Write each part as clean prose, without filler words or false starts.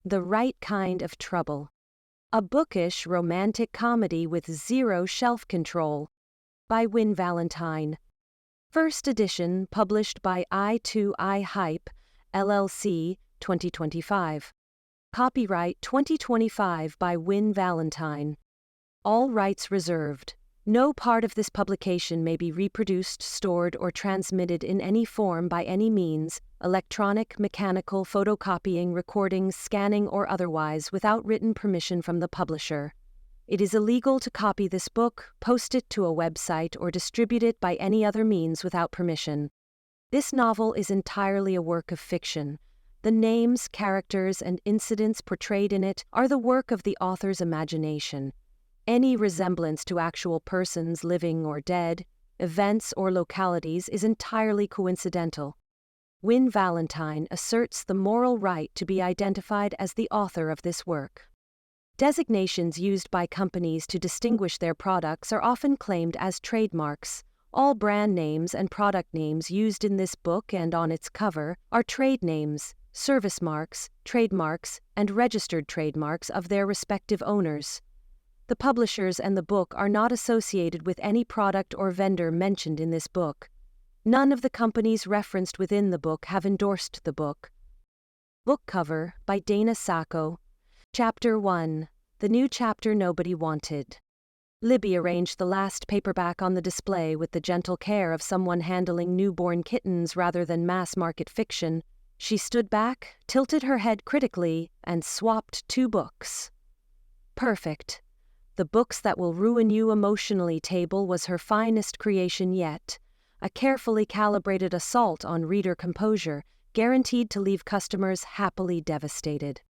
The Right Kind of Trouble. A bookish romantic comedy with zero shelf control. By Win Valentine. First edition published by I2I Hype, LLC, 2025. Copyright 2025 by Win Valentine. All rights reserved. No part of this publication may be reproduced, stored, or transmitted in any form by any means, electronic, mechanical, photocopying, recording, scanning, or otherwise, without written permission from the publisher. It is illegal to copy this book, post it to a website, or distribute it by any other means without permission. This novel is entirely a work of fiction. The names, characters, and incidents portrayed in it are the work of the author's imagination. Any resemblance to actual persons, living or dead, events or localities is entirely coincidental. Win Valentine asserts the moral right to be identified as the author of this work. Designations used by companies to distinguish their products are often claimed as trademarks. All brand names and product names used in this book and on its cover are trade names, service marks, trademarks, and registered trademarks of their respective owners. The publishers and the book are not associated with any product or vendor mentioned in this book. None of the companies referenced within the book have endorsed the book. Book cover by Dana Sacco. Chapter 1. The New Chapter Nobody Wanted. Libby arranged the last paperback on the display with the gentle care of someone handling newborn kittens rather than mass-market fiction. She stood back, tilted her head critically, and swapped 2 books. Perfect. The Books That Will Ruin You Emotionally table was her finest creation yet, a carefully calibrated assault on reader composure, guaranteed to leave customers happily devastated.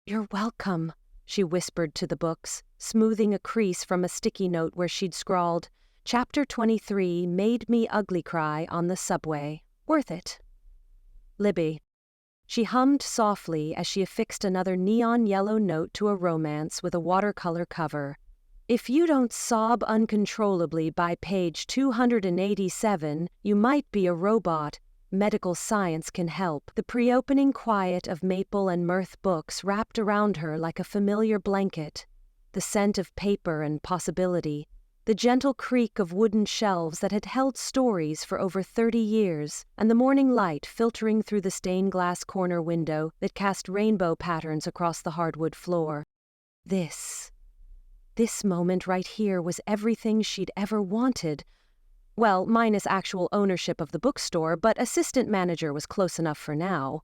"You're welcome," she whispered to the books, smoothing a crease from a sticky note where she'd scrawled, "Chapter 23 made me ugly cry on the subway. Worth it." Libby. She hummed softly as she affixed another neon yellow note to a romance with a watercolor cover. "If you don't sob uncontrollably by page 287, you might be a robot. Medical science can help." The pre-opening quiet of Maple and Mirth Books wrapped around her like a familiar blanket. The scent of paper and possibility. The gentle creak of wooden shelves that had held stories for over 30 years, and the morning light filtering through the stained glass corner window that cast rainbow patterns across the hardwood floor. This moment right here was everything she'd ever wanted. Well, minus actual ownership of the bookstore, but assistant manager was close enough for now.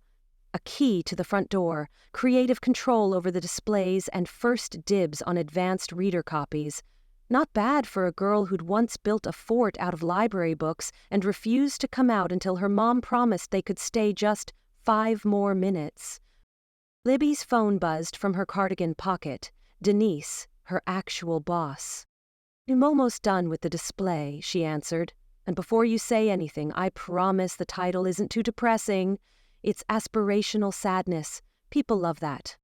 A key to the front door, creative control over the displays, and first dibs on advanced reader copies. Not bad for a girl who'd once built a fort out of library books and refused to come out until her mom promised they could stay just 5 more minutes. Libby's phone buzzed from her cardigan pocket. Denise, her actual boss. "I'm almost done with the display," she answered. "And before you say anything, I promise the title isn't too depressing. It's aspirational sadness. People love that.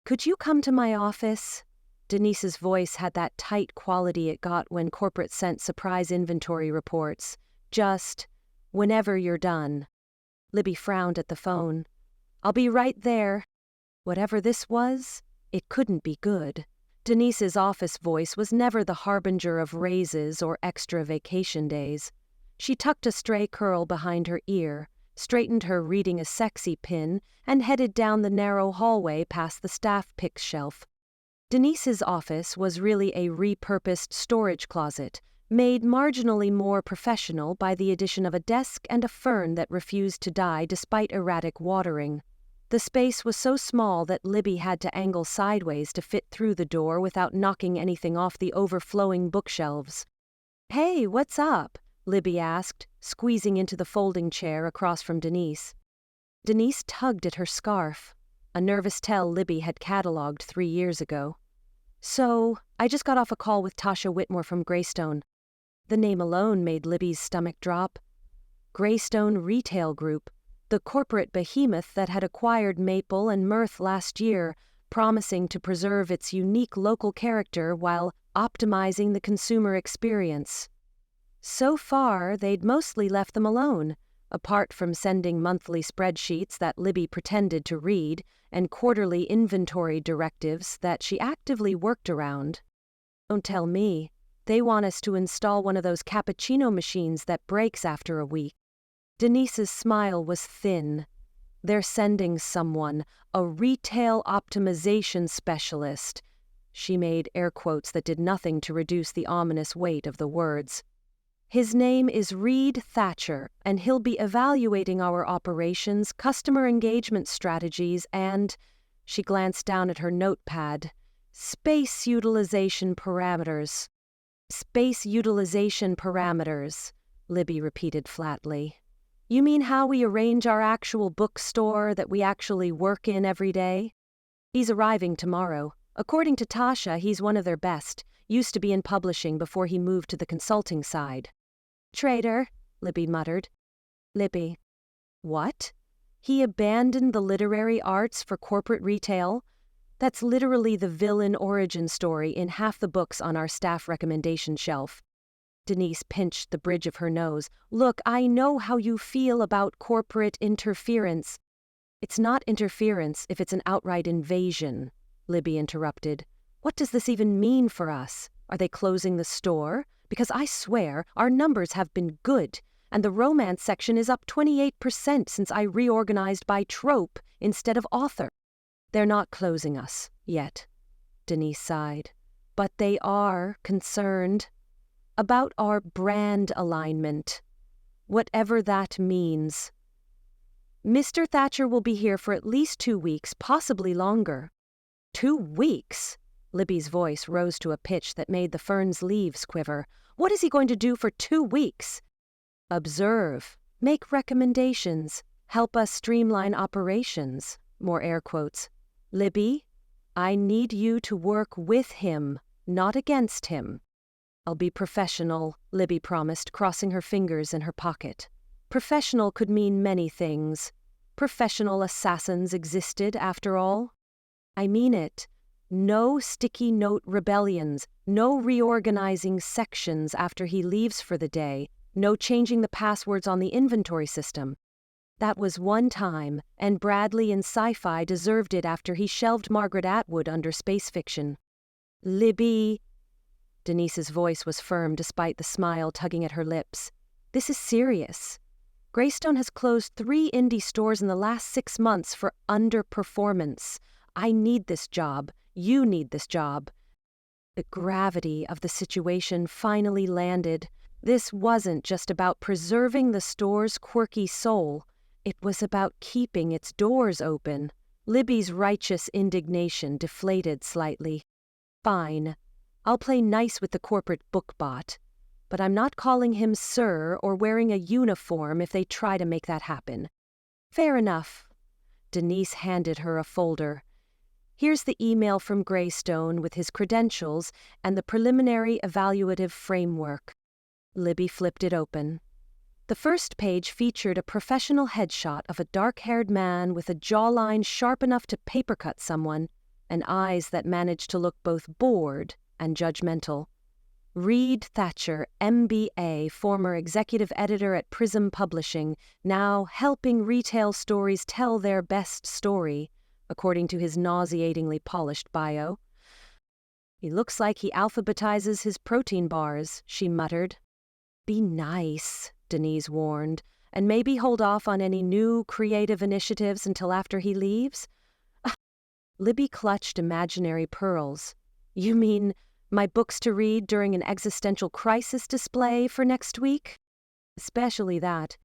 Could you come to my office?" Denise's voice had that tight quality it got when corporate sent surprise inventory reports. "Just whenever you're done." Libby frowned at the phone. "I'll be right there." Whatever this was, it couldn't be good. Denise's office voice was never the harbinger of raises or extra vacation days. She tucked a stray curl behind her ear, straightened her reading a sexy pin, and headed down the narrow hallway past the staff pick shelf. Denise's office was really a repurposed storage closet, made marginally more professional by the addition of a desk and a fern that refused to die despite erratic watering. The space was so small that Libby had to angle sideways to fit through the door without knocking anything off the overflowing bookshelves. "Hey, what's up?" Libby asked, squeezing into the folding chair across from Denise. Denise tugged at her scarf, a nervous tell Libby had catalogued 3 years ago. "So, I just got off a call with Tasha Whitmore from Greystone." The name alone made Libby's stomach drop. Greystone Retail Group, the corporate behemoth that had acquired Maple and Mirth last year, promising to preserve its unique local character while optimizing the consumer experience. So far, they'd mostly left them alone, Apart from sending monthly spreadsheets that Libby pretended to read and quarterly inventory directives that she actively worked around. Don't tell me. They want us to install one of those cappuccino machines that breaks after a week. Denise's smile was thin. They're sending someone, a retail optimization specialist. She made air quotes that did nothing to reduce the ominous weight of the words. His name is Reid Thatcher, and he'll be evaluating our operations, customer engagement strategies, and, she glanced down at her notepad, space utilization parameters. Space utilization parameters, Libby repeated flatly. You mean how we arrange our actual bookstore that we actually work in every day? He's arriving tomorrow. According to Tasha, he's one of their best, used to be in publishing before he moved to the consulting side. Traitor, Libby muttered. Libby. What? He abandoned the literary arts for corporate retail? That's literally the villain origin story in half the books on our staff recommendation shelf. Denise pinched the bridge of her nose. Look, I know how you feel about corporate interference. It's not interference if it's an outright invasion, Libby interrupted. What does this even mean for us? Are they closing the store? Because I swear our numbers have been good, and the romance section is up 28% since I reorganized by trope instead of author. They're not closing us, yet, Denise sighed. But they are concerned about our brand alignment, whatever that means. Mr. Thatcher will be here for at least 2 weeks, possibly longer. 2 weeks? Libby's voice rose to a pitch that made the fern's leaves quiver. What is he going to do for 2 weeks? Observe, make recommendations, help us streamline operations, more air quotes. Libby, I need you to work with him, not against him. I'll be professional, Libby promised, crossing her fingers in her pocket. Professional could mean many things. Professional assassins existed, after all. I mean it. No sticky note rebellions, no reorganizing sections after he leaves for the day, no changing the passwords on the inventory system. That was one time, and Bradley in sci-fi deserved it after he shelved Margaret Atwood under space fiction. Libby. Denise's voice was firm despite the smile tugging at her lips. This is serious. Greystone has closed 3 indie stores in the last 6 months for underperformance. I need this job. You need this job. The gravity of the situation finally landed. This wasn't just about preserving the store's quirky soul. It was about keeping its doors open. Libby's righteous indignation deflated slightly. Fine. I'll play nice with the corporate book bot, but I'm not calling him sir or wearing a uniform if they try to make that happen. Fair enough. Denise handed her a folder. Here's the email from Greystone with his credentials and the preliminary evaluative framework. Libby flipped it open. The first page featured a professional headshot of a dark-haired man with a jawline sharp enough to papercut someone, and eyes that managed to look both bored and judgmental. Reid Thatcher, MBA, former executive editor at Prism Publishing, now helping retail stories tell their best story, according to his nauseatingly polished bio. He looks like he alphabetizes his protein bars, she muttered. Be nice, Denise warned, and maybe hold off on any new creative initiatives until after he leaves? Libby clutched imaginary pearls. You mean my books to read during an existential crisis display for next week? Especially that.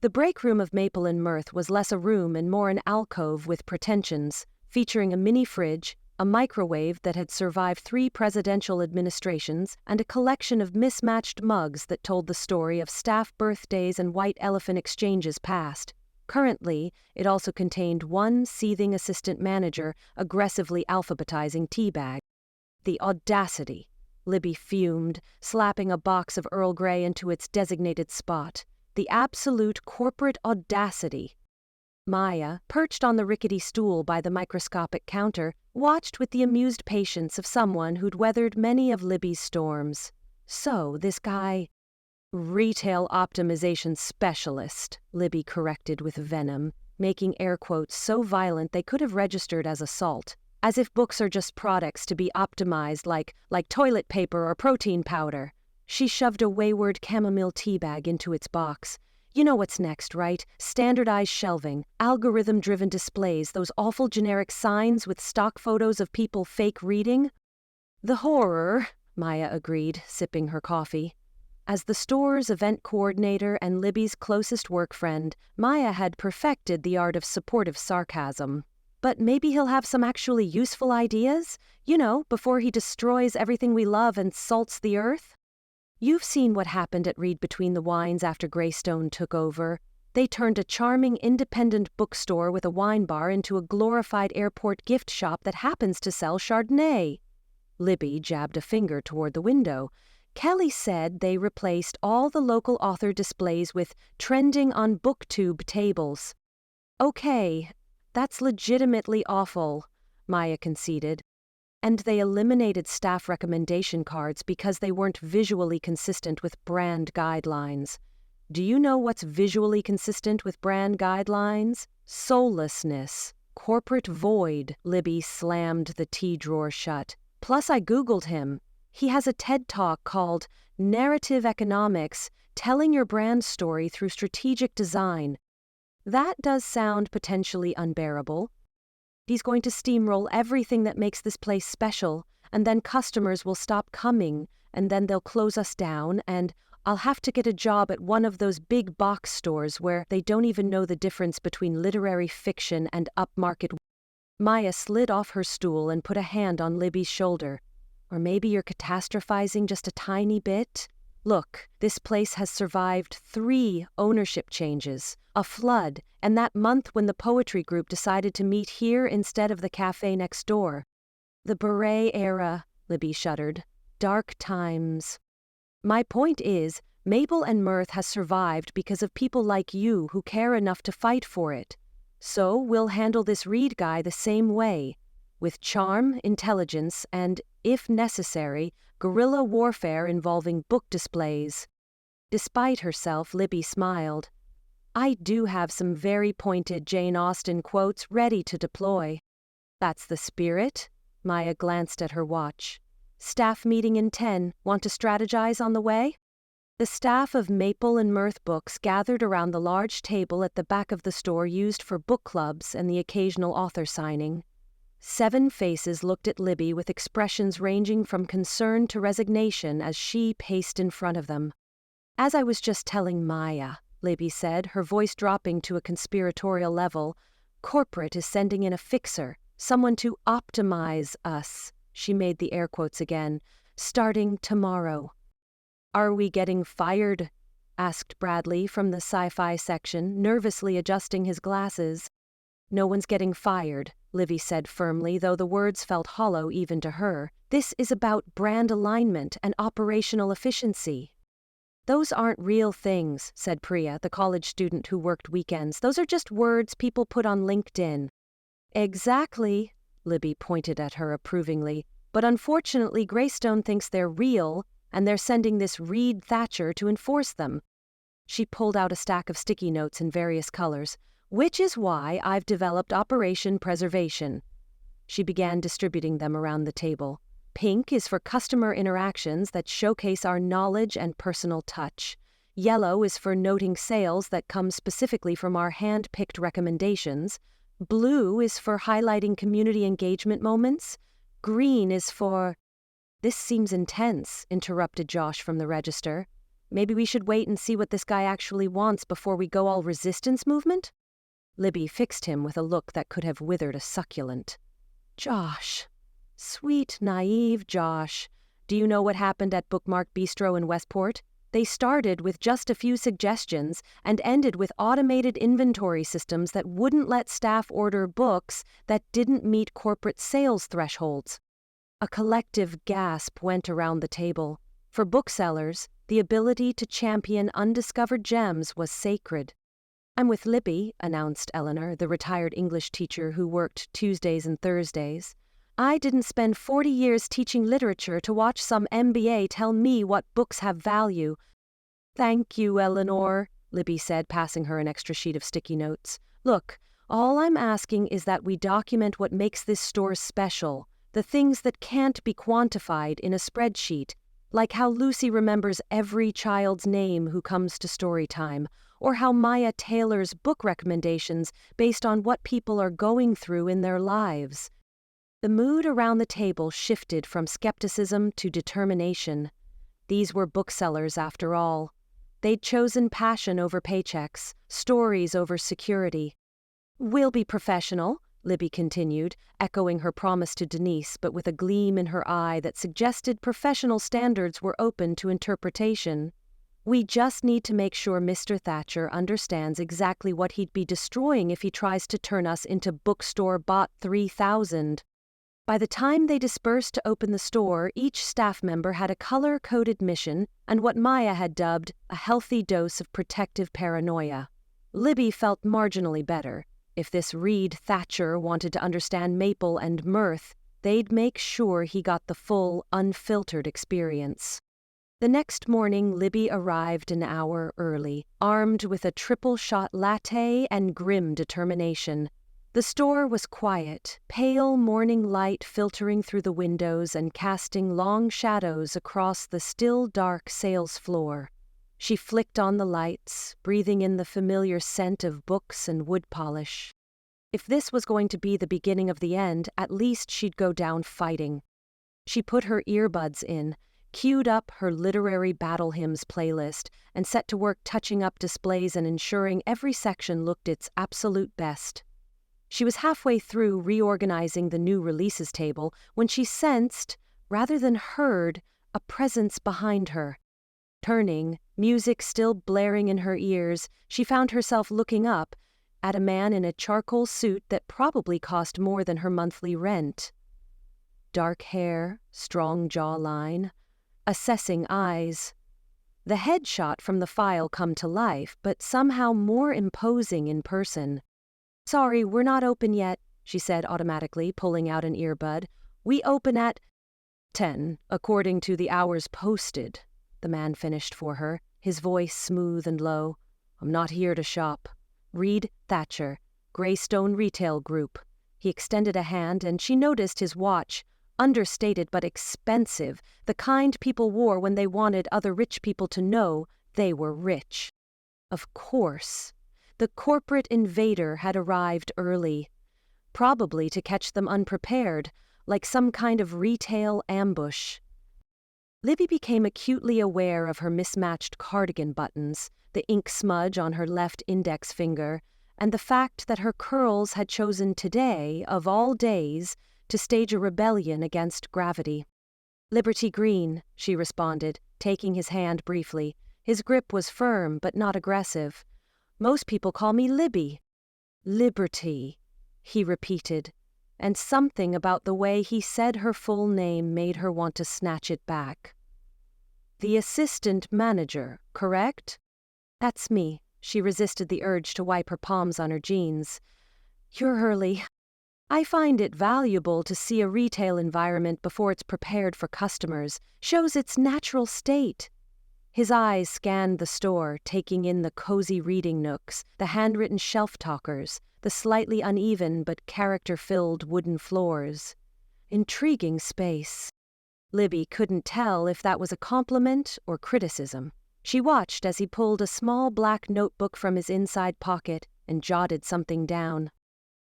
The break room of Maple and Mirth was less a room and more an alcove with pretensions, featuring a mini fridge, a microwave that had survived 3 presidential administrations, and a collection of mismatched mugs that told the story of staff birthdays and white elephant exchanges past. Currently, it also contained one seething assistant manager aggressively alphabetizing teabag. The audacity, Libby fumed, slapping a box of Earl Grey into its designated spot. The absolute corporate audacity. Maya, perched on the rickety stool by the microscopic counter, watched with the amused patience of someone who'd weathered many of Libby's storms. So, this guy... Retail optimization specialist, Libby corrected with venom, making air quotes so violent they could have registered as assault, as if books are just products to be optimized like toilet paper or protein powder. She shoved a wayward chamomile tea bag into its box. You know what's next, right? Standardized shelving, algorithm-driven displays, those awful generic signs with stock photos of people fake reading. The horror, Maya agreed, sipping her coffee. As the store's event coordinator and Libby's closest work friend, Maya had perfected the art of supportive sarcasm. But maybe he'll have some actually useful ideas? You know, before he destroys everything we love and salts the earth? You've seen what happened at Read Between the Wines after Greystone took over. They turned a charming independent bookstore with a wine bar into a glorified airport gift shop that happens to sell Chardonnay. Libby jabbed a finger toward the window. Kelly said they replaced all the local author displays with trending on booktube tables. Okay, that's legitimately awful, Maya conceded. And they eliminated staff recommendation cards because they weren't visually consistent with brand guidelines. Do you know what's visually consistent with brand guidelines? Soullessness. Corporate void. Libby slammed the tea drawer shut. Plus, I Googled him. He has a TED Talk called Narrative Economics, Telling Your Brand Story Through Strategic Design. That does sound potentially unbearable. He's going to steamroll everything that makes this place special, and then customers will stop coming, and then they'll close us down, and I'll have to get a job at one of those big box stores where they don't even know the difference between literary fiction and upmarket. Maya slid off her stool and put a hand on Libby's shoulder. Or maybe you're catastrophizing just a tiny bit? Look, this place has survived 3 ownership changes, a flood, and that month when the poetry group decided to meet here instead of the cafe next door. The beret era, Libby shuddered. Dark times. My point is, Maple and Mirth has survived because of people like you who care enough to fight for it. So we'll handle this Reid guy the same way, with charm, intelligence, and, if necessary, guerrilla warfare involving book displays. Despite herself, Libby smiled. I do have some very pointed Jane Austen quotes ready to deploy. That's the spirit. Maya glanced at her watch. Staff meeting in 10. Want to strategize on the way? The staff of Maple and Mirth Books gathered around the large table at the back of the store used for book clubs and the occasional author signing. 7 faces looked at Libby with expressions ranging from concern to resignation as she paced in front of them. As I was just telling Maya, Libby said, her voice dropping to a conspiratorial level, corporate is sending in a fixer, someone to optimize us. She made the air quotes again. Starting tomorrow. Are we getting fired? Asked Bradley from the sci-fi section, nervously adjusting his glasses. No one's getting fired, Libby said firmly, though the words felt hollow even to her. This is about brand alignment and operational efficiency. Those aren't real things, said Priya, the college student who worked weekends. Those are just words people put on LinkedIn. Exactly, Libby pointed at her approvingly. But unfortunately, Greystone thinks they're real, and they're sending this Reid Thatcher to enforce them. She pulled out a stack of sticky notes in various colors. Which is why I've developed Operation Preservation. She began distributing them around the table. Pink is for customer interactions that showcase our knowledge and personal touch. Yellow is for noting sales that come specifically from our hand-picked recommendations. Blue is for highlighting community engagement moments. Green is for... This seems intense, interrupted Josh from the register. Maybe we should wait and see what this guy actually wants before we go all resistance movement? Libby fixed him with a look that could have withered a succulent. Josh. Sweet, naive Josh. Do you know what happened at Bookmark Bistro in Westport? They started with just a few suggestions and ended with automated inventory systems that wouldn't let staff order books that didn't meet corporate sales thresholds. A collective gasp went around the table. For booksellers, the ability to champion undiscovered gems was sacred. I'm with Libby, announced Eleanor, the retired English teacher who worked Tuesdays and Thursdays. I didn't spend 40 years teaching literature to watch some MBA tell me what books have value. "Thank you, Eleanor," Libby said, passing her an extra sheet of sticky notes. "Look, all I'm asking is that we document what makes this store special, the things that can't be quantified in a spreadsheet, like how Lucy remembers every child's name who comes to story time, or how Maya tailors book recommendations based on what people are going through in their lives." The mood around the table shifted from skepticism to determination. These were booksellers, after all. They'd chosen passion over paychecks, stories over security. "We'll be professional," Libby continued, echoing her promise to Denise, but with a gleam in her eye that suggested professional standards were open to interpretation. "We just need to make sure Mr. Thatcher understands exactly what he'd be destroying if he tries to turn us into Bookstore Bot 3000. By the time they dispersed to open the store, each staff member had a color-coded mission and what Maya had dubbed a healthy dose of protective paranoia. Libby felt marginally better. If this Reid Thatcher wanted to understand Maple and Mirth, they'd make sure he got the full, unfiltered experience. The next morning, Libby arrived an hour early, armed with a triple-shot latte and grim determination. The store was quiet, pale morning light filtering through the windows and casting long shadows across the still dark sales floor. She flicked on the lights, breathing in the familiar scent of books and wood polish. If this was going to be the beginning of the end, at least she'd go down fighting. She put her earbuds in, queued up her literary battle hymns playlist, and set to work touching up displays and ensuring every section looked its absolute best. She was halfway through reorganizing the new releases table when she sensed, rather than heard, a presence behind her. Turning, music still blaring in her ears, she found herself looking up at a man in a charcoal suit that probably cost more than her monthly rent. Dark hair, strong jawline, assessing eyes. The headshot from the file come to life, but somehow more imposing in person. "Sorry, we're not open yet," she said automatically, pulling out an earbud. "We open at 10, according to the hours posted," the man finished for her, his voice smooth and low. "I'm not here to shop." Reid Thatcher, Greystone Retail Group. He extended a hand and she noticed his watch, understated but expensive, the kind people wore when they wanted other rich people to know they were rich. Of course. The corporate invader had arrived early, probably to catch them unprepared, like some kind of retail ambush. Libby became acutely aware of her mismatched cardigan buttons, the ink smudge on her left index finger, and the fact that her curls had chosen today, of all days, to stage a rebellion against gravity. "Liberty Greene," she responded, taking his hand briefly. His grip was firm but not aggressive. "Most people call me Libby." "Liberty," he repeated, and something about the way he said her full name made her want to snatch it back. "The assistant manager, correct?" "That's me." She resisted the urge to wipe her palms on her jeans. "You're early. I find it valuable to see a retail environment before it's prepared for customers, shows its natural state." His eyes scanned the store, taking in the cozy reading nooks, the handwritten shelf talkers, the slightly uneven but character-filled wooden floors. Intriguing space. Libby couldn't tell if that was a compliment or criticism. She watched as he pulled a small black notebook from his inside pocket and jotted something down.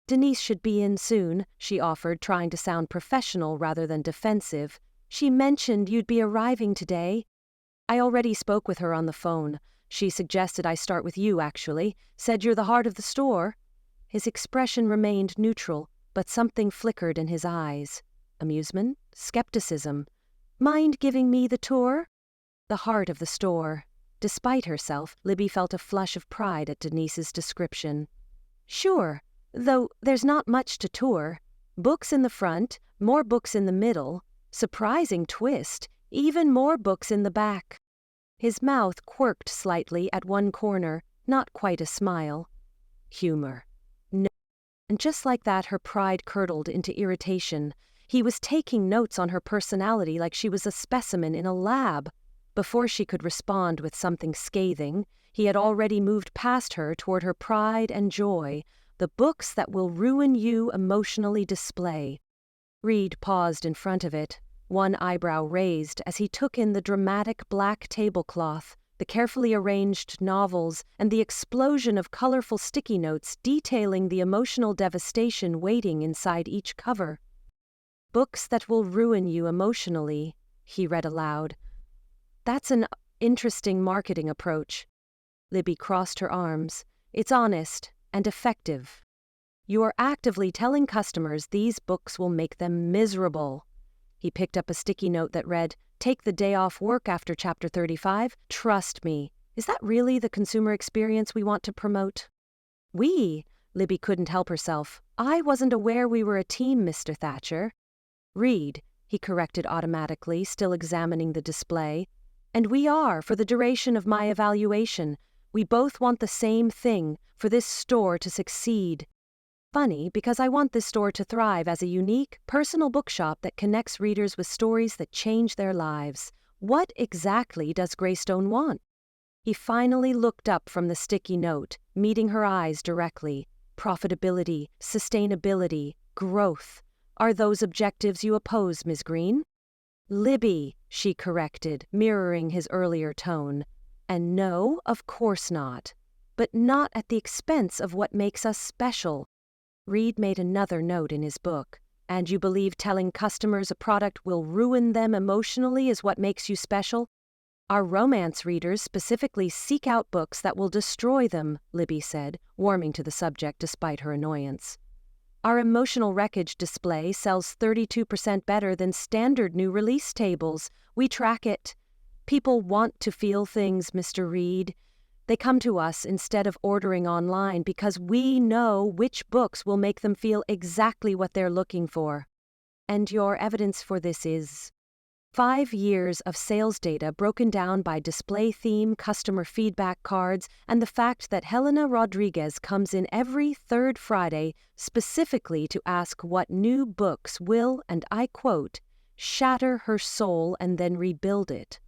"Denise should be in soon," she offered, trying to sound professional rather than defensive. "She mentioned you'd be arriving today." "I already spoke with her on the phone. She suggested I start with you, actually. Said you're the heart of the store." His expression remained neutral, but something flickered in his eyes. Amusement? Skepticism? "Mind giving me the tour?" The heart of the store. Despite herself, Libby felt a flush of pride at Denise's description. "Sure, though there's not much to tour. Books in the front, more books in the middle. Surprising twist, even more books in the back." His mouth quirked slightly at one corner, not quite a smile. Humor. No. And just like that, her pride curdled into irritation. He was taking notes on her personality like she was a specimen in a lab. Before she could respond with something scathing, he had already moved past her toward her pride and joy, the books that will ruin you emotionally display. Reid paused in front of it, one eyebrow raised as he took in the dramatic black tablecloth, the carefully arranged novels, and the explosion of colorful sticky notes detailing the emotional devastation waiting inside each cover. "Books that will ruin you emotionally," he read aloud. "That's an interesting marketing approach." Libby crossed her arms. "It's honest and effective. You are actively telling customers these books will make them miserable." He picked up a sticky note that read, "Take the day off work after Chapter 35. Trust me." Is that really the consumer experience we want to promote? "We?" Libby couldn't help herself. "I wasn't aware we were a team, Mr. Thatcher." "Reid," he corrected automatically, still examining the display. "And we are, for the duration of my evaluation. We both want the same thing, for this store to succeed. Funny, because I want this store to thrive as a unique, personal bookshop that connects readers with stories that change their lives. What exactly does Greystone want?" He finally looked up from the sticky note, meeting her eyes directly. "Profitability, sustainability, growth. Are those objectives you oppose, Ms. Greene?" "Libby," she corrected, mirroring his earlier tone. "And no, of course not. But not at the expense of what makes us special." Reid made another note in his book. "And you believe telling customers a product will ruin them emotionally is what makes you special?" "Our romance readers specifically seek out books that will destroy them," Libby said, warming to the subject despite her annoyance. "Our emotional wreckage display sells 32% better than standard new release tables. We track it. People want to feel things, Mr. Reid. They come to us instead of ordering online because we know which books will make them feel exactly what they're looking for. And your evidence for this is 5 years of sales data broken down by display theme, customer feedback cards, and the fact that Helena Rodriguez comes in every third Friday specifically to ask what new books will, and I quote, shatter her soul and then rebuild it."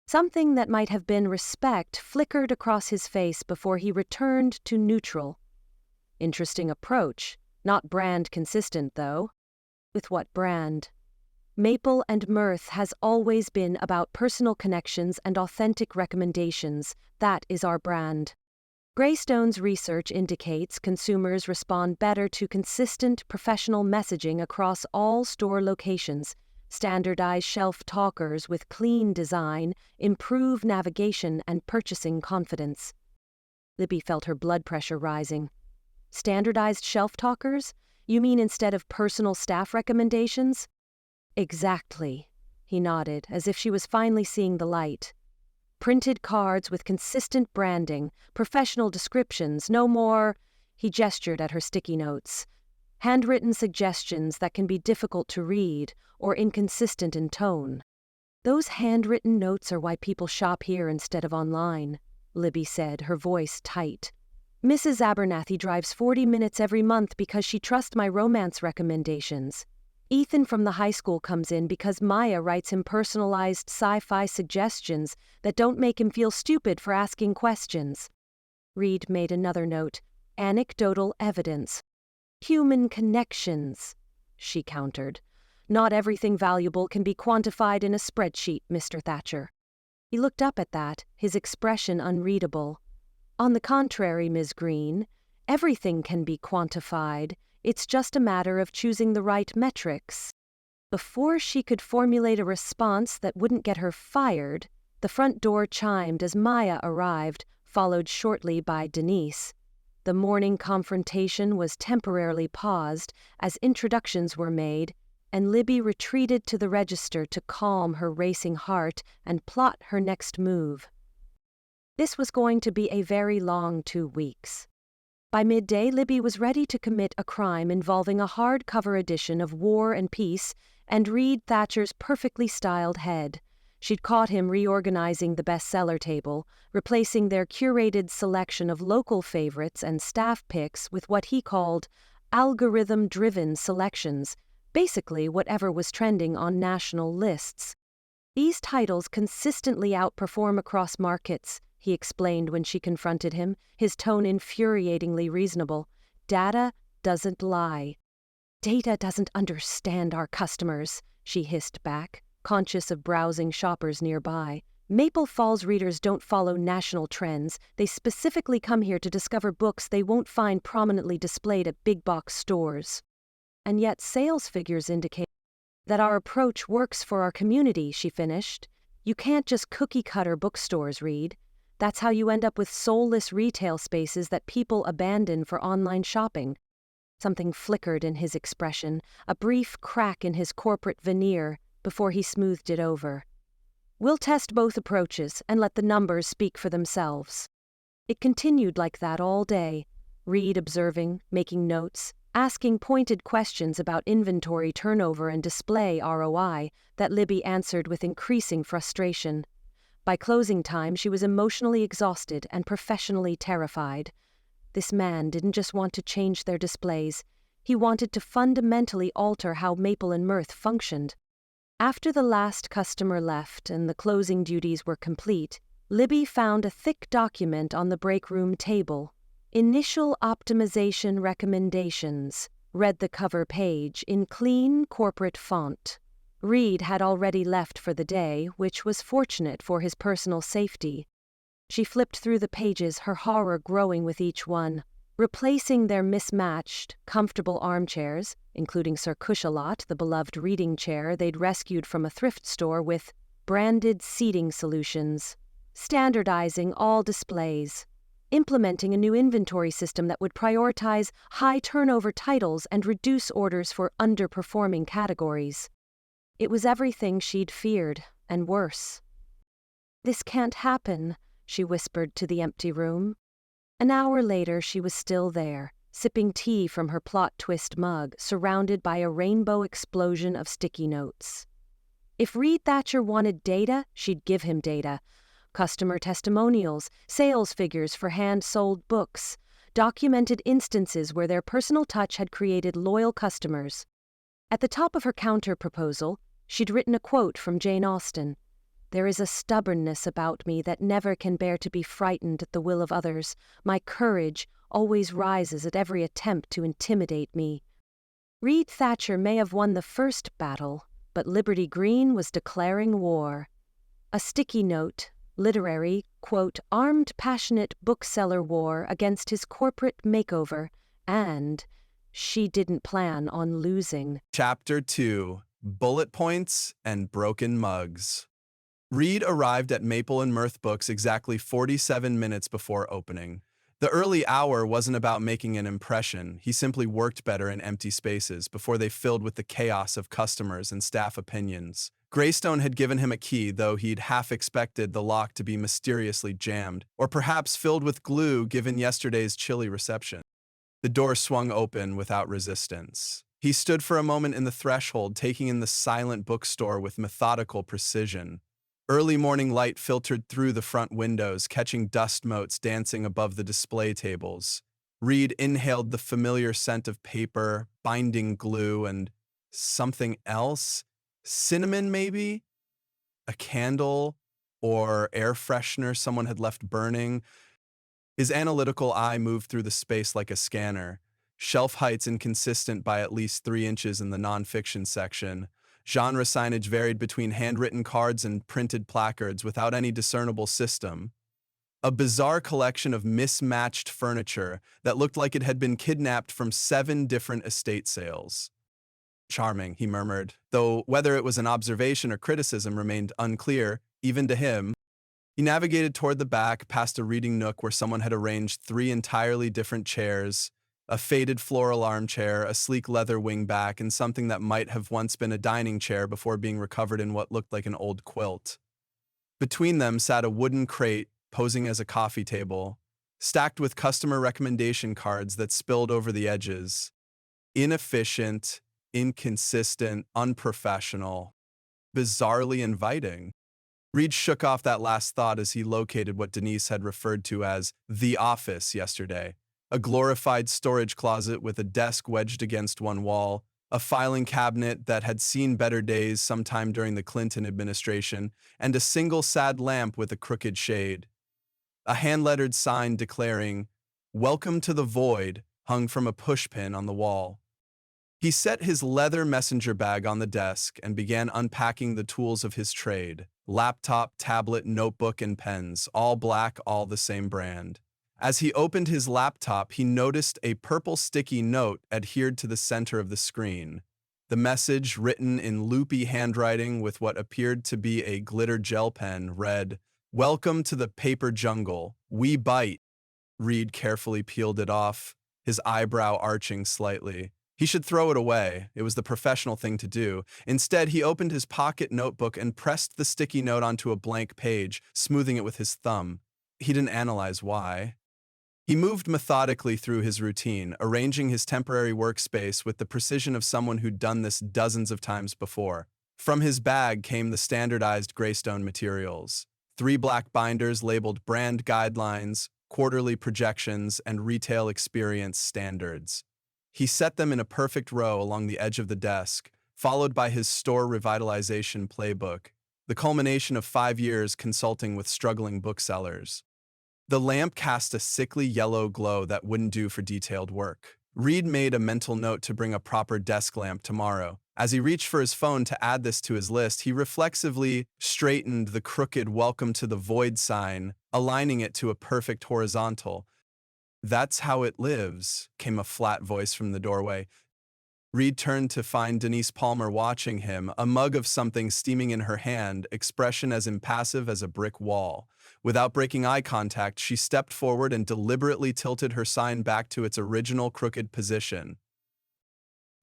Something that might have been respect flickered across his face before he returned to neutral. "Interesting approach. Not brand consistent, though." "With what brand?" "Maple and Mirth has always been about personal connections and authentic recommendations. That is our brand. Greystone's research indicates consumers respond better to consistent professional messaging across all store locations. Standardized shelf talkers with clean design improve navigation and purchasing confidence." Libby felt her blood pressure rising. "Standardized shelf talkers? You mean instead of personal staff recommendations?" "Exactly," he nodded, as if she was finally seeing the light. "Printed cards with consistent branding, professional descriptions, no more," he gestured at her sticky notes, "handwritten suggestions that can be difficult to read or inconsistent in tone." "Those handwritten notes are why people shop here instead of online," Libby said, her voice tight. "Mrs. Abernathy drives 40 minutes every month because she trusts my romance recommendations. Ethan from the high school comes in because Maya writes him personalized sci-fi suggestions that don't make him feel stupid for asking questions." Reid made another note. "Anecdotal evidence." "Human connections," she countered. "Not everything valuable can be quantified in a spreadsheet, Mr. Thatcher." He looked up at that, his expression unreadable. "On the contrary, Ms. Greene, everything can be quantified. It's just a matter of choosing the right metrics." Before she could formulate a response that wouldn't get her fired, the front door chimed as Maya arrived, followed shortly by Denise. The morning confrontation was temporarily paused as introductions were made, and Libby retreated to the register to calm her racing heart and plot her next move. This was going to be a very long 2 weeks. By midday, Libby was ready to commit a crime involving a hardcover edition of War and Peace and Reid Thatcher's perfectly styled head. She'd caught him reorganizing the bestseller table, replacing their curated selection of local favorites and staff picks with what he called algorithm-driven selections, basically whatever was trending on national lists. These titles consistently outperform across markets, he explained when she confronted him, his tone infuriatingly reasonable. Data doesn't lie. Data doesn't understand our customers, she hissed back, conscious of browsing shoppers nearby. Maple Falls readers don't follow national trends. They specifically come here to discover books they won't find prominently displayed at big box stores. And yet sales figures indicate that our approach works for our community, she finished. You can't just cookie-cutter bookstores, Reid. That's how you end up with soulless retail spaces that people abandon for online shopping. Something flickered in his expression, a brief crack in his corporate veneer, before he smoothed it over. We'll test both approaches and let the numbers speak for themselves. It continued like that all day, Reid observing, making notes, asking pointed questions about inventory turnover and display ROI that Libby answered with increasing frustration. By closing time, she was emotionally exhausted and professionally terrified. This man didn't just want to change their displays, he wanted to fundamentally alter how Maple and Mirth functioned. After the last customer left and the closing duties were complete, Libby found a thick document on the break room table. Initial optimization recommendations, read the cover page in clean corporate font. Reid had already left for the day, which was fortunate for his personal safety. She flipped through the pages, her horror growing with each one. Replacing their mismatched, comfortable armchairs, including Sir Cushalot, the beloved reading chair they'd rescued from a thrift store, with branded seating solutions. Standardizing all displays. Implementing a new inventory system that would prioritize high-turnover titles and reduce orders for underperforming categories. It was everything she'd feared, and worse. "This can't happen," she whispered to the empty room. An hour later, she was still there, sipping tea from her plot twist mug, surrounded by a rainbow explosion of sticky notes. If Reid Thatcher wanted data, she'd give him data. Customer testimonials, sales figures for hand-sold books, documented instances where their personal touch had created loyal customers. At the top of her counter proposal, she'd written a quote from Jane Austen. "There is a stubbornness about me that never can bear to be frightened at the will of others. My courage always rises at every attempt to intimidate me." Reid Thatcher may have won the first battle, but Libby Greene was declaring war. A sticky note, literary, quote, armed passionate bookseller war against his corporate makeover, and she didn't plan on losing. Chapter 2: Bullet Points and Broken Mugs. Reid arrived at Maple and Mirth Books exactly 47 minutes before opening. The early hour wasn't about making an impression. He simply worked better in empty spaces before they filled with the chaos of customers and staff opinions. Greystone had given him a key, though he'd half expected the lock to be mysteriously jammed, or perhaps filled with glue given yesterday's chilly reception. The door swung open without resistance. He stood for a moment in the threshold, taking in the silent bookstore with methodical precision. Early morning light filtered through the front windows, catching dust motes dancing above the display tables. Reid inhaled the familiar scent of paper, binding glue, and something else. Cinnamon, maybe? A candle or air freshener someone had left burning. His analytical eye moved through the space like a scanner. Shelf heights inconsistent by at least 3 inches in the nonfiction section. Genre signage varied between handwritten cards and printed placards without any discernible system. A bizarre collection of mismatched furniture that looked like it had been kidnapped from 7 different estate sales. "Charming," he murmured, though whether it was an observation or criticism remained unclear, even to him. He navigated toward the back, past a reading nook where someone had arranged 3 entirely different chairs, a faded floral armchair, a sleek leather wingback, and something that might have once been a dining chair before being recovered in what looked like an old quilt. Between them sat a wooden crate, posing as a coffee table, stacked with customer recommendation cards that spilled over the edges. Inefficient, inconsistent, unprofessional, bizarrely inviting. Reid shook off that last thought as he located what Denise had referred to as the office yesterday. A glorified storage closet with a desk wedged against one wall, a filing cabinet that had seen better days sometime during the Clinton administration, and a single sad lamp with a crooked shade. A hand-lettered sign declaring, "Welcome to the Void," hung from a pushpin on the wall. He set his leather messenger bag on the desk and began unpacking the tools of his trade: laptop, tablet, notebook, and pens, all black, all the same brand. As he opened his laptop, he noticed a purple sticky note adhered to the center of the screen. The message, written in loopy handwriting with what appeared to be a glitter gel pen, read, "Welcome to the paper jungle. We bite." Reid carefully peeled it off, his eyebrow arching slightly. He should throw it away. It was the professional thing to do. Instead, he opened his pocket notebook and pressed the sticky note onto a blank page, smoothing it with his thumb. He didn't analyze why. He moved methodically through his routine, arranging his temporary workspace with the precision of someone who'd done this dozens of times before. From his bag came the standardized graystone materials: 3 black binders labeled brand guidelines, quarterly projections, and retail experience standards. He set them in a perfect row along the edge of the desk, followed by his store revitalization playbook, the culmination of 5 years consulting with struggling booksellers. The lamp cast a sickly yellow glow that wouldn't do for detailed work. Reid made a mental note to bring a proper desk lamp tomorrow. As he reached for his phone to add this to his list, he reflexively straightened the crooked "Welcome to the Void" sign, aligning it to a perfect horizontal. "That's how it lives," came a flat voice from the doorway. Reid turned to find Denise Palmer watching him, a mug of something steaming in her hand, expression as impassive as a brick wall. Without breaking eye contact, she stepped forward and deliberately tilted her sign back to its original crooked position.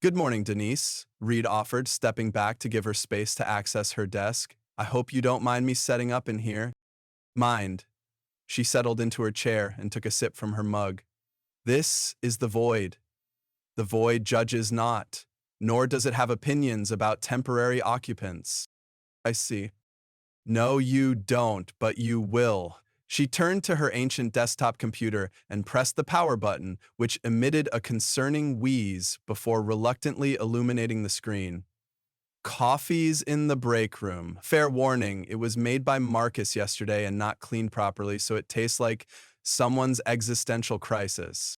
"Good morning, Denise," Reid offered, stepping back to give her space to access her desk. "I hope you don't mind me setting up in here." "Mind." She settled into her chair and took a sip from her mug. "This is the Void. The Void judges not, nor does it have opinions about temporary occupants." "I see." "No, you don't, but you will." She turned to her ancient desktop computer and pressed the power button, which emitted a concerning wheeze before reluctantly illuminating the screen. "Coffee's in the break room. Fair warning, it was made by Marcus yesterday and not cleaned properly, so it tastes like someone's existential crisis.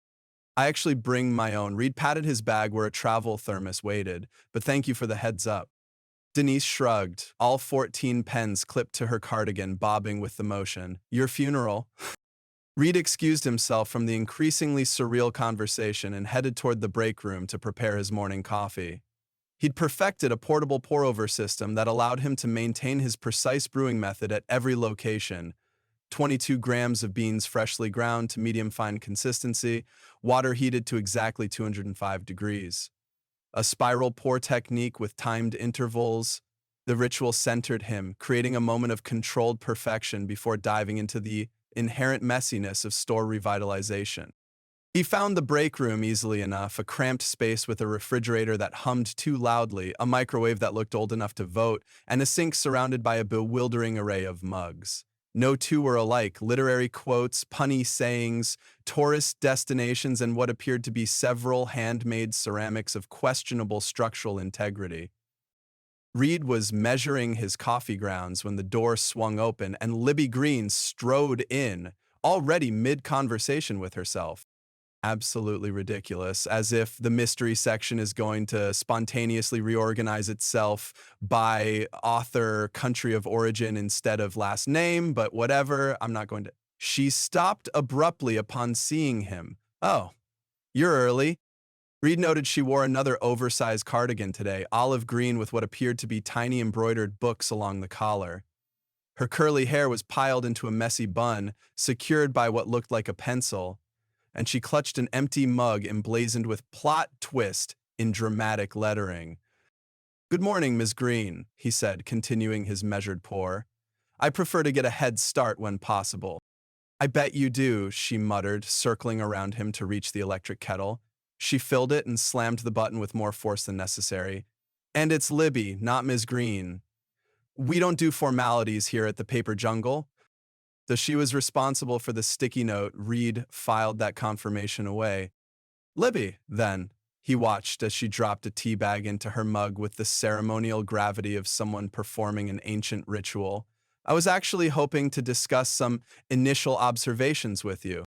I actually bring my own." Reid patted his bag where a travel thermos waited, "but thank you for the heads up." Denise shrugged, all 14 pens clipped to her cardigan bobbing with the motion. "Your funeral." Reid excused himself from the increasingly surreal conversation and headed toward the break room to prepare his morning coffee. He'd perfected a portable pour-over system that allowed him to maintain his precise brewing method at every location: 22 grams of beans freshly ground to medium-fine consistency, water heated to exactly 205 degrees. A spiral pour technique with timed intervals. The ritual centered him, creating a moment of controlled perfection before diving into the inherent messiness of store revitalization. He found the break room easily enough, a cramped space with a refrigerator that hummed too loudly, a microwave that looked old enough to vote, and a sink surrounded by a bewildering array of mugs. No two were alike: literary quotes, punny sayings, tourist destinations, and what appeared to be several handmade ceramics of questionable structural integrity. Reid was measuring his coffee grounds when the door swung open and Libby Greene strode in, already mid-conversation with herself. Absolutely ridiculous, as if the mystery section is going to spontaneously reorganize itself by author, country of origin instead of last name, but whatever, I'm not going to. She stopped abruptly upon seeing him. "Oh, you're early." Reid noted she wore another oversized cardigan today, olive green with what appeared to be tiny embroidered books along the collar. Her curly hair was piled into a messy bun, secured by what looked like a pencil, and she clutched an empty mug emblazoned with "Plot Twist" in dramatic lettering. "Good morning, Ms. Greene," he said, continuing his measured pour. "I prefer to get a head start when possible." "I bet you do," she muttered, circling around him to reach the electric kettle. She filled it and slammed the button with more force than necessary. "And it's Libby, not Ms. Greene. We don't do formalities here at the Paper Jungle." Though she was responsible for the sticky note, Reid filed that confirmation away. "Libby, then," He watched as she dropped a tea bag into her mug with the ceremonial gravity of someone performing an ancient ritual. I was actually hoping to discuss some initial observations with you.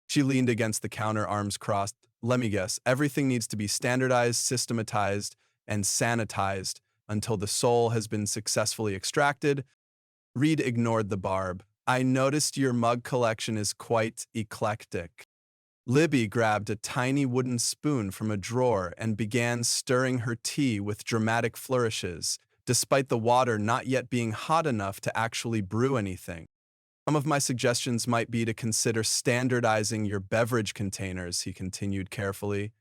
She leaned against the counter, arms crossed. Let me guess, everything needs to be standardized, systematized, and sanitized until the soul has been successfully extracted. Reid ignored the barb. I noticed your mug collection is quite eclectic. Libby grabbed a tiny wooden spoon from a drawer and began stirring her tea with dramatic flourishes, despite the water not yet being hot enough to actually brew anything. Some of my suggestions might be to consider standardizing your beverage containers, he continued carefully.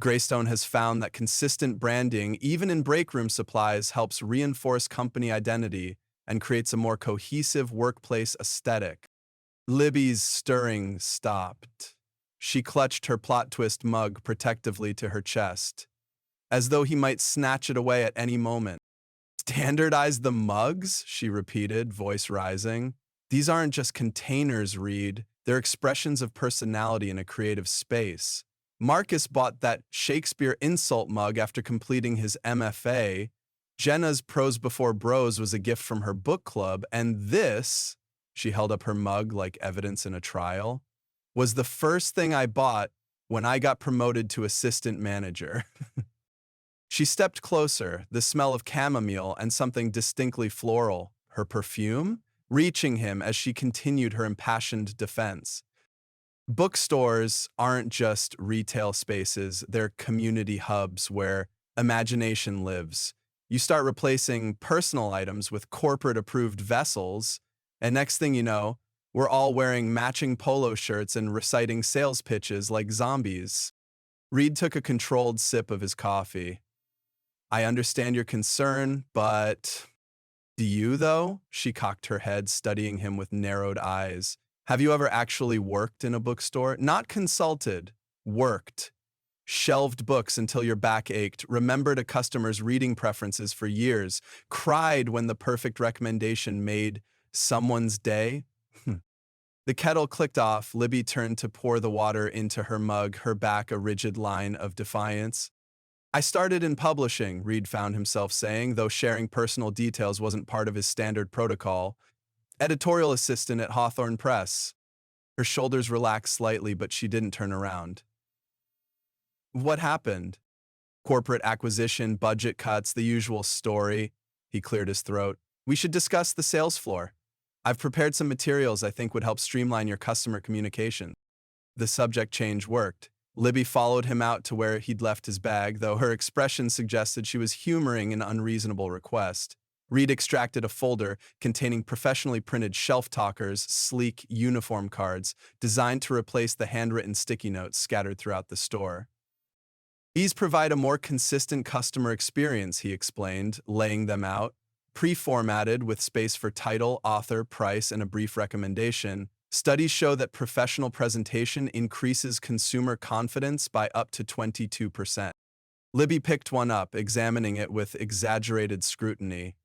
Greystone has found that consistent branding, even in break room supplies, helps reinforce company identity and creates a more cohesive workplace aesthetic. Libby's stirring stopped. She clutched her plot twist mug protectively to her chest, as though he might snatch it away at any moment. Standardize the mugs? She repeated, voice rising. These aren't just containers, Reid. They're expressions of personality in a creative space. Marcus bought that Shakespeare insult mug after completing his MFA. Jenna's Pros Before Bros was a gift from her book club, and this, she held up her mug like evidence in a trial, was the first thing I bought when I got promoted to assistant manager. She stepped closer, the smell of chamomile and something distinctly floral, her perfume, reaching him as she continued her impassioned defense. Bookstores aren't just retail spaces, they're community hubs where imagination lives. You start replacing personal items with corporate-approved vessels, and next thing you know, we're all wearing matching polo shirts and reciting sales pitches like zombies. Reid took a controlled sip of his coffee. I understand your concern, but do you, though? She cocked her head, studying him with narrowed eyes. Have you ever actually worked in a bookstore? Not consulted, worked. Shelved books until your back ached, remembered a customer's reading preferences for years, cried when the perfect recommendation made someone's day? The kettle clicked off. Libby turned to pour the water into her mug, her back a rigid line of defiance. I started in publishing, Reid found himself saying, though sharing personal details wasn't part of his standard protocol. Editorial assistant at Hawthorne Press. Her shoulders relaxed slightly, but she didn't turn around. What happened? Corporate acquisition, budget cuts, the usual story. He cleared his throat. We should discuss the sales floor. I've prepared some materials I think would help streamline your customer communication. The subject change worked. Libby followed him out to where he'd left his bag, though her expression suggested she was humoring an unreasonable request. Reid extracted a folder containing professionally printed shelf talkers, sleek uniform cards designed to replace the handwritten sticky notes scattered throughout the store. These provide a more consistent customer experience, he explained, laying them out. Pre-formatted with space for title, author, price, and a brief recommendation, studies show that professional presentation increases consumer confidence by up to 22%. Libby picked one up, examining it with exaggerated scrutiny.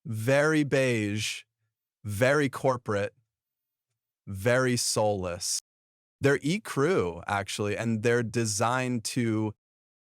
Very beige, very corporate, very soulless. They're ecru, actually, and they're designed to...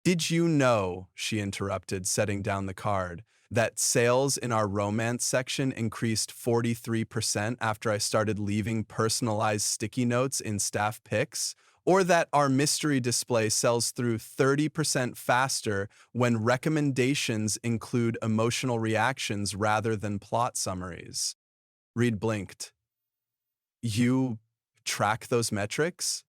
Did you know, she interrupted, setting down the card, that sales in our romance section increased 43% after I started leaving personalized sticky notes in staff picks? Or that our mystery display sells through 30% faster when recommendations include emotional reactions rather than plot summaries? Reid blinked. You track those metrics?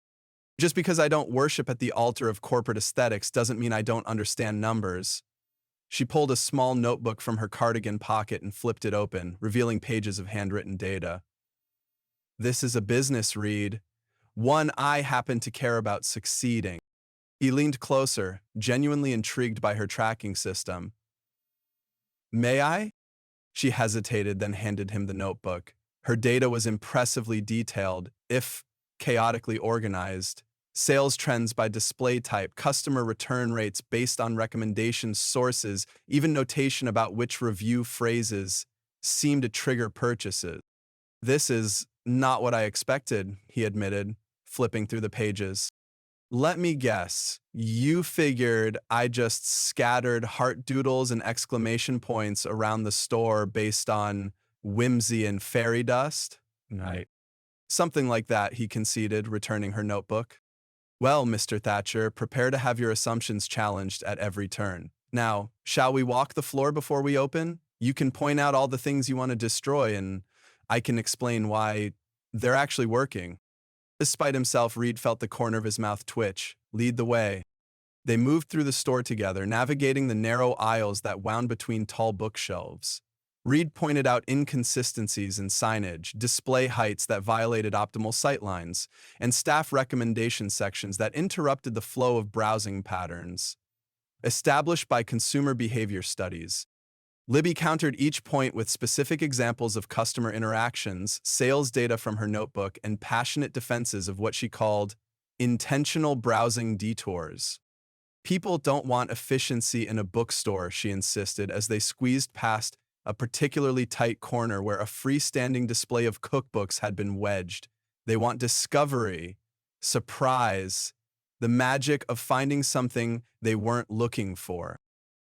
Just because I don't worship at the altar of corporate aesthetics doesn't mean I don't understand numbers. She pulled a small notebook from her cardigan pocket and flipped it open, revealing pages of handwritten data. This is a business, Reid. One I happen to care about succeeding. He leaned closer, genuinely intrigued by her tracking system. May I? She hesitated, then handed him the notebook. Her data was impressively detailed, if chaotically organized. Sales trends by display type, customer return rates based on recommendation sources, even notation about which review phrases seem to trigger purchases. This is not what I expected, he admitted, flipping through the pages. Let me guess. You figured I just scattered heart doodles and exclamation points around the store based on whimsy and fairy dust? Right. Something like that, he conceded, returning her notebook. Well, Mr. Thatcher, prepare to have your assumptions challenged at every turn. Now, shall we walk the floor before we open? You can point out all the things you want to destroy, and I can explain why they're actually working. Despite himself, Reid felt the corner of his mouth twitch. Lead the way. They moved through the store together, navigating the narrow aisles that wound between tall bookshelves. Reid pointed out inconsistencies in signage, display heights that violated optimal sightlines, and staff recommendation sections that interrupted the flow of browsing patterns. Established by consumer behavior studies, Libby countered each point with specific examples of customer interactions, sales data from her notebook, and passionate defenses of what she called intentional browsing detours. People don't want efficiency in a bookstore, she insisted as they squeezed past a particularly tight corner where a freestanding display of cookbooks had been wedged. They want discovery, surprise, the magic of finding something they weren't looking for.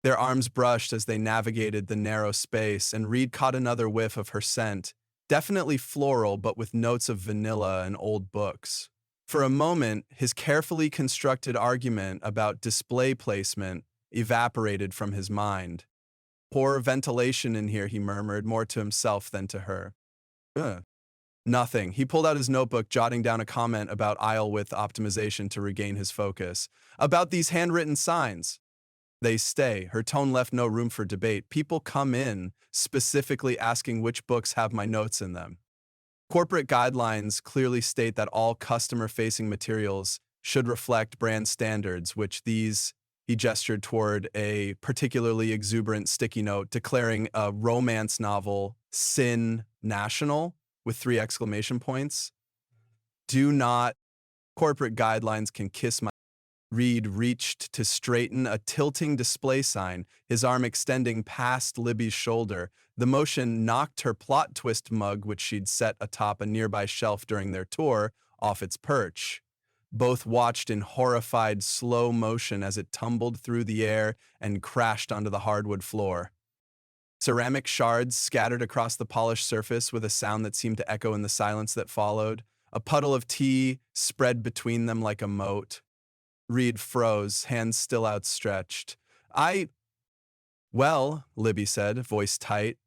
Their arms brushed as they navigated the narrow space, and Reid caught another whiff of her scent, definitely floral but with notes of vanilla and old books. For a moment, his carefully constructed argument about display placement evaporated from his mind. Poor ventilation in here, he murmured, more to himself than to her. Ugh. Nothing. He pulled out his notebook, jotting down a comment about aisle width optimization to regain his focus. About these handwritten signs. They stay. Her tone left no room for debate. People come in specifically asking which books have my notes in them. Corporate guidelines clearly state that all customer-facing materials should reflect brand standards, which these, he gestured toward a particularly exuberant sticky note declaring a romance novel sin national with 3 exclamation points. Do not. Corporate guidelines can kiss my. Reid reached to straighten a tilting display sign, his arm extending past Libby's shoulder. The motion knocked her plot twist mug, which she'd set atop a nearby shelf during their tour, off its perch. Both watched in horrified slow motion as it tumbled through the air and crashed onto the hardwood floor. Ceramic shards scattered across the polished surface with a sound that seemed to echo in the silence that followed. A puddle of tea spread between them like a moat. Reid froze, hands still outstretched. Well, Libby said, voice tight,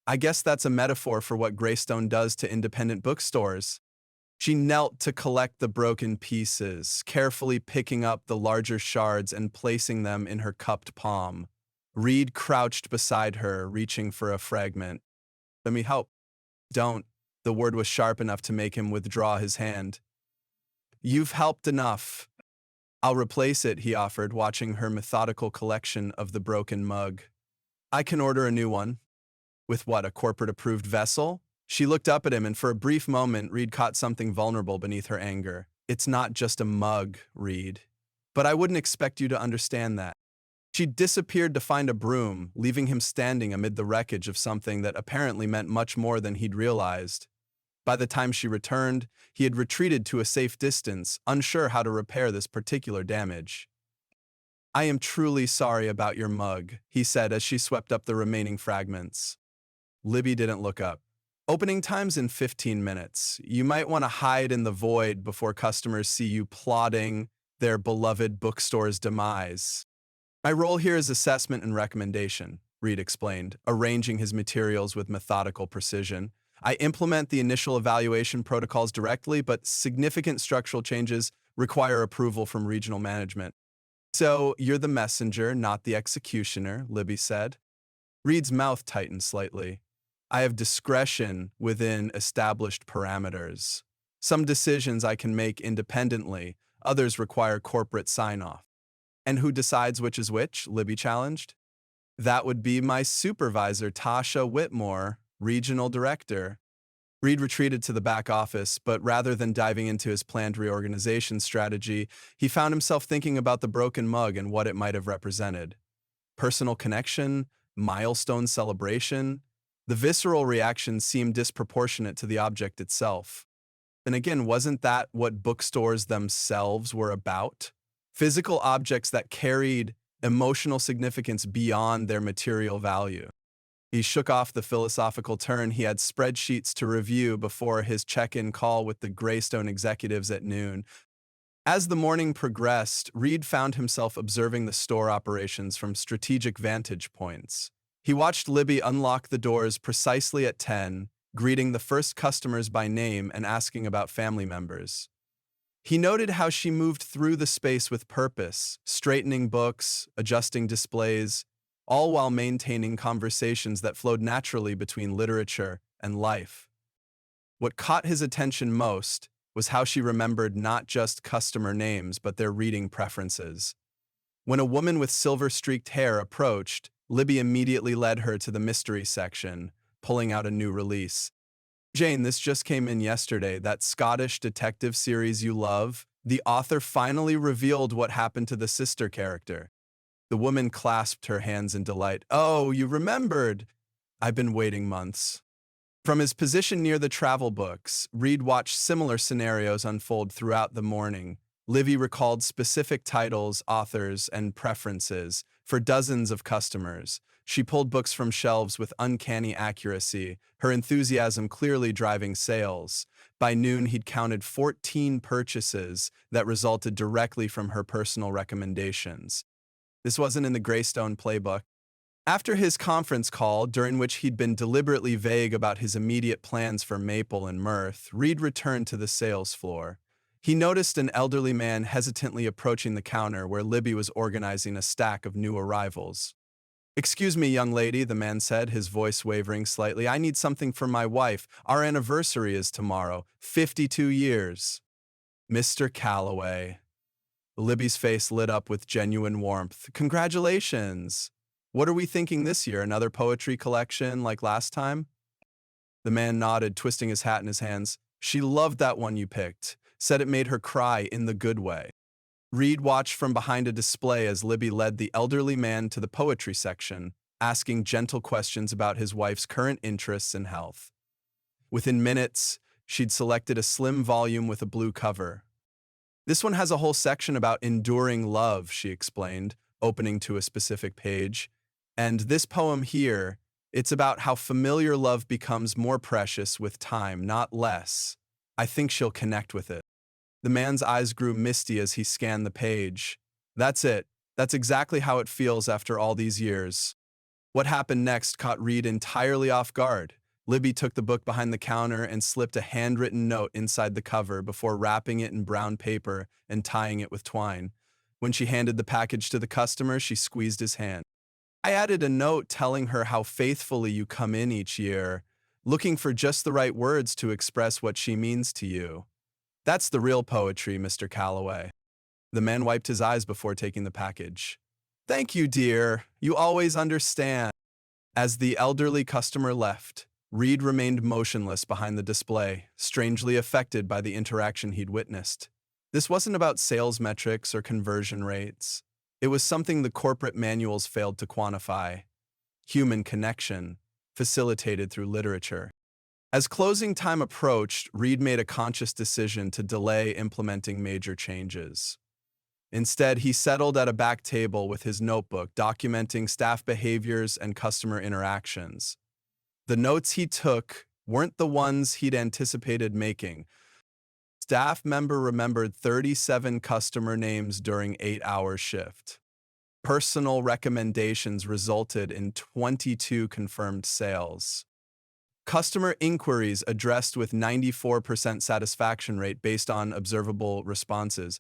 I guess that's a metaphor for what Greystone does to independent bookstores. She knelt to collect the broken pieces, carefully picking up the larger shards and placing them in her cupped palm. Reid crouched beside her, reaching for a fragment. Let me help. Don't. The word was sharp enough to make him withdraw his hand. You've helped enough. I'll replace it, he offered, watching her methodical collection of the broken mug. I can order a new one. With what, a corporate-approved vessel? She looked up at him, and for a brief moment, Reid caught something vulnerable beneath her anger. It's not just a mug, Reid. But I wouldn't expect you to understand that. She disappeared to find a broom, leaving him standing amid the wreckage of something that apparently meant much more than he'd realized. By the time she returned, he had retreated to a safe distance, unsure how to repair this particular damage. I am truly sorry about your mug, he said as she swept up the remaining fragments. Libby didn't look up. Opening time's in 15 minutes. You might want to hide in the void before customers see you plotting their beloved bookstore's demise. My role here is assessment and recommendation, Reid explained, arranging his materials with methodical precision. I implement the initial evaluation protocols directly, but significant structural changes require approval from regional management. So you're the messenger, not the executioner, Libby said. Reid's mouth tightened slightly. I have discretion within established parameters. Some decisions I can make independently, others require corporate sign-off. And who decides which is which? Libby challenged. That would be my supervisor, Tasha Whitmore, regional director. Reid retreated to the back office, but rather than diving into his planned reorganization strategy, he found himself thinking about the broken mug and what it might have represented. Personal connection, milestone celebration. The visceral reaction seemed disproportionate to the object itself. And again, wasn't that what bookstores themselves were about? Physical objects that carried emotional significance beyond their material value. He shook off the philosophical turn. He had spreadsheets to review before his check-in call with the Greystone executives at noon. As the morning progressed, Reid found himself observing the store operations from strategic vantage points. He watched Libby unlock the doors precisely at 10, greeting the first customers by name and asking about family members. He noted how she moved through the space with purpose, straightening books, adjusting displays, all while maintaining conversations that flowed naturally between literature and life. What caught his attention most was how she remembered not just customer names but their reading preferences. When a woman with silver-streaked hair approached, Libby immediately led her to the mystery section, pulling out a new release. "Jane, this just came in yesterday, that Scottish detective series you love. The author finally revealed what happened to the sister character." The woman clasped her hands in delight. "Oh, you remembered! I've been waiting months." From his position near the travel books, Reid watched similar scenarios unfold throughout the morning. Livy recalled specific titles, authors, and preferences for dozens of customers. She pulled books from shelves with uncanny accuracy, her enthusiasm clearly driving sales. By noon, he'd counted 14 purchases that resulted directly from her personal recommendations. This wasn't in the Greystone playbook. After his conference call, during which he'd been deliberately vague about his immediate plans for Maple and Mirth, Reid returned to the sales floor. He noticed an elderly man hesitantly approaching the counter where Libby was organizing a stack of new arrivals. "Excuse me, young lady," the man said, his voice wavering slightly. "I need something for my wife. Our anniversary is tomorrow. 52 years. "Mr. Calloway." Libby's face lit up with genuine warmth. "Congratulations! What are we thinking this year? Another poetry collection like last time?" The man nodded, twisting his hat in his hands. "She loved that one you picked. Said it made her cry in the good way." Reid watched from behind a display as Libby led the elderly man to the poetry section, asking gentle questions about his wife's current interests and health. Within minutes, she'd selected a slim volume with a blue cover. "This one has a whole section about enduring love," she explained, opening to a specific page. "And this poem here, it's about how familiar love becomes more precious with time, not less. I think she'll connect with it." The man's eyes grew misty as he scanned the page. "That's it. That's exactly how it feels after all these years." What happened next caught Reid entirely off guard. Libby took the book behind the counter and slipped a handwritten note inside the cover before wrapping it in brown paper and tying it with twine. When she handed the package to the customer, she squeezed his hand. "I added a note telling her how faithfully you come in each year, looking for just the right words to express what she means to you. That's the real poetry, Mr. Calloway." The man wiped his eyes before taking the package. "Thank you, dear. You always understand." As the elderly customer left, Reid remained motionless behind the display, strangely affected by the interaction he'd witnessed. This wasn't about sales metrics or conversion rates. It was something the corporate manuals failed to quantify: human connection, facilitated through literature. As closing time approached, Reid made a conscious decision to delay implementing major changes. Instead, he settled at a back table with his notebook, documenting staff behaviors and customer interactions. The notes he took weren't the ones he'd anticipated making. Staff member remembered 37 customer names during 8-hour shift. Personal recommendations resulted in 22 confirmed sales. Customer inquiries addressed with 94% satisfaction rate based on observable responses.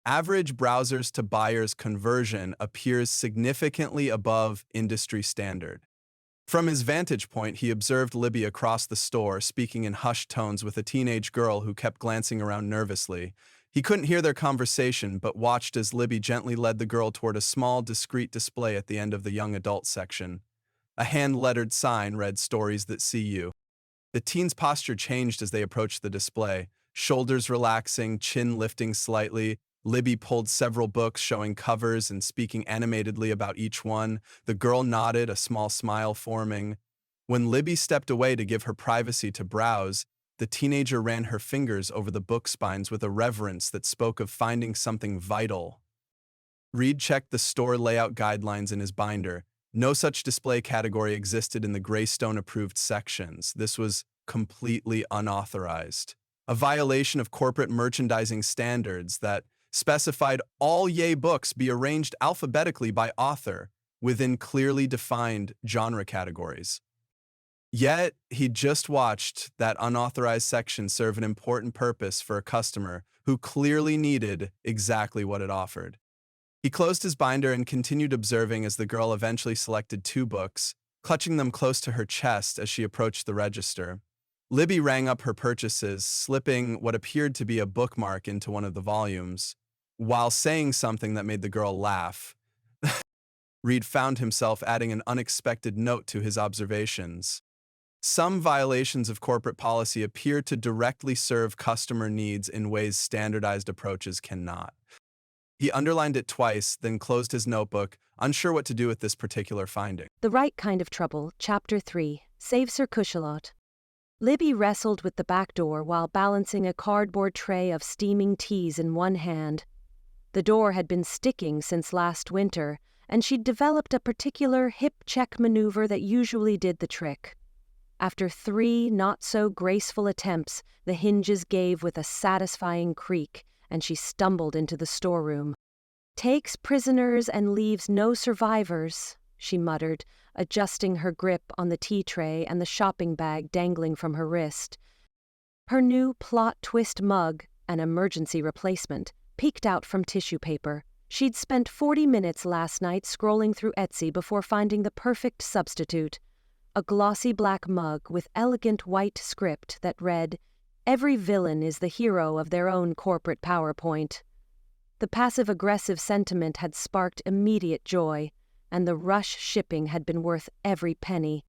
Average browsers to buyers conversion appears significantly above industry standard. From his vantage point, he observed Libby across the store, speaking in hushed tones with a teenage girl who kept glancing around nervously. He couldn't hear their conversation, but watched as Libby gently led the girl toward a small, discreet display at the end of the young adult section. A hand-lettered sign read, "Stories That See You." The teen's posture changed as they approached the display. Shoulders relaxing, chin lifting slightly, Libby pulled several books, showing covers and speaking animatedly about each one. The girl nodded, a small smile forming. When Libby stepped away to give her privacy to browse, The teenager ran her fingers over the book spines with a reverence that spoke of finding something vital. Reid checked the store layout guidelines in his binder. No such display category existed in the Greystone-approved sections. This was completely unauthorized. A violation of corporate merchandising standards that specified all Yay books be arranged alphabetically by author within clearly defined genre categories. Yet, he just watched that unauthorized section serve an important purpose for a customer who clearly needed exactly what it offered. He closed his binder and continued observing as the girl eventually selected 2 books, clutching them close to her chest as she approached the register. Libby rang up her purchases, slipping what appeared to be a bookmark into one of the volumes. While saying something that made the girl laugh, Reid found himself adding an unexpected note to his observations. Some violations of corporate policy appear to directly serve customer needs in ways standardized approaches cannot. He underlined it twice, then closed his notebook, unsure what to do with this particular finding. The Right Kind of Trouble, Chapter 3, Save Sir Cushalot. Libby wrestled with the back door while balancing a cardboard tray of steaming teas in one hand. The door had been sticking since last winter, and she'd developed a particular hip-check maneuver that usually did the trick. After 3 not-so-graceful attempts, the hinges gave with a satisfying creak, and she stumbled into the storeroom. "Takes prisoners and leaves no survivors," she muttered, adjusting her grip on the tea tray and the shopping bag dangling from her wrist. Her new plot twist mug, an emergency replacement, peeked out from tissue paper. She'd spent 40 minutes last night scrolling through Etsy before finding the perfect substitute. A glossy black mug with elegant white script that read, "Every villain is the hero of their own corporate PowerPoint." The passive-aggressive sentiment had sparked immediate joy, and the rush shipping had been worth every penny.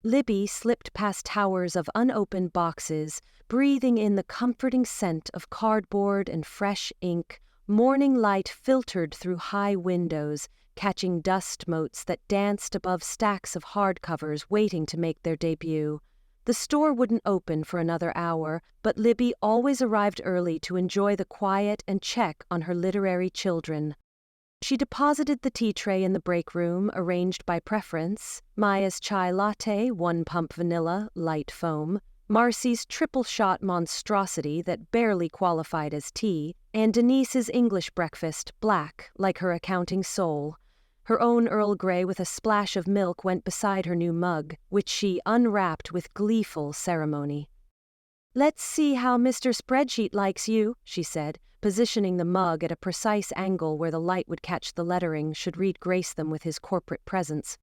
Libby slipped past towers of unopened boxes, breathing in the comforting scent of cardboard and fresh ink. Morning light filtered through high windows, catching dust motes that danced above stacks of hardcovers waiting to make their debut. The store wouldn't open for another hour, but Libby always arrived early to enjoy the quiet and check on her literary children. She deposited the tea tray in the break room, arranged by preference: Maya's chai latte, 1 pump vanilla, light foam; Marcy's triple-shot monstrosity that barely qualified as tea; and Denise's English breakfast, black, like her accounting soul. Her own Earl Grey with a splash of milk went beside her new mug, which she unwrapped with gleeful ceremony. "Let's see how Mr. Spreadsheet likes you," she said, positioning the mug at a precise angle where the light would catch the lettering should Reid grace them with his corporate presence.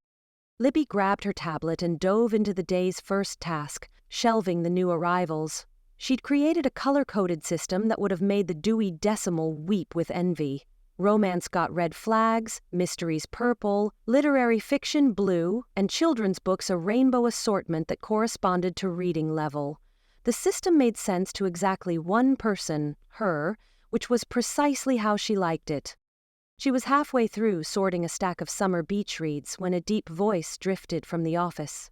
Libby grabbed her tablet and dove into the day's first task, shelving the new arrivals. She'd created a color-coded system that would have made the Dewey Decimal weep with envy. Romance got red flags, mysteries purple, literary fiction blue, and children's books a rainbow assortment that corresponded to reading level. The system made sense to exactly one person, her, which was precisely how she liked it. She was halfway through sorting a stack of summer beach reads when a deep voice drifted from the office.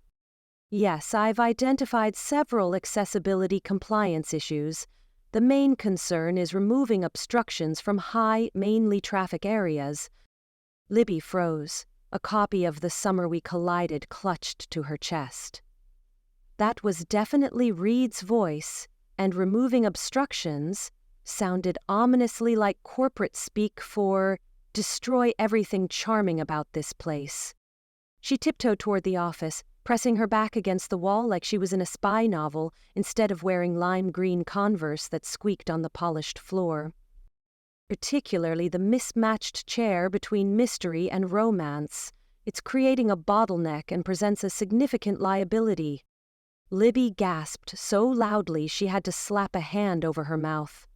"Yes, I've identified several accessibility compliance issues. The main concern is removing obstructions from high, mainly traffic areas." Libby froze, a copy of The Summer We Collided clutched to her chest. That was definitely Reid's voice, and removing obstructions sounded ominously like corporate speak for destroy everything charming about this place. She tiptoed toward the office, pressing her back against the wall like she was in a spy novel instead of wearing lime green Converse that squeaked on the polished floor. Particularly the mismatched chair between mystery and romance. It's creating a bottleneck and presents a significant liability. Libby gasped so loudly she had to slap a hand over her mouth.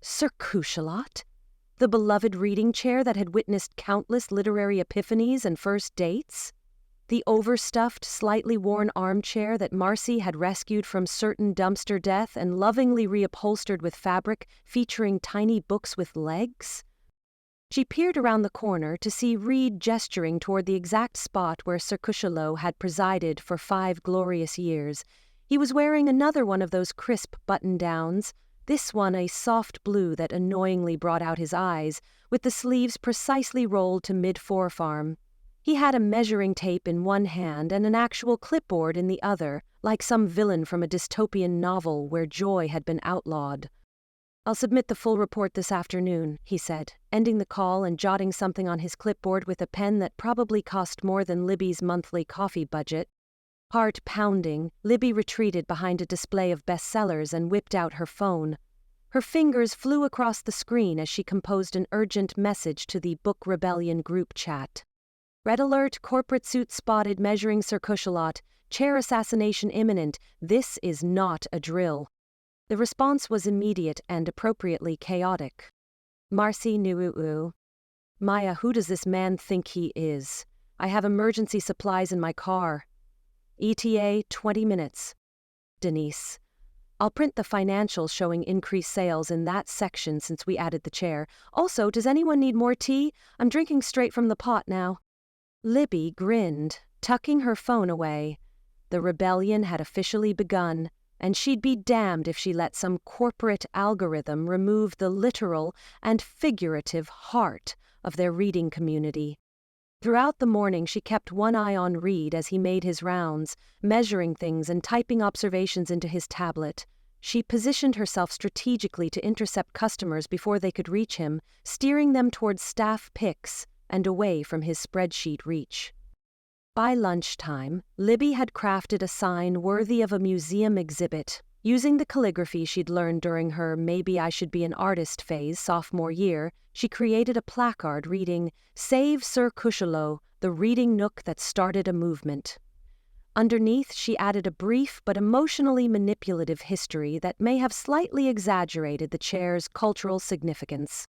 Sir Cushalot? The beloved reading chair that had witnessed countless literary epiphanies and first dates? The overstuffed, slightly worn armchair that Marcy had rescued from certain dumpster death and lovingly reupholstered with fabric featuring tiny books with legs? She peered around the corner to see Reid gesturing toward the exact spot where Sir Cushalot had presided for 5 glorious years, He was wearing another one of those crisp button-downs, this one a soft blue that annoyingly brought out his eyes, with the sleeves precisely rolled to mid-forearm. He had a measuring tape in one hand and an actual clipboard in the other, like some villain from a dystopian novel where joy had been outlawed. "I'll submit the full report this afternoon," he said, ending the call and jotting something on his clipboard with a pen that probably cost more than Libby's monthly coffee budget. Heart pounding, Libby retreated behind a display of bestsellers and whipped out her phone. Her fingers flew across the screen as she composed an urgent message to the Book Rebellion group chat. "Red alert, corporate suit spotted measuring Sir Cushalot. Chair assassination imminent. This is not a drill." The response was immediate and appropriately chaotic. "Marcy Nuuu. Maya, who does this man think he is? I have emergency supplies in my car. ETA 20 minutes. Denise. I'll print the financials showing increased sales in that section since we added the chair. Also, does anyone need more tea? I'm drinking straight from the pot now." Libby grinned, tucking her phone away. The rebellion had officially begun, and she'd be damned if she let some corporate algorithm remove the literal and figurative heart of their reading community. Throughout the morning she kept one eye on Reid as he made his rounds, measuring things and typing observations into his tablet. She positioned herself strategically to intercept customers before they could reach him, steering them towards staff picks and away from his spreadsheet reach. By lunchtime, Libby had crafted a sign worthy of a museum exhibit. Using the calligraphy she'd learned during her "maybe I should be an artist" phase sophomore year, she created a placard reading, "Save Sir Cushalot, the reading nook that started a movement." Underneath, she added a brief but emotionally manipulative history that may have slightly exaggerated the chair's cultural significance.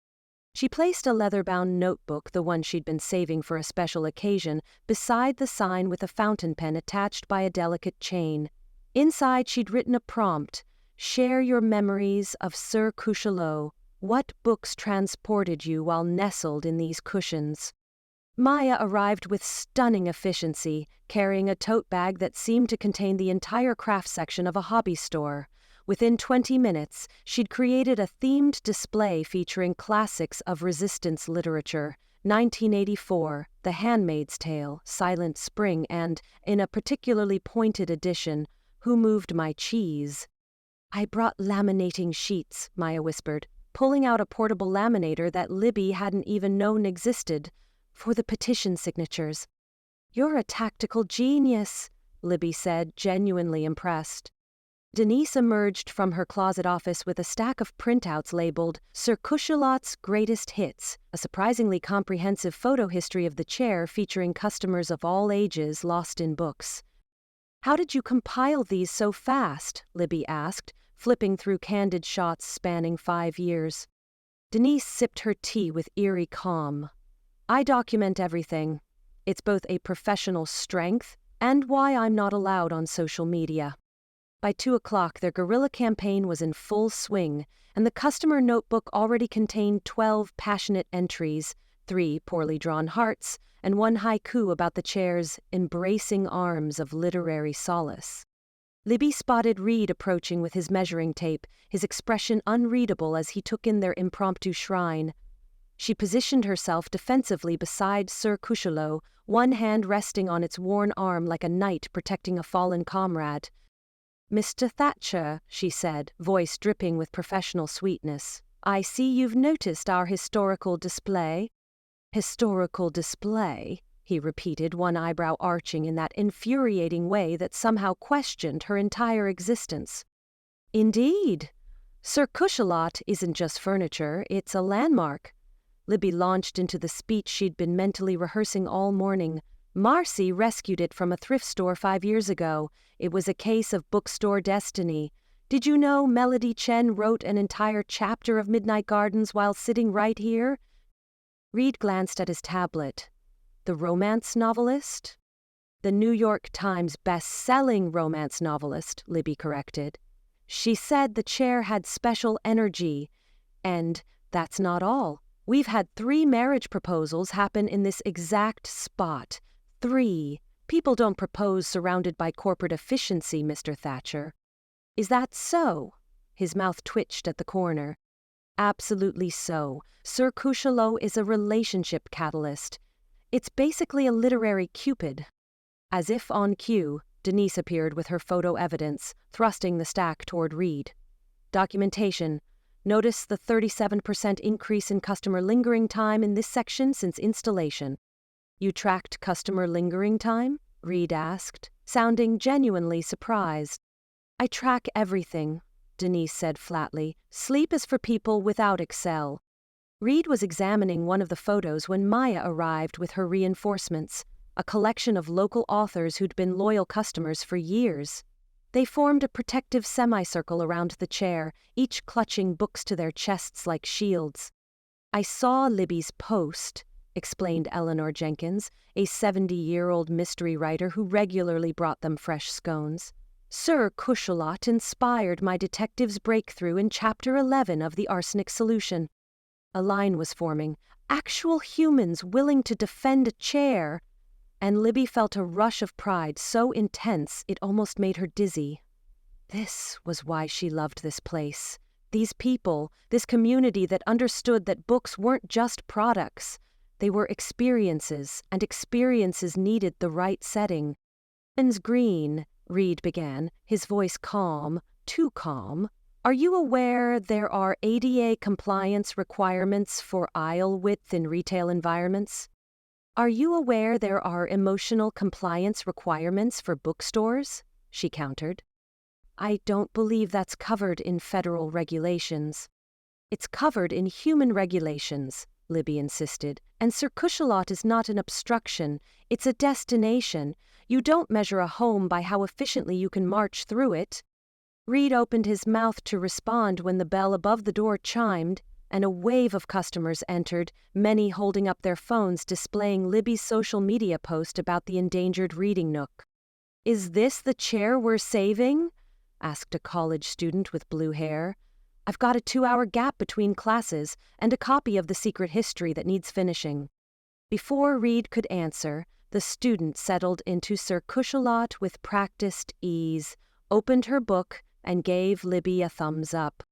She placed a leather-bound notebook, the one she'd been saving for a special occasion, beside the sign with a fountain pen attached by a delicate chain. Inside she'd written a prompt, "Share your memories of Sir Cushalot. What books transported you while nestled in these cushions?" Maya arrived with stunning efficiency, carrying a tote bag that seemed to contain the entire craft section of a hobby store. Within 20 minutes, she'd created a themed display featuring classics of resistance literature, 1984, The Handmaid's Tale, Silent Spring, and, in a particularly pointed edition, Who Moved My Cheese? "I brought laminating sheets," Maya whispered, pulling out a portable laminator that Libby hadn't even known existed, "for the petition signatures." "You're a tactical genius," Libby said, genuinely impressed. Denise emerged from her closet office with a stack of printouts labeled Sir Cushalot's Greatest Hits, a surprisingly comprehensive photo history of the chair featuring customers of all ages lost in books. "How did you compile these so fast?" Libby asked, flipping through candid shots spanning 5 years. Denise sipped her tea with eerie calm. "I document everything. It's both a professional strength and why I'm not allowed on social media." By 2 o'clock, their guerrilla campaign was in full swing, and the customer notebook already contained 12 passionate entries, 3 poorly drawn hearts, and 1 haiku about the chair's embracing arms of literary solace. Libby spotted Reid approaching with his measuring tape, his expression unreadable as he took in their impromptu shrine. She positioned herself defensively beside Sir Cushalot, one hand resting on its worn arm like a knight protecting a fallen comrade. "Mr. Thatcher," she said, voice dripping with professional sweetness, "I see you've noticed our historical display." "Historical display?" he repeated, one eyebrow arching in that infuriating way that somehow questioned her entire existence. "Indeed. Sir Cushalot isn't just furniture, it's a landmark." Libby launched into the speech she'd been mentally rehearsing all morning. "Marcy rescued it from a thrift store 5 years ago. It was a case of bookstore destiny. Did you know Melody Chen wrote an entire chapter of Midnight Gardens while sitting right here?" Reid glanced at his tablet. "The romance novelist?" "The New York Times best-selling romance novelist," Libby corrected. "She said the chair had special energy. And that's not all. We've had 3 marriage proposals happen in this exact spot. 3. People don't propose surrounded by corporate efficiency, Mr. Thatcher. Is that so? His mouth twitched at the corner. Absolutely so. Sir Cushelot is a relationship catalyst. It's basically a literary Cupid. As if on cue, Denise appeared with her photo evidence, thrusting the stack toward Reid. Documentation. Notice the 37% increase in customer lingering time in this section since installation. You tracked customer lingering time? Reid asked, sounding genuinely surprised. I track everything, Denise said flatly. Sleep is for people without Excel. Reid was examining one of the photos when Maya arrived with her reinforcements, a collection of local authors who'd been loyal customers for years. They formed a protective semicircle around the chair, each clutching books to their chests like shields. I saw Libby's post, explained Eleanor Jenkins, a 70-year-old mystery writer who regularly brought them fresh scones. Sir Cushelot inspired my detective's breakthrough in Chapter 11 of The Arsenic Solution. A line was forming, actual humans willing to defend a chair, and Libby felt a rush of pride so intense it almost made her dizzy. This was why she loved this place. These people, this community that understood that books weren't just products. They were experiences, and experiences needed the right setting. Ms. Greene, Reid began, his voice calm, too calm. Are you aware there are ADA compliance requirements for aisle width in retail environments? Are you aware there are emotional compliance requirements for bookstores? She countered. I don't believe that's covered in federal regulations. It's covered in human regulations, Libby insisted, and Sir Cushelot is not an obstruction, it's a destination. You don't measure a home by how efficiently you can march through it. Reid opened his mouth to respond when the bell above the door chimed, and a wave of customers entered, many holding up their phones displaying Libby's social media post about the endangered reading nook. Is this the chair we're saving? Asked a college student with blue hair. I've got a 2-hour gap between classes and a copy of The Secret History that needs finishing. Before Reid could answer, the student settled into Sir Cushelot with practiced ease, opened her book, and gave Libby a thumbs up.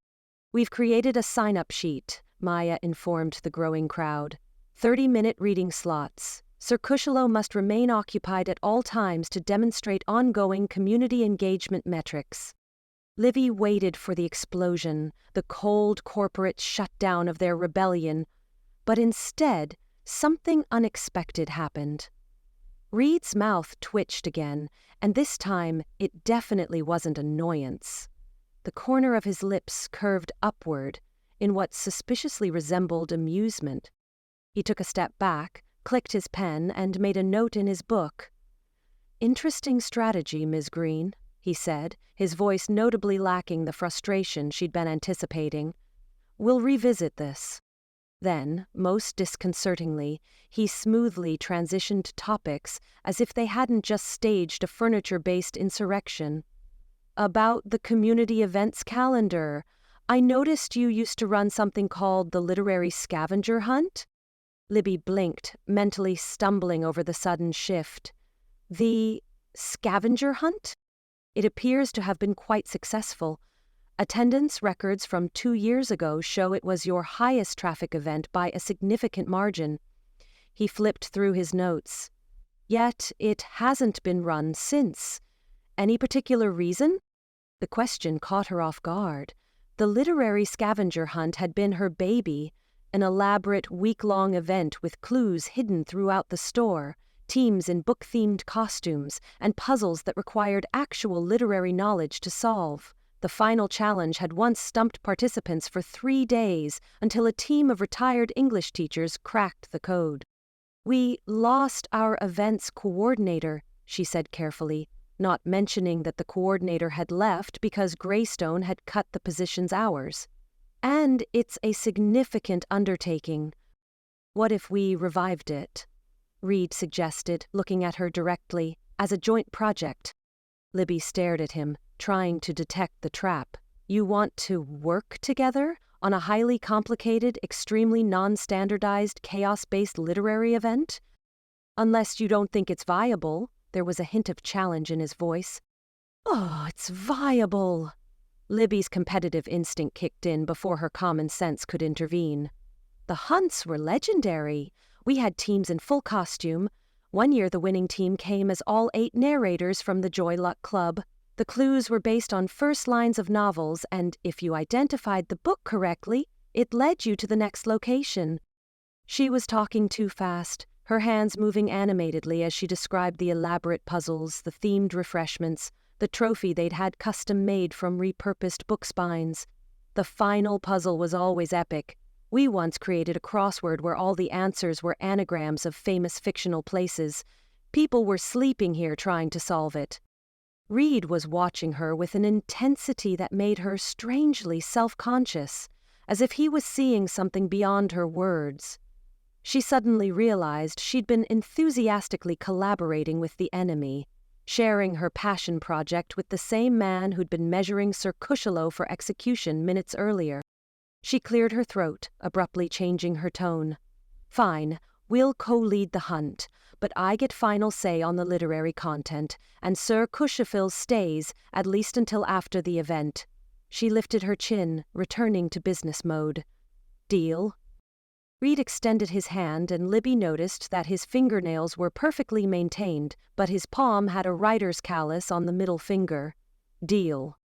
We've created a sign-up sheet, Maya informed the growing crowd. 30-minute reading slots. Sir Cushelot must remain occupied at all times to demonstrate ongoing community engagement metrics. Libby waited for the explosion, the cold corporate shutdown of their rebellion, but instead, something unexpected happened. Reid's mouth twitched again, and this time it definitely wasn't annoyance. The corner of his lips curved upward in what suspiciously resembled amusement. He took a step back, clicked his pen, and made a note in his book. Interesting strategy, Ms. Greene, he said, his voice notably lacking the frustration she'd been anticipating. We'll revisit this. Then, most disconcertingly, he smoothly transitioned topics as if they hadn't just staged a furniture-based insurrection. About the community events calendar, I noticed you used to run something called the Literary Scavenger Hunt? Libby blinked, mentally stumbling over the sudden shift. The scavenger hunt? It appears to have been quite successful. Attendance records from 2 years ago show it was your highest traffic event by a significant margin. He flipped through his notes. Yet it hasn't been run since. Any particular reason? The question caught her off guard. The literary scavenger hunt had been her baby, an elaborate week-long event with clues hidden throughout the store, teams in book-themed costumes, and puzzles that required actual literary knowledge to solve. The final challenge had once stumped participants for 3 days until a team of retired English teachers cracked the code. We lost our events coordinator, she said carefully, not mentioning that the coordinator had left because Greystone had cut the position's hours. And it's a significant undertaking. What if we revived it? Reid suggested, looking at her directly, as a joint project. Libby stared at him, trying to detect the trap. You want to work together on a highly complicated, extremely non-standardized, chaos-based literary event? Unless you don't think it's viable, There was a hint of challenge in his voice. "Oh, it's viable." Libby's competitive instinct kicked in before her common sense could intervene. "The hunts were legendary. We had teams in full costume. One year the winning team came as all 8 narrators from the Joy Luck Club. The clues were based on first lines of novels, and if you identified the book correctly, it led you to the next location." She was talking too fast, her hands moving animatedly as she described the elaborate puzzles, the themed refreshments, the trophy they'd had custom-made from repurposed book spines. The final puzzle was always epic. We once created a crossword where all the answers were anagrams of famous fictional places. People were sleeping here trying to solve it. Reid was watching her with an intensity that made her strangely self-conscious, as if he was seeing something beyond her words. She suddenly realized she'd been enthusiastically collaborating with the enemy, sharing her passion project with the same man who'd been measuring Sir Cushelot for execution minutes earlier. She cleared her throat, abruptly changing her tone. "Fine, we'll co-lead the hunt, but I get final say on the literary content, and Sir Cushelot stays, at least until after the event." She lifted her chin, returning to business mode. "Deal?" Reid extended his hand, and Libby noticed that his fingernails were perfectly maintained, but his palm had a writer's callus on the middle finger. "Deal."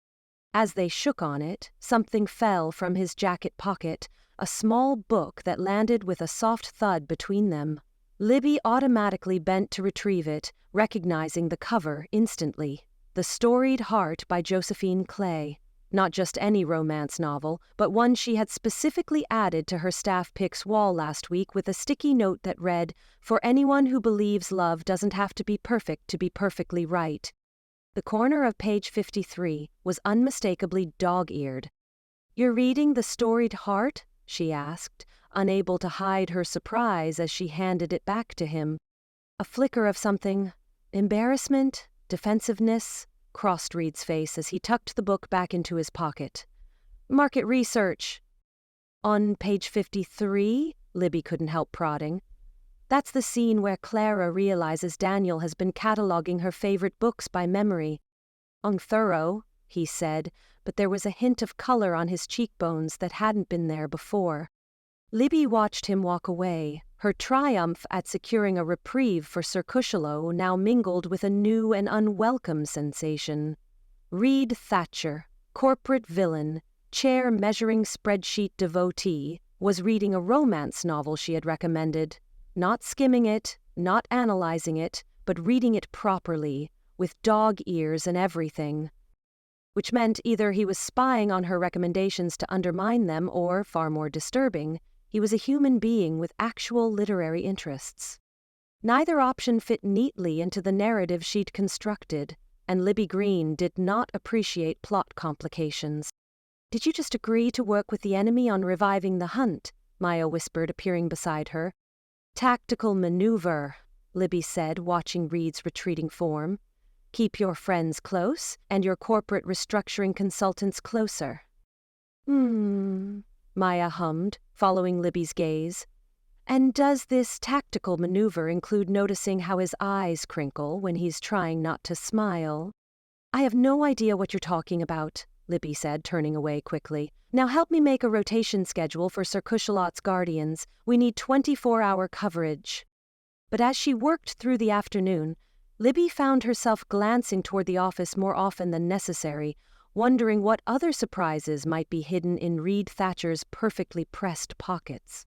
As they shook on it, something fell from his jacket pocket, a small book that landed with a soft thud between them. Libby automatically bent to retrieve it, recognizing the cover instantly. The Storied Heart by Josephine Clay. Not just any romance novel, but one she had specifically added to her staff picks wall last week with a sticky note that read, "For anyone who believes love doesn't have to be perfect to be perfectly right." The corner of page 53 was unmistakably dog-eared. "You're reading The Storied Heart?" she asked, unable to hide her surprise as she handed it back to him. A flicker of something, embarrassment, defensiveness, crossed Reid's face as he tucked the book back into his pocket. "Market research." "On page 53?" Libby couldn't help prodding. "That's the scene where Clara realizes Daniel has been cataloging her favorite books by memory." "Thorough," he said, but there was a hint of color on his cheekbones that hadn't been there before. Libby watched him walk away, her triumph at securing a reprieve for Sir Cushelot now mingled with a new and unwelcome sensation. Reid Thatcher, corporate villain, chair measuring spreadsheet devotee, was reading a romance novel she had recommended. Not skimming it, not analyzing it, but reading it properly, with dog ears and everything. Which meant either he was spying on her recommendations to undermine them or, far more disturbing, he was a human being with actual literary interests. Neither option fit neatly into the narrative she'd constructed, and Libby Greene did not appreciate plot complications. "Did you just agree to work with the enemy on reviving the hunt?" Maya whispered, appearing beside her. "Tactical maneuver," Libby said, watching Reid's retreating form. "Keep your friends close, and your corporate restructuring consultants closer." Maya hummed, following Libby's gaze. "And does this tactical maneuver include noticing how his eyes crinkle when he's trying not to smile?" "I have no idea what you're talking about," Libby said, turning away quickly. "Now help me make a rotation schedule for Sir Cushelot's Guardians. We need 24-hour coverage." But as she worked through the afternoon, Libby found herself glancing toward the office more often than necessary, wondering what other surprises might be hidden in Reid Thatcher's perfectly pressed pockets.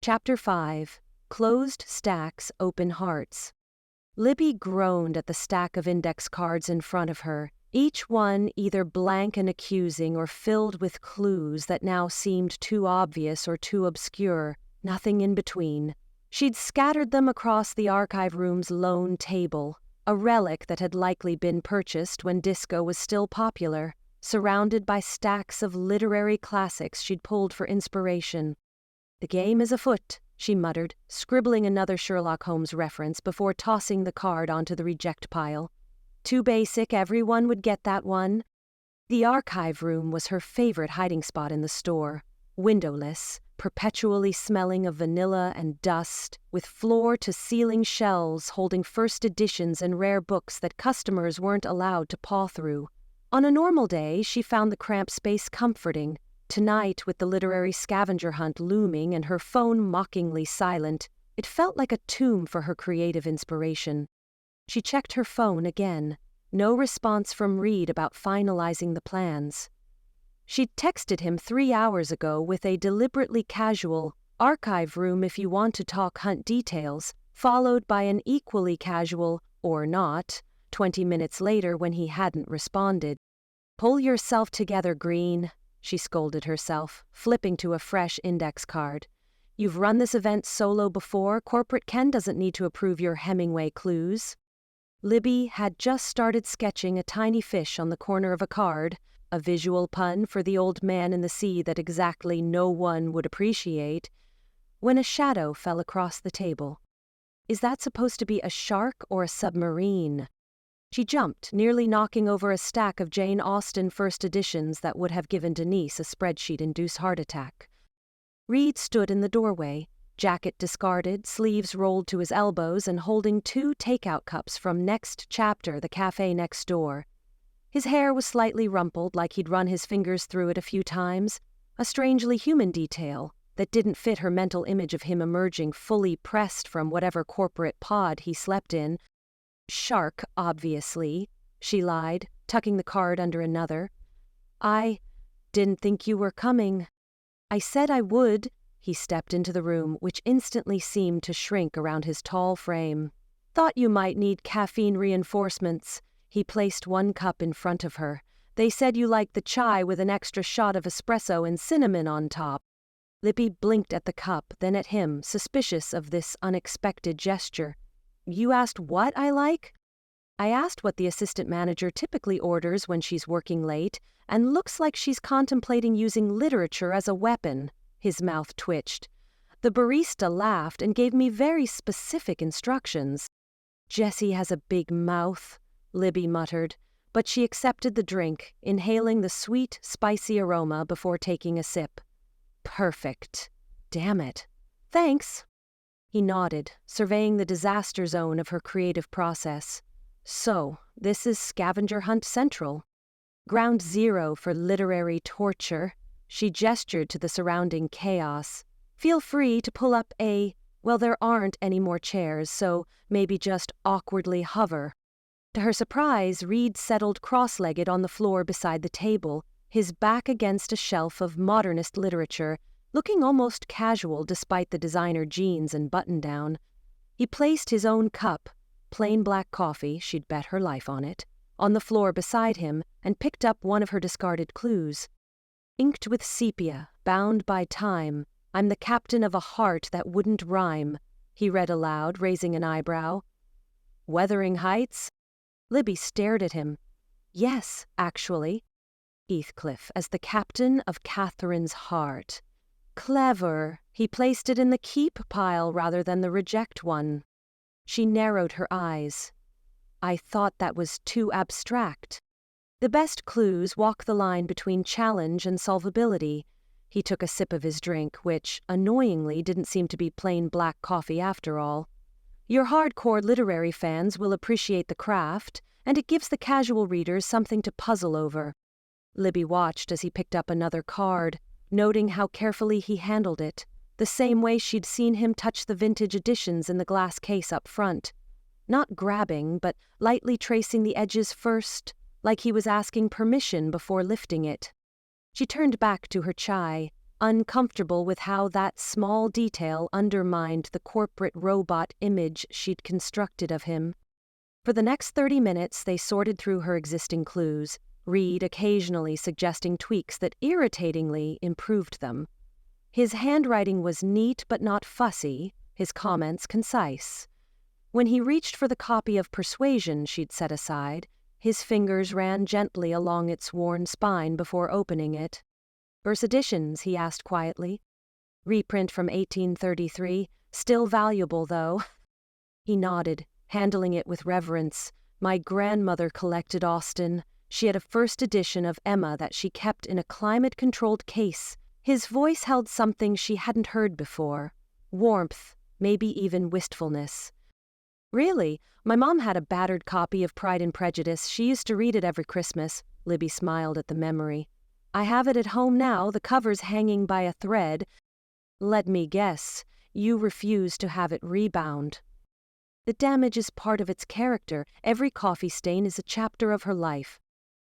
Chapter 5. Closed Stacks, Open Hearts. Libby groaned at the stack of index cards in front of her, each one either blank and accusing or filled with clues that now seemed too obvious or too obscure, nothing in between. She'd scattered them across the archive room's lone table, a relic that had likely been purchased when disco was still popular, surrounded by stacks of literary classics she'd pulled for inspiration. "The game is afoot," she muttered, scribbling another Sherlock Holmes reference before tossing the card onto the reject pile. Too basic, everyone would get that one. The archive room was her favorite hiding spot in the store. Windowless, perpetually smelling of vanilla and dust, with floor-to-ceiling shelves holding first editions and rare books that customers weren't allowed to paw through. On a normal day, she found the cramped space comforting. Tonight, with the literary scavenger hunt looming and her phone mockingly silent, it felt like a tomb for her creative inspiration. She checked her phone again. No response from Reid about finalizing the plans. She'd texted him 3 hours ago with a deliberately casual, "archive room if you want to talk hunt details," followed by an equally casual, "or not," 20 minutes later when he hadn't responded. "Pull yourself together, Greene," she scolded herself, flipping to a fresh index card. "You've run this event solo before. Corporate Ken doesn't need to approve your Hemingway clues." Libby had just started sketching a tiny fish on the corner of a card, a visual pun for the old man in the sea that exactly no one would appreciate, when a shadow fell across the table. Is that supposed to be a shark or a submarine? She jumped, nearly knocking over a stack of Jane Austen first editions that would have given Denise a spreadsheet-induced heart attack. Reid stood in the doorway, jacket discarded, sleeves rolled to his elbows and holding 2 takeout cups from Next Chapter, the cafe next door. His hair was slightly rumpled like he'd run his fingers through it a few times, a strangely human detail that didn't fit her mental image of him emerging fully pressed from whatever corporate pod he slept in. "Shark, obviously," she lied, tucking the card under another. "I didn't think you were coming." "I said I would." He stepped into the room, which instantly seemed to shrink around his tall frame. "Thought you might need caffeine reinforcements." He placed 1 cup in front of her. "They said you liked the chai with an extra shot of espresso and cinnamon on top." Libby blinked at the cup, then at him, suspicious of this unexpected gesture. "You asked what I like?" "I asked what the assistant manager typically orders when she's working late, and looks like she's contemplating using literature as a weapon." His mouth twitched. "The barista laughed and gave me very specific instructions." "Jessie has a big mouth," Libby muttered, but she accepted the drink, inhaling the sweet, spicy aroma before taking a sip. "Perfect. Damn it. Thanks." He nodded, surveying the disaster zone of her creative process. "So, this is Scavenger Hunt Central. Ground zero for literary torture." She gestured to the surrounding chaos. "Feel free to pull up well, there aren't any more chairs, so maybe just awkwardly hover." To her surprise, Reid settled cross-legged on the floor beside the table, his back against a shelf of modernist literature, looking almost casual despite the designer jeans and button-down. He placed his own cup, plain black coffee, she'd bet her life on it, on the floor beside him and picked up one of her discarded clues. "Inked with sepia, bound by time, I'm the captain of a heart that wouldn't rhyme," he read aloud, raising an eyebrow. "Wuthering Heights?" Libby stared at him. "Yes, actually." "Heathcliff as the captain of Catherine's heart. Clever." He placed it in the keep pile rather than the reject one. She narrowed her eyes. "I thought that was too abstract." The best clues walk the line between challenge and solvability. He took a sip of his drink, which, annoyingly, didn't seem to be plain black coffee after all. "Your hardcore literary fans will appreciate the craft, and it gives the casual readers something to puzzle over." Libby watched as he picked up another card, noting how carefully he handled it, the same way she'd seen him touch the vintage editions in the glass case up front. Not grabbing, but lightly tracing the edges first, like he was asking permission before lifting it. She turned back to her chai, uncomfortable with how that small detail undermined the corporate robot image she'd constructed of him. For the next 30 minutes, they sorted through her existing clues, Reid occasionally suggesting tweaks that irritatingly improved them. His handwriting was neat but not fussy, his comments concise. When he reached for the copy of Persuasion she'd set aside, his fingers ran gently along its worn spine before opening it. "First editions," he asked quietly. "Reprint from 1833, still valuable, though." He nodded, handling it with reverence. "My grandmother collected Austen. She had a first edition of Emma that she kept in a climate-controlled case." His voice held something she hadn't heard before. Warmth, maybe even wistfulness. "Really? My mom had a battered copy of Pride and Prejudice. She used to read it every Christmas." Libby smiled at the memory. "I have it at home now, the cover's hanging by a thread." "Let me guess, you refuse to have it rebound." "The damage is part of its character. Every coffee stain is a chapter of her life."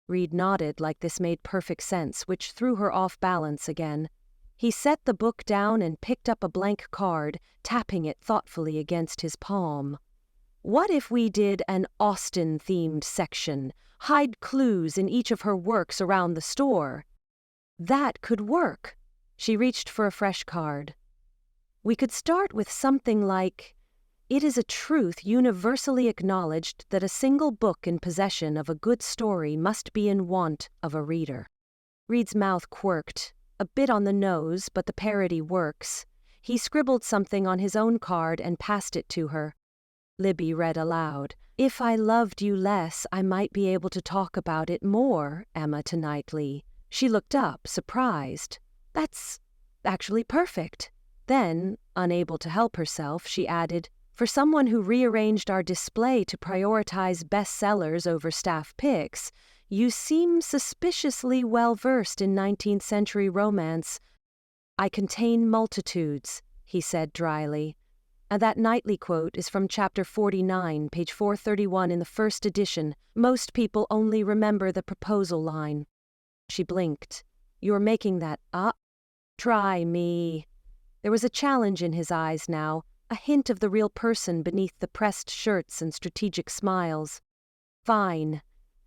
Reid nodded like this made perfect sense, which threw her off balance again. He set the book down and picked up a blank card, tapping it thoughtfully against his palm. "What if we did an Austen-themed section? Hide clues in each of her works around the store." "That could work." She reached for a fresh card. "We could start with something like, 'It is a truth universally acknowledged that a single book in possession of a good story must be in want of a reader.'" Reid's mouth quirked, a bit on the nose, but the parody works. He scribbled something on his own card and passed it to her. Libby read aloud, "If I loved you less, I might be able to talk about it more, Emma Tonightly." She looked up, surprised. "That's actually perfect." Then, unable to help herself, she added, "For someone who rearranged our display to prioritize bestsellers over staff picks, you seem suspiciously well-versed in 19th century romance." "I contain multitudes," he said dryly. "And that Knightley quote is from chapter 49, page 431 in the first edition. Most people only remember the proposal line." She blinked. "You're making that up?" "Try me." There was a challenge in his eyes now, a hint of the real person beneath the pressed shirts and strategic smiles. "Fine."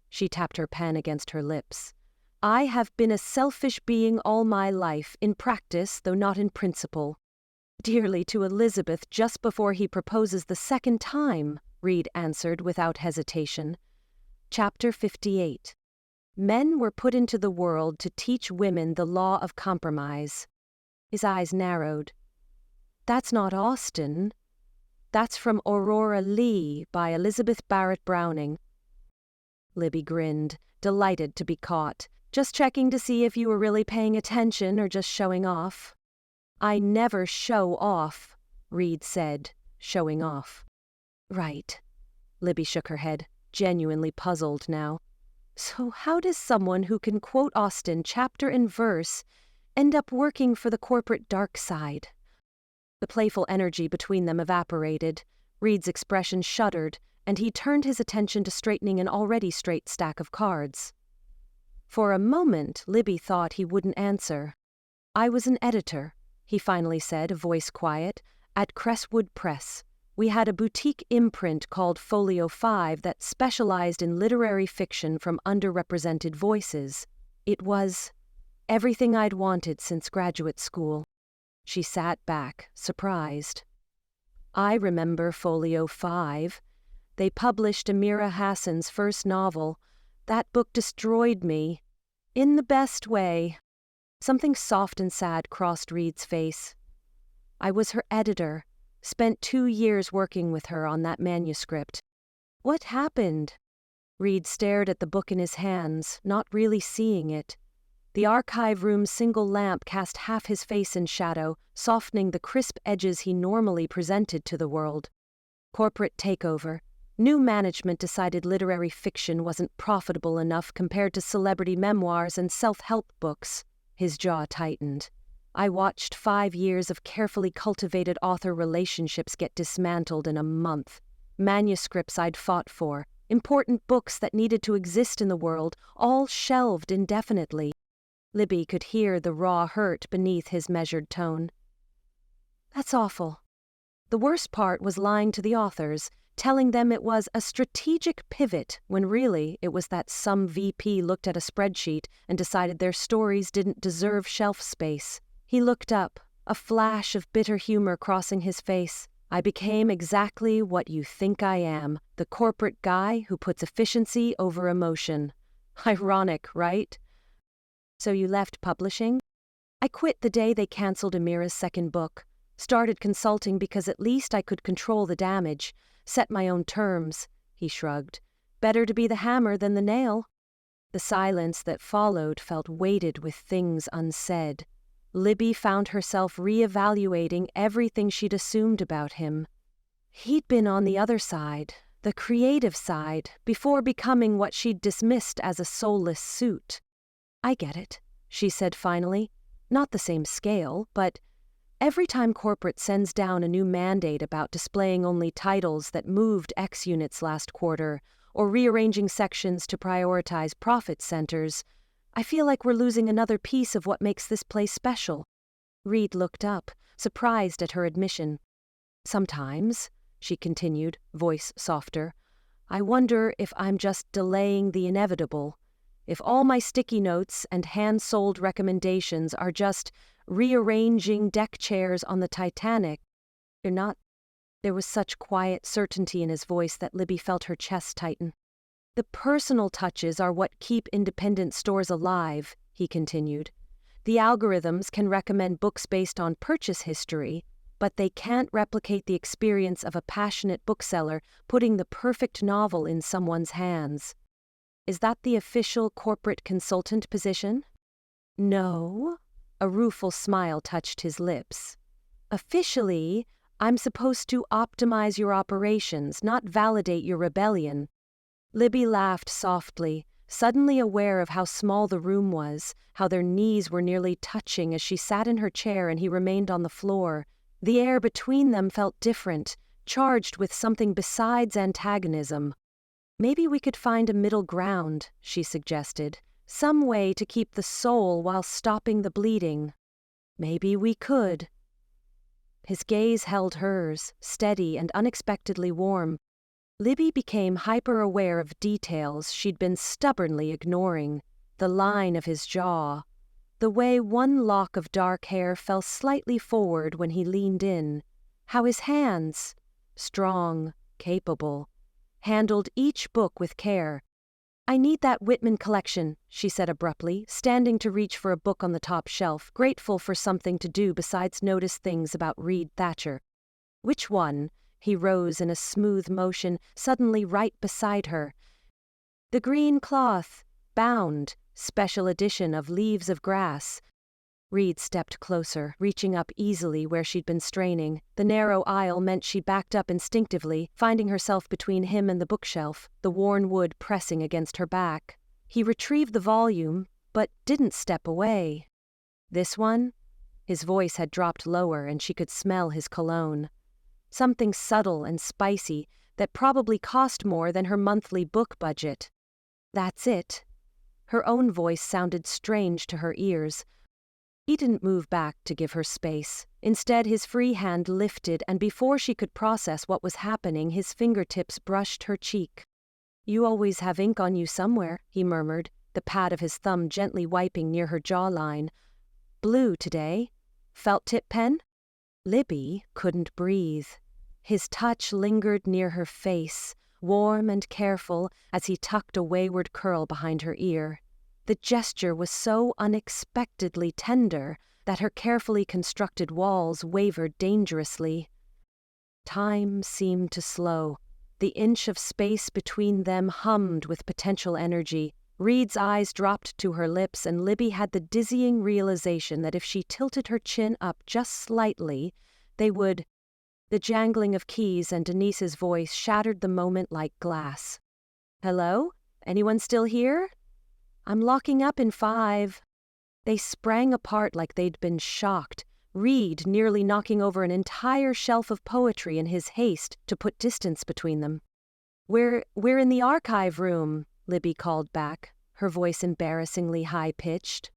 She tapped her pen against her lips. "I have been a selfish being all my life, in practice, though not in principle." "Dearly to Elizabeth just before he proposes the second time," Reid answered without hesitation. Chapter 58. Men were put into the world to teach women the law of compromise. His eyes narrowed. "That's not Austen. That's from Aurora Leigh by Elizabeth Barrett Browning." Libby grinned, delighted to be caught. "Just checking to see if you were really paying attention or just showing off." "I never show off," Reid said, showing off. "Right." Libby shook her head, genuinely puzzled now. "So how does someone who can quote Austen chapter and verse end up working for the corporate dark side?" The playful energy between them evaporated. Reid's expression shuddered, and he turned his attention to straightening an already straight stack of cards. For a moment, Libby thought he wouldn't answer. "I was an editor," he finally said, voice quiet, "at Crestwood Press. We had a boutique imprint called Folio 5 that specialized in literary fiction from underrepresented voices. It was everything I'd wanted since graduate school." She sat back, surprised. "I remember Folio 5. They published Amira Hassan's first novel. That book destroyed me. In the best way." Something soft and sad crossed Reid's face. "I was her editor. Spent 2 years working with her on that manuscript." "What happened?" Reid stared at the book in his hands, not really seeing it. The archive room's single lamp cast half his face in shadow, softening the crisp edges he normally presented to the world. Corporate takeover. New management decided literary fiction wasn't profitable enough compared to celebrity memoirs and self-help books. His jaw tightened. "I watched 5 years of carefully cultivated author relationships get dismantled in a month. Manuscripts I'd fought for, important books that needed to exist in the world, all shelved indefinitely." Libby could hear the raw hurt beneath his measured tone. That's awful. The worst part was lying to the authors, telling them it was a strategic pivot when really it was that some VP looked at a spreadsheet and decided their stories didn't deserve shelf space. He looked up, a flash of bitter humor crossing his face. I became exactly what you think I am, the corporate guy who puts efficiency over emotion. Ironic, right? So you left publishing? I quit the day they canceled Amira's second book. Started consulting because at least I could control the damage, set my own terms, he shrugged. Better to be the hammer than the nail. The silence that followed felt weighted with things unsaid. Libby found herself reevaluating everything she'd assumed about him. He'd been on the other side, the creative side, before becoming what she'd dismissed as a soulless suit. I get it, she said finally. Not the same scale, but every time corporate sends down a new mandate about displaying only titles that moved X units last quarter, or rearranging sections to prioritize profit centers, I feel like we're losing another piece of what makes this place special. Reid looked up, surprised at her admission. Sometimes, she continued, voice softer, I wonder if I'm just delaying the inevitable. If all my sticky notes and hand-sold recommendations are just rearranging deck chairs on the Titanic. You're not. There was such quiet certainty in his voice that Libby felt her chest tighten. The personal touches are what keep independent stores alive, he continued. The algorithms can recommend books based on purchase history, but they can't replicate the experience of a passionate bookseller putting the perfect novel in someone's hands. Is that the official corporate consultant position? No. A rueful smile touched his lips. Officially, I'm supposed to optimize your operations, not validate your rebellion. Libby laughed softly, suddenly aware of how small the room was, how their knees were nearly touching as she sat in her chair and he remained on the floor. The air between them felt different, charged with something besides antagonism. Maybe we could find a middle ground, she suggested. Some way to keep the soul while stopping the bleeding. Maybe we could. His gaze held hers, steady and unexpectedly warm. Libby became hyper-aware of details she'd been stubbornly ignoring. The line of his jaw. The way one lock of dark hair fell slightly forward when he leaned in. How his hands, strong, capable, handled each book with care. I need that Whitman collection, she said abruptly, standing to reach for a book on the top shelf, grateful for something to do besides notice things about Reid Thatcher. Which one? He rose in a smooth motion, suddenly right beside her. The green cloth, bound, special edition of Leaves of Grass. Reid stepped closer, reaching up easily where she'd been straining. The narrow aisle meant she backed up instinctively, finding herself between him and the bookshelf, the worn wood pressing against her back. He retrieved the volume, but didn't step away. This one? His voice had dropped lower and she could smell his cologne. Something subtle and spicy that probably cost more than her monthly book budget. That's it. Her own voice sounded strange to her ears. He didn't move back to give her space. Instead, his free hand lifted, and before she could process what was happening, his fingertips brushed her cheek. You always have ink on you somewhere, he murmured, the pad of his thumb gently wiping near her jawline. Blue today? Felt tip pen? Libby couldn't breathe. His touch lingered near her face, warm and careful, as he tucked a wayward curl behind her ear. The gesture was so unexpectedly tender that her carefully constructed walls wavered dangerously. Time seemed to slow. The inch of space between them hummed with potential energy. Reid's eyes dropped to her lips, and Libby had the dizzying realization that if she tilted her chin up just slightly, they would. The jangling of keys and Denise's voice shattered the moment like glass. Hello? Anyone still here? I'm locking up in 5. They sprang apart like they'd been shocked, Reid nearly knocking over an entire shelf of poetry in his haste to put distance between them. We're in the archive room, Libby called back, her voice embarrassingly high-pitched.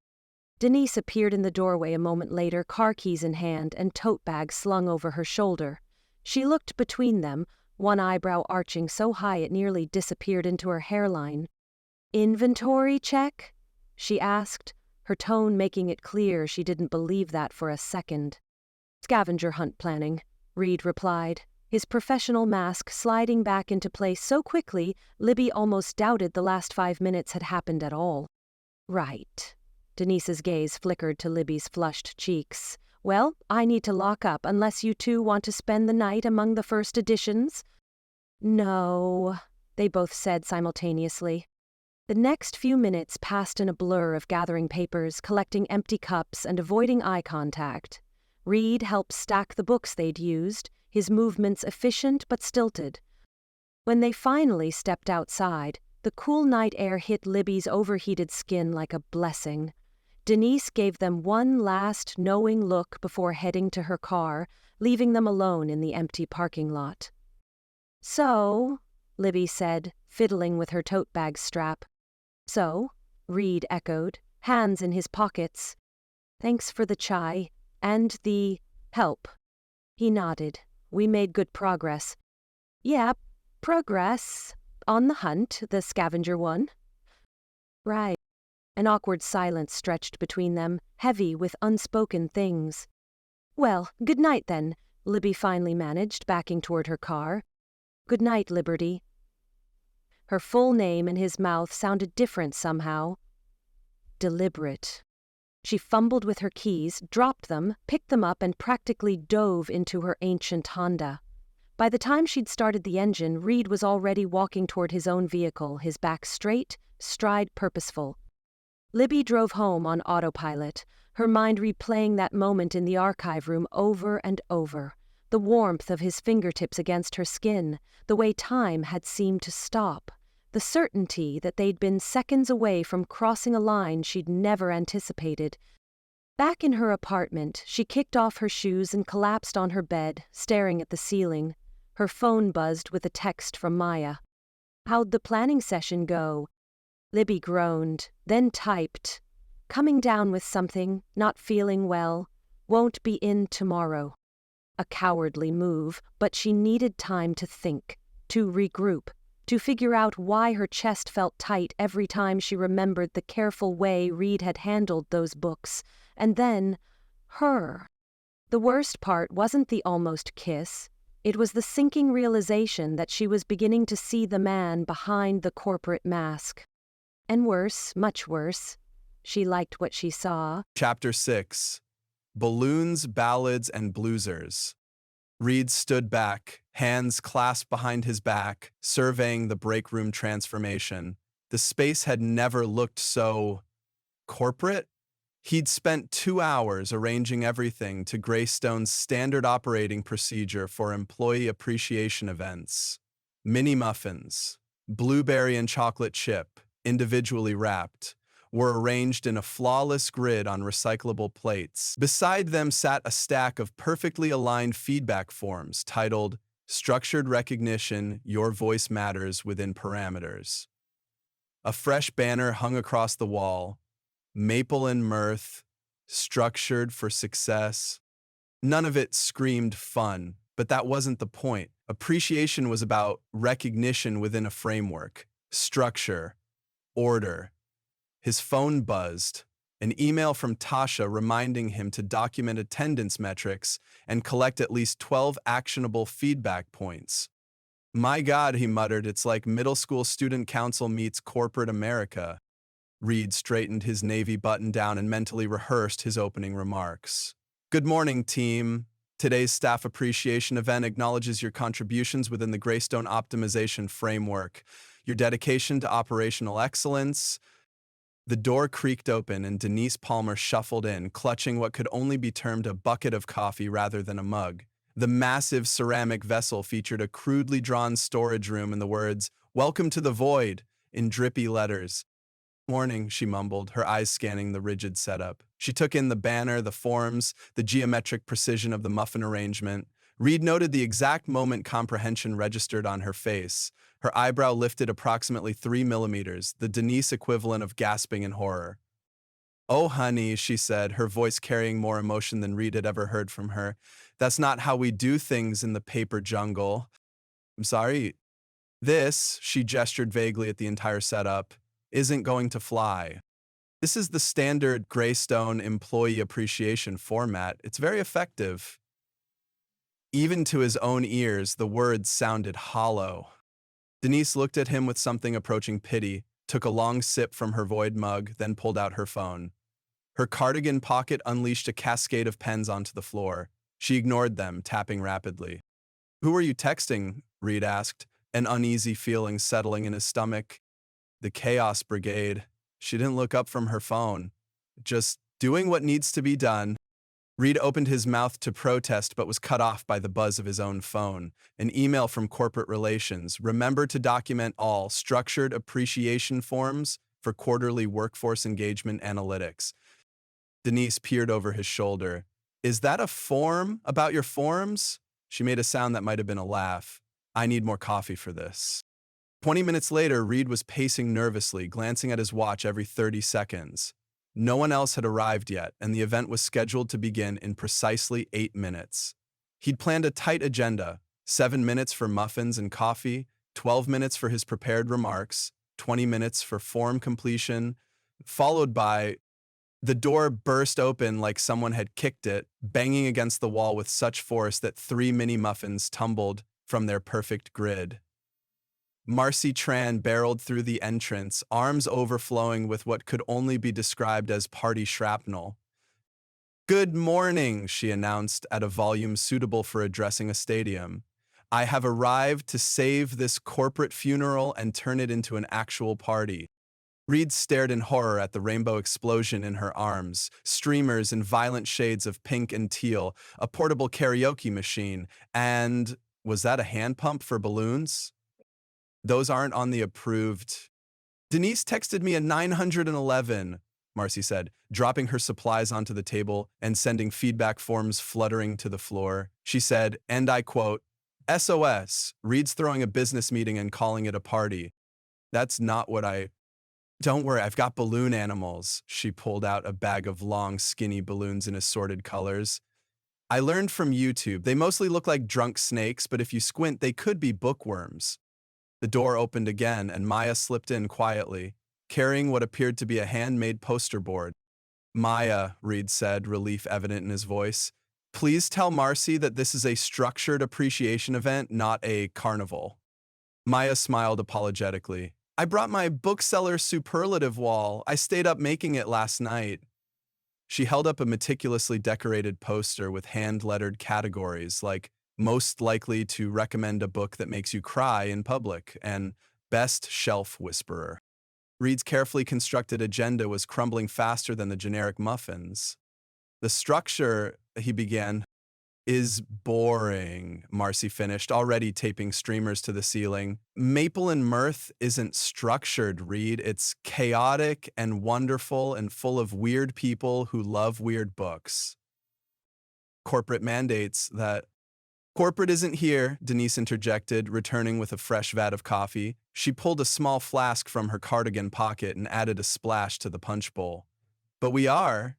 Denise appeared in the doorway a moment later, car keys in hand and tote bag slung over her shoulder. She looked between them, one eyebrow arching so high it nearly disappeared into her hairline. "Inventory check?" she asked, her tone making it clear she didn't believe that for a second. "Scavenger hunt planning," Reid replied, his professional mask sliding back into place so quickly Libby almost doubted the last 5 minutes had happened at all. "Right." Denise's gaze flickered to Libby's flushed cheeks. "Well, I need to lock up unless you two want to spend the night among the first editions." "No," they both said simultaneously. The next few minutes passed in a blur of gathering papers, collecting empty cups, and avoiding eye contact. Reid helped stack the books they'd used, his movements efficient but stilted. When they finally stepped outside, the cool night air hit Libby's overheated skin like a blessing. Denise gave them one last knowing look before heading to her car, leaving them alone in the empty parking lot. "So," Libby said, fiddling with her tote bag strap. "So," Reid echoed, hands in his pockets. "Thanks for the chai, and the help." He nodded. "We made good progress." "Yeah, progress. On the hunt, the scavenger one?" "Right." An awkward silence stretched between them, heavy with unspoken things. "Well, good night then," Libby finally managed, backing toward her car. "Good night, Liberty." Her full name in his mouth sounded different somehow. Deliberate. She fumbled with her keys, dropped them, picked them up, and practically dove into her ancient Honda. By the time she'd started the engine, Reid was already walking toward his own vehicle, his back straight, stride purposeful. Libby drove home on autopilot, her mind replaying that moment in the archive room over and over. The warmth of his fingertips against her skin, the way time had seemed to stop, the certainty that they'd been seconds away from crossing a line she'd never anticipated. Back in her apartment, she kicked off her shoes and collapsed on her bed, staring at the ceiling. Her phone buzzed with a text from Maya. "How'd the planning session go?" Libby groaned, then typed, "Coming down with something, not feeling well, won't be in tomorrow." A cowardly move, but she needed time to think, to regroup, to figure out why her chest felt tight every time she remembered the careful way Reid had handled those books, and then, her. The worst part wasn't the almost kiss, it was the sinking realization that she was beginning to see the man behind the corporate mask. And worse, much worse, she liked what she saw. Chapter 6. Balloons, Ballads, and Bloozers. Reid stood back, hands clasped behind his back, surveying the break room transformation. The space had never looked so corporate. He'd spent 2 hours arranging everything to Greystone's standard operating procedure for employee appreciation events. Mini muffins, blueberry and chocolate chip, individually wrapped, were arranged in a flawless grid on recyclable plates. Beside them sat a stack of perfectly aligned feedback forms titled Structured Recognition, Your Voice Matters Within Parameters. A fresh banner hung across the wall, Maple and Mirth, Structured for Success. None of it screamed fun, but that wasn't the point. Appreciation was about recognition within a framework, structure, order. His phone buzzed, an email from Tasha reminding him to document attendance metrics and collect at least 12 actionable feedback points. "My God," he muttered, "it's like middle school student council meets corporate America." Reid straightened his navy button down and mentally rehearsed his opening remarks. "Good morning, team. Today's staff appreciation event acknowledges your contributions within the Greystone Optimization Framework, your dedication to operational excellence." The door creaked open and Denise Palmer shuffled in, clutching what could only be termed a bucket of coffee rather than a mug. The massive ceramic vessel featured a crudely drawn storage room and the words, "Welcome to the Void," in drippy letters. "Morning," she mumbled, her eyes scanning the rigid setup. She took in the banner, the forms, the geometric precision of the muffin arrangement. Reid noted the exact moment comprehension registered on her face. Her eyebrow lifted approximately 3 millimeters, the Denise equivalent of gasping in horror. Oh, honey, she said, her voice carrying more emotion than Reid had ever heard from her. That's not how we do things in the paper jungle. I'm sorry. This, she gestured vaguely at the entire setup, isn't going to fly. This is the standard Greystone employee appreciation format. It's very effective. Even to his own ears, the words sounded hollow. Denise looked at him with something approaching pity, took a long sip from her void mug, then pulled out her phone. Her cardigan pocket unleashed a cascade of pens onto the floor. She ignored them, tapping rapidly. "Who are you texting?" Reid asked, an uneasy feeling settling in his stomach. The Chaos Brigade. She didn't look up from her phone. Just doing what needs to be done. Reid opened his mouth to protest but was cut off by the buzz of his own phone. An email from corporate relations. Remember to document all structured appreciation forms for quarterly workforce engagement analytics. Denise peered over his shoulder. "Is that a form about your forms?" She made a sound that might have been a laugh. "I need more coffee for this." 20 minutes later, Reid was pacing nervously, glancing at his watch every 30 seconds. No one else had arrived yet, and the event was scheduled to begin in precisely 8 minutes. He'd planned a tight agenda, 7 minutes for muffins and coffee, 12 minutes for his prepared remarks, 20 minutes for form completion, followed by... The door burst open like someone had kicked it, banging against the wall with such force that 3 mini muffins tumbled from their perfect grid. Marcy Tran barreled through the entrance, arms overflowing with what could only be described as party shrapnel. "Good morning," she announced at a volume suitable for addressing a stadium. "I have arrived to save this corporate funeral and turn it into an actual party." Reid stared in horror at the rainbow explosion in her arms, streamers in violent shades of pink and teal, a portable karaoke machine, and was that a hand pump for balloons? "Those aren't on the approved." "Denise texted me a 911, Marcy said, dropping her supplies onto the table and sending feedback forms fluttering to the floor. She said, and I quote, "SOS, Reid's throwing a business meeting and calling it a party." That's not what I... "Don't worry, I've got balloon animals." She pulled out a bag of long, skinny balloons in assorted colors. "I learned from YouTube. They mostly look like drunk snakes, but if you squint, they could be bookworms." The door opened again, and Maya slipped in quietly, carrying what appeared to be a handmade poster board. "Maya," Reid said, relief evident in his voice, "please tell Marcy that this is a structured appreciation event, not a carnival." Maya smiled apologetically. "I brought my bookseller superlative wall. I stayed up making it last night." She held up a meticulously decorated poster with hand-lettered categories like most likely to recommend a book that makes you cry in public and best shelf whisperer. Reid's carefully constructed agenda was crumbling faster than the generic muffins. "The structure," he began, "is boring," Marcy finished, already taping streamers to the ceiling. "Maple and Mirth isn't structured, Reid. It's chaotic and wonderful and full of weird people who love weird books." "Corporate mandates that..." "Corporate isn't here," Denise interjected, returning with a fresh vat of coffee. She pulled a small flask from her cardigan pocket and added a splash to the punch bowl. "But we are."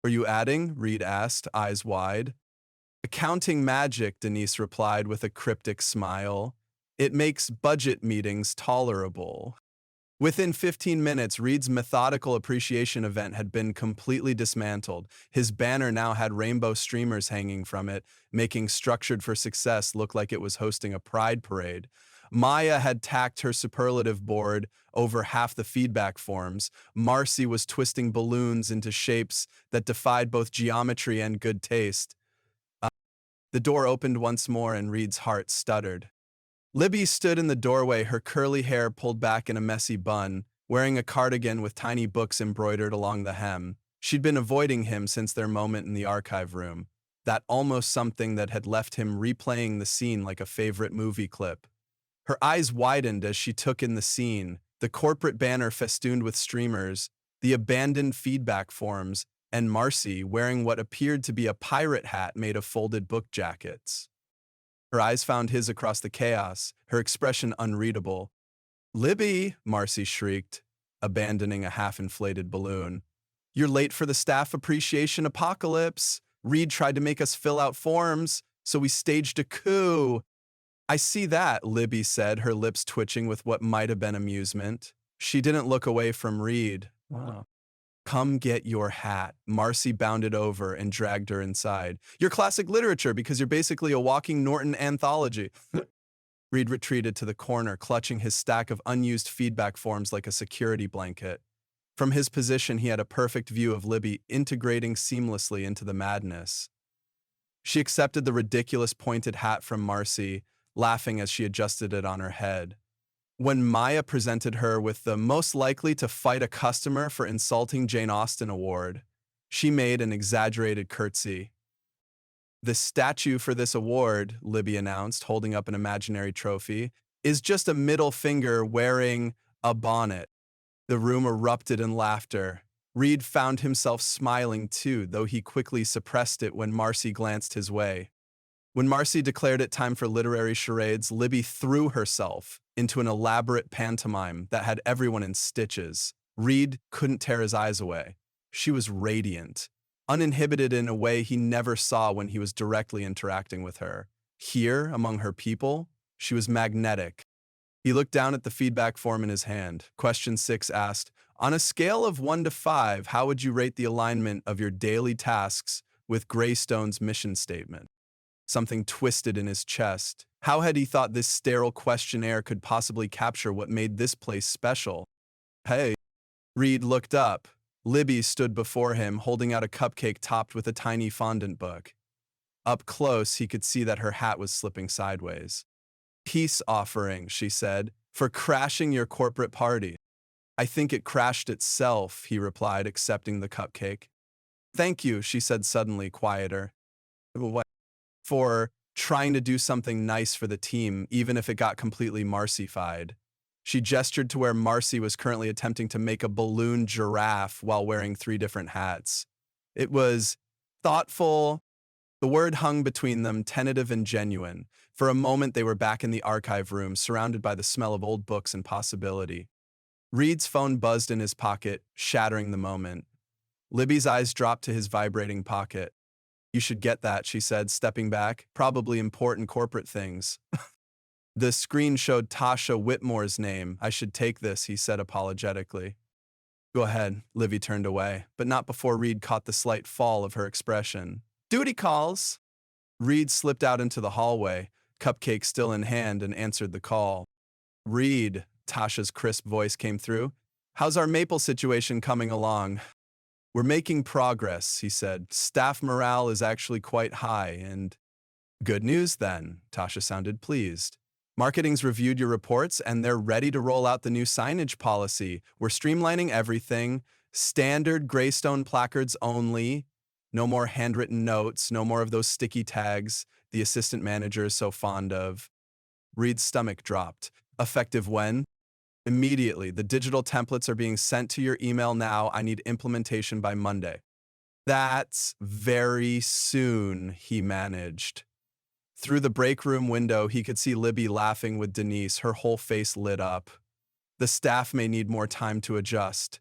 "Are you adding?" Reid asked, eyes wide. "Accounting magic," Denise replied with a cryptic smile. "It makes budget meetings tolerable." Within 15 minutes, Reid's methodical appreciation event had been completely dismantled. His banner now had rainbow streamers hanging from it, making Structured for Success look like it was hosting a pride parade. Maya had tacked her superlative board over half the feedback forms. Marcy was twisting balloons into shapes that defied both geometry and good taste. The door opened once more and Reid's heart stuttered. Libby stood in the doorway, her curly hair pulled back in a messy bun, wearing a cardigan with tiny books embroidered along the hem. She'd been avoiding him since their moment in the archive room, that almost something that had left him replaying the scene like a favorite movie clip. Her eyes widened as she took in the scene, the corporate banner festooned with streamers, the abandoned feedback forms, and Marcy wearing what appeared to be a pirate hat made of folded book jackets. Her eyes found his across the chaos, her expression unreadable. "Libby!" Marcy shrieked, abandoning a half-inflated balloon. You're late for the staff appreciation apocalypse. Reid tried to make us fill out forms, so we staged a coup. I see that, Libby said, her lips twitching with what might have been amusement. She didn't look away from Reid. Wow. Come get your hat. Marcy bounded over and dragged her inside. You're classic literature because you're basically a walking Norton anthology. Reid retreated to the corner, clutching his stack of unused feedback forms like a security blanket. From his position, he had a perfect view of Libby integrating seamlessly into the madness. She accepted the ridiculous pointed hat from Marcy, laughing as she adjusted it on her head. When Maya presented her with the most likely to fight a customer for insulting Jane Austen award, she made an exaggerated curtsy. The statue for this award, Libby announced, holding up an imaginary trophy, is just a middle finger wearing a bonnet. The room erupted in laughter. Reid found himself smiling too, though he quickly suppressed it when Marcy glanced his way. When Marcy declared it time for literary charades, Libby threw herself into an elaborate pantomime that had everyone in stitches. Reid couldn't tear his eyes away. She was radiant, uninhibited in a way he never saw when he was directly interacting with her. Here, among her people, she was magnetic. He looked down at the feedback form in his hand. Question 6 asked, on a scale of 1 to 5, how would you rate the alignment of your daily tasks with Greystone's mission statement? Something twisted in his chest. How had he thought this sterile questionnaire could possibly capture what made this place special? Hey. Reid looked up. Libby stood before him, holding out a cupcake topped with a tiny fondant book. Up close, he could see that her hat was slipping sideways. Peace offering, she said, for crashing your corporate party. I think it crashed itself, he replied, accepting the cupcake. Thank you, she said suddenly, quieter. What? For trying to do something nice for the team, even if it got completely Marcy-fied. She gestured to where Marcy was currently attempting to make a balloon giraffe while wearing 3 different hats. It was thoughtful. The word hung between them, tentative and genuine. For a moment, they were back in the archive room, surrounded by the smell of old books and possibility. Reid's phone buzzed in his pocket, shattering the moment. Libby's eyes dropped to his vibrating pocket. You should get that, she said, stepping back. Probably important corporate things. The screen showed Tasha Whitmore's name. I should take this, he said apologetically. Go ahead, Libby turned away, but not before Reid caught the slight fall of her expression. Duty calls! Reid slipped out into the hallway, cupcake still in hand, and answered the call. Reid, Tasha's crisp voice came through. How's our Maple situation coming along? We're making progress, he said. Staff morale is actually quite high, and good news then, Tasha sounded pleased. Marketing's reviewed your reports, and they're ready to roll out the new signage policy. We're streamlining everything. Standard Greystone placards only. No more handwritten notes, no more of those sticky tags the assistant manager is so fond of. Reid's stomach dropped. Effective when? Immediately. The digital templates are being sent to your email now. I need implementation by Monday. That's very soon, he managed. Through the break room window, he could see Libby laughing with Denise, her whole face lit up. The staff may need more time to adjust.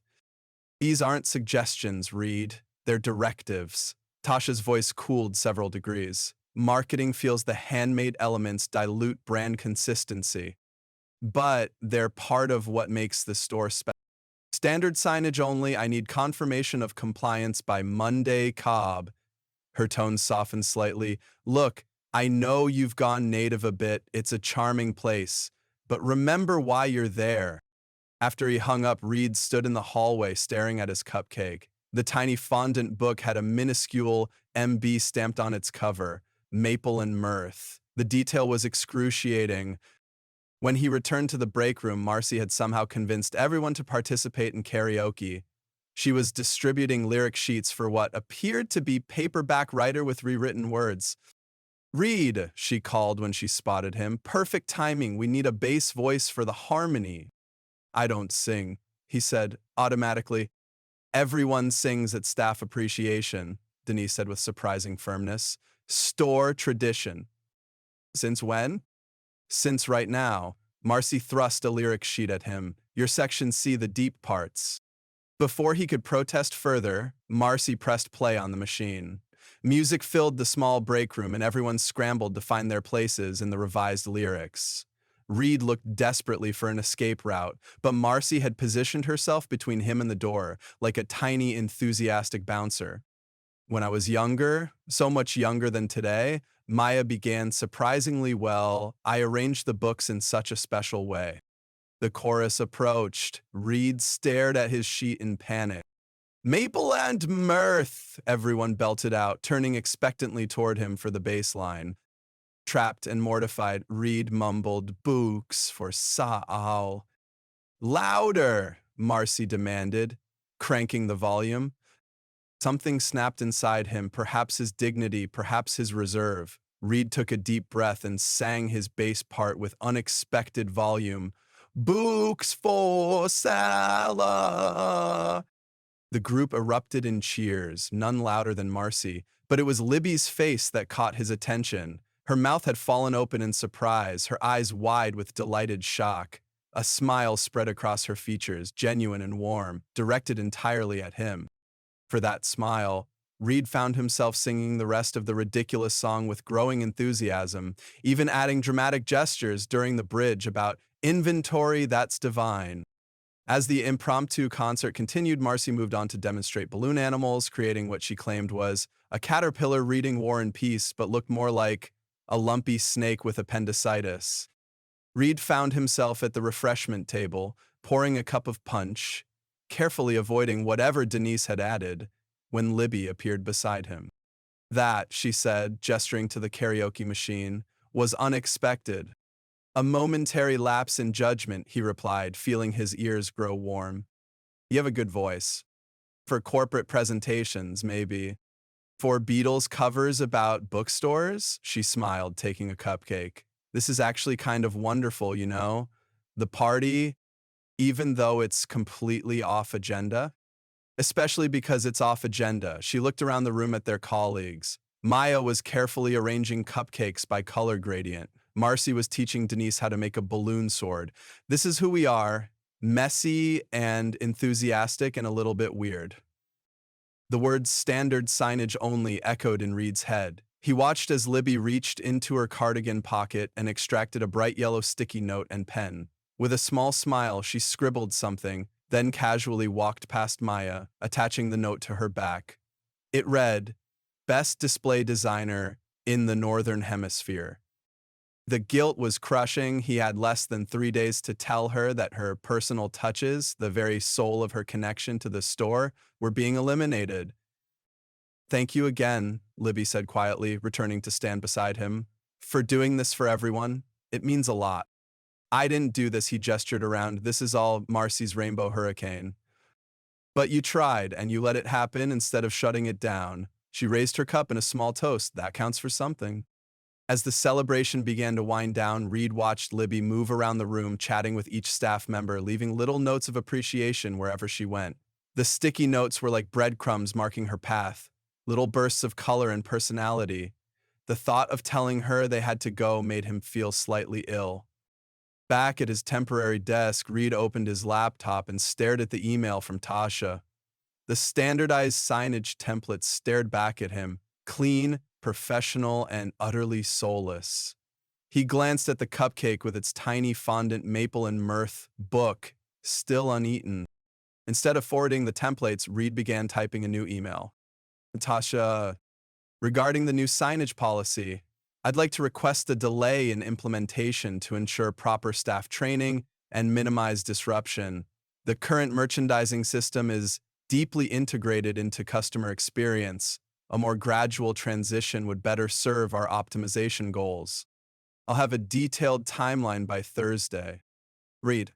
These aren't suggestions, Reid. They're directives. Tasha's voice cooled several degrees. Marketing feels the handmade elements dilute brand consistency. But they're part of what makes the store special. Standard signage only. I need confirmation of compliance by Monday, Cobb. Her tone softened slightly. Look, I know you've gone native a bit. It's a charming place. But remember why you're there. After he hung up, Reid stood in the hallway staring at his cupcake. The tiny fondant book had a minuscule MB stamped on its cover, Maple and Mirth. The detail was excruciating. When he returned to the break room, Marcy had somehow convinced everyone to participate in karaoke. She was distributing lyric sheets for what appeared to be paperback writer with rewritten words. Reid, she called when she spotted him. Perfect timing. We need a bass voice for the harmony. I don't sing, he said automatically. Everyone sings at staff appreciation, Denise said with surprising firmness. Store tradition. Since when? Since right now. Marcy thrust a lyric sheet at him. Your section C, the deep parts. Before he could protest further, Marcy pressed play on the machine. Music filled the small break room and everyone scrambled to find their places in the revised lyrics. Reid looked desperately for an escape route, but Marcy had positioned herself between him and the door, like a tiny, enthusiastic bouncer. When I was younger, so much younger than today, Maya began surprisingly well. I arranged the books in such a special way. The chorus approached. Reid stared at his sheet in panic. Maple and Mirth, everyone belted out, turning expectantly toward him for the bass line. Trapped and mortified, Reid mumbled, Books for Sa'al. Louder, Marcy demanded, cranking the volume. Something snapped inside him, perhaps his dignity, perhaps his reserve. Reid took a deep breath and sang his bass part with unexpected volume. Books for Salah. The group erupted in cheers, none louder than Marcy, but it was Libby's face that caught his attention. Her mouth had fallen open in surprise, her eyes wide with delighted shock. A smile spread across her features, genuine and warm, directed entirely at him. For that smile, Reid found himself singing the rest of the ridiculous song with growing enthusiasm, even adding dramatic gestures during the bridge about inventory that's divine. As the impromptu concert continued, Marcy moved on to demonstrate balloon animals, creating what she claimed was a caterpillar reading War and Peace, but looked more like a lumpy snake with appendicitis. Reid found himself at the refreshment table, pouring a cup of punch, carefully avoiding whatever Denise had added, when Libby appeared beside him. That, she said, gesturing to the karaoke machine, was unexpected. A momentary lapse in judgment, he replied, feeling his ears grow warm. You have a good voice. For corporate presentations, maybe. For Beatles covers about bookstores, she smiled, taking a cupcake. This is actually kind of wonderful, you know? The party, even though it's completely off agenda. Especially because it's off agenda. She looked around the room at their colleagues. Maya was carefully arranging cupcakes by color gradient. Marcy was teaching Denise how to make a balloon sword. This is who we are, messy and enthusiastic and a little bit weird. The words standard signage only echoed in Reid's head. He watched as Libby reached into her cardigan pocket and extracted a bright yellow sticky note and pen. With a small smile, she scribbled something, then casually walked past Maya, attaching the note to her back. It read, Best Display Designer in the Northern Hemisphere. The guilt was crushing. He had less than 3 days to tell her that her personal touches, the very soul of her connection to the store, were being eliminated. Thank you again, Libby said quietly, returning to stand beside him. For doing this for everyone, it means a lot. I didn't do this, he gestured around. This is all Marcy's rainbow hurricane. But you tried, and you let it happen instead of shutting it down. She raised her cup in a small toast. That counts for something. As the celebration began to wind down, Reid watched Libby move around the room, chatting with each staff member, leaving little notes of appreciation wherever she went. The sticky notes were like breadcrumbs marking her path, little bursts of color and personality. The thought of telling her they had to go made him feel slightly ill. Back at his temporary desk, Reid opened his laptop and stared at the email from Tasha. The standardized signage template stared back at him, clean, professional, and utterly soulless. He glanced at the cupcake with its tiny fondant Maple and Mirth book, still uneaten. Instead of forwarding the templates, Reid began typing a new email. Tasha, regarding the new signage policy, I'd like to request a delay in implementation to ensure proper staff training and minimize disruption. The current merchandising system is deeply integrated into customer experience. A more gradual transition would better serve our optimization goals. I'll have a detailed timeline by Thursday. Reid.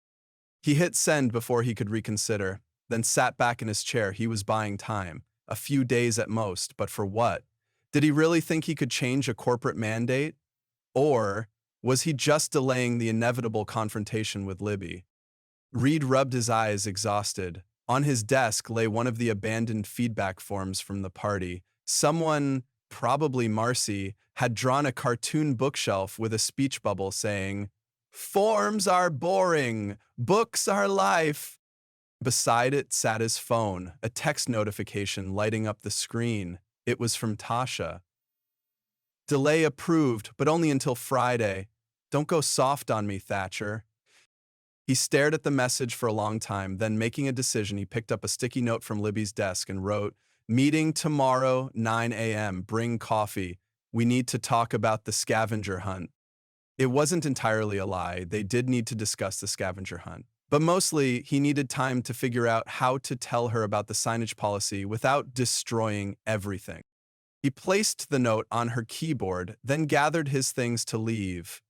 He hit send before he could reconsider, then sat back in his chair. He was buying time. A few days at most, but for what? Did he really think he could change a corporate mandate? Or was he just delaying the inevitable confrontation with Libby? Reid rubbed his eyes, exhausted. On his desk lay one of the abandoned feedback forms from the party. Someone, probably Marcy, had drawn a cartoon bookshelf with a speech bubble saying, "Forms are boring, books are life." Beside it sat his phone, a text notification lighting up the screen. It was from Tasha. Delay approved, but only until Friday. Don't go soft on me, Thatcher. He stared at the message for a long time, then making a decision, he picked up a sticky note from Libby's desk and wrote, "Meeting tomorrow, 9 a.m. Bring coffee. We need to talk about the scavenger hunt." It wasn't entirely a lie. They did need to discuss the scavenger hunt. But mostly, he needed time to figure out how to tell her about the signage policy without destroying everything. He placed the note on her keyboard, then gathered his things to leave.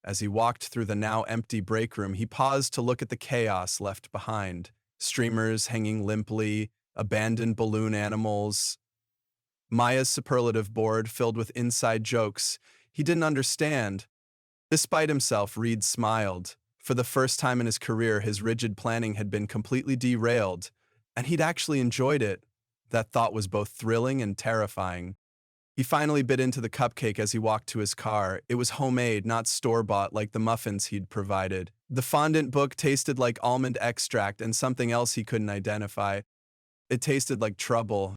As he walked through the now empty break room, he paused to look at the chaos left behind. Streamers hanging limply, abandoned balloon animals. Maya's superlative board filled with inside jokes he didn't understand. Despite himself, Reid smiled. For the first time in his career, his rigid planning had been completely derailed, and he'd actually enjoyed it. That thought was both thrilling and terrifying. He finally bit into the cupcake as he walked to his car. It was homemade, not store-bought like the muffins he'd provided. The fondant book tasted like almond extract and something else he couldn't identify. It tasted like trouble.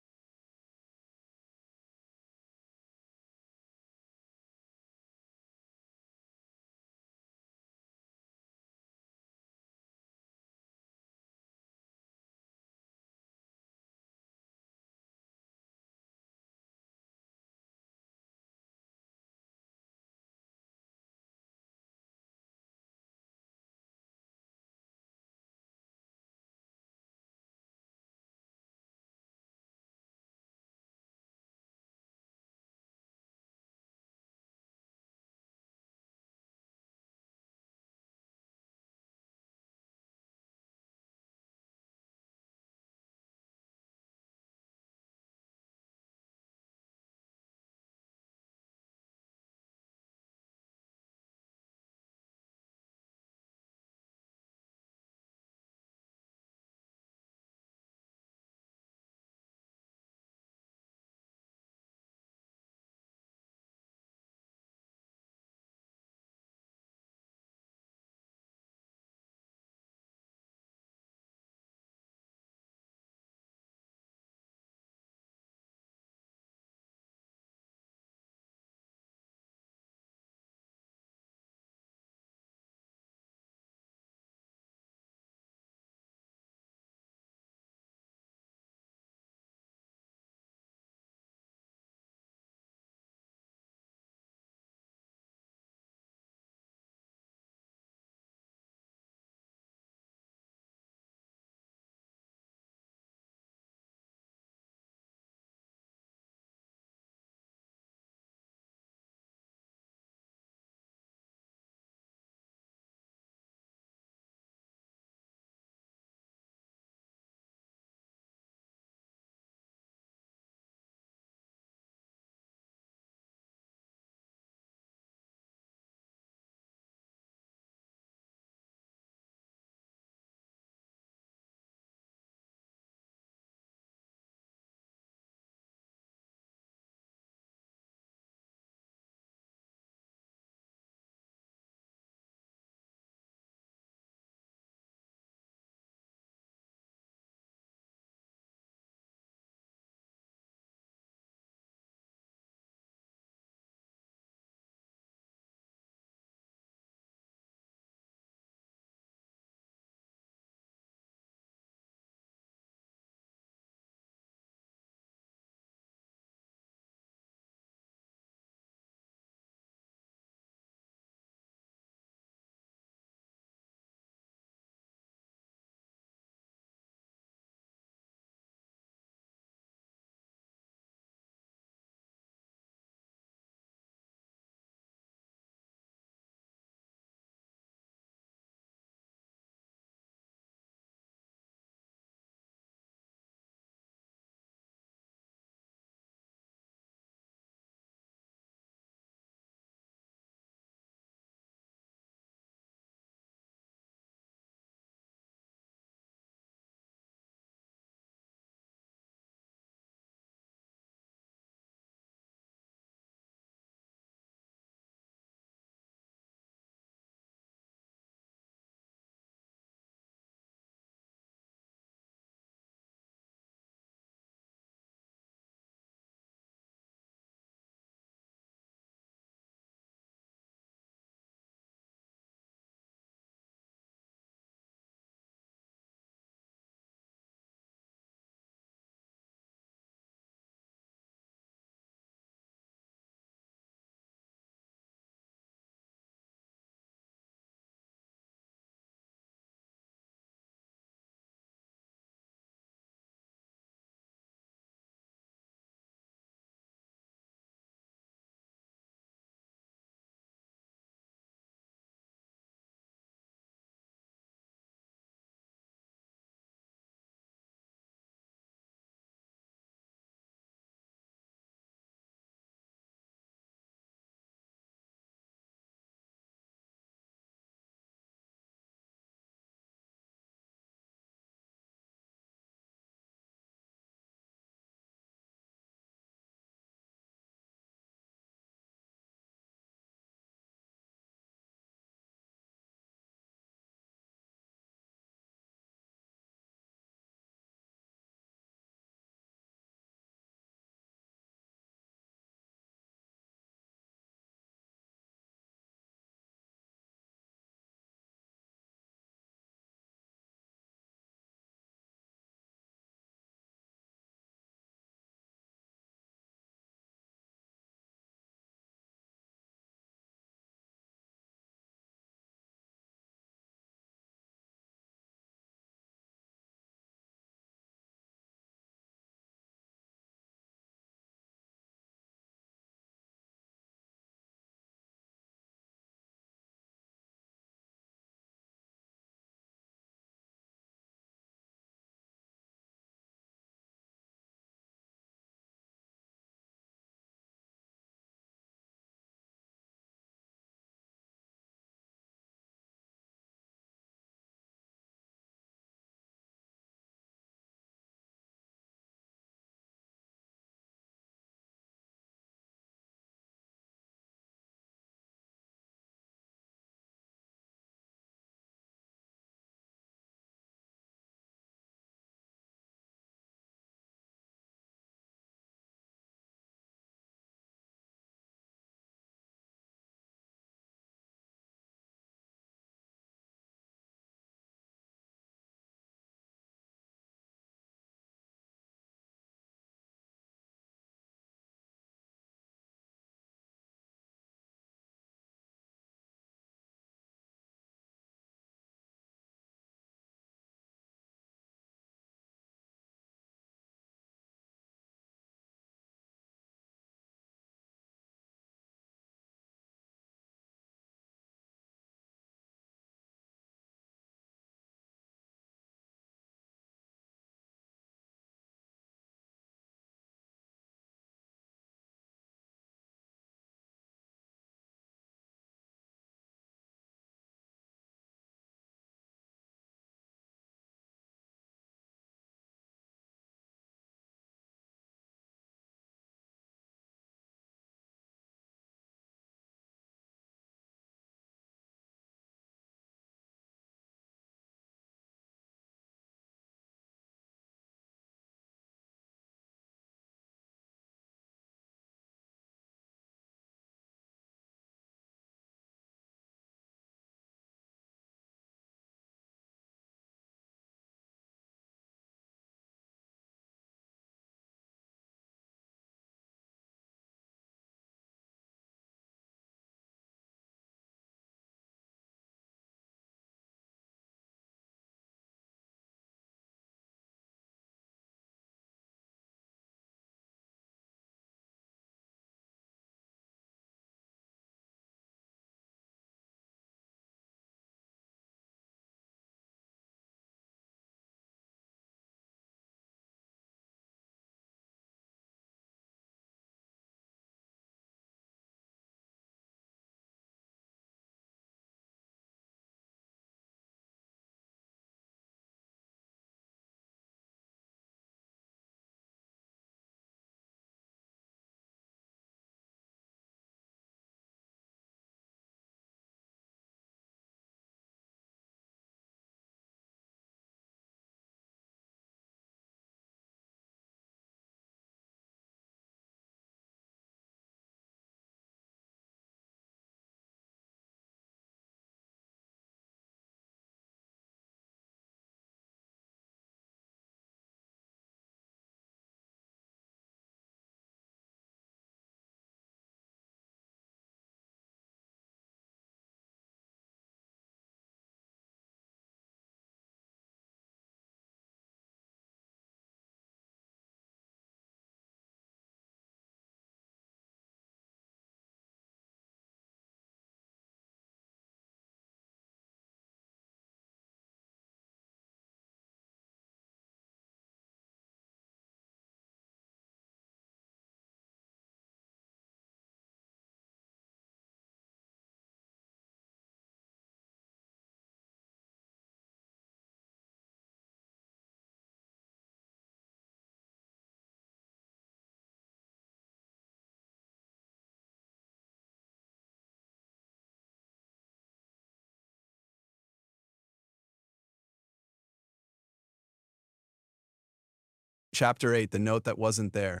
Chapter 8, The Note That Wasn't There.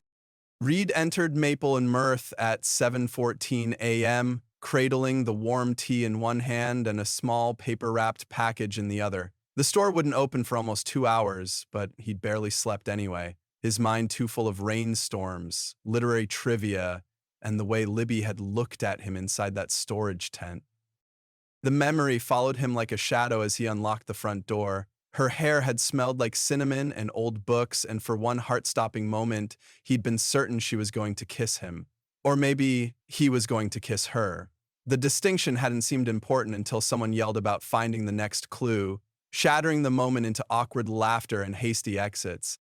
Reid entered Maple and Mirth at 7:14 a.m., cradling the warm tea in one hand and a small paper-wrapped package in the other. The store wouldn't open for almost 2 hours, but he'd barely slept anyway, his mind too full of rainstorms, literary trivia, and the way Libby had looked at him inside that storage tent. The memory followed him like a shadow as he unlocked the front door. Her hair had smelled like cinnamon and old books, and for one heart-stopping moment, he'd been certain she was going to kiss him. Or maybe he was going to kiss her. The distinction hadn't seemed important until someone yelled about finding the next clue, shattering the moment into awkward laughter and hasty exits.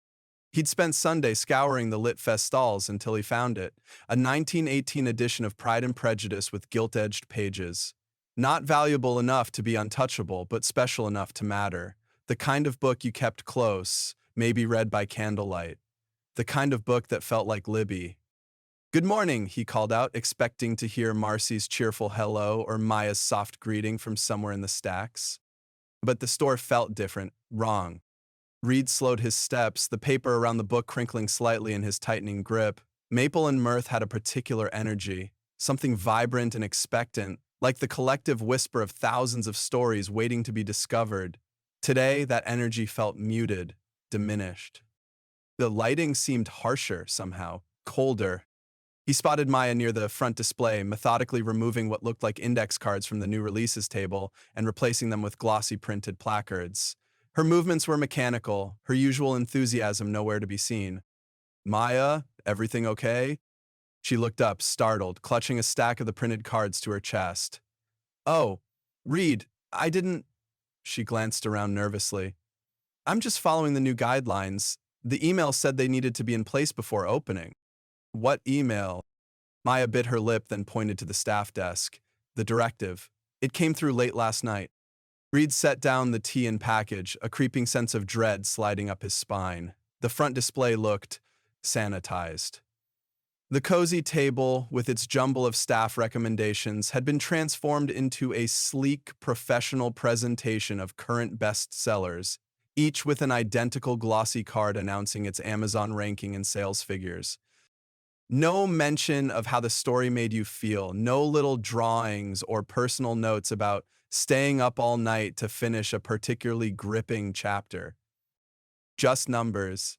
He'd spent Sunday scouring the Lit Fest stalls until he found it, a 1918 edition of Pride and Prejudice with gilt-edged pages. Not valuable enough to be untouchable, but special enough to matter. The kind of book you kept close, maybe read by candlelight. The kind of book that felt like Libby. "Good morning," he called out, expecting to hear Marcy's cheerful hello or Maya's soft greeting from somewhere in the stacks. But the store felt different, wrong. Reid slowed his steps, the paper around the book crinkling slightly in his tightening grip. Maple and Mirth had a particular energy, something vibrant and expectant, like the collective whisper of thousands of stories waiting to be discovered. Today, that energy felt muted, diminished. The lighting seemed harsher somehow, colder. He spotted Maya near the front display, methodically removing what looked like index cards from the new releases table and replacing them with glossy printed placards. Her movements were mechanical, her usual enthusiasm nowhere to be seen. "Maya, everything okay?" She looked up, startled, clutching a stack of the printed cards to her chest. "Oh, Reid, I didn't..." She glanced around nervously. "I'm just following the new guidelines. The email said they needed to be in place before opening." "What email?" Maya bit her lip, then pointed to the staff desk. "The directive. It came through late last night." Reid set down the tea and package, a creeping sense of dread sliding up his spine. The front display looked sanitized. The cozy table, with its jumble of staff recommendations, had been transformed into a sleek, professional presentation of current bestsellers, each with an identical glossy card announcing its Amazon ranking and sales figures. No mention of how the story made you feel, no little drawings or personal notes about staying up all night to finish a particularly gripping chapter. Just numbers.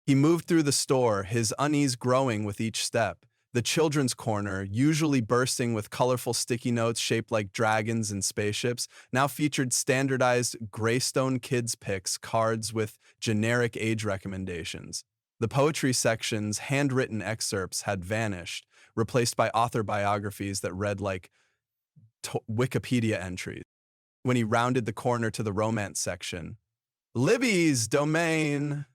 He moved through the store, his unease growing with each step. The children's corner, usually bursting with colorful sticky notes shaped like dragons and spaceships, now featured standardized Greystone Kids Picks cards with generic age recommendations. The poetry section's handwritten excerpts had vanished, replaced by author biographies that read like Wikipedia entries. When he rounded the corner to the romance section, "Libby's domain!"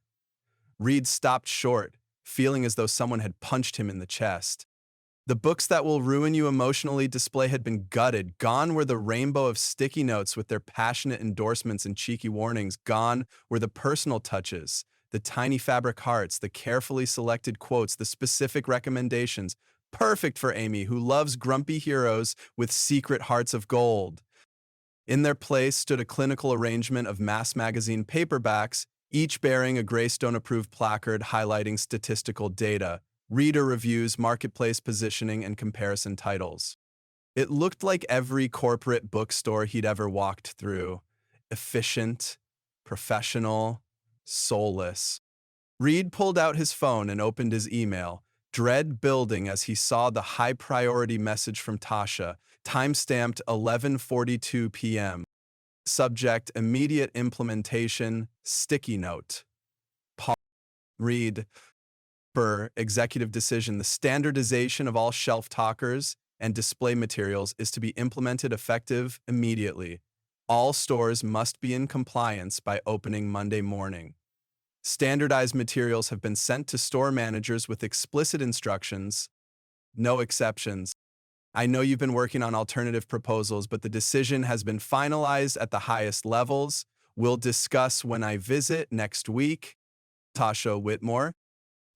Reid stopped short, feeling as though someone had punched him in the chest. The books that will ruin you emotionally display had been gutted. Gone were the rainbow of sticky notes with their passionate endorsements and cheeky warnings. Gone were the personal touches, the tiny fabric hearts, the carefully selected quotes, the specific recommendations. Perfect for Amy, who loves grumpy heroes with secret hearts of gold. In their place stood a clinical arrangement of mass magazine paperbacks, each bearing a Greystone-approved placard highlighting statistical data, reader reviews, marketplace positioning, and comparison titles. It looked like every corporate bookstore he'd ever walked through. Efficient, professional, soulless. Reid pulled out his phone and opened his email, dread building as he saw the high-priority message from Tasha, time-stamped 11:42 p.m. Subject, immediate implementation, sticky note. Reid, executive decision, the standardization of all shelf talkers and display materials is to be implemented effective immediately. All stores must be in compliance by opening Monday morning. Standardized materials have been sent to store managers with explicit instructions, no exceptions. I know you've been working on alternative proposals, but the decision has been finalized at the highest levels. We'll discuss when I visit next week. Tasha Whitmore,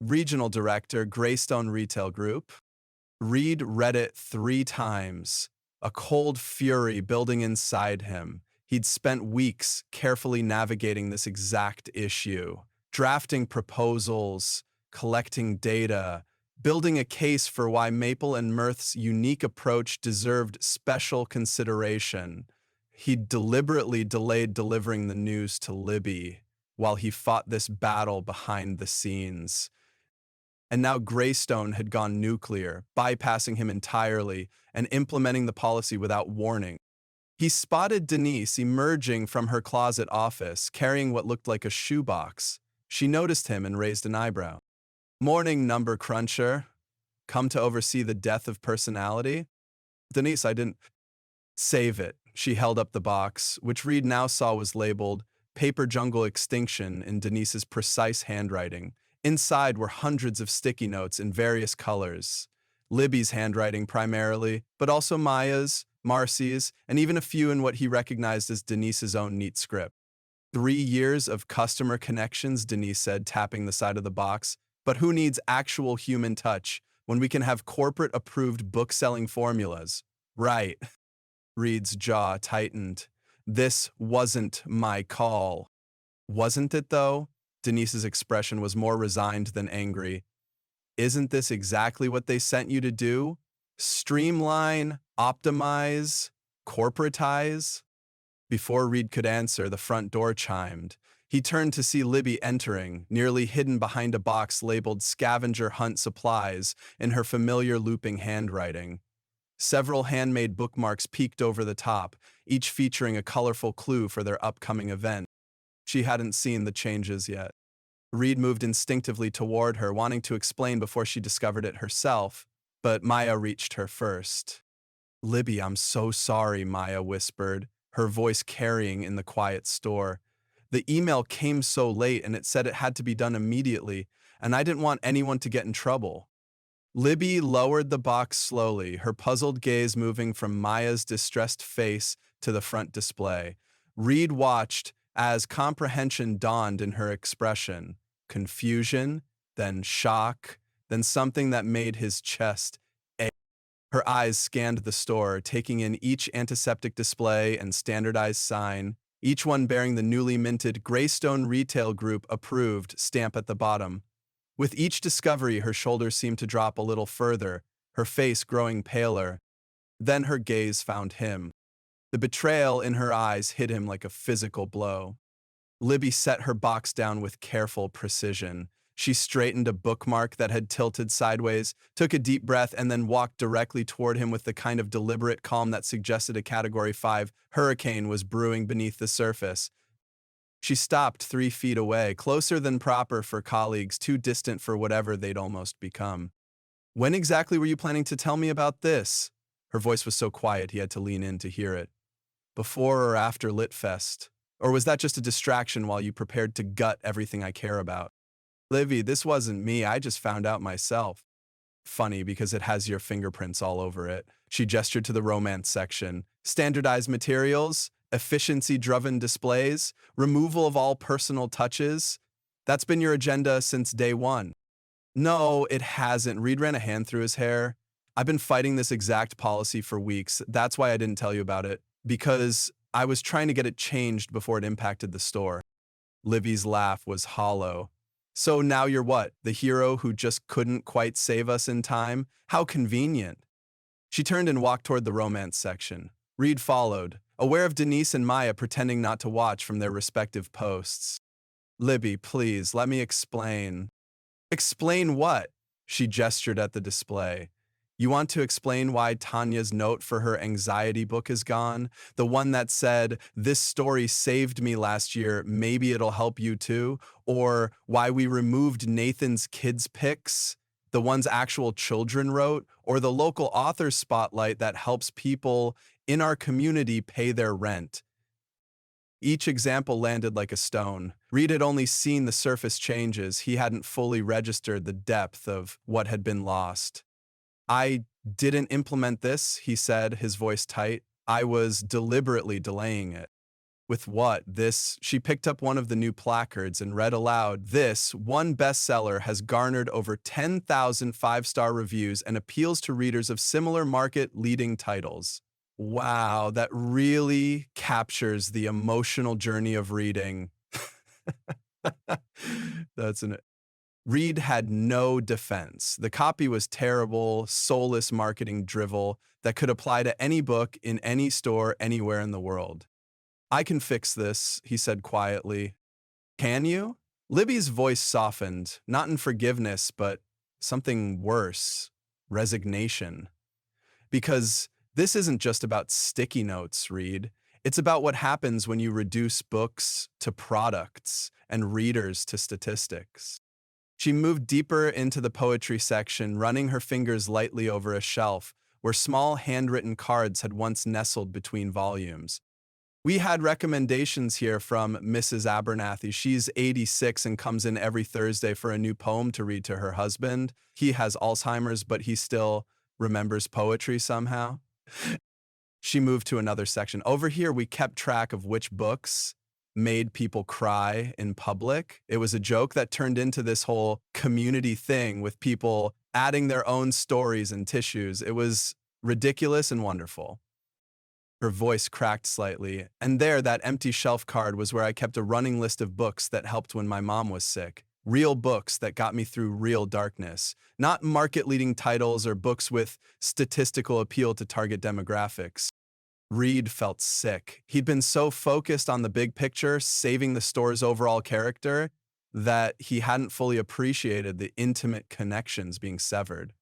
Regional Director, Greystone Retail Group. Reid read it 3 times, a cold fury building inside him. He'd spent weeks carefully navigating this exact issue. drafting proposals, collecting data, building a case for why Maple and Mirth's unique approach deserved special consideration. He deliberately delayed delivering the news to Libby while he fought this battle behind the scenes. And now Greystone had gone nuclear, bypassing him entirely and implementing the policy without warning. He spotted Denise emerging from her closet office, carrying what looked like a shoebox. She noticed him and raised an eyebrow. "Morning, number cruncher. Come to oversee the death of personality?" "Denise, I didn't—" "Save it." She held up the box, which Reid now saw was labeled Paper Jungle Extinction in Denise's precise handwriting. Inside were hundreds of sticky notes in various colors. Libby's handwriting primarily, but also Maya's, Marcy's, and even a few in what he recognized as Denise's own neat script. 3 years of customer connections, Denise said, tapping the side of the box. But who needs actual human touch when we can have corporate-approved book-selling formulas? Right. Reid's jaw tightened. This wasn't my call. Wasn't it, though? Denise's expression was more resigned than angry. Isn't this exactly what they sent you to do? Streamline, optimize, corporatize? Before Reid could answer, the front door chimed. He turned to see Libby entering, nearly hidden behind a box labeled Scavenger Hunt Supplies in her familiar looping handwriting. Several handmade bookmarks peeked over the top, each featuring a colorful clue for their upcoming event. She hadn't seen the changes yet. Reid moved instinctively toward her, wanting to explain before she discovered it herself, but Maya reached her first. "Libby, I'm so sorry," Maya whispered, her voice carrying in the quiet store. "The email came so late and it said it had to be done immediately, and I didn't want anyone to get in trouble." Libby lowered the box slowly, her puzzled gaze moving from Maya's distressed face to the front display. Reid watched as comprehension dawned in her expression. Confusion, then shock, then something that made his chest ache. Her eyes scanned the store, taking in each antiseptic display and standardized sign, each one bearing the newly minted Greystone Retail Group approved stamp at the bottom. With each discovery, her shoulders seemed to drop a little further, her face growing paler. Then her gaze found him. The betrayal in her eyes hit him like a physical blow. Libby set her box down with careful precision. She straightened a bookmark that had tilted sideways, took a deep breath, and then walked directly toward him with the kind of deliberate calm that suggested a Category 5 hurricane was brewing beneath the surface. She stopped 3 feet away, closer than proper for colleagues, too distant for whatever they'd almost become. "When exactly were you planning to tell me about this?" Her voice was so quiet he had to lean in to hear it. "Before or after Litfest? Or was that just a distraction while you prepared to gut everything I care about?" "Livy, this wasn't me, I just found out myself." "Funny, because it has your fingerprints all over it." She gestured to the romance section. "Standardized materials, efficiency-driven displays, removal of all personal touches. That's been your agenda since day one." "No, it hasn't." Reid ran a hand through his hair. "I've been fighting this exact policy for weeks. That's why I didn't tell you about it. Because I was trying to get it changed before it impacted the store." Livy's laugh was hollow. "So now you're what? The hero who just couldn't quite save us in time? How convenient." She turned and walked toward the romance section. Reid followed, aware of Denise and Maya pretending not to watch from their respective posts. "Libby, please, let me explain." "Explain what?" She gestured at the display. "You want to explain why Tanya's note for her anxiety book is gone? The one that said, 'This story saved me last year, maybe it'll help you too?' Or why we removed Nathan's kids' picks? The ones actual children wrote? Or the local author spotlight that helps people in our community pay their rent?" Each example landed like a stone. Reid had only seen the surface changes. He hadn't fully registered the depth of what had been lost. "I didn't implement this," he said, his voice tight. "I was deliberately delaying it." "With what? This?" She picked up one of the new placards and read aloud, "This, one bestseller, has garnered over 10,000 five-star reviews and appeals to readers of similar market-leading titles." Wow, that really captures the emotional journey of reading. That's an Reid had no defense. The copy was terrible, soulless marketing drivel that could apply to any book in any store anywhere in the world. I can fix this, he said quietly. Can you? Libby's voice softened, not in forgiveness, but something worse, resignation. Because this isn't just about sticky notes, Reid. It's about what happens when you reduce books to products and readers to statistics. She moved deeper into the poetry section, running her fingers lightly over a shelf where small handwritten cards had once nestled between volumes. We had recommendations here from Mrs. Abernathy. She's 86 and comes in every Thursday for a new poem to read to her husband. He has Alzheimer's, but he still remembers poetry somehow. She moved to another section. Over here, we kept track of which books made people cry in public. It was a joke that turned into this whole community thing with people adding their own stories and tissues. It was ridiculous and wonderful. Her voice cracked slightly, and there, that empty shelf card was where I kept a running list of books that helped when my mom was sick. Real books that got me through real darkness. Not market-leading titles or books with statistical appeal to target demographics. Reid felt sick. He'd been so focused on the big picture, saving the store's overall character, that he hadn't fully appreciated the intimate connections being severed.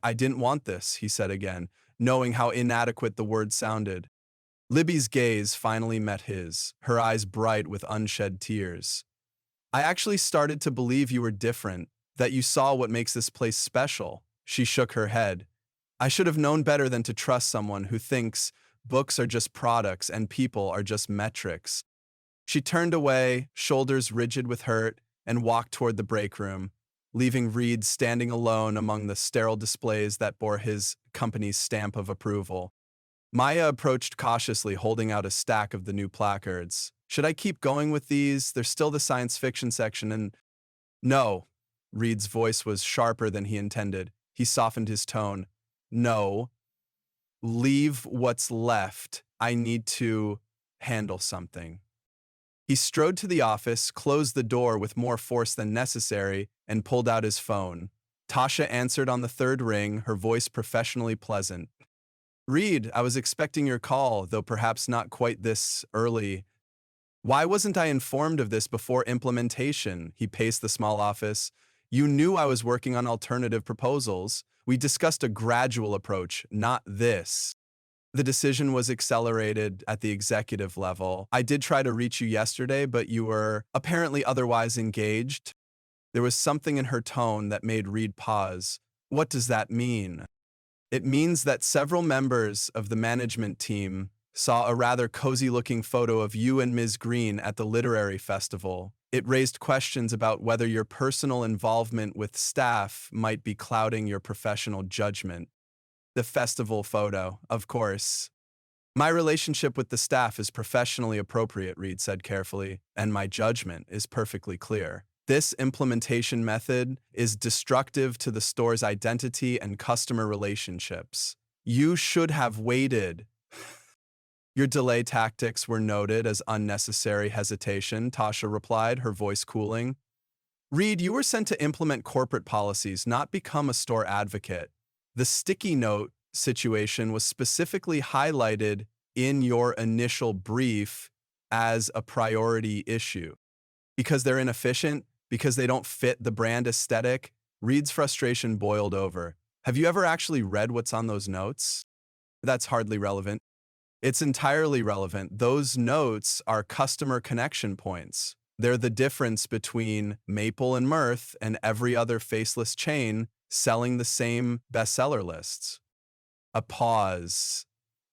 I didn't want this, he said again, knowing how inadequate the words sounded. Libby's gaze finally met his, her eyes bright with unshed tears. I actually started to believe you were different, that you saw what makes this place special. She shook her head. I should have known better than to trust someone who thinks books are just products and people are just metrics. She turned away, shoulders rigid with hurt, and walked toward the break room, leaving Reid standing alone among the sterile displays that bore his company's stamp of approval. Maya approached cautiously, holding out a stack of the new placards. Should I keep going with these? There's still the science fiction section and… No. Reid's voice was sharper than he intended. He softened his tone. No. Leave what's left. I need to handle something. He strode to the office, closed the door with more force than necessary, and pulled out his phone. Tasha answered on the third ring, her voice professionally pleasant. Reid, I was expecting your call, though perhaps not quite this early. Why wasn't I informed of this before implementation? He paced the small office. You knew I was working on alternative proposals. We discussed a gradual approach, not this. The decision was accelerated at the executive level. I did try to reach you yesterday, but you were apparently otherwise engaged. There was something in her tone that made Reid pause. What does that mean? It means that several members of the management team saw a rather cozy-looking photo of you and Ms. Greene at the literary festival. It raised questions about whether your personal involvement with staff might be clouding your professional judgment. The festival photo, of course. My relationship with the staff is professionally appropriate, Reid said carefully, and my judgment is perfectly clear. This implementation method is destructive to the store's identity and customer relationships. You should have waited. Your delay tactics were noted as unnecessary hesitation, Tasha replied, her voice cooling. Reid, you were sent to implement corporate policies, not become a store advocate. The sticky note situation was specifically highlighted in your initial brief as a priority issue. Because they're inefficient, because they don't fit the brand aesthetic, Reid's frustration boiled over. Have you ever actually read what's on those notes? That's hardly relevant. It's entirely relevant. Those notes are customer connection points. They're the difference between Maple and Mirth and every other faceless chain selling the same bestseller lists. A pause.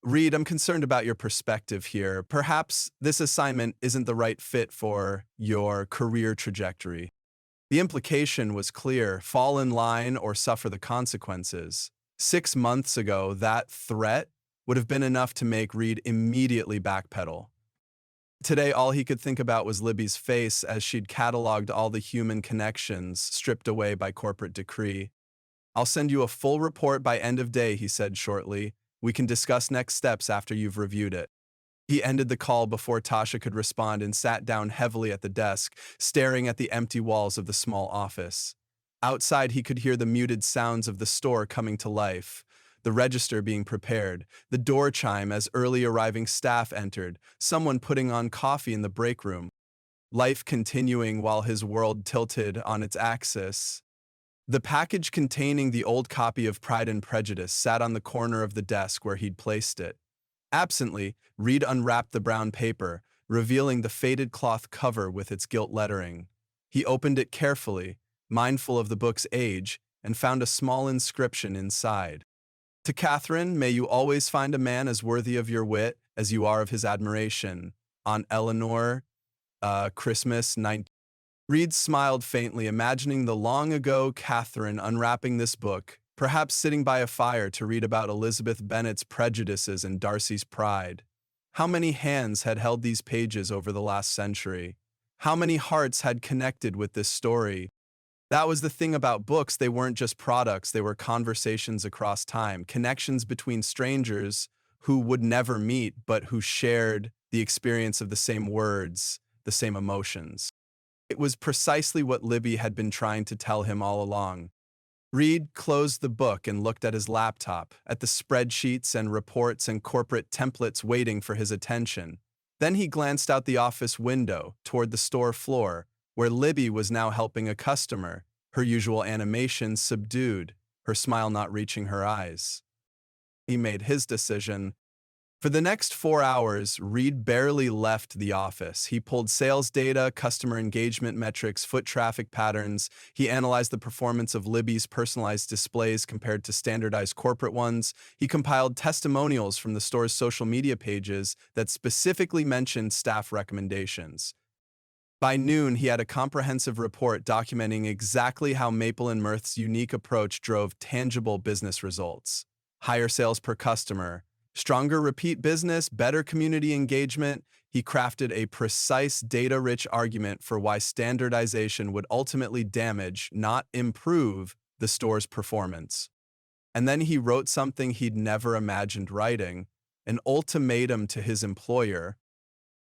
Reid, I'm concerned about your perspective here. Perhaps this assignment isn't the right fit for your career trajectory. The implication was clear: fall in line or suffer the consequences. 6 months ago, that threat would have been enough to make Reid immediately backpedal. Today, all he could think about was Libby's face as she'd cataloged all the human connections stripped away by corporate decree. I'll send you a full report by end of day, he said shortly. We can discuss next steps after you've reviewed it. He ended the call before Tasha could respond and sat down heavily at the desk, staring at the empty walls of the small office. Outside, he could hear the muted sounds of the store coming to life, the register being prepared, the door chime as early arriving staff entered, someone putting on coffee in the break room. Life continuing while his world tilted on its axis. The package containing the old copy of Pride and Prejudice sat on the corner of the desk where he'd placed it. Absently, Reid unwrapped the brown paper, revealing the faded cloth cover with its gilt lettering. He opened it carefully, mindful of the book's age, and found a small inscription inside. To Catherine, may you always find a man as worthy of your wit as you are of his admiration. Aunt Eleanor, Christmas 19. Reid smiled faintly, imagining the long-ago Catherine unwrapping this book, perhaps sitting by a fire to read about Elizabeth Bennet's prejudices and Darcy's pride. How many hands had held these pages over the last century? How many hearts had connected with this story? That was the thing about books. They weren't just products, they were conversations across time, connections between strangers who would never meet but who shared the experience of the same words, the same emotions. It was precisely what Libby had been trying to tell him all along. Reid closed the book and looked at his laptop, at the spreadsheets and reports and corporate templates waiting for his attention. Then he glanced out the office window toward the store floor, where Libby was now helping a customer, her usual animation subdued, her smile not reaching her eyes. He made his decision. For the next 4 hours, Reid barely left the office. He pulled sales data, customer engagement metrics, foot traffic patterns. He analyzed the performance of Libby's personalized displays compared to standardized corporate ones. He compiled testimonials from the store's social media pages that specifically mentioned staff recommendations. By noon, he had a comprehensive report documenting exactly how Maple and Mirth's unique approach drove tangible business results. Higher sales per customer, stronger repeat business, better community engagement. He crafted a precise, data-rich argument for why standardization would ultimately damage, not improve, the store's performance. And then he wrote something he'd never imagined writing, an ultimatum to his employer.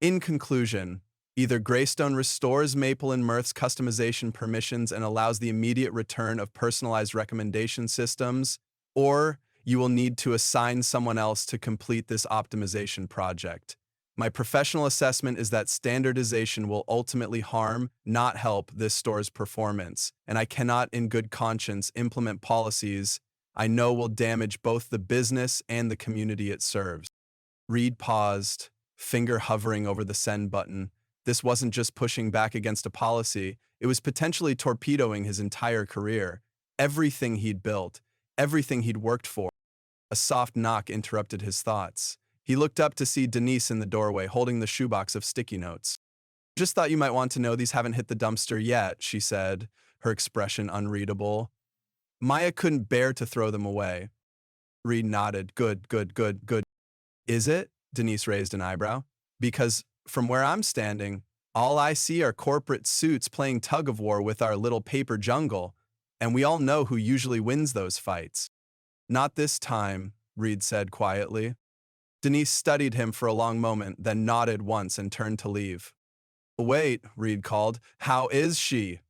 In conclusion, either Greystone restores Maple and Mirth's customization permissions and allows the immediate return of personalized recommendation systems, or you will need to assign someone else to complete this optimization project. My professional assessment is that standardization will ultimately harm, not help, this store's performance, and I cannot in good conscience implement policies I know will damage both the business and the community it serves. Reid paused, finger hovering over the send button. This wasn't just pushing back against a policy, it was potentially torpedoing his entire career, everything he'd built, everything he'd worked for. A soft knock interrupted his thoughts. He looked up to see Denise in the doorway, holding the shoebox of sticky notes. "Just thought you might want to know these haven't hit the dumpster yet," she said, her expression unreadable. Maya couldn't bear to throw them away. Reid nodded. Good. Is it?" Denise raised an eyebrow. "Because from where I'm standing, all I see are corporate suits playing tug-of-war with our little paper jungle, and we all know who usually wins those fights." "Not this time," Reid said quietly. Denise studied him for a long moment, then nodded once and turned to leave. "Wait," Reid called. "How is she?"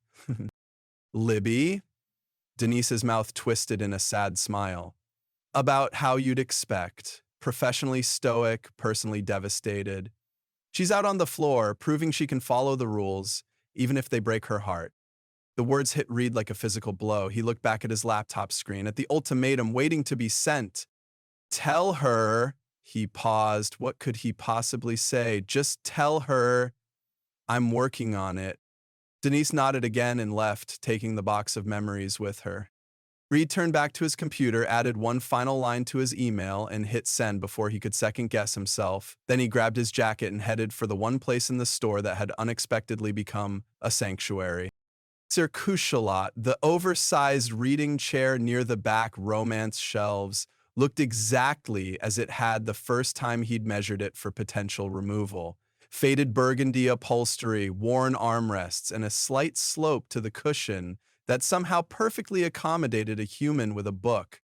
"Libby?" Denise's mouth twisted in a sad smile. "About how you'd expect. Professionally stoic, personally devastated. She's out on the floor, proving she can follow the rules, even if they break her heart." The words hit Reid like a physical blow. He looked back at his laptop screen, at the ultimatum waiting to be sent. "Tell her," he paused. What could he possibly say? "Just tell her I'm working on it." Denise nodded again and left, taking the box of memories with her. Reid turned back to his computer, added one final line to his email, and hit send before he could second-guess himself. Then he grabbed his jacket and headed for the one place in the store that had unexpectedly become a sanctuary. Circuchalat, the oversized reading chair near the back romance shelves, looked exactly as it had the first time he'd measured it for potential removal. Faded burgundy upholstery, worn armrests, and a slight slope to the cushion that somehow perfectly accommodated a human with a book.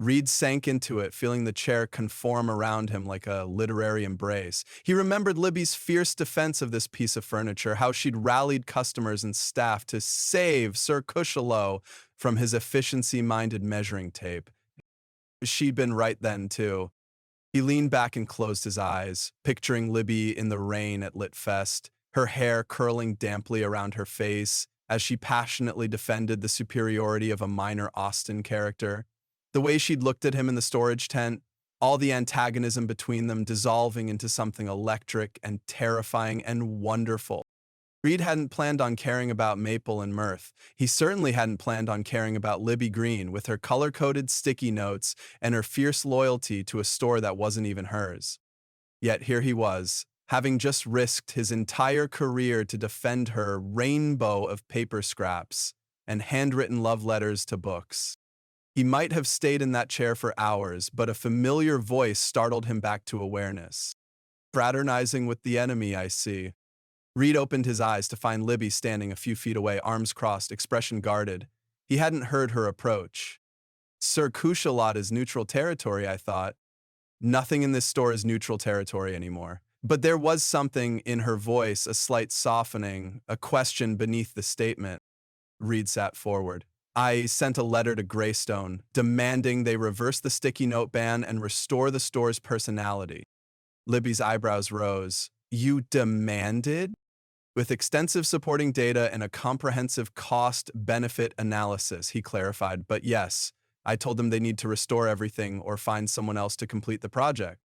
Reid sank into it, feeling the chair conform around him like a literary embrace. He remembered Libby's fierce defense of this piece of furniture, how she'd rallied customers and staff to save Sir Cushelot from his efficiency-minded measuring tape. She'd been right then, too. He leaned back and closed his eyes, picturing Libby in the rain at Litfest, her hair curling damply around her face as she passionately defended the superiority of a minor Austen character. The way she'd looked at him in the storage tent, all the antagonism between them dissolving into something electric and terrifying and wonderful. Reid hadn't planned on caring about Maple and Mirth. He certainly hadn't planned on caring about Libby Greene with her color-coded sticky notes and her fierce loyalty to a store that wasn't even hers. Yet here he was, having just risked his entire career to defend her rainbow of paper scraps and handwritten love letters to books. He might have stayed in that chair for hours, but a familiar voice startled him back to awareness. Fraternizing with the enemy, I see. Reid opened his eyes to find Libby standing a few feet away, arms crossed, expression guarded. He hadn't heard her approach. Sir Cushelot is neutral territory, I thought. Nothing in this store is neutral territory anymore. But there was something in her voice, a slight softening, a question beneath the statement. Reid sat forward. I sent a letter to Greystone, demanding they reverse the sticky note ban and restore the store's personality. Libby's eyebrows rose. You demanded? With extensive supporting data and a comprehensive cost-benefit analysis, he clarified. But yes, I told them they need to restore everything or find someone else to complete the project.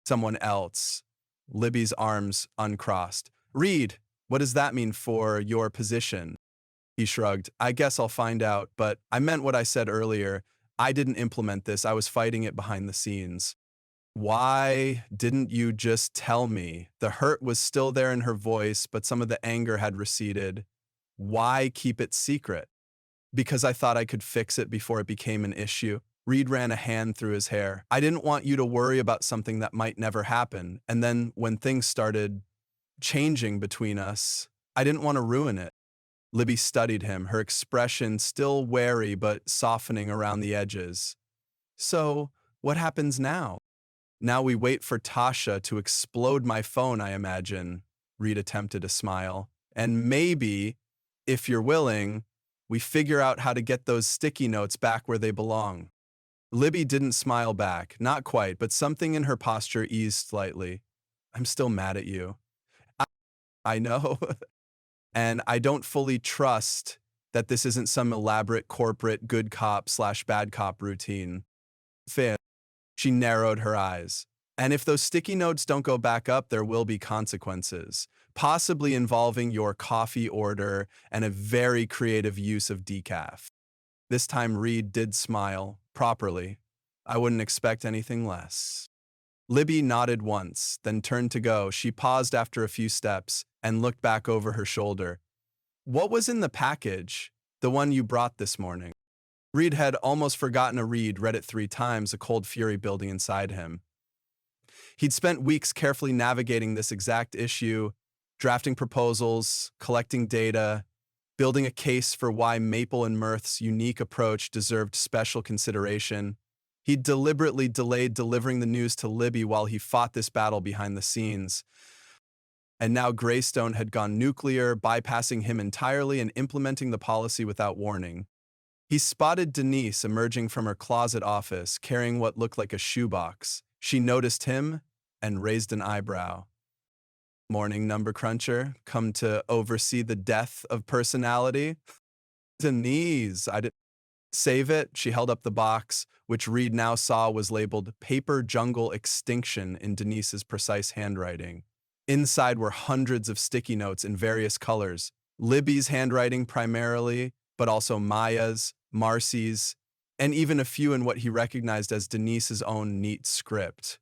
Someone else. Libby's arms uncrossed. Reid, what does that mean for your position? He shrugged. I guess I'll find out, but I meant what I said earlier. I didn't implement this. I was fighting it behind the scenes. Why didn't you just tell me? The hurt was still there in her voice, but some of the anger had receded. Why keep it secret? Because I thought I could fix it before it became an issue. Reid ran a hand through his hair. I didn't want you to worry about something that might never happen. And then when things started changing between us, I didn't want to ruin it. Libby studied him, her expression still wary but softening around the edges. So, what happens now? Now we wait for Tasha to explode my phone, I imagine. Reid attempted a smile. And maybe, if you're willing, we figure out how to get those sticky notes back where they belong. Libby didn't smile back, not quite, but something in her posture eased slightly. I'm still mad at you. I know. And I don't fully trust that this isn't some elaborate corporate good cop / bad cop routine. Fair. She narrowed her eyes. And if those sticky notes don't go back up, there will be consequences, possibly involving your coffee order and a very creative use of decaf. This time Reid did smile, properly. I wouldn't expect anything less. Libby nodded once, then turned to go. She paused after a few steps and looked back over her shoulder. What was in the package? The one you brought this morning? Reid had almost forgotten to read it 3 times, a cold fury building inside him. He'd spent weeks carefully navigating this exact issue, drafting proposals, collecting data, building a case for why Maple and Mirth's unique approach deserved special consideration. He'd deliberately delayed delivering the news to Libby while he fought this battle behind the scenes. And now Greystone had gone nuclear, bypassing him entirely and implementing the policy without warning. He spotted Denise emerging from her closet office, carrying what looked like a shoebox. She noticed him and raised an eyebrow. Morning, number cruncher. Come to oversee the death of personality? Denise, I didn't save it. She held up the box, which Reid now saw was labeled Paper Jungle Extinction in Denise's precise handwriting. Inside were hundreds of sticky notes in various colors. Libby's handwriting primarily, but also Maya's, Marcy's, and even a few in what he recognized as Denise's own neat script.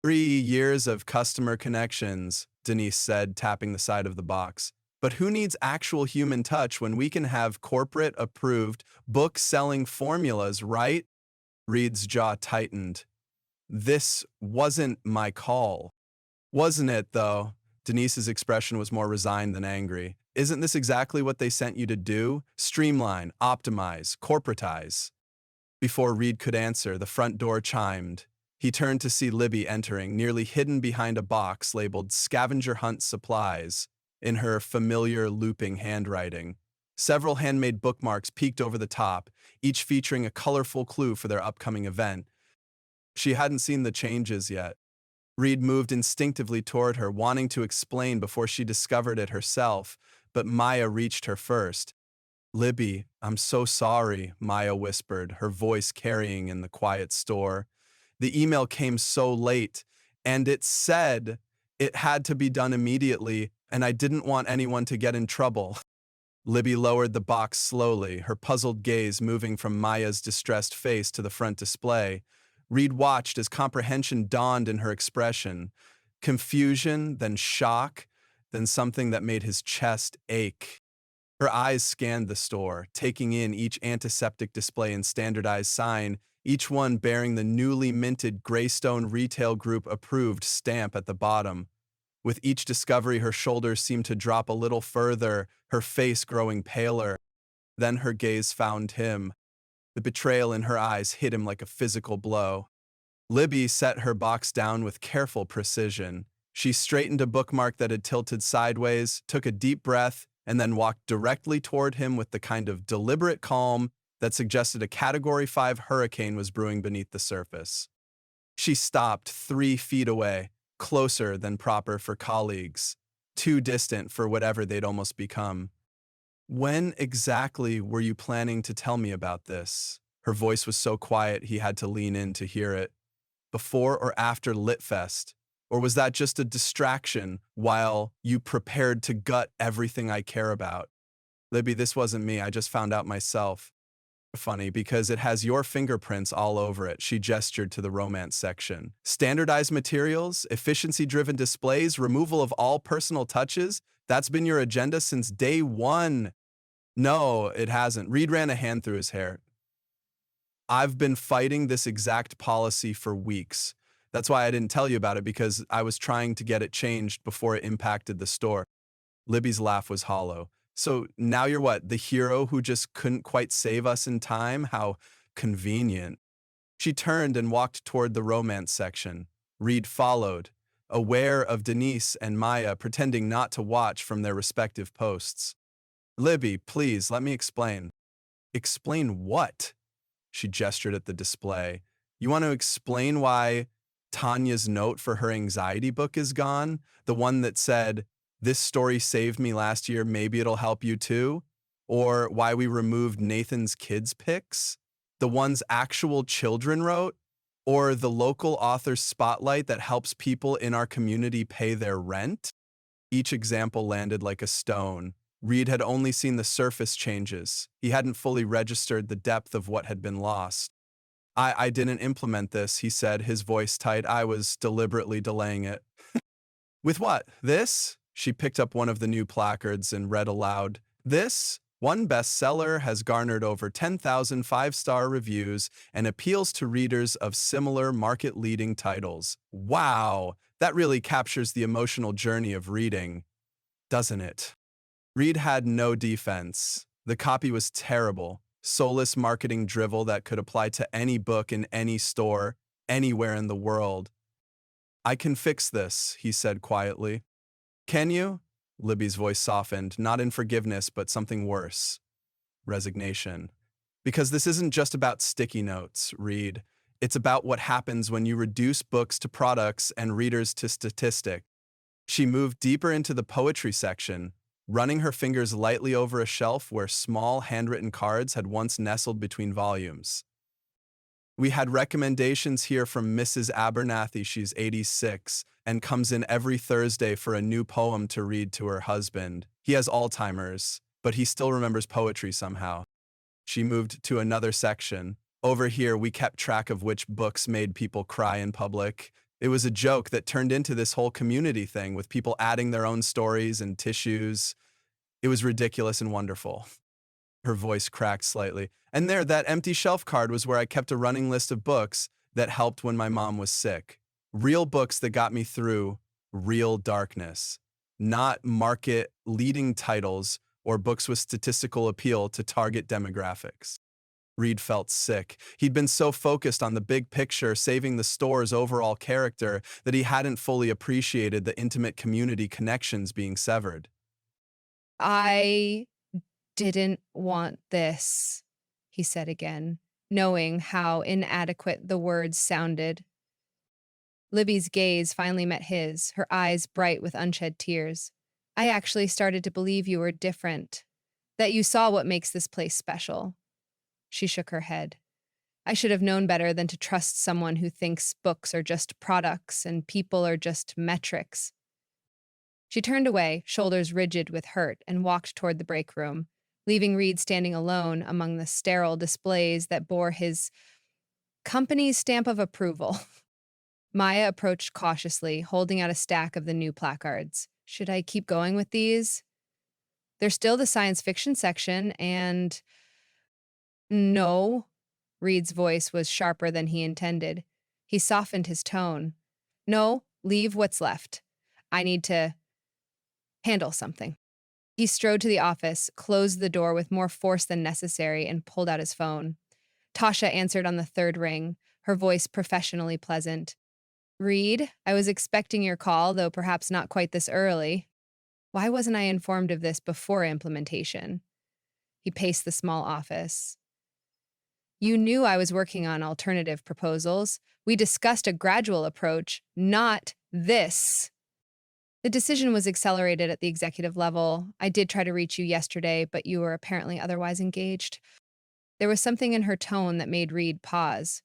3 years of customer connections, Denise said, tapping the side of the box. But who needs actual human touch when we can have corporate-approved, book-selling formulas, right? Reid's jaw tightened. This wasn't my call. Wasn't it, though? Denise's expression was more resigned than angry. Isn't this exactly what they sent you to do? Streamline, optimize, corporatize. Before Reid could answer, the front door chimed. He turned to see Libby entering, nearly hidden behind a box labeled Scavenger Hunt Supplies in her familiar looping handwriting. Several handmade bookmarks peeked over the top, each featuring a colorful clue for their upcoming event. She hadn't seen the changes yet. Reid moved instinctively toward her, wanting to explain before she discovered it herself, but Maya reached her first. "Libby, I'm so sorry," Maya whispered, her voice carrying in the quiet store. "The email came so late, and it said it had to be done immediately, and I didn't want anyone to get in trouble." Libby lowered the box slowly, her puzzled gaze moving from Maya's distressed face to the front display. Reid watched as comprehension dawned in her expression. Confusion, then shock, then something that made his chest ache. Her eyes scanned the store, taking in each antiseptic display and standardized sign, each one bearing the newly minted Greystone Retail Group approved stamp at the bottom. With each discovery, her shoulders seemed to drop a little further, her face growing paler. Then her gaze found him. The betrayal in her eyes hit him like a physical blow. Libby set her box down with careful precision. She straightened a bookmark that had tilted sideways, took a deep breath, and then walked directly toward him with the kind of deliberate calm that suggested a Category 5 hurricane was brewing beneath the surface. She stopped 3 feet away, closer than proper for colleagues, too distant for whatever they'd almost become. "When exactly were you planning to tell me about this?" Her voice was so quiet he had to lean in to hear it. "Before or after Litfest? Or was that just a distraction while you prepared to gut everything I care about?" "Libby, this wasn't me. I just found out myself." "Funny, because it has your fingerprints all over it." She gestured to the romance section. "Standardized materials, efficiency-driven displays, removal of all personal touches. That's been your agenda since day one." "No, it hasn't." Reid ran a hand through his hair. "I've been fighting this exact policy for weeks. That's why I didn't tell you about it, because I was trying to get it changed before it impacted the store." Libby's laugh was hollow. "So now you're what, the hero who just couldn't quite save us in time? How convenient." She turned and walked toward the romance section. Reid followed, aware of Denise and Maya pretending not to watch from their respective posts. "Libby, please, let me explain." "Explain what?" She gestured at the display. "You want to explain why Tanya's note for her anxiety book is gone? The one that said, 'This story saved me last year, maybe it'll help you too'? Or why we removed Nathan's kids' pics? The ones actual children wrote? Or the local author's spotlight that helps people in our community pay their rent?" Each example landed like a stone. Reid had only seen the surface changes. He hadn't fully registered the depth of what had been lost. I didn't implement this," he said, his voice tight. "I was deliberately delaying it." "With what? This?" She picked up one of the new placards and read aloud. "This one bestseller has garnered over 10,000 five-star reviews and appeals to readers of similar market-leading titles." Wow, that really captures the emotional journey of reading, doesn't it? Reid had no defense. The copy was terrible. Soulless marketing drivel that could apply to any book in any store, anywhere in the world. "I can fix this," he said quietly. "Can you?" Libby's voice softened, not in forgiveness, but something worse. Resignation. "Because this isn't just about sticky notes, Reid. It's about what happens when you reduce books to products and readers to statistics." She moved deeper into the poetry section, running her fingers lightly over a shelf where small handwritten cards had once nestled between volumes. "We had recommendations here from Mrs. Abernathy. She's 86 and comes in every Thursday for a new poem to read to her husband. He has Alzheimer's, but he still remembers poetry somehow." She moved to another section. "Over here, we kept track of which books made people cry in public. It was a joke that turned into this whole community thing with people adding their own stories and tissues. It was ridiculous and wonderful." Her voice cracked slightly. "And there, that empty shelf card was where I kept a running list of books that helped when my mom was sick. Real books that got me through real darkness. Not market-leading titles or books with statistical appeal to target demographics." Reid felt sick. He'd been so focused on the big picture, saving the store's overall character, that he hadn't fully appreciated the intimate community connections being severed. I didn't want this, he said again, knowing how inadequate the words sounded. Libby's gaze finally met his, her eyes bright with unshed tears. I actually started to believe you were different, that you saw what makes this place special. She shook her head. I should have known better than to trust someone who thinks books are just products and people are just metrics. She turned away, shoulders rigid with hurt, and walked toward the break room, leaving Reid standing alone among the sterile displays that bore his company's stamp of approval. Maya approached cautiously, holding out a stack of the new placards. Should I keep going with these? There's still the science fiction section, and... No. Reid's voice was sharper than he intended. He softened his tone. No, leave what's left. I need to handle something. He strode to the office, closed the door with more force than necessary, and pulled out his phone. Tasha answered on the third ring, her voice professionally pleasant. Reid, I was expecting your call, though perhaps not quite this early. Why wasn't I informed of this before implementation? He paced the small office. You knew I was working on alternative proposals. We discussed a gradual approach, not this. The decision was accelerated at the executive level. I did try to reach you yesterday, but you were apparently otherwise engaged. There was something in her tone that made Reid pause.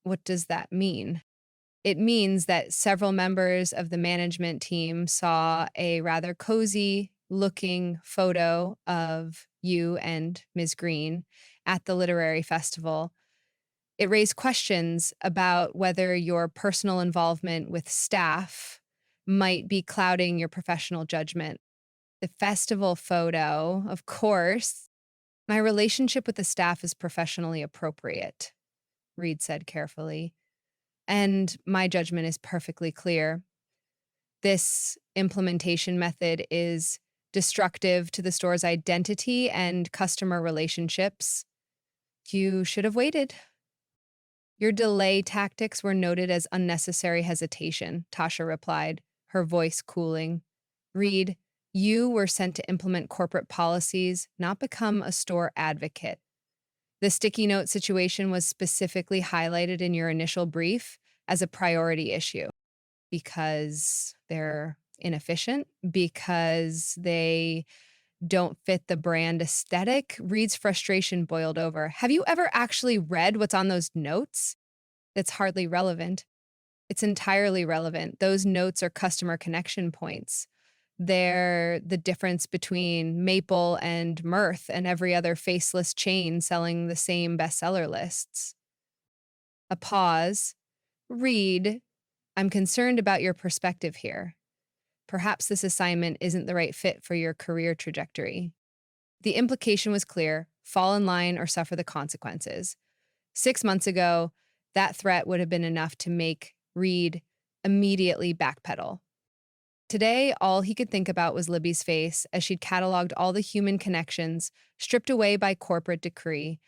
What does that mean? It means that several members of the management team saw a rather cozy-looking photo of you and Ms. Greene at the literary festival. It raised questions about whether your personal involvement with staff might be clouding your professional judgment. The festival photo, of course. My relationship with the staff is professionally appropriate, Reid said carefully. And my judgment is perfectly clear. This implementation method is destructive to the store's identity and customer relationships. You should have waited. Your delay tactics were noted as unnecessary hesitation, Tasha replied, her voice cooling. Reid, you were sent to implement corporate policies, not become a store advocate. The sticky note situation was specifically highlighted in your initial brief as a priority issue because they're inefficient, because they don't fit the brand aesthetic. Reid's frustration boiled over. Have you ever actually read what's on those notes? That's hardly relevant. It's entirely relevant. Those notes are customer connection points. They're the difference between Maple and Mirth and every other faceless chain selling the same bestseller lists. A pause. Reid, I'm concerned about your perspective here. Perhaps this assignment isn't the right fit for your career trajectory. The implication was clear: fall in line or suffer the consequences. 6 months ago, that threat would have been enough to make Reid immediately backpedal. Today, all he could think about was Libby's face as she'd cataloged all the human connections stripped away by corporate decree.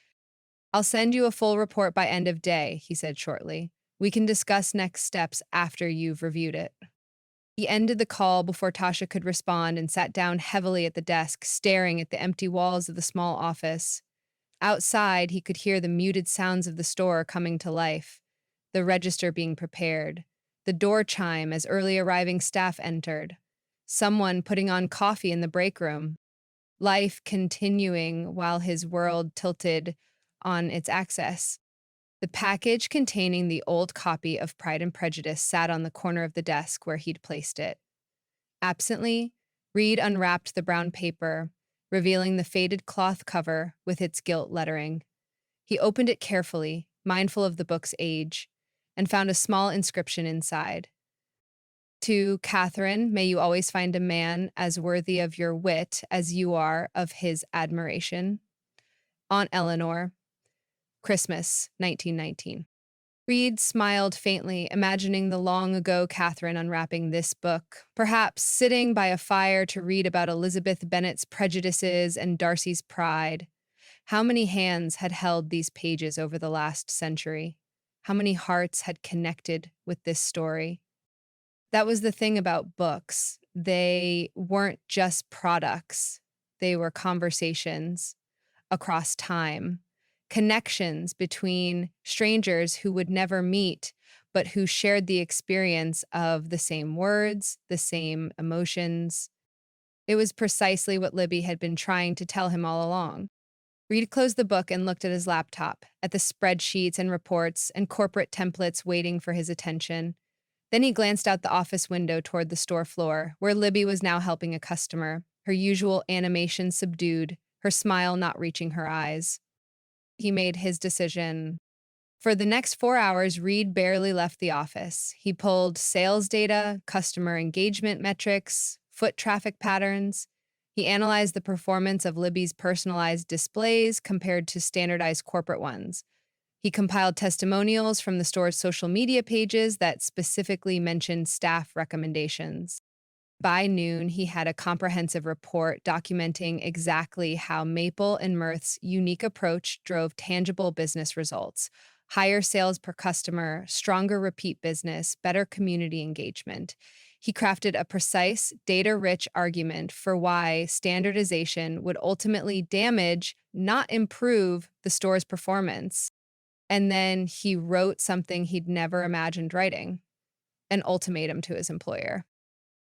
I'll send you a full report by end of day, he said shortly. We can discuss next steps after you've reviewed it. He ended the call before Tasha could respond and sat down heavily at the desk, staring at the empty walls of the small office. Outside, he could hear the muted sounds of the store coming to life, the register being prepared, the door chime as early arriving staff entered, someone putting on coffee in the break room, life continuing while his world tilted on its axis. The package containing the old copy of Pride and Prejudice sat on the corner of the desk where he'd placed it. Absently, Reid unwrapped the brown paper, revealing the faded cloth cover with its gilt lettering. He opened it carefully, mindful of the book's age, and found a small inscription inside. To Catherine, may you always find a man as worthy of your wit as you are of his admiration. Aunt Eleanor, Christmas, 1919. Reid smiled faintly, imagining the long-ago Catherine unwrapping this book, perhaps sitting by a fire to read about Elizabeth Bennet's prejudices and Darcy's pride. How many hands had held these pages over the last century? How many hearts had connected with this story? That was the thing about books. They weren't just products, they were conversations across time, connections between strangers who would never meet, but who shared the experience of the same words, the same emotions. It was precisely what Libby had been trying to tell him all along. Reid closed the book and looked at his laptop, at the spreadsheets and reports and corporate templates waiting for his attention. Then he glanced out the office window toward the store floor, where Libby was now helping a customer, her usual animation subdued, her smile not reaching her eyes. He made his decision. For the next 4 hours, Reid barely left the office. He pulled sales data, customer engagement metrics, foot traffic patterns. He analyzed the performance of Libby's personalized displays compared to standardized corporate ones. He compiled testimonials from the store's social media pages that specifically mentioned staff recommendations. By noon, he had a comprehensive report documenting exactly how Maple and Mirth's unique approach drove tangible business results: higher sales per customer, stronger repeat business, better community engagement. He crafted a precise, data-rich argument for why standardization would ultimately damage, not improve, the store's performance. And then he wrote something he'd never imagined writing: an ultimatum to his employer.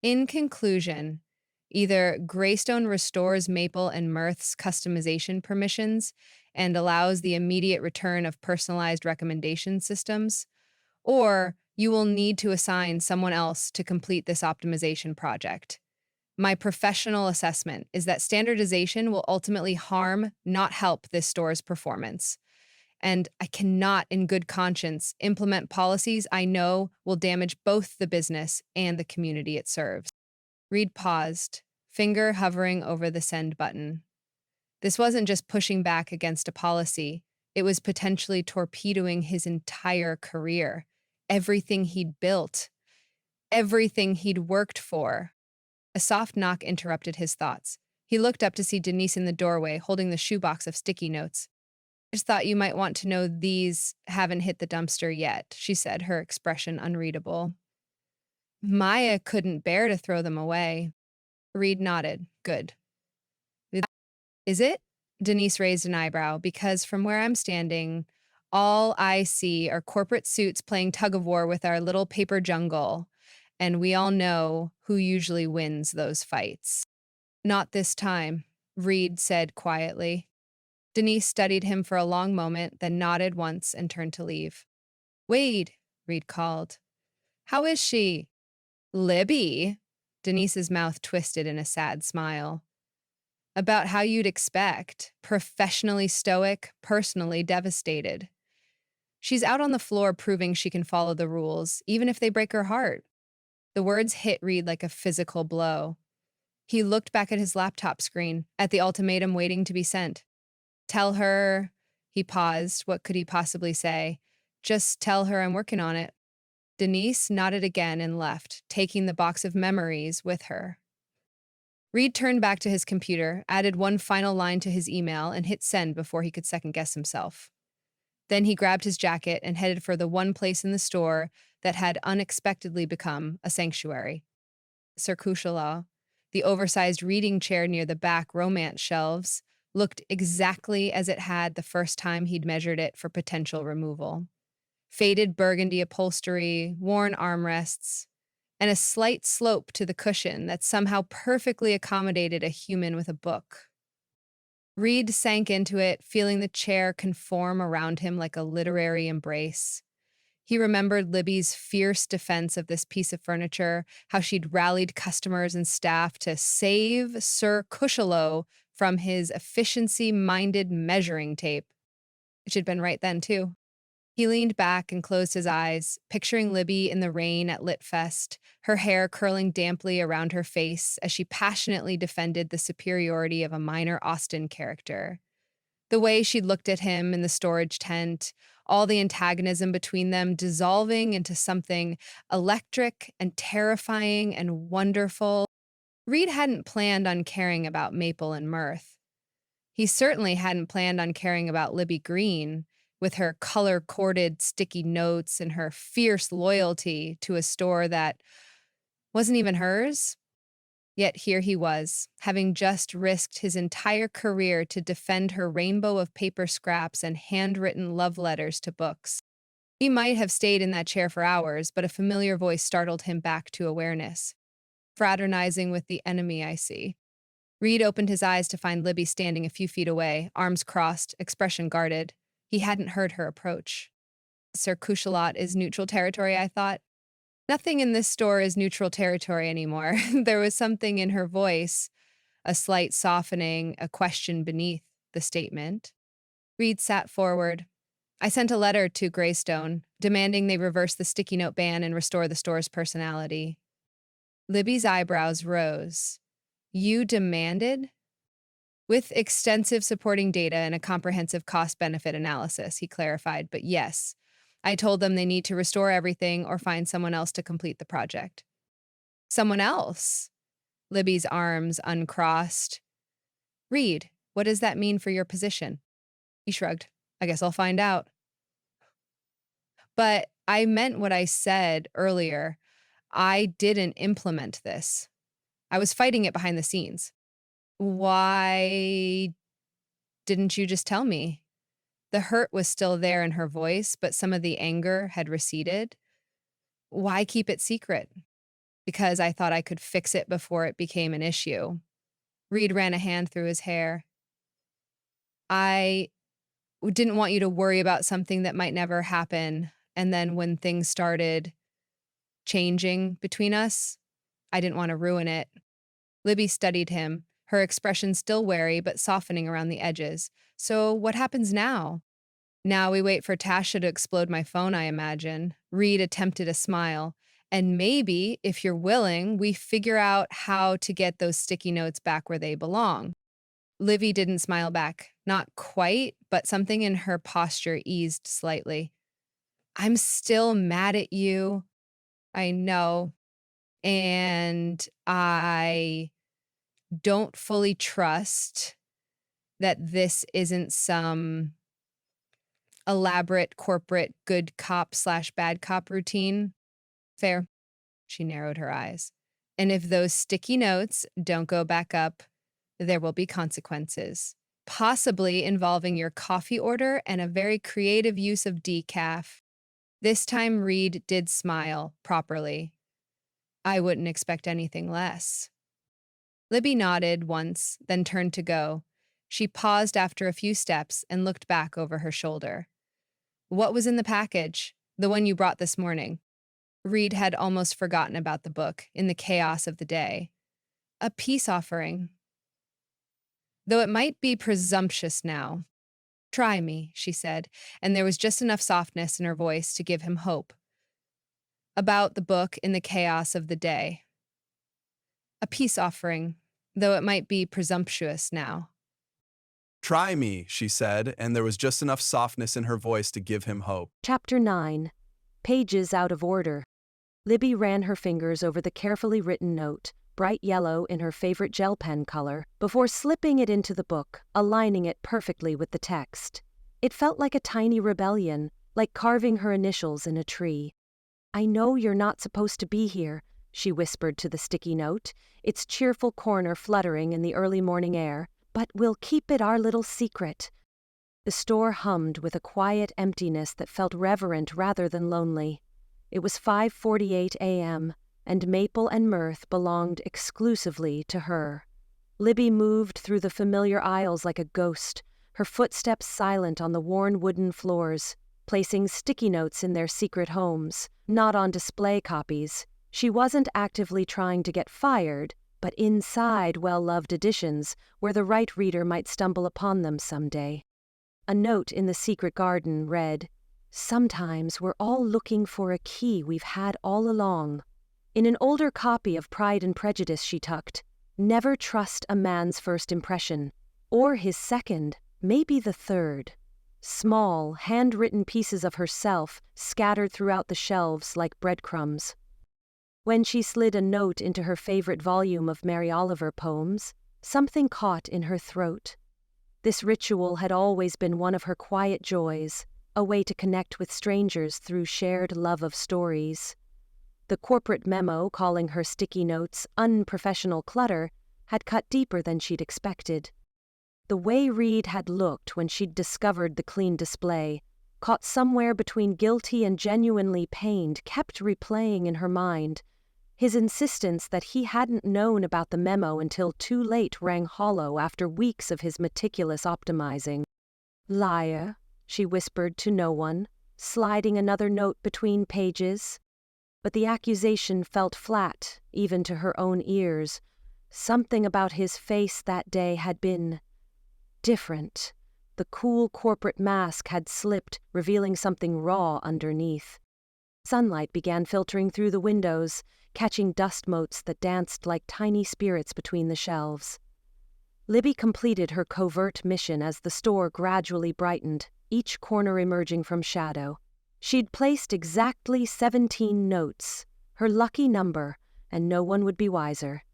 In conclusion, either Greystone restores Maple and Mirth's customization permissions and allows the immediate return of personalized recommendation systems, or you will need to assign someone else to complete this optimization project. My professional assessment is that standardization will ultimately harm, not help, this store's performance. And I cannot, in good conscience, implement policies I know will damage both the business and the community it serves. Reid paused, finger hovering over the send button. This wasn't just pushing back against a policy, it was potentially torpedoing his entire career, everything he'd built, everything he'd worked for. A soft knock interrupted his thoughts. He looked up to see Denise in the doorway, holding the shoebox of sticky notes. "I just thought you might want to know these haven't hit the dumpster yet," she said, her expression unreadable. Maya couldn't bear to throw them away. Reid nodded. "Good. Is it?" Denise raised an eyebrow, "because from where I'm standing, all I see are corporate suits playing tug-of-war with our little paper jungle, and we all know who usually wins those fights." "Not this time," Reid said quietly. Denise studied him for a long moment, then nodded once and turned to leave. "Wade," Reid called. "How is she?" "Libby?" Denise's mouth twisted in a sad smile. "About how you'd expect. Professionally stoic, personally devastated. She's out on the floor proving she can follow the rules, even if they break her heart." The words hit Reid like a physical blow. He looked back at his laptop screen, at the ultimatum waiting to be sent. "Tell her," he paused. What could he possibly say? "Just tell her I'm working on it." Denise nodded again and left, taking the box of memories with her. Reid turned back to his computer, added one final line to his email, and hit send before he could second-guess himself. Then he grabbed his jacket and headed for the one place in the store that had unexpectedly become a sanctuary: Circular. The oversized reading chair near the back romance shelves looked exactly as it had the first time he'd measured it for potential removal. Faded burgundy upholstery, worn armrests, and a slight slope to the cushion that somehow perfectly accommodated a human with a book. Reid sank into it, feeling the chair conform around him like a literary embrace. He remembered Libby's fierce defense of this piece of furniture, how she'd rallied customers and staff to save Sir Cushelot from his efficiency-minded measuring tape. It should have been right then, too. He leaned back and closed his eyes, picturing Libby in the rain at Litfest, her hair curling damply around her face as she passionately defended the superiority of a minor Austen character. The way she'd looked at him in the storage tent, all the antagonism between them dissolving into something electric and terrifying and wonderful. Reid hadn't planned on caring about Maple and Mirth. He certainly hadn't planned on caring about Libby Greene, with her color-corded sticky notes and her fierce loyalty to a store that wasn't even hers. Yet here he was, having just risked his entire career to defend her rainbow of paper scraps and handwritten love letters to books. He might have stayed in that chair for hours, but a familiar voice startled him back to awareness. Fraternizing with the enemy, I see. Reid opened his eyes to find Libby standing a few feet away, arms crossed, expression guarded. He hadn't heard her approach. Sir Cuchalot is neutral territory, I thought. Nothing in this store is neutral territory anymore. There was something in her voice, a slight softening, a question beneath the statement. Reid sat forward. I sent a letter to Greystone, demanding they reverse the sticky note ban and restore the store's personality. Libby's eyebrows rose. You demanded? With extensive supporting data and a comprehensive cost-benefit analysis, he clarified, but yes, I told them they need to restore everything or find someone else to complete the project. Someone else? Libby's arms uncrossed. Reid, what does that mean for your position? He shrugged. I guess I'll find out. But I meant what I said earlier. I didn't implement this. I was fighting it behind the scenes. Why didn't you just tell me? The hurt was still there in her voice, but some of the anger had receded. Why keep it secret? Because I thought I could fix it before it became an issue. Reid ran a hand through his hair. I didn't want you to worry about something that might never happen, and then when things started changing between us, I didn't want to ruin it. Libby studied him, her expression still wary but softening around the edges. So what happens now? Now we wait for Tasha to explode my phone, I imagine. Reid attempted a smile. And maybe, if you're willing, we figure out how to get those sticky notes back where they belong. Libby didn't smile back. Not quite, but something in her posture eased slightly. I'm still mad at you. I know. And I don't fully trust that this isn't some elaborate corporate good cop / bad cop routine. Fair. She narrowed her eyes. And if those sticky notes don't go back up, there will be consequences, possibly involving your coffee order and a very creative use of decaf. This time Reid did smile properly. I wouldn't expect anything less. Libby nodded once, then turned to go. She paused after a few steps and looked back over her shoulder. What was in the package? The one you brought this morning. Reid had almost forgotten about the book in the chaos of the day. A peace offering. Though it might be presumptuous now. Try me, she said, and there was just enough softness in her voice to give him hope. About the book in the chaos of the day. A peace offering, though it might be presumptuous now. Try me, she said, and there was just enough softness in her voice to give him hope. Chapter 9. Pages out of order. Libby ran her fingers over the carefully written note, bright yellow in her favorite gel pen color, before slipping it into the book, aligning it perfectly with the text. It felt like a tiny rebellion, like carving her initials in a tree. I know you're not supposed to be here, she whispered to the sticky note, its cheerful corner fluttering in the early morning air, but we'll keep it our little secret. The store hummed with a quiet emptiness that felt reverent rather than lonely. It was 5:48 a.m., and Maple and Mirth belonged exclusively to her. Libby moved through the familiar aisles like a ghost, her footsteps silent on the worn wooden floors, placing sticky notes in their secret homes, not on display copies. She wasn't actively trying to get fired, but inside well-loved editions where the right reader might stumble upon them someday. A note in the secret garden read, "Sometimes we're all looking for a key we've had all along." In an older copy of Pride and Prejudice she tucked, "Never trust a man's first impression, or his second, maybe the third." Small, handwritten pieces of herself scattered throughout the shelves like breadcrumbs. When she slid a note into her favorite volume of Mary Oliver poems, something caught in her throat. This ritual had always been one of her quiet joys, a way to connect with strangers through shared love of stories. The corporate memo calling her sticky notes unprofessional clutter had cut deeper than she'd expected. The way Reid had looked when she'd discovered the clean display, caught somewhere between guilty and genuinely pained, kept replaying in her mind. His insistence that he hadn't known about the memo until too late rang hollow after weeks of his meticulous optimizing. "Liar," she whispered to no one, sliding another note between pages. But the accusation felt flat, even to her own ears. Something about his face that day had been different. The cool corporate mask had slipped, revealing something raw underneath. Sunlight began filtering through the windows, catching dust motes that danced like tiny spirits between the shelves. Libby completed her covert mission as the store gradually brightened, each corner emerging from shadow. She'd placed exactly 17 notes, her lucky number, and no one would be wiser.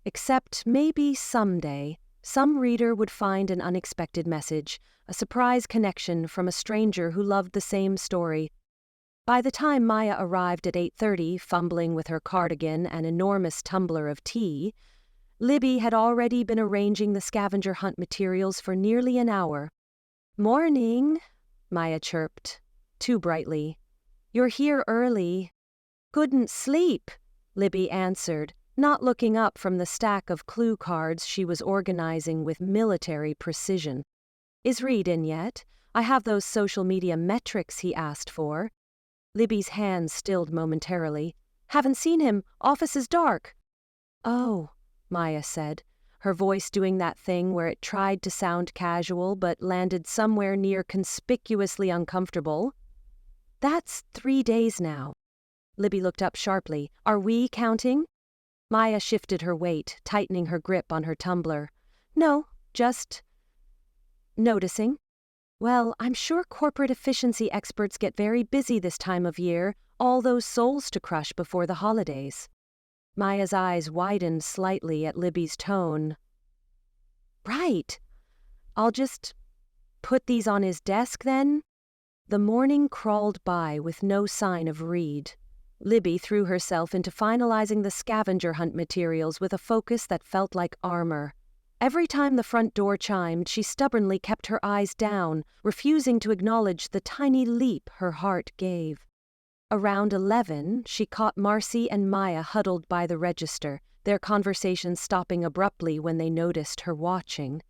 Except maybe someday, some reader would find an unexpected message, a surprise connection from a stranger who loved the same story. By the time Maya arrived at 8:30, fumbling with her cardigan and enormous tumbler of tea, Libby had already been arranging the scavenger hunt materials for nearly an hour. "Morning," Maya chirped, too brightly. "You're here early." "Couldn't sleep," Libby answered, not looking up from the stack of clue cards she was organizing with military precision. "Is Reid in yet? I have those social media metrics he asked for." Libby's hands stilled momentarily. "Haven't seen him. Office is dark." "Oh," Maya said, her voice doing that thing where it tried to sound casual but landed somewhere near conspicuously uncomfortable. "That's 3 days now." Libby looked up sharply. "Are we counting?" Maya shifted her weight, tightening her grip on her tumbler. "No, just noticing." "Well, I'm sure corporate efficiency experts get very busy this time of year, all those souls to crush before the holidays." Maya's eyes widened slightly at Libby's tone. "Right. I'll just put these on his desk then?" The morning crawled by with no sign of Reid. Libby threw herself into finalizing the scavenger hunt materials with a focus that felt like armor. Every time the front door chimed, she stubbornly kept her eyes down, refusing to acknowledge the tiny leap her heart gave. Around 11, she caught Marcy and Maya huddled by the register, their conversation stopping abruptly when they noticed her watching.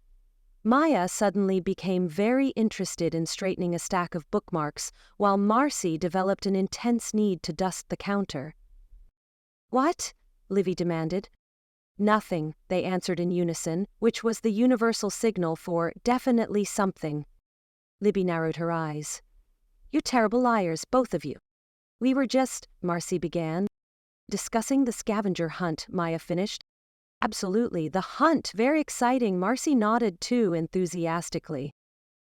Maya suddenly became very interested in straightening a stack of bookmarks, while Marcy developed an intense need to dust the counter. "What?" Livy demanded. "Nothing," they answered in unison, which was the universal signal for definitely something. Libby narrowed her eyes. "You terrible liars, both of you." "We were just," Marcy began. "Discussing the scavenger hunt," Maya finished. "Absolutely, the hunt, very exciting." Marcy nodded too enthusiastically.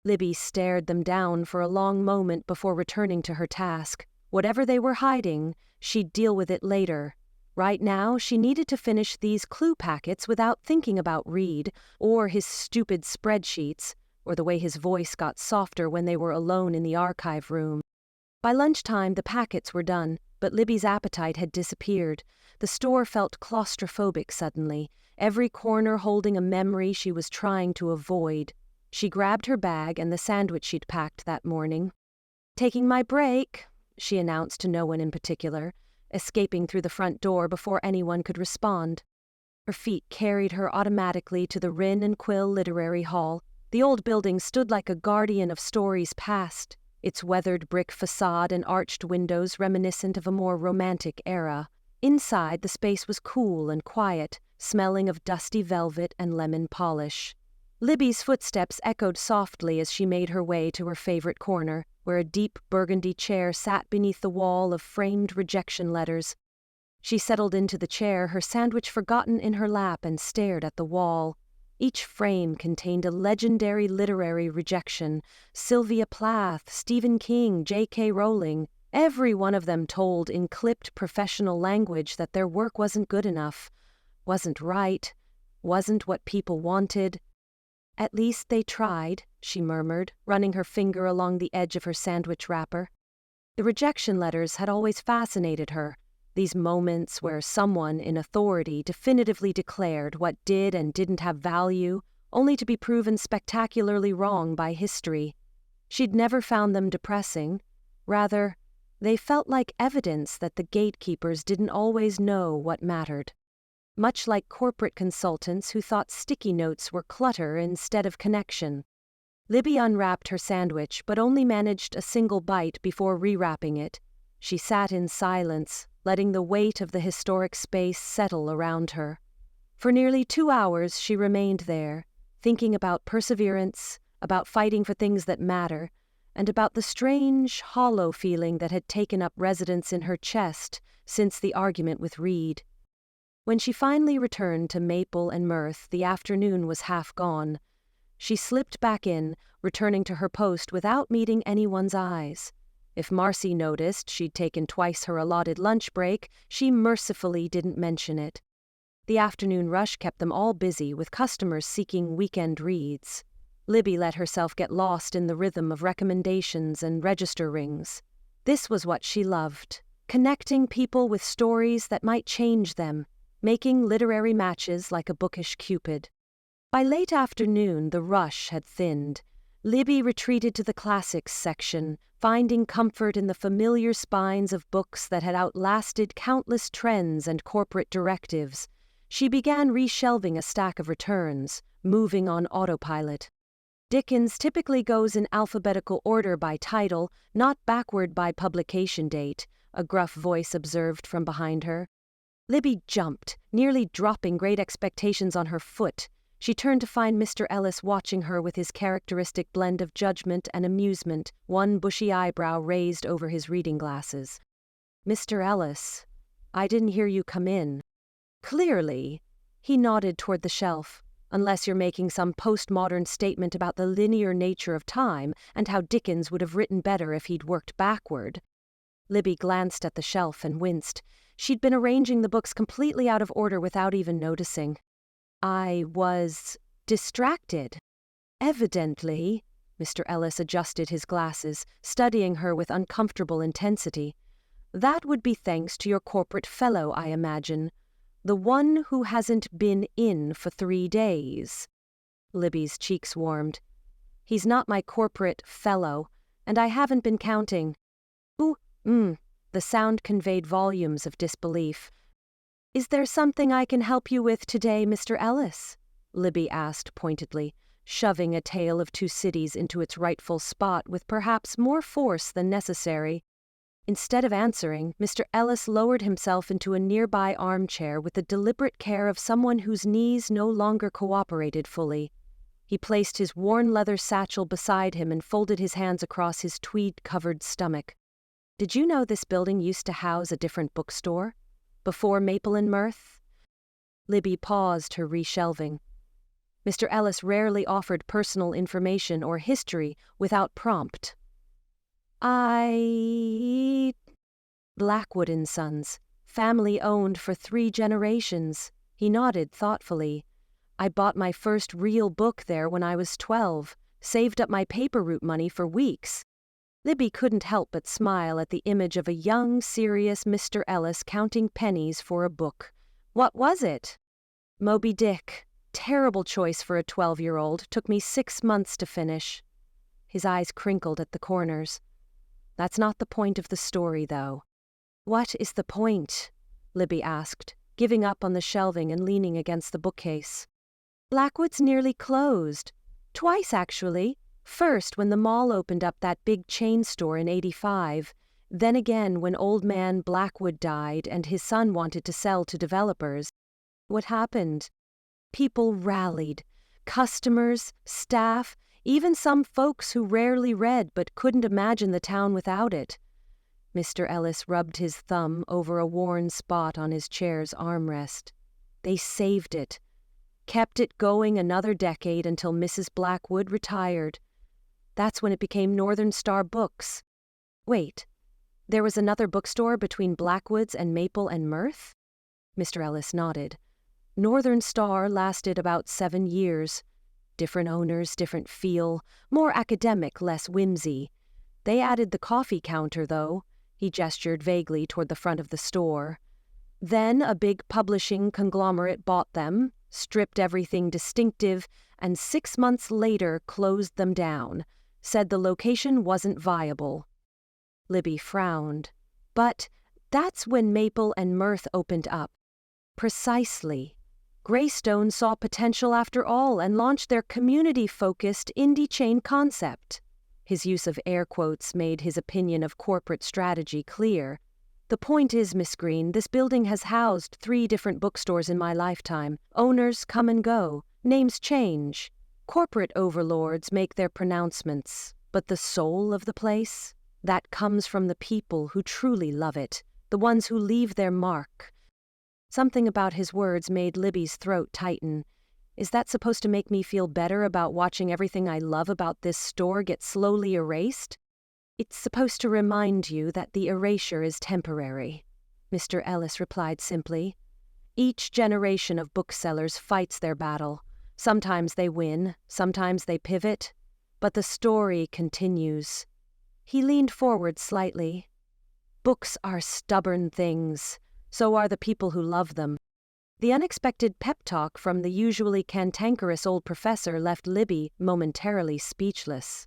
Libby stared them down for a long moment before returning to her task. Whatever they were hiding, she'd deal with it later. Right now, she needed to finish these clue packets without thinking about Reid, or his stupid spreadsheets, or the way his voice got softer when they were alone in the archive room. By lunchtime, the packets were done, but Libby's appetite had disappeared. The store felt claustrophobic suddenly, every corner holding a memory she was trying to avoid. She grabbed her bag and the sandwich she'd packed that morning. "Taking my break," she announced to no one in particular, escaping through the front door before anyone could respond. Her feet carried her automatically to the Wren and Quill Literary Hall. The old building stood like a guardian of stories past, its weathered brick facade and arched windows reminiscent of a more romantic era. Inside, the space was cool and quiet, smelling of dusty velvet and lemon polish. Libby's footsteps echoed softly as she made her way to her favorite corner, where a deep burgundy chair sat beneath the wall of framed rejection letters. She settled into the chair, her sandwich forgotten in her lap, and stared at the wall. Each frame contained a legendary literary rejection: Sylvia Plath, Stephen King, J.K. Rowling. Every one of them told in clipped professional language that their work wasn't good enough, wasn't right, wasn't what people wanted. At least they tried, she murmured, running her finger along the edge of her sandwich wrapper. The rejection letters had always fascinated her, these moments where someone in authority definitively declared what did and didn't have value, only to be proven spectacularly wrong by history. She'd never found them depressing. Rather, they felt like evidence that the gatekeepers didn't always know what mattered. Much like corporate consultants who thought sticky notes were clutter instead of connection. Libby unwrapped her sandwich but only managed a single bite before rewrapping it. She sat in silence, letting the weight of the historic space settle around her. For nearly 2 hours she remained there, thinking about perseverance, about fighting for things that matter, and about the strange, hollow feeling that had taken up residence in her chest since the argument with Reid. When she finally returned to Maple and Mirth, the afternoon was half gone. She slipped back in, returning to her post without meeting anyone's eyes. If Marcy noticed she'd taken twice her allotted lunch break, she mercifully didn't mention it. The afternoon rush kept them all busy with customers seeking weekend reads. Libby let herself get lost in the rhythm of recommendations and register rings. This was what she loved, connecting people with stories that might change them, making literary matches like a bookish Cupid. By late afternoon, the rush had thinned. Libby retreated to the classics section, finding comfort in the familiar spines of books that had outlasted countless trends and corporate directives. She began reshelving a stack of returns, moving on autopilot. Dickens typically goes in alphabetical order by title, not backward by publication date, a gruff voice observed from behind her. Libby jumped, nearly dropping Great Expectations on her foot. She turned to find Mr. Ellis watching her with his characteristic blend of judgment and amusement, one bushy eyebrow raised over his reading glasses. "Mr. Ellis, I didn't hear you come in." "Clearly." He nodded toward the shelf. "Unless you're making some postmodern statement about the linear nature of time and how Dickens would have written better if he'd worked backward." Libby glanced at the shelf and winced. She'd been arranging the books completely out of order without even noticing. "I was distracted." "Evidently." Mr. Ellis adjusted his glasses, studying her with uncomfortable intensity. "That would be thanks to your corporate fellow, I imagine. The one who hasn't been in for 3 days." Libby's cheeks warmed. "He's not my corporate fellow, and I haven't been counting." "Ooh, The sound conveyed volumes of disbelief. "Is there something I can help you with today, Mr. Ellis?" Libby asked pointedly, shoving A Tale of Two Cities into its rightful spot with perhaps more force than necessary. Instead of answering, Mr. Ellis lowered himself into a nearby armchair with the deliberate care of someone whose knees no longer cooperated fully. He placed his worn leather satchel beside him and folded his hands across his tweed-covered stomach. "Did you know this building used to house a different bookstore? Before Maple and Mirth?" Libby paused her reshelving. Mr. Ellis rarely offered personal information or history without prompt. "Blackwood and Sons, family-owned for 3 generations." He nodded thoughtfully. "I bought my first real book there when I was 12, saved up my paper route money for weeks." Libby couldn't help but smile at the image of a young, serious Mr. Ellis counting pennies for a book. "What was it?" "Moby Dick. Terrible choice for a 12-year-old. Took me 6 months to finish." His eyes crinkled at the corners. "That's not the point of the story, though." "What is the point?" Libby asked, giving up on the shelving and leaning against the bookcase. "Blackwood's nearly closed. Twice, actually. First, when the mall opened up that big chain store in '85, then again when old man Blackwood died and his son wanted to sell to developers. What happened? People rallied. Customers, staff, even some folks who rarely read but couldn't imagine the town without it." Mr. Ellis rubbed his thumb over a worn spot on his chair's armrest. "They saved it. Kept it going another decade until Mrs. Blackwood retired. That's when it became Northern Star Books." "Wait, there was another bookstore between Blackwood's and Maple and Mirth?" Mr. Ellis nodded. "Northern Star lasted about 7 years. Different owners, different feel, more academic, less whimsy. They added the coffee counter, though. He gestured vaguely toward the front of the store. Then a big publishing conglomerate bought them, stripped everything distinctive, and 6 months later closed them down, said the location wasn't viable. Libby frowned. But that's when Maple and Mirth opened up. Precisely. Greystone saw potential after all and launched their community-focused indie chain concept. His use of air quotes made his opinion of corporate strategy clear. The point is, Miss Greene, this building has housed 3 different bookstores in my lifetime. Owners come and go. Names change. Corporate overlords make their pronouncements. But the soul of the place? That comes from the people who truly love it, the ones who leave their mark. Something about his words made Libby's throat tighten. Is that supposed to make me feel better about watching everything I love about this store get slowly erased? It's supposed to remind you that the erasure is temporary, Mr. Ellis replied simply. Each generation of booksellers fights their battle. Sometimes they win, sometimes they pivot, but the story continues. He leaned forward slightly. Books are stubborn things. So are the people who love them. The unexpected pep talk from the usually cantankerous old professor left Libby momentarily speechless.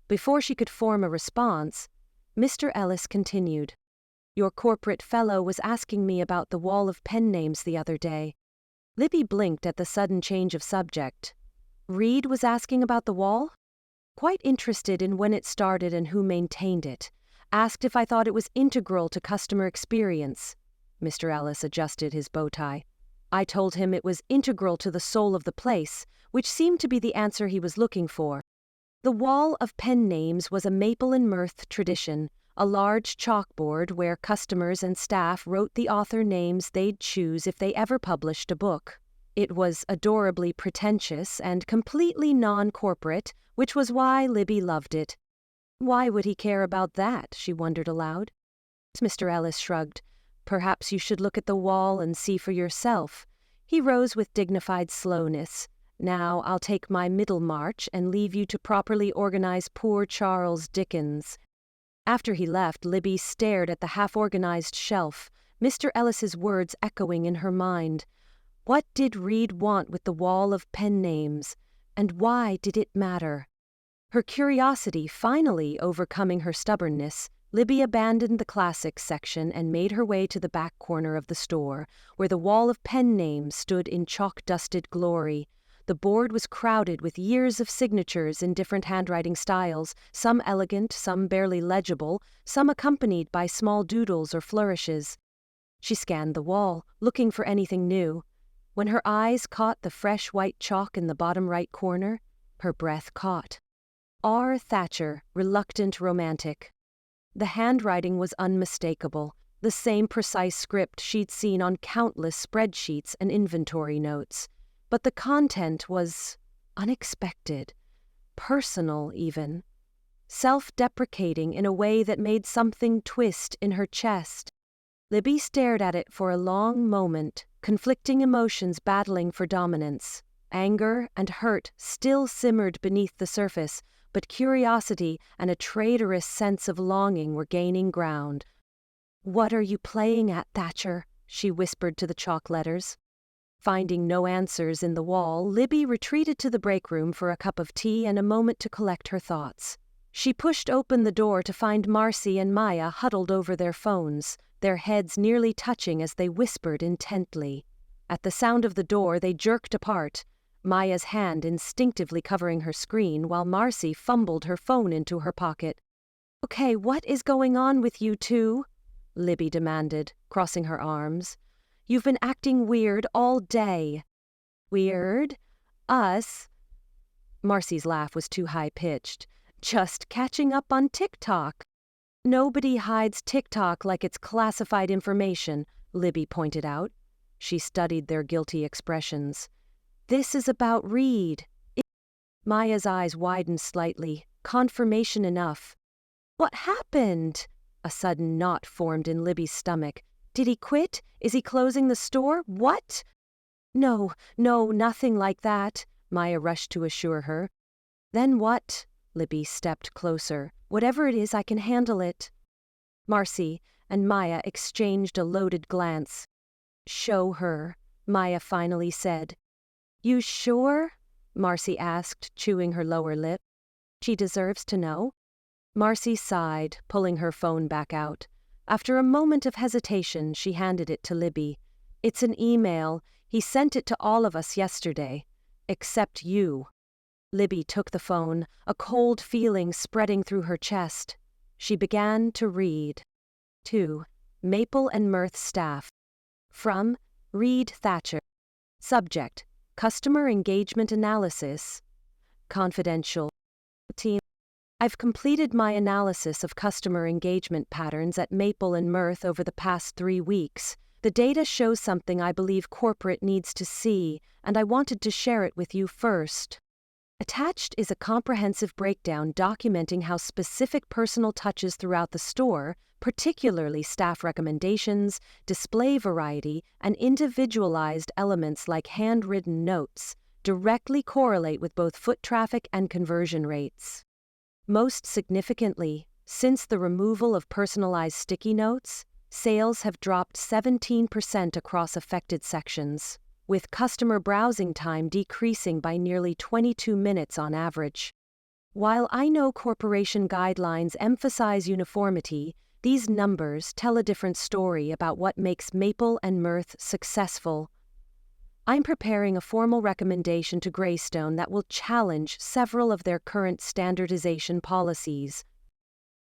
Before she could form a response, Mr. Ellis continued. Your corporate fellow was asking me about the wall of pen names the other day. Libby blinked at the sudden change of subject. Reid was asking about the wall? Quite interested in when it started and who maintained it. Asked if I thought it was integral to customer experience. Mr. Ellis adjusted his bow tie. I told him it was integral to the soul of the place, which seemed to be the answer he was looking for. The wall of pen names was a Maple and Mirth tradition, a large chalkboard where customers and staff wrote the author names they'd choose if they ever published a book. It was adorably pretentious and completely non-corporate, which was why Libby loved it. Why would he care about that, she wondered aloud. Mr. Ellis shrugged. Perhaps you should look at the wall and see for yourself. He rose with dignified slowness. Now I'll take my middle march and leave you to properly organize poor Charles Dickens. After he left, Libby stared at the half-organized shelf, Mr. Ellis's words echoing in her mind. What did Reid want with the wall of pen names, and why did it matter? Her curiosity finally overcoming her stubbornness, Libby abandoned the classics section and made her way to the back corner of the store, where the wall of pen names stood in chalk-dusted glory. The board was crowded with years of signatures in different handwriting styles, some elegant, some barely legible, some accompanied by small doodles or flourishes. She scanned the wall, looking for anything new. When her eyes caught the fresh white chalk in the bottom right corner, her breath caught. R. Thatcher, reluctant romantic. The handwriting was unmistakable, the same precise script she'd seen on countless spreadsheets and inventory notes. But the content was unexpected, personal even, self-deprecating in a way that made something twist in her chest. Libby stared at it for a long moment, conflicting emotions battling for dominance. Anger and hurt still simmered beneath the surface, but curiosity and a traitorous sense of longing were gaining ground. "What are you playing at, Thatcher?" she whispered to the chalk letters. Finding no answers in the wall, Libby retreated to the break room for a cup of tea and a moment to collect her thoughts. She pushed open the door to find Marcy and Maya huddled over their phones, their heads nearly touching as they whispered intently. At the sound of the door, they jerked apart, Maya's hand instinctively covering her screen while Marcy fumbled her phone into her pocket. "Okay, what is going on with you two?" Libby demanded, crossing her arms. "You've been acting weird all day." "Weird? Us?" Marcy's laugh was too high-pitched. "Just catching up on TikTok." "Nobody hides TikTok like it's classified information," Libby pointed out. She studied their guilty expressions. "This is about Reid." Maya's eyes widened slightly, confirmation enough. "What happened?" A sudden knot formed in Libby's stomach. "Did he quit? Is he closing the store? What?" No, nothing like that," Maya rushed to assure her. Then what? Libby stepped closer. Whatever it is, I can handle it. Marcy and Maya exchanged a loaded glance. Show her, Maya finally said. You sure? Marcy asked, chewing her lower lip. She deserves to know. Marcy sighed, pulling her phone back out. After a moment of hesitation, she handed it to Libby. It's an email. He sent it to all of us yesterday. Except you. Libby took the phone, a cold feeling spreading through her chest. She began to read. To Maple and Mirth staff. From Reid Thatcher. Subject: Customer Engagement Analysis. Confidential. Team. I've completed my analysis of customer engagement patterns at Maple and Mirth over the past 3 weeks. The data shows something I believe corporate needs to see, and I wanted to share it with you first. Attached is a comprehensive breakdown documenting how specific personal touches throughout the store, particularly staff recommendations, display variety, and individualized elements like handwritten notes, directly correlate with both foot traffic and conversion rates. Most significantly, since the removal of personalized sticky notes, sales have dropped 17% across affected sections, with customer browsing time decreasing by nearly 22 minutes on average. While I know corporation guidelines emphasize uniformity, these numbers tell a different story about what makes Maple and Mirth successful. I'm preparing a formal recommendation to Greystone that will challenge several of their current standardization policies.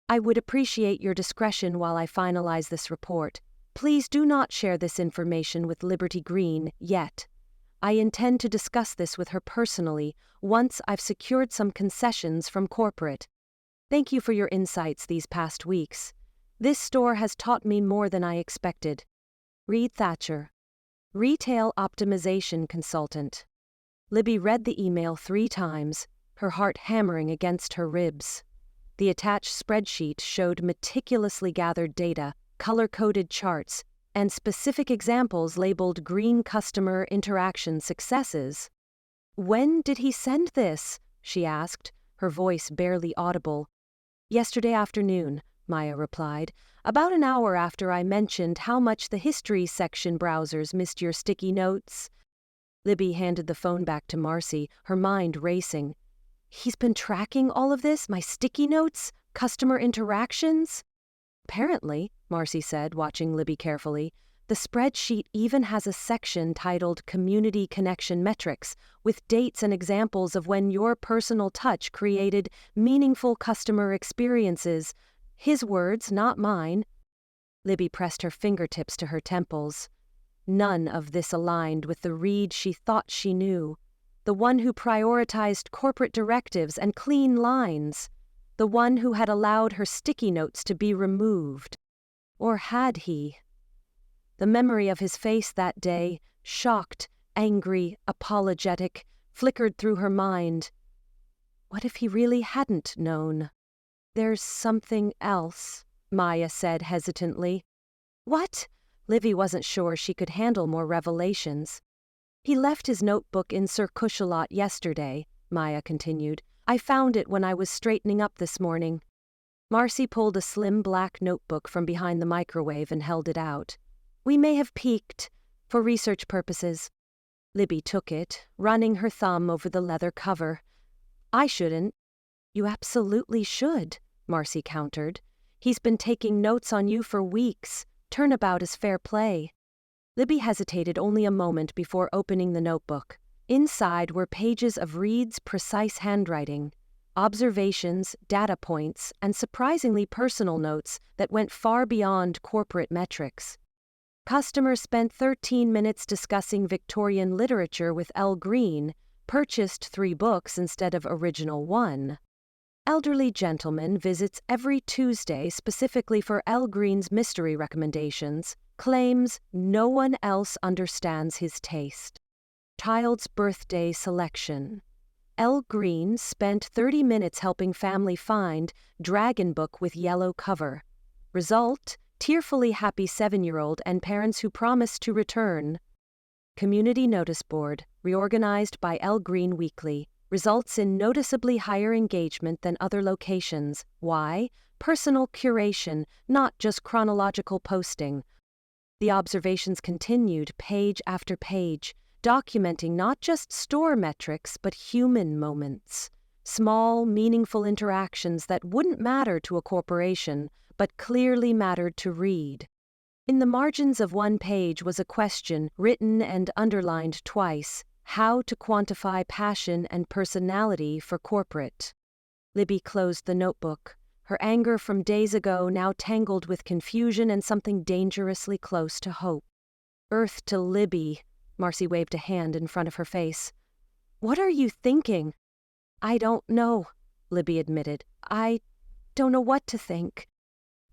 I would appreciate your discretion while I finalize this report. Please do not share this information with Libby Greene yet. I intend to discuss this with her personally once I've secured some concessions from corporate. Thank you for your insights these past weeks. This store has taught me more than I expected. Reid Thatcher, Retail Optimization Consultant. Libby read the email 3 times, her heart hammering against her ribs. The attached spreadsheet showed meticulously gathered data, color-coded charts, and specific examples labeled green customer interaction successes. When did he send this? She asked, her voice barely audible. Yesterday afternoon, Maya replied, about an hour after I mentioned how much the history section browsers missed your sticky notes. Libby handed the phone back to Marcy, her mind racing. He's been tracking all of this, my sticky notes, customer interactions? Apparently, Marcy said, watching Libby carefully, the spreadsheet even has a section titled Community Connection Metrics, with dates and examples of when your personal touch created meaningful customer experiences. His words, not mine. Libby pressed her fingertips to her temples. None of this aligned with the Reid she thought she knew, the one who prioritized corporate directives and clean lines, the one who had allowed her sticky notes to be removed. Or had he? The memory of his face that day, shocked, angry, apologetic, flickered through her mind. What if he really hadn't known? There's something else, Maya said hesitantly. What? Livy wasn't sure she could handle more revelations. He left his notebook in Sir Cushalot yesterday, Maya continued. I found it when I was straightening up this morning. Marcy pulled a slim black notebook from behind the microwave and held it out. We may have peeked, for research purposes. Libby took it, running her thumb over the leather cover. I shouldn't. You absolutely should, Marcy countered. He's been taking notes on you for weeks. Turnabout is fair play. Libby hesitated only a moment before opening the notebook. Inside were pages of Reid's precise handwriting, observations, data points, and surprisingly personal notes that went far beyond corporate metrics. Customer spent 13 minutes discussing Victorian literature with L. Greene, purchased 3 books instead of original 1. Elderly gentleman visits every Tuesday specifically for L. Greene's mystery recommendations, claims no one else understands his taste. Child's birthday selection. L. Greene spent 30 minutes helping family find Dragon Book with yellow cover. Result, tearfully happy 7-year-old and parents who promise to return. Community notice board, reorganized by L. Green Weekly, results in noticeably higher engagement than other locations. Why? Personal curation, not just chronological posting. The observations continued page after page, documenting not just store metrics but human moments. Small, meaningful interactions that wouldn't matter to a corporation, but clearly mattered to Reid. In the margins of one page was a question, written and underlined twice: how to quantify passion and personality for corporate. Libby closed the notebook, her anger from days ago now tangled with confusion and something dangerously close to hope. Earth to Libby, Marcy waved a hand in front of her face. What are you thinking? I don't know, Libby admitted. I don't know what to think.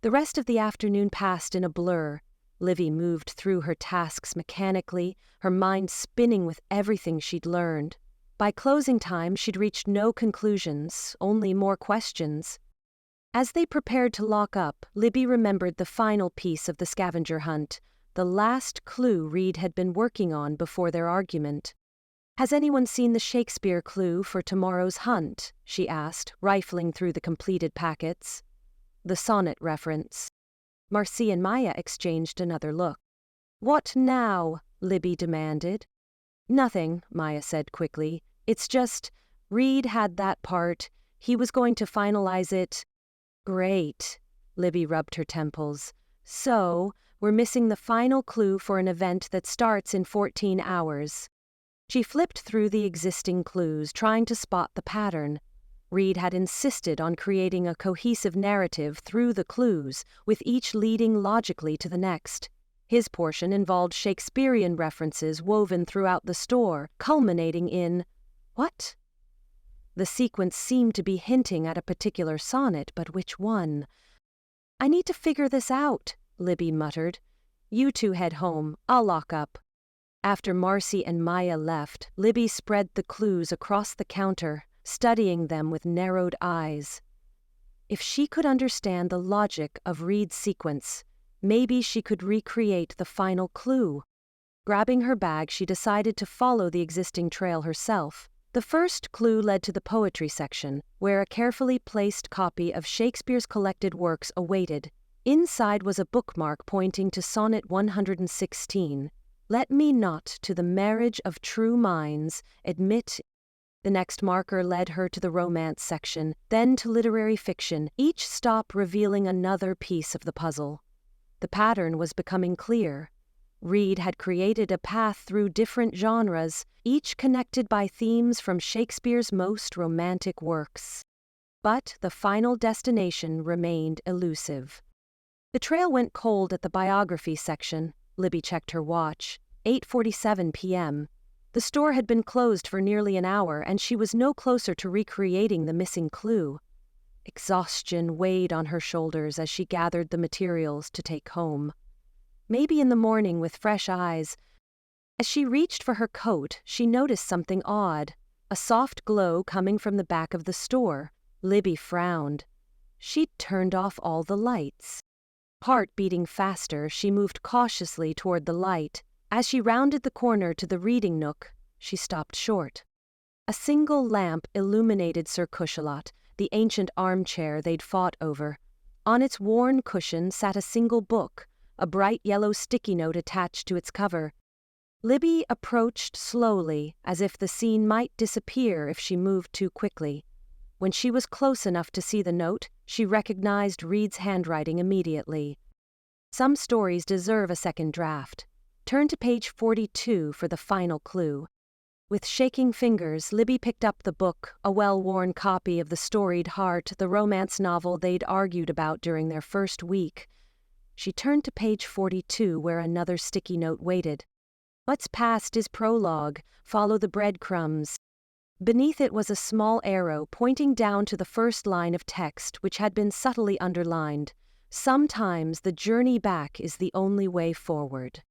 The rest of the afternoon passed in a blur. Libby moved through her tasks mechanically, her mind spinning with everything she'd learned. By closing time, she'd reached no conclusions, only more questions. As they prepared to lock up, Libby remembered the final piece of the scavenger hunt, the last clue Reid had been working on before their argument. Has anyone seen the Shakespeare clue for tomorrow's hunt? She asked, rifling through the completed packets. The sonnet reference. Marcy and Maya exchanged another look. What now? Libby demanded. Nothing, Maya said quickly. It's just, Reid had that part. He was going to finalize it. Great. Libby rubbed her temples. So, we're missing the final clue for an event that starts in 14 hours. She flipped through the existing clues, trying to spot the pattern. Reid had insisted on creating a cohesive narrative through the clues, with each leading logically to the next. His portion involved Shakespearean references woven throughout the store, culminating in, what? The sequence seemed to be hinting at a particular sonnet, but which one? I need to figure this out, Libby muttered. You two head home, I'll lock up. After Marcy and Maya left, Libby spread the clues across the counter, studying them with narrowed eyes. If she could understand the logic of Reid's sequence, maybe she could recreate the final clue. Grabbing her bag, she decided to follow the existing trail herself. The first clue led to the poetry section, where a carefully placed copy of Shakespeare's collected works awaited. Inside was a bookmark pointing to Sonnet 116. Let me not to the marriage of true minds admit. The next marker led her to the romance section, then to literary fiction, each stop revealing another piece of the puzzle. The pattern was becoming clear. Reid had created a path through different genres, each connected by themes from Shakespeare's most romantic works. But the final destination remained elusive. The trail went cold at the biography section. Libby checked her watch. 8:47 p.m. The store had been closed for nearly an hour, and she was no closer to recreating the missing clue. Exhaustion weighed on her shoulders as she gathered the materials to take home. Maybe in the morning with fresh eyes. As she reached for her coat, she noticed something odd, a soft glow coming from the back of the store. Libby frowned. She'd turned off all the lights. Heart beating faster, she moved cautiously toward the light. As she rounded the corner to the reading nook, she stopped short. A single lamp illuminated Sir Cushalot, the ancient armchair they'd fought over. On its worn cushion sat a single book, a bright yellow sticky note attached to its cover. Libby approached slowly, as if the scene might disappear if she moved too quickly. When she was close enough to see the note, she recognized Reid's handwriting immediately. Some stories deserve a second draft. Turn to page 42 for the final clue. With shaking fingers, Libby picked up the book, a well-worn copy of The Storied Heart, the romance novel they'd argued about during their first week. She turned to page 42, where another sticky note waited. What's past is prologue. Follow the breadcrumbs. Beneath it was a small arrow pointing down to the first line of text, which had been subtly underlined. Sometimes the journey back is the only way forward.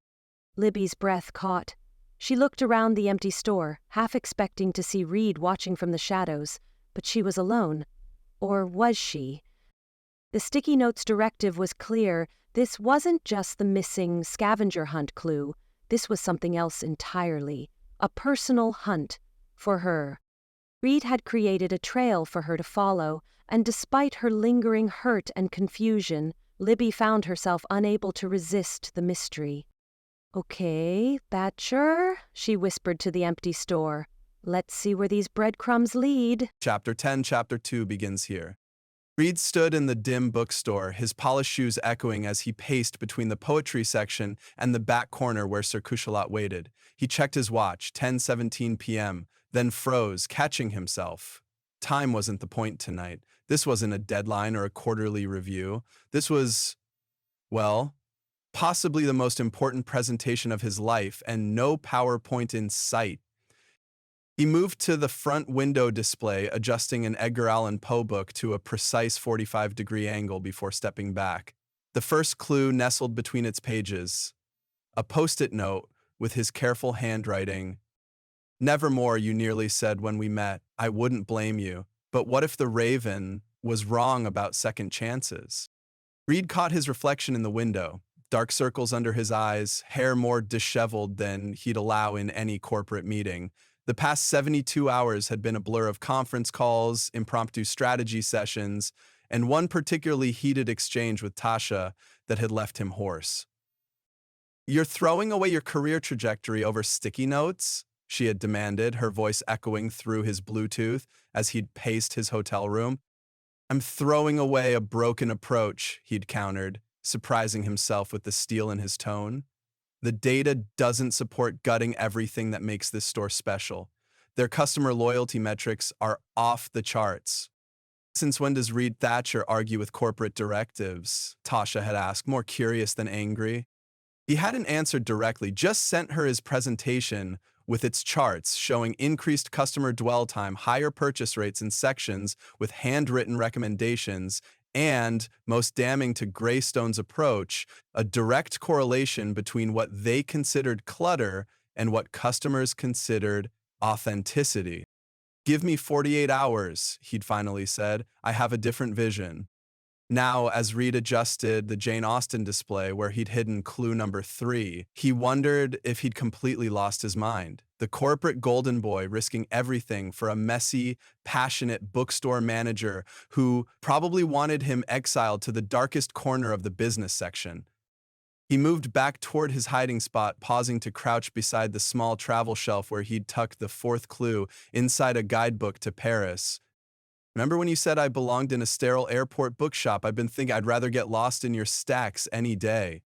Libby's breath caught. She looked around the empty store, half expecting to see Reid watching from the shadows, but she was alone. Or was she? The sticky note's directive was clear. This wasn't just the missing scavenger hunt clue. This was something else entirely, a personal hunt for her. Reid had created a trail for her to follow, and despite her lingering hurt and confusion, Libby found herself unable to resist the mystery. "Okay, Thatcher," she whispered to the empty store. "Let's see where these breadcrumbs lead." Chapter 10, Chapter 2 begins here. Reid stood in the dim bookstore, his polished shoes echoing as he paced between the poetry section and the back corner where Sir Cuchelot waited. He checked his watch, 10:17 p.m., then froze, catching himself. Time wasn't the point tonight. This wasn't a deadline or a quarterly review. This was, well, possibly the most important presentation of his life, and no PowerPoint in sight. He moved to the front window display, adjusting an Edgar Allan Poe book to a precise 45-degree angle before stepping back. The first clue nestled between its pages. A post-it note with his careful handwriting. "Nevermore, you nearly said when we met. I wouldn't blame you. But what if the Raven was wrong about second chances?" Reid caught his reflection in the window. Dark circles under his eyes, hair more disheveled than he'd allow in any corporate meeting. The past 72 hours had been a blur of conference calls, impromptu strategy sessions, and one particularly heated exchange with Tasha that had left him hoarse. "You're throwing away your career trajectory over sticky notes?" she had demanded, her voice echoing through his Bluetooth as he'd paced his hotel room. "I'm throwing away a broken approach," he'd countered, surprising himself with the steel in his tone. "The data doesn't support gutting everything that makes this store special. Their customer loyalty metrics are off the charts." "Since when does Reid Thatcher argue with corporate directives?" Tasha had asked, more curious than angry. He hadn't answered directly, just sent her his presentation with its charts showing increased customer dwell time, higher purchase rates in sections with handwritten recommendations, and, most damning to Greystone's approach, a direct correlation between what they considered clutter and what customers considered authenticity. "Give me 48 hours, he'd finally said. "I have a different vision." Now, as Reid adjusted the Jane Austen display where he'd hidden clue number 3, he wondered if he'd completely lost his mind. The corporate golden boy risking everything for a messy, passionate bookstore manager who probably wanted him exiled to the darkest corner of the business section. He moved back toward his hiding spot, pausing to crouch beside the small travel shelf where he'd tucked the 4th clue inside a guidebook to Paris. "Remember when you said I belonged in a sterile airport bookshop? I've been thinking I'd rather get lost in your stacks any day."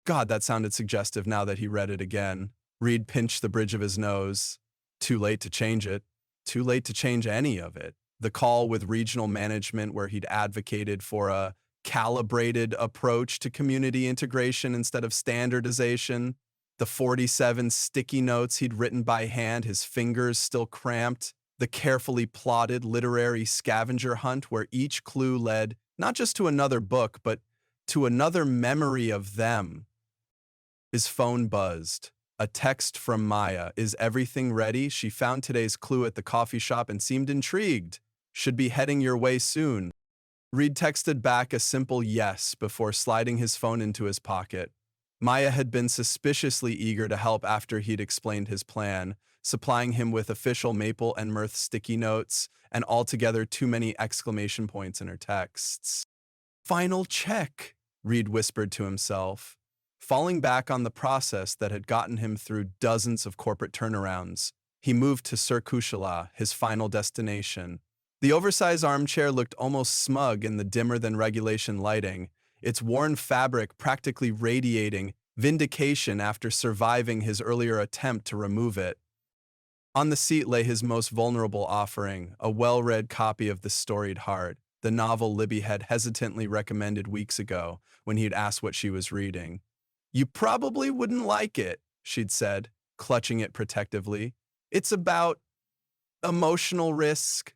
God, that sounded suggestive now that he read it again. Reid pinched the bridge of his nose. Too late to change it. Too late to change any of it. The call with regional management where he'd advocated for a calibrated approach to community integration instead of standardization. The 47 sticky notes he'd written by hand, his fingers still cramped. The carefully plotted literary scavenger hunt where each clue led not just to another book, but to another memory of them. His phone buzzed. A text from Maya. "Is everything ready? She found today's clue at the coffee shop and seemed intrigued. Should be heading your way soon." Reid texted back a simple yes before sliding his phone into his pocket. Maya had been suspiciously eager to help after he'd explained his plan, supplying him with official Maple and Mirth sticky notes, and altogether too many exclamation points in her texts. "Final check," Reid whispered to himself, falling back on the process that had gotten him through dozens of corporate turnarounds. He moved to Sir Cuchelot, his final destination. The oversized armchair looked almost smug in the dimmer-than-regulation lighting, its worn fabric practically radiating vindication after surviving his earlier attempt to remove it. On the seat lay his most vulnerable offering, a well-read copy of The Storied Heart, the novel Libby had hesitantly recommended weeks ago when he'd asked what she was reading. "You probably wouldn't like it," she'd said, clutching it protectively. "It's about emotional risk,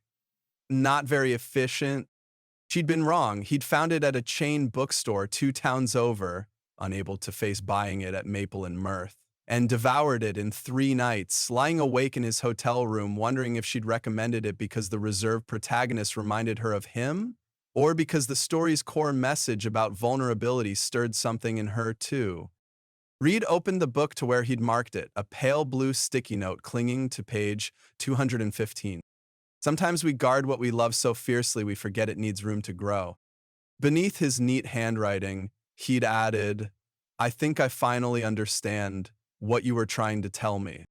not very efficient." She'd been wrong. He'd found it at a chain bookstore 2 towns over, unable to face buying it at Maple and Mirth, and devoured it in 3 nights, lying awake in his hotel room wondering if she'd recommended it because the reserved protagonist reminded her of him, or because the story's core message about vulnerability stirred something in her too. Reid opened the book to where he'd marked it, a pale blue sticky note clinging to page 215. Sometimes we guard what we love so fiercely we forget it needs room to grow. Beneath his neat handwriting, he'd added, "I think I finally understand what you were trying to tell me."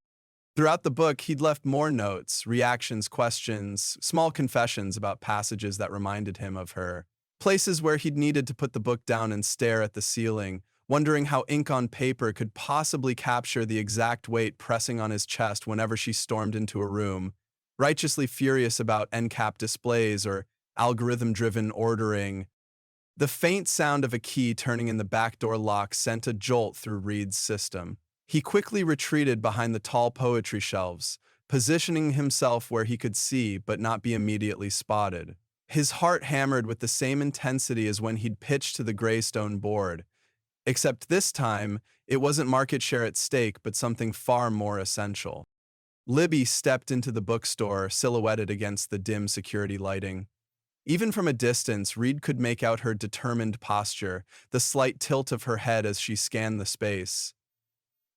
Throughout the book, he'd left more notes, reactions, questions, small confessions about passages that reminded him of her, places where he'd needed to put the book down and stare at the ceiling, wondering how ink on paper could possibly capture the exact weight pressing on his chest whenever she stormed into a room, righteously furious about end-cap displays or algorithm-driven ordering. The faint sound of a key turning in the back door lock sent a jolt through Reid's system. He quickly retreated behind the tall poetry shelves, positioning himself where he could see but not be immediately spotted. His heart hammered with the same intensity as when he'd pitched to the Greystone board, except this time, it wasn't market share at stake but something far more essential. Libby stepped into the bookstore, silhouetted against the dim security lighting. Even from a distance, Reid could make out her determined posture, the slight tilt of her head as she scanned the space.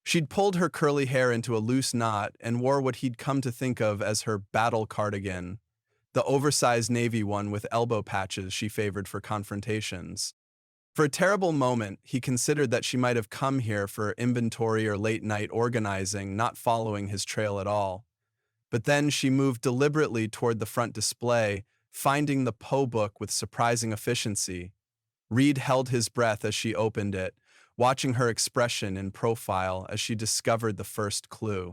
She'd pulled her curly hair into a loose knot and wore what he'd come to think of as her battle cardigan, the oversized navy one with elbow patches she favored for confrontations. For a terrible moment, he considered that she might have come here for inventory or late-night organizing, not following his trail at all. But then she moved deliberately toward the front display, finding the Poe book with surprising efficiency. Reid held his breath as she opened it, watching her expression in profile as she discovered the first clue.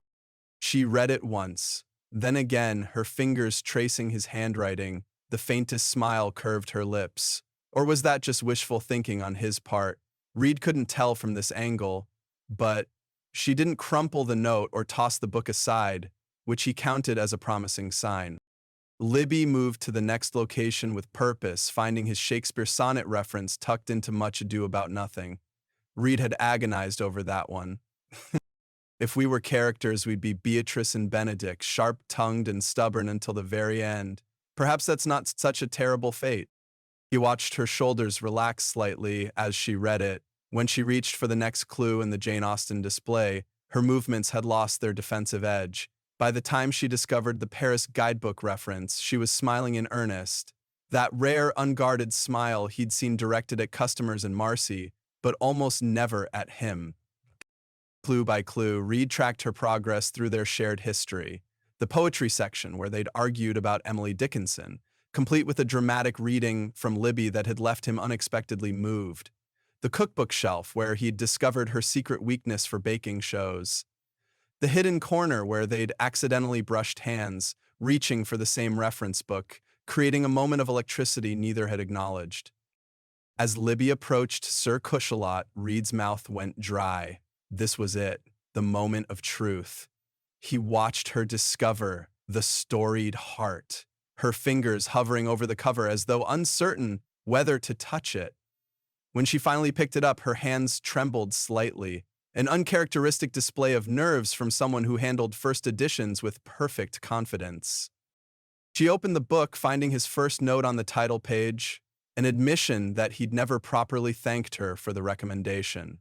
She read it once, then again, her fingers tracing his handwriting, the faintest smile curved her lips. Or was that just wishful thinking on his part? Reid couldn't tell from this angle, but she didn't crumple the note or toss the book aside, which he counted as a promising sign. Libby moved to the next location with purpose, finding his Shakespeare sonnet reference tucked into Much Ado About Nothing. Reid had agonized over that one. If we were characters, we'd be Beatrice and Benedict, sharp-tongued and stubborn until the very end. Perhaps that's not such a terrible fate. He watched her shoulders relax slightly as she read it. When she reached for the next clue in the Jane Austen display, her movements had lost their defensive edge. By the time she discovered the Paris guidebook reference, she was smiling in earnest. That rare, unguarded smile he'd seen directed at customers in Marcy, but almost never at him. Clue by clue, Reid tracked her progress through their shared history. The poetry section, where they'd argued about Emily Dickinson, complete with a dramatic reading from Libby that had left him unexpectedly moved. The cookbook shelf, where he'd discovered her secret weakness for baking shows. The hidden corner where they'd accidentally brushed hands, reaching for the same reference book, creating a moment of electricity neither had acknowledged. As Libby approached Sir Cushalot, Reid's mouth went dry. This was it, the moment of truth. He watched her discover the storied heart, her fingers hovering over the cover as though uncertain whether to touch it. When she finally picked it up, her hands trembled slightly, an uncharacteristic display of nerves from someone who handled first editions with perfect confidence. She opened the book, finding his first note on the title page, an admission that he'd never properly thanked her for the recommendation.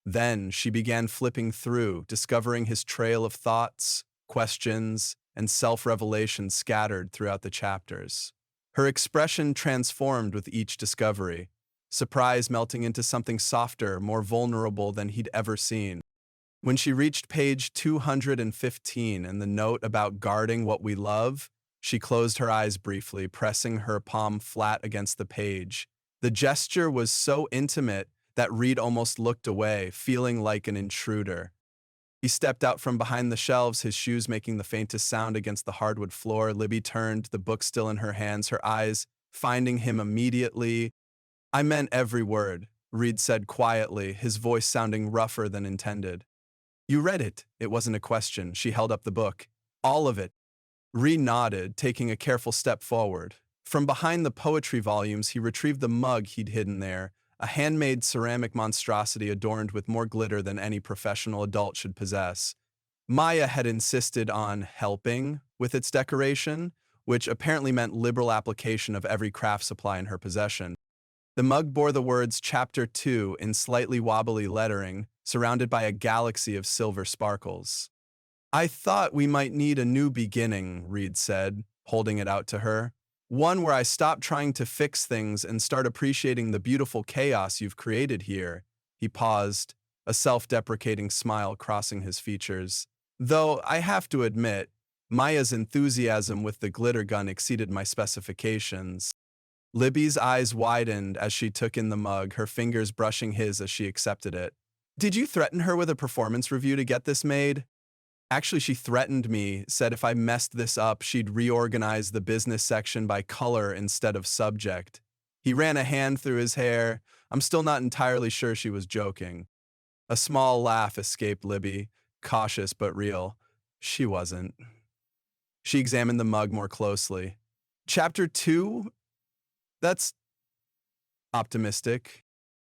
Then she began flipping through, discovering his trail of thoughts, questions, and self-revelation scattered throughout the chapters. Her expression transformed with each discovery, surprise melting into something softer, more vulnerable than he'd ever seen. When she reached page 215 and the note about guarding what we love, she closed her eyes briefly, pressing her palm flat against the page. The gesture was so intimate that Reid almost looked away, feeling like an intruder. He stepped out from behind the shelves, his shoes making the faintest sound against the hardwood floor. Libby turned, the book still in her hands, her eyes finding him immediately. "I meant every word," Reid said quietly, his voice sounding rougher than intended. "You read it." It wasn't a question. She held up the book. "All of it." Reid nodded, taking a careful step forward. From behind the poetry volumes, he retrieved the mug he'd hidden there, a handmade ceramic monstrosity adorned with more glitter than any professional adult should possess. Maya had insisted on helping with its decoration, which apparently meant liberal application of every craft supply in her possession. The mug bore the words Chapter 2 in slightly wobbly lettering, surrounded by a galaxy of silver sparkles. I thought we might need a new beginning, Reid said, holding it out to her. One where I stop trying to fix things and start appreciating the beautiful chaos you've created here. He paused, a self-deprecating smile crossing his features. Though I have to admit, Maya's enthusiasm with the glitter gun exceeded my specifications. Libby's eyes widened as she took in the mug, her fingers brushing his as she accepted it. Did you threaten her with a performance review to get this made? Actually, she threatened me, said if I messed this up, she'd reorganize the business section by color instead of subject. He ran a hand through his hair. I'm still not entirely sure she was joking. A small laugh escaped Libby, cautious but real. She wasn't. She examined the mug more closely. Chapter 2? That's optimistic.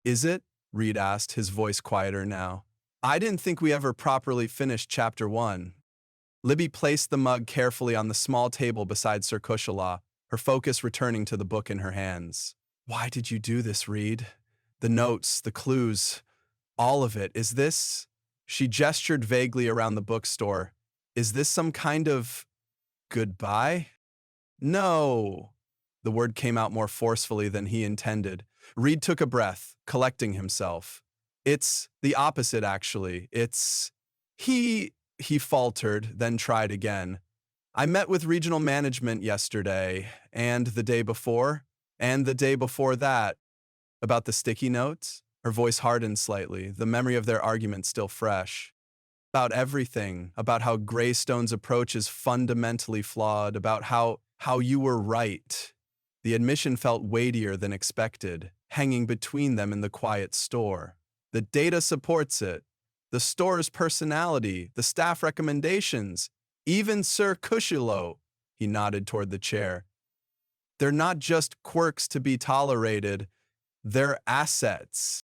Is it? Reid asked, his voice quieter now. I didn't think we ever properly finished Chapter 1. Libby placed the mug carefully on the small table beside Sir Kushala, her focus returning to the book in her hands. Why did you do this, Reid? The notes, the clues, all of it. Is this? She gestured vaguely around the bookstore. Is this some kind of goodbye? No. The word came out more forcefully than he intended. Reid took a breath, collecting himself. It's the opposite, actually. He faltered, then tried again. I met with regional management yesterday, and the day before, and the day before that. About the sticky notes? Her voice hardened slightly, the memory of their argument still fresh. About everything, about how Greystone's approach is fundamentally flawed, about how you were right. The admission felt weightier than expected, hanging between them in the quiet store. The data supports it. The store's personality, the staff recommendations, even Sir Kushala. He nodded toward the chair. They're not just quirks to be tolerated, they're assets.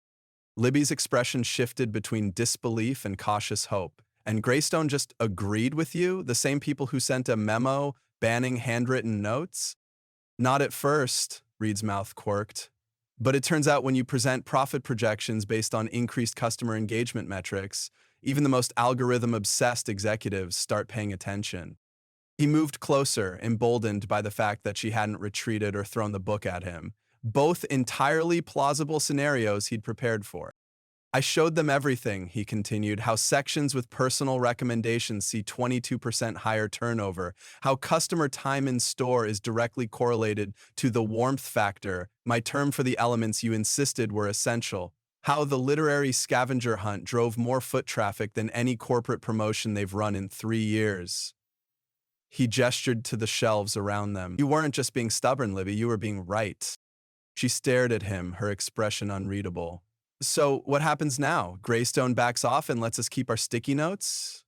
Libby's expression shifted between disbelief and cautious hope. And Greystone just agreed with you, the same people who sent a memo banning handwritten notes? Not at first, Reid's mouth quirked. But it turns out when you present profit projections based on increased customer engagement metrics, even the most algorithm-obsessed executives start paying attention. He moved closer, emboldened by the fact that she hadn't retreated or thrown the book at him, both entirely plausible scenarios he'd prepared for. I showed them everything, he continued, how sections with personal recommendations see 22% higher turnover, how customer time in store is directly correlated to the warmth factor, my term for the elements you insisted were essential, how the literary scavenger hunt drove more foot traffic than any corporate promotion they've run in 3 years. He gestured to the shelves around them. You weren't just being stubborn, Libby, you were being right. She stared at him, her expression unreadable. So what happens now? Greystone backs off and lets us keep our sticky notes?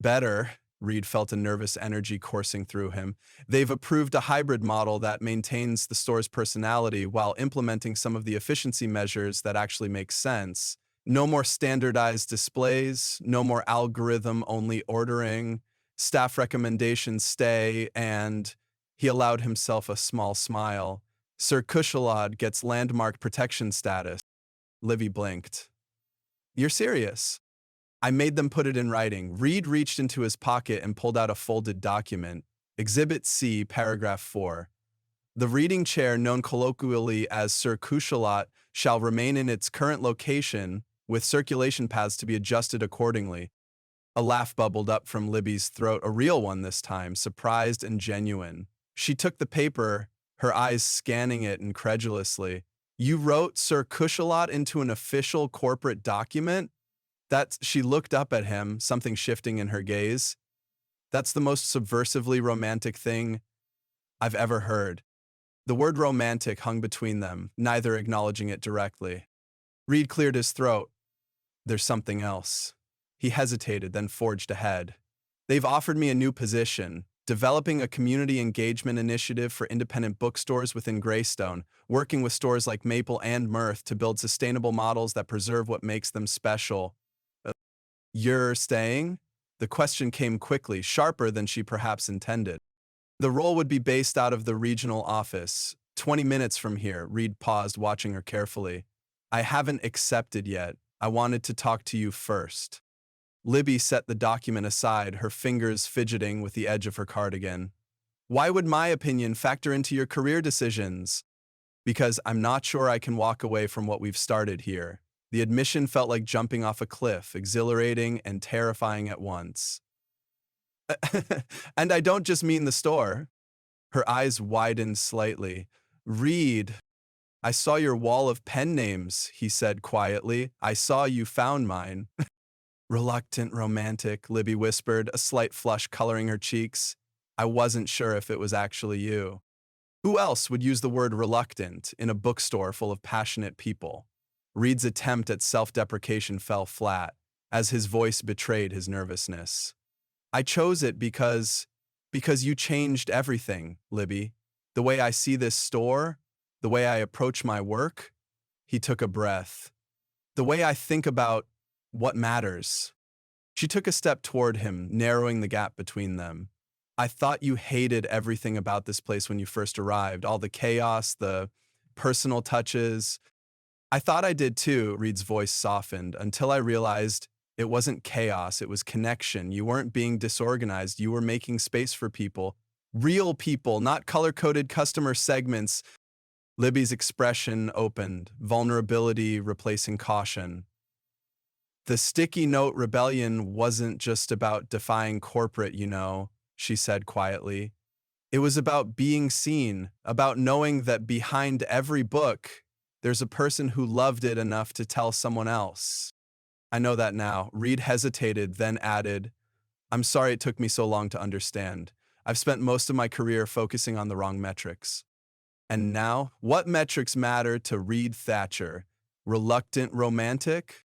Better. Reid felt a nervous energy coursing through him. They've approved a hybrid model that maintains the store's personality while implementing some of the efficiency measures that actually make sense. No more standardized displays, no more algorithm-only ordering, staff recommendations stay, and he allowed himself a small smile. Sir Kushala gets landmark protection status. Libby blinked. You're serious? I made them put it in writing. Reid reached into his pocket and pulled out a folded document. Exhibit C, paragraph 4. The reading chair, known colloquially as Sir Kushala, shall remain in its current location, with circulation paths to be adjusted accordingly. A laugh bubbled up from Libby's throat, a real one this time, surprised and genuine. She took the paper, her eyes scanning it incredulously. You wrote Sir Kushala into an official corporate document? She looked up at him, something shifting in her gaze. That's the most subversively romantic thing I've ever heard. The word romantic hung between them, neither acknowledging it directly. Reid cleared his throat. There's something else. He hesitated, then forged ahead. They've offered me a new position, developing a community engagement initiative for independent bookstores within Greystone, working with stores like Maple and Mirth to build sustainable models that preserve what makes them special. You're staying? The question came quickly, sharper than she perhaps intended. The role would be based out of the regional office, 20 minutes from here. Reid paused, watching her carefully. I haven't accepted yet. I wanted to talk to you first. Libby set the document aside, her fingers fidgeting with the edge of her cardigan. Why would my opinion factor into your career decisions? Because I'm not sure I can walk away from what we've started here. The admission felt like jumping off a cliff, exhilarating and terrifying at once. And I don't just mean the store. Her eyes widened slightly. Reid, I saw your wall of pen names, he said quietly. I saw you found mine. Reluctant, romantic, Libby whispered, a slight flush coloring her cheeks. I wasn't sure if it was actually you. Who else would use the word reluctant in a bookstore full of passionate people? Reid's attempt at self-deprecation fell flat, as his voice betrayed his nervousness. I chose it because you changed everything, Libby. The way I see this store, the way I approach my work. He took a breath. The way I think about what matters. She took a step toward him, narrowing the gap between them. I thought you hated everything about this place when you first arrived, all the chaos, the personal touches. I thought I did too, Reid's voice softened, until I realized it wasn't chaos, it was connection. You weren't being disorganized, you were making space for people. Real people, not color-coded customer segments. Libby's expression opened, vulnerability replacing caution. The sticky note rebellion wasn't just about defying corporate, she said quietly. It was about being seen, about knowing that behind every book, there's a person who loved it enough to tell someone else. I know that now. Reid hesitated, then added, I'm sorry it took me so long to understand. I've spent most of my career focusing on the wrong metrics. And now, what metrics matter to Reid Thatcher? Reluctant romantic?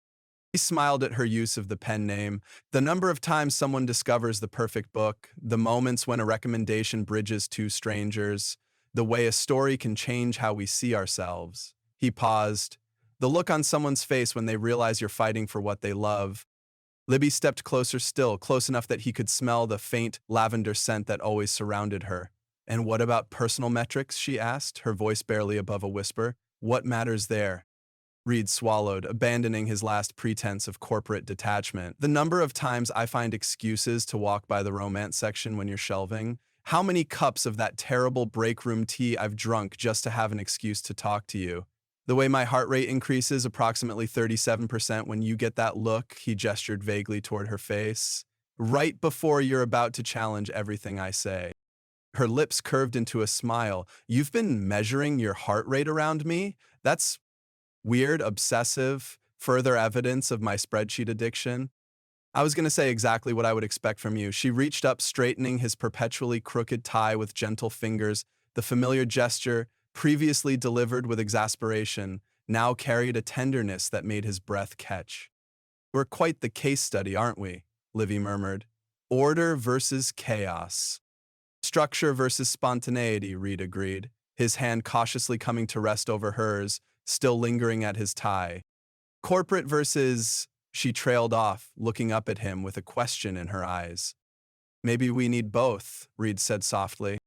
He smiled at her use of the pen name. The number of times someone discovers the perfect book, the moments when a recommendation bridges two strangers, the way a story can change how we see ourselves. He paused. The look on someone's face when they realize you're fighting for what they love. Libby stepped closer still, close enough that he could smell the faint lavender scent that always surrounded her. And what about personal metrics, she asked, her voice barely above a whisper. What matters there? Reid swallowed, abandoning his last pretense of corporate detachment. The number of times I find excuses to walk by the romance section when you're shelving. How many cups of that terrible break room tea I've drunk just to have an excuse to talk to you. The way my heart rate increases approximately 37% when you get that look, he gestured vaguely toward her face. Right before you're about to challenge everything I say. Her lips curved into a smile. You've been measuring your heart rate around me? That's weird, obsessive, further evidence of my spreadsheet addiction. I was going to say exactly what I would expect from you. She reached up, straightening his perpetually crooked tie with gentle fingers. The familiar gesture, previously delivered with exasperation, now carried a tenderness that made his breath catch. We're quite the case study, aren't we? Libby murmured. Order versus chaos. Structure versus spontaneity, Reid agreed, his hand cautiously coming to rest over hers, still lingering at his tie. Corporate versus... She trailed off, looking up at him with a question in her eyes. Maybe we need both, Reid said softly.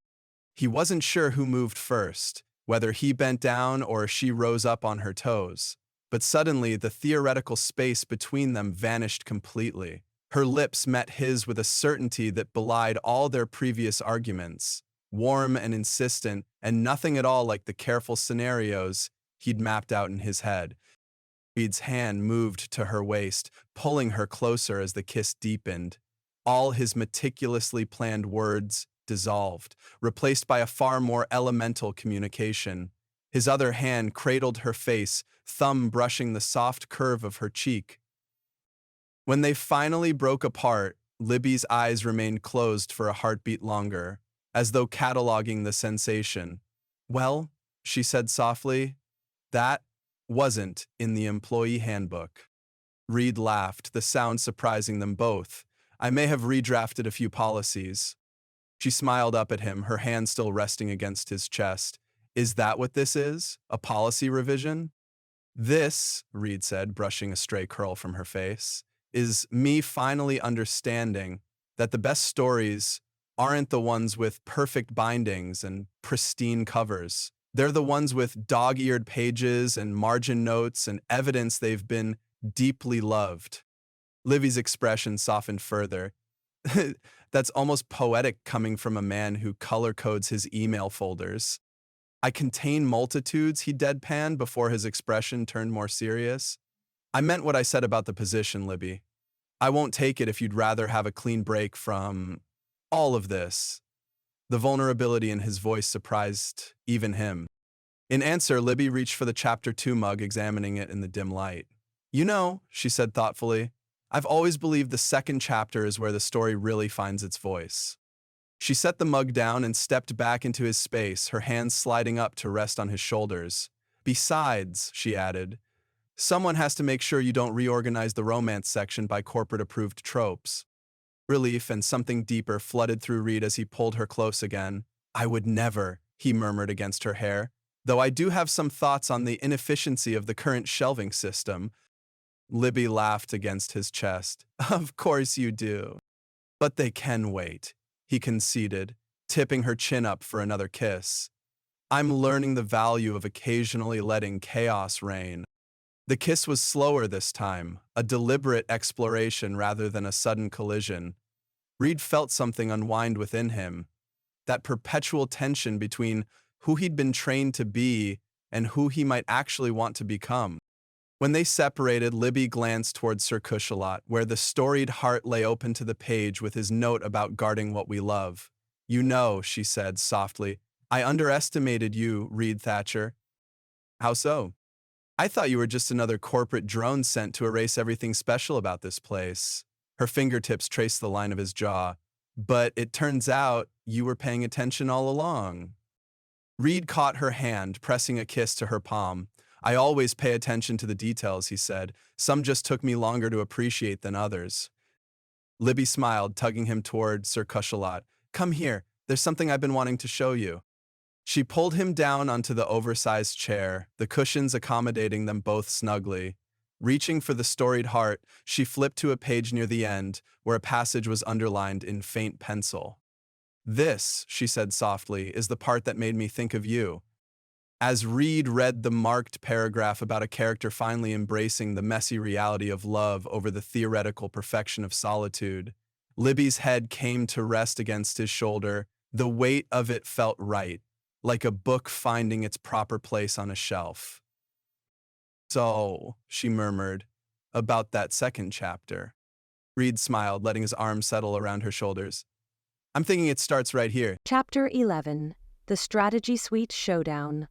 He wasn't sure who moved first, whether he bent down or she rose up on her toes. But suddenly, the theoretical space between them vanished completely. Her lips met his with a certainty that belied all their previous arguments, warm and insistent, and nothing at all like the careful scenarios he'd mapped out in his head. Reid's hand moved to her waist, pulling her closer as the kiss deepened. All his meticulously planned words dissolved, replaced by a far more elemental communication. His other hand cradled her face, thumb brushing the soft curve of her cheek. When they finally broke apart, Libby's eyes remained closed for a heartbeat longer, as though cataloging the sensation. Well, she said softly, that wasn't in the employee handbook. Reid laughed, the sound surprising them both. I may have redrafted a few policies. She smiled up at him, her hand still resting against his chest. Is that what this is? A policy revision? This, Reid said, brushing a stray curl from her face, is me finally understanding that the best stories aren't the ones with perfect bindings and pristine covers. They're the ones with dog-eared pages and margin notes and evidence they've been deeply loved. Livy's expression softened further. That's almost poetic coming from a man who color codes his email folders. I contain multitudes, he deadpanned before his expression turned more serious. I meant what I said about the position, Libby. I won't take it if you'd rather have a clean break from all of this. The vulnerability in his voice surprised even him. In answer, Libby reached for the Chapter 2 mug, examining it in the dim light. You know, she said thoughtfully, I've always believed the second chapter is where the story really finds its voice. She set the mug down and stepped back into his space, her hands sliding up to rest on his shoulders. Besides, she added, someone has to make sure you don't reorganize the romance section by corporate-approved tropes. Relief and something deeper flooded through Reid as he pulled her close again. I would never, he murmured against her hair, though I do have some thoughts on the inefficiency of the current shelving system. Libby laughed against his chest. Of course you do. But they can wait, he conceded, tipping her chin up for another kiss. I'm learning the value of occasionally letting chaos reign. The kiss was slower this time, a deliberate exploration rather than a sudden collision. Reid felt something unwind within him, that perpetual tension between who he'd been trained to be and who he might actually want to become. When they separated, Libby glanced toward Sir Cushalot, where the storied heart lay open to the page with his note about guarding what we love. You know, she said softly, I underestimated you, Reid Thatcher. How so? I thought you were just another corporate drone sent to erase everything special about this place. Her fingertips traced the line of his jaw. But it turns out you were paying attention all along. Reid caught her hand, pressing a kiss to her palm. I always pay attention to the details, he said. Some just took me longer to appreciate than others. Libby smiled, tugging him toward Sir Cushalot. Come here, there's something I've been wanting to show you. She pulled him down onto the oversized chair, the cushions accommodating them both snugly. Reaching for the storied heart, she flipped to a page near the end, where a passage was underlined in faint pencil. This, she said softly, is the part that made me think of you. As Reid read the marked paragraph about a character finally embracing the messy reality of love over the theoretical perfection of solitude, Libby's head came to rest against his shoulder. The weight of it felt right, like a book finding its proper place on a shelf. So, she murmured, about that second chapter. Reid smiled, letting his arms settle around her shoulders. I'm thinking it starts right here. Chapter 11. The Strategy Suite Showdown.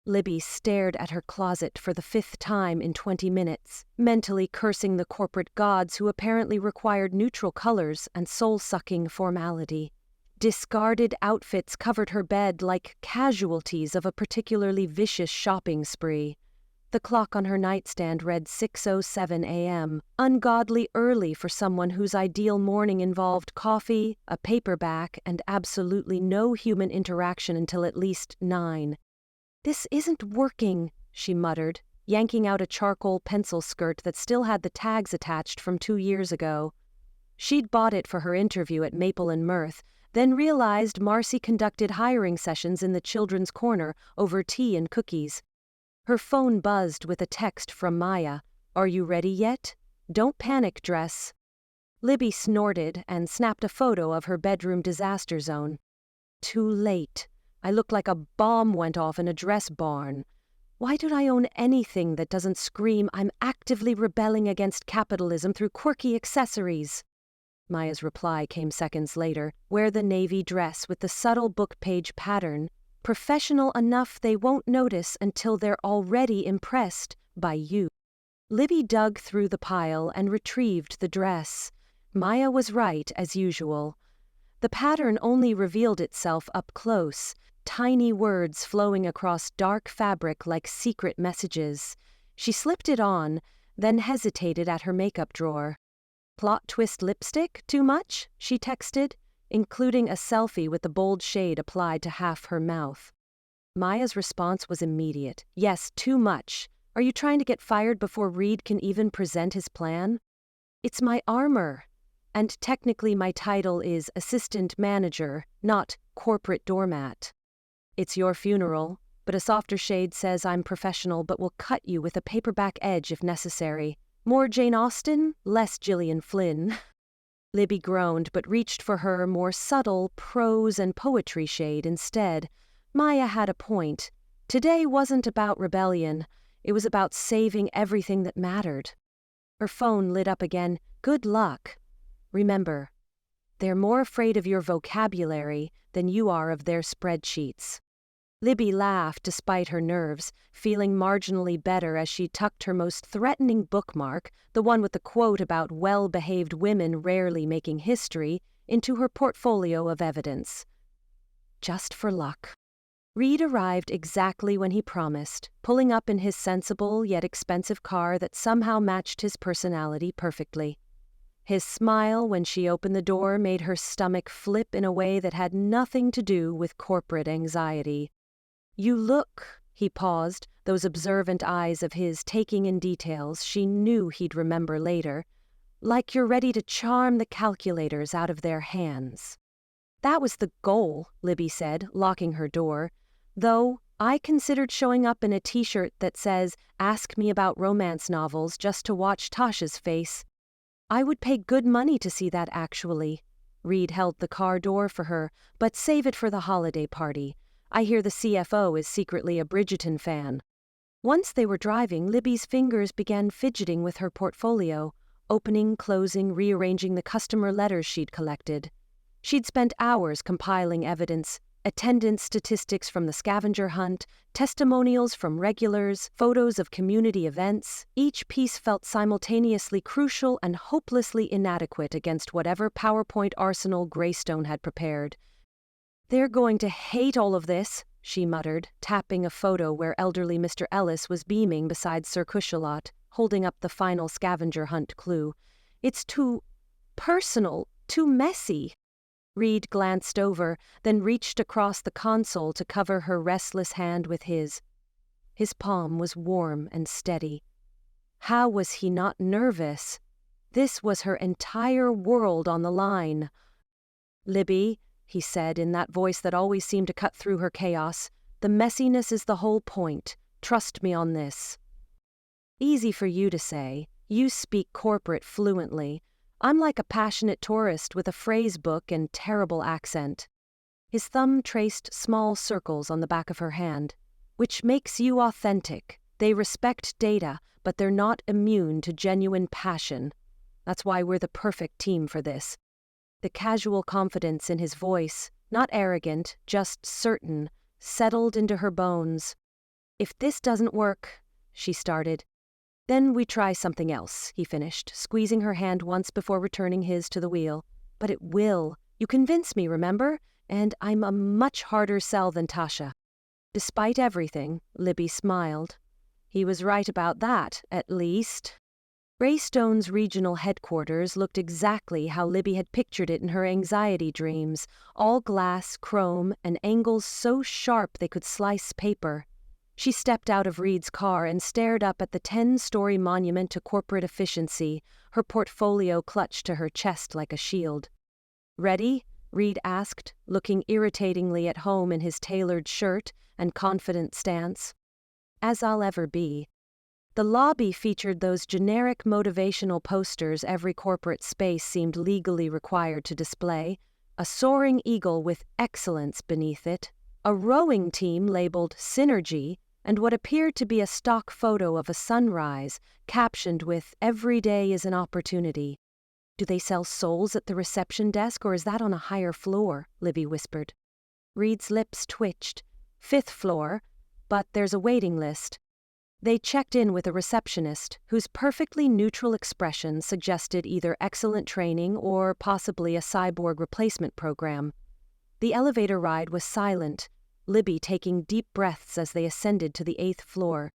Libby stared at her closet for the 5th time in 20 minutes, mentally cursing the corporate gods who apparently required neutral colors and soul-sucking formality. Discarded outfits covered her bed like casualties of a particularly vicious shopping spree. The clock on her nightstand read 6:07 a.m., ungodly early for someone whose ideal morning involved coffee, a paperback, and absolutely no human interaction until at least 9. This isn't working, she muttered, yanking out a charcoal pencil skirt that still had the tags attached from 2 years ago. She'd bought it for her interview at Maple Mirth, then realized Marcy conducted hiring sessions in the children's corner over tea and cookies. Her phone buzzed with a text from Maya. Are you ready yet? Don't panic, dress. Libby snorted and snapped a photo of her bedroom disaster zone. Too late. I look like a bomb went off in a dress barn. Why do I own anything that doesn't scream I'm actively rebelling against capitalism through quirky accessories? Maya's reply came seconds later. Wear the navy dress with the subtle book page pattern. Professional enough they won't notice until they're already impressed by you. Libby dug through the pile and retrieved the dress. Maya was right, as usual. The pattern only revealed itself up close, tiny words flowing across dark fabric like secret messages. She slipped it on, then hesitated at her makeup drawer. Plot twist lipstick, too much? She texted, including a selfie with the bold shade applied to half her mouth. Maya's response was immediate. Yes, too much. Are you trying to get fired before Reid can even present his plan? It's my armor. And technically my title is assistant manager, not corporate doormat. It's your funeral, but a softer shade says I'm professional but will cut you with a paperback edge if necessary. More Jane Austen, less Gillian Flynn. Libby groaned but reached for her more subtle prose and poetry shade instead. Maya had a point. Today wasn't about rebellion. It was about saving everything that mattered. Her phone lit up again. Good luck. Remember, they're more afraid of your vocabulary than you are of their spreadsheets. Libby laughed despite her nerves, feeling marginally better as she tucked her most threatening bookmark, the one with the quote about well-behaved women rarely making history, into her portfolio of evidence. Just for luck. Reid arrived exactly when he promised, pulling up in his sensible yet expensive car that somehow matched his personality perfectly. His smile when she opened the door made her stomach flip in a way that had nothing to do with corporate anxiety. You look, he paused, those observant eyes of his taking in details she knew he'd remember later, like you're ready to charm the calculators out of their hands. That was the goal, Libby said, locking her door, though I considered showing up in a t-shirt that says, "Ask me about romance novels," just to watch Tasha's face. I would pay good money to see that actually. Reid held the car door for her, but save it for the holiday party. I hear the CFO is secretly a Bridgerton fan. Once they were driving, Libby's fingers began fidgeting with her portfolio, opening, closing, rearranging the customer letters she'd collected. She'd spent hours compiling evidence, attendance statistics from the scavenger hunt, testimonials from regulars, photos of community events. Each piece felt simultaneously crucial and hopelessly inadequate against whatever PowerPoint arsenal Greystone had prepared. They're going to hate all of this, she muttered, tapping a photo where elderly Mr. Ellis was beaming beside Sir Cushalot, holding up the final scavenger hunt clue. It's too personal, too messy. Reid glanced over, then reached across the console to cover her restless hand with his. His palm was warm and steady. How was he not nervous? This was her entire world on the line. Libby, he said in that voice that always seemed to cut through her chaos, the messiness is the whole point. Trust me on this. Easy for you to say. You speak corporate fluently. I'm like a passionate tourist with a phrase book and terrible accent. His thumb traced small circles on the back of her hand. Which makes you authentic. They respect data, but they're not immune to genuine passion. That's why we're the perfect team for this. The casual confidence in his voice, not arrogant, just certain, settled into her bones. If this doesn't work, she started. Then we try something else, he finished, squeezing her hand once before returning his to the wheel. But it will. You convince me, remember? And I'm a much harder sell than Tasha. Despite everything, Libby smiled. He was right about that, at least. Greystone's regional headquarters looked exactly how Libby had pictured it in her anxiety dreams, all glass, chrome, and angles so sharp they could slice paper. She stepped out of Reid's car and stared up at the 10-story monument to corporate efficiency, her portfolio clutched to her chest like a shield. Ready? Reid asked, looking irritatingly at home in his tailored shirt and confident stance. As I'll ever be. The lobby featured those generic motivational posters every corporate space seemed legally required to display, a soaring eagle with excellence beneath it, a rowing team labeled Synergy, and what appeared to be a stock photo of a sunrise, captioned with "Every day is an opportunity." Do they sell souls at the reception desk, or is that on a higher floor? Libby whispered. Reid's lips twitched. 5th floor, but there's a waiting list. They checked in with a receptionist, whose perfectly neutral expression suggested either excellent training or possibly a cyborg replacement program. The elevator ride was silent, Libby taking deep breaths as they ascended to the 8th floor.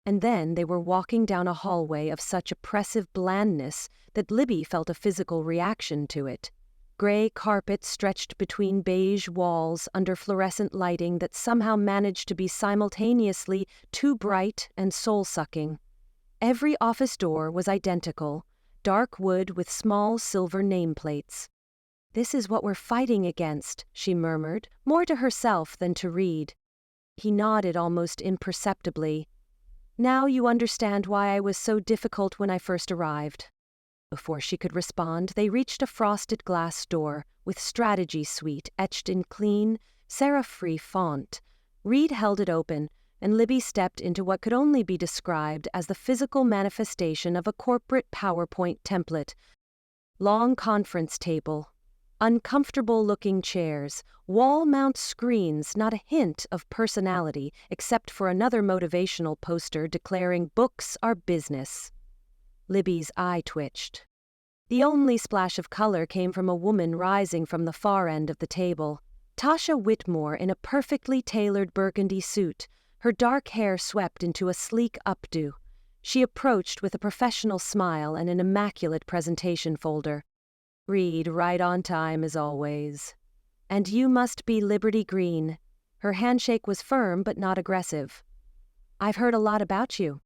And then they were walking down a hallway of such oppressive blandness that Libby felt a physical reaction to it. Gray carpet stretched between beige walls under fluorescent lighting that somehow managed to be simultaneously too bright and soul-sucking. Every office door was identical, dark wood with small silver nameplates. This is what we're fighting against, she murmured, more to herself than to Reid. He nodded almost imperceptibly. Now you understand why I was so difficult when I first arrived. Before she could respond, they reached a frosted glass door with Strategy Suite etched in clean, serif-free font. Reid held it open, and Libby stepped into what could only be described as the physical manifestation of a corporate PowerPoint template. Long conference table, uncomfortable-looking chairs, wall-mount screens, not a hint of personality except for another motivational poster declaring books are business. Libby's eye twitched. The only splash of color came from a woman rising from the far end of the table. Tasha Whitmore in a perfectly tailored burgundy suit, her dark hair swept into a sleek updo. She approached with a professional smile and an immaculate presentation folder. Reid, right on time as always. And you must be Libby Greene. Her handshake was firm but not aggressive. I've heard a lot about you.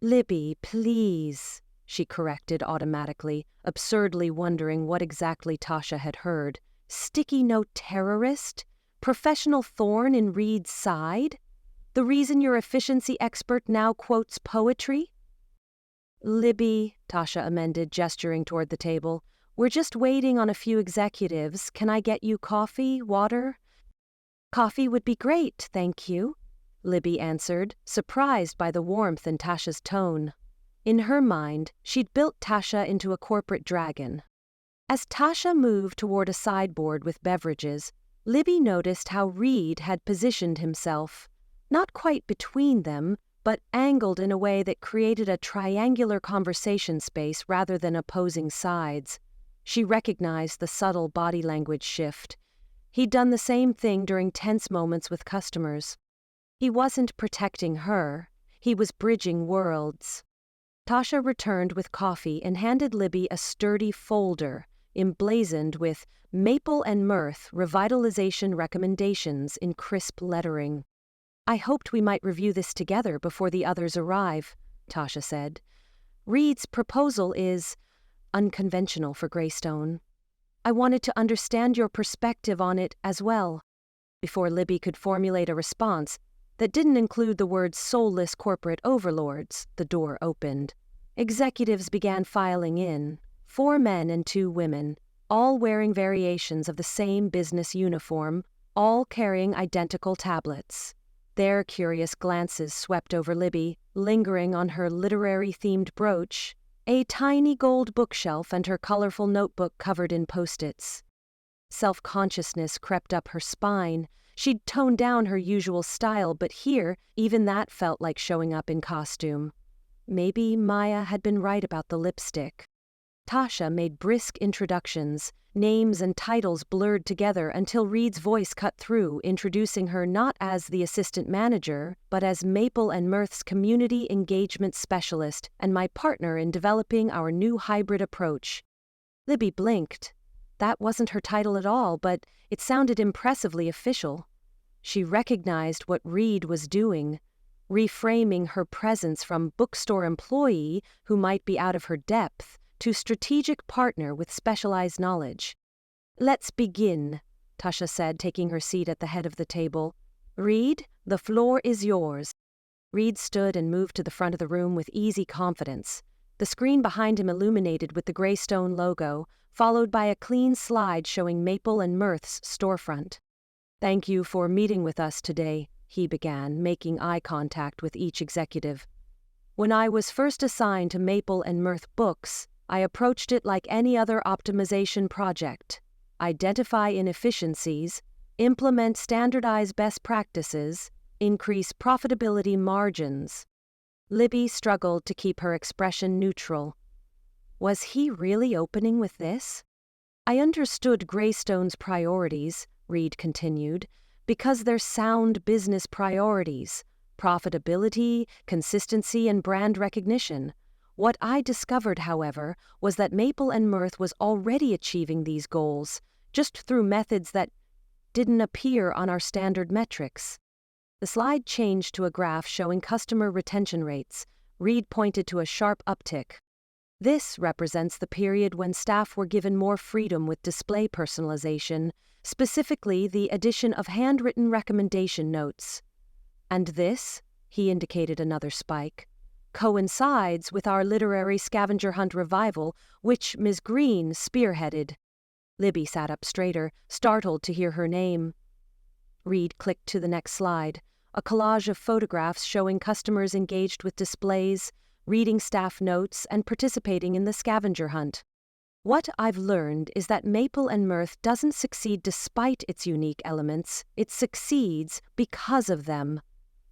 Libby, please, she corrected automatically, absurdly wondering what exactly Tasha had heard. Sticky note terrorist? Professional thorn in Reid's side? The reason your efficiency expert now quotes poetry? Libby, Tasha amended, gesturing toward the table. We're just waiting on a few executives. Can I get you coffee, water? Coffee would be great, thank you, Libby answered, surprised by the warmth in Tasha's tone. In her mind, she'd built Tasha into a corporate dragon. As Tasha moved toward a sideboard with beverages, Libby noticed how Reid had positioned himself, not quite between them, but angled in a way that created a triangular conversation space rather than opposing sides. She recognized the subtle body language shift. He'd done the same thing during tense moments with customers. He wasn't protecting her, he was bridging worlds. Tasha returned with coffee and handed Libby a sturdy folder, emblazoned with Maple and Mirth revitalization recommendations in crisp lettering. I hoped we might review this together before the others arrive, Tasha said. Reid's proposal is unconventional for Greystone. I wanted to understand your perspective on it as well. Before Libby could formulate a response that didn't include the words soulless corporate overlords, the door opened. Executives began filing in, 4 men and 2 women, all wearing variations of the same business uniform, all carrying identical tablets. Their curious glances swept over Libby, lingering on her literary-themed brooch, a tiny gold bookshelf and her colorful notebook covered in post-its. Self-consciousness crept up her spine. She'd toned down her usual style, but here, even that felt like showing up in costume. Maybe Maya had been right about the lipstick. Tasha made brisk introductions, names and titles blurred together until Reid's voice cut through, introducing her not as the assistant manager, but as Maple and Mirth's community engagement specialist and my partner in developing our new hybrid approach. Libby blinked. That wasn't her title at all, but it sounded impressively official. She recognized what Reid was doing, reframing her presence from bookstore employee who might be out of her depth to strategic partner with specialized knowledge. Let's begin, Tasha said, taking her seat at the head of the table. Reid, the floor is yours. Reid stood and moved to the front of the room with easy confidence, the screen behind him illuminated with the Greystone logo, followed by a clean slide showing Maple and Mirth's storefront. Thank you for meeting with us today, he began, making eye contact with each executive. When I was first assigned to Maple and Mirth Books, I approached it like any other optimization project. Identify inefficiencies, implement standardized best practices, increase profitability margins. Libby struggled to keep her expression neutral. Was he really opening with this? I understood Greystone's priorities, Reid continued, because they're sound business priorities, profitability, consistency, and brand recognition. What I discovered, however, was that Maple and Mirth was already achieving these goals, just through methods that didn't appear on our standard metrics. The slide changed to a graph showing customer retention rates. Reid pointed to a sharp uptick. This represents the period when staff were given more freedom with display personalization, specifically the addition of handwritten recommendation notes. And this, he indicated another spike, coincides with our literary scavenger hunt revival, which Ms. Greene spearheaded. Libby sat up straighter, startled to hear her name. Reid clicked to the next slide, a collage of photographs showing customers engaged with displays, reading staff notes, and participating in the scavenger hunt. What I've learned is that Maple and Mirth doesn't succeed despite its unique elements, it succeeds because of them.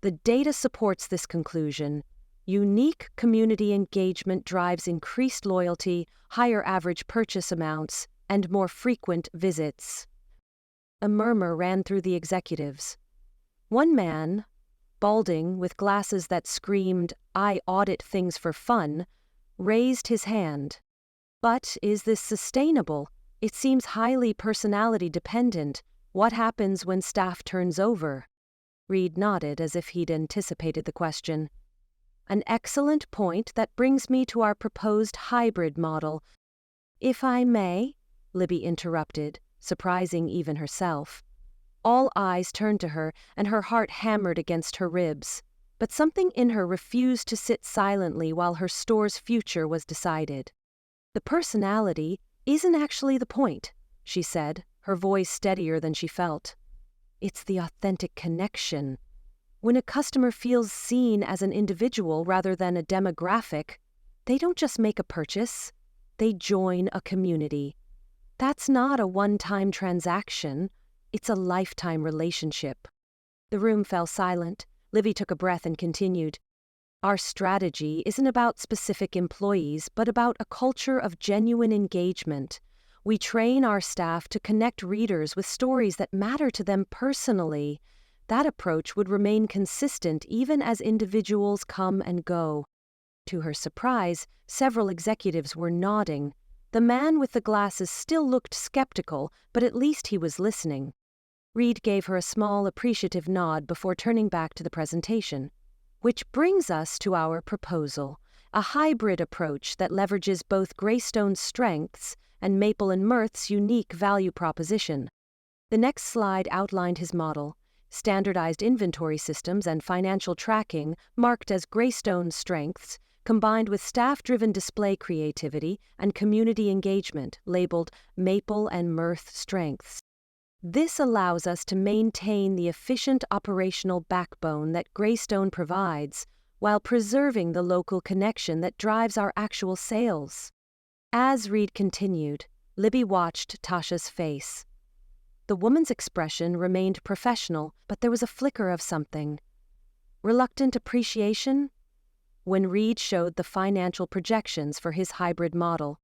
The data supports this conclusion. Unique community engagement drives increased loyalty, higher average purchase amounts, and more frequent visits. A murmur ran through the executives. One man, balding with glasses that screamed, "I audit things for fun," raised his hand. But is this sustainable? It seems highly personality dependent. What happens when staff turns over? Reid nodded as if he'd anticipated the question. An excellent point that brings me to our proposed hybrid model. If I may, Libby interrupted, surprising even herself. All eyes turned to her, and her heart hammered against her ribs. But something in her refused to sit silently while her store's future was decided. The personality isn't actually the point, she said, her voice steadier than she felt. It's the authentic connection. When a customer feels seen as an individual rather than a demographic, they don't just make a purchase, they join a community. That's not a one-time transaction, it's a lifetime relationship. The room fell silent. Libby took a breath and continued. Our strategy isn't about specific employees, but about a culture of genuine engagement. We train our staff to connect readers with stories that matter to them personally. That approach would remain consistent even as individuals come and go. To her surprise, several executives were nodding. The man with the glasses still looked skeptical, but at least he was listening. Reid gave her a small, appreciative nod before turning back to the presentation. Which brings us to our proposal, a hybrid approach that leverages both Greystone's strengths and Maple and Mirth's unique value proposition. The next slide outlined his model. Standardized inventory systems and financial tracking, marked as Greystone's strengths, combined with staff-driven display creativity and community engagement, labeled Maple and Mirth strengths. This allows us to maintain the efficient operational backbone that Greystone provides, while preserving the local connection that drives our actual sales. As Reid continued, Libby watched Tasha's face. The woman's expression remained professional, but there was a flicker of something. Reluctant appreciation? When Reid showed the financial projections for his hybrid model.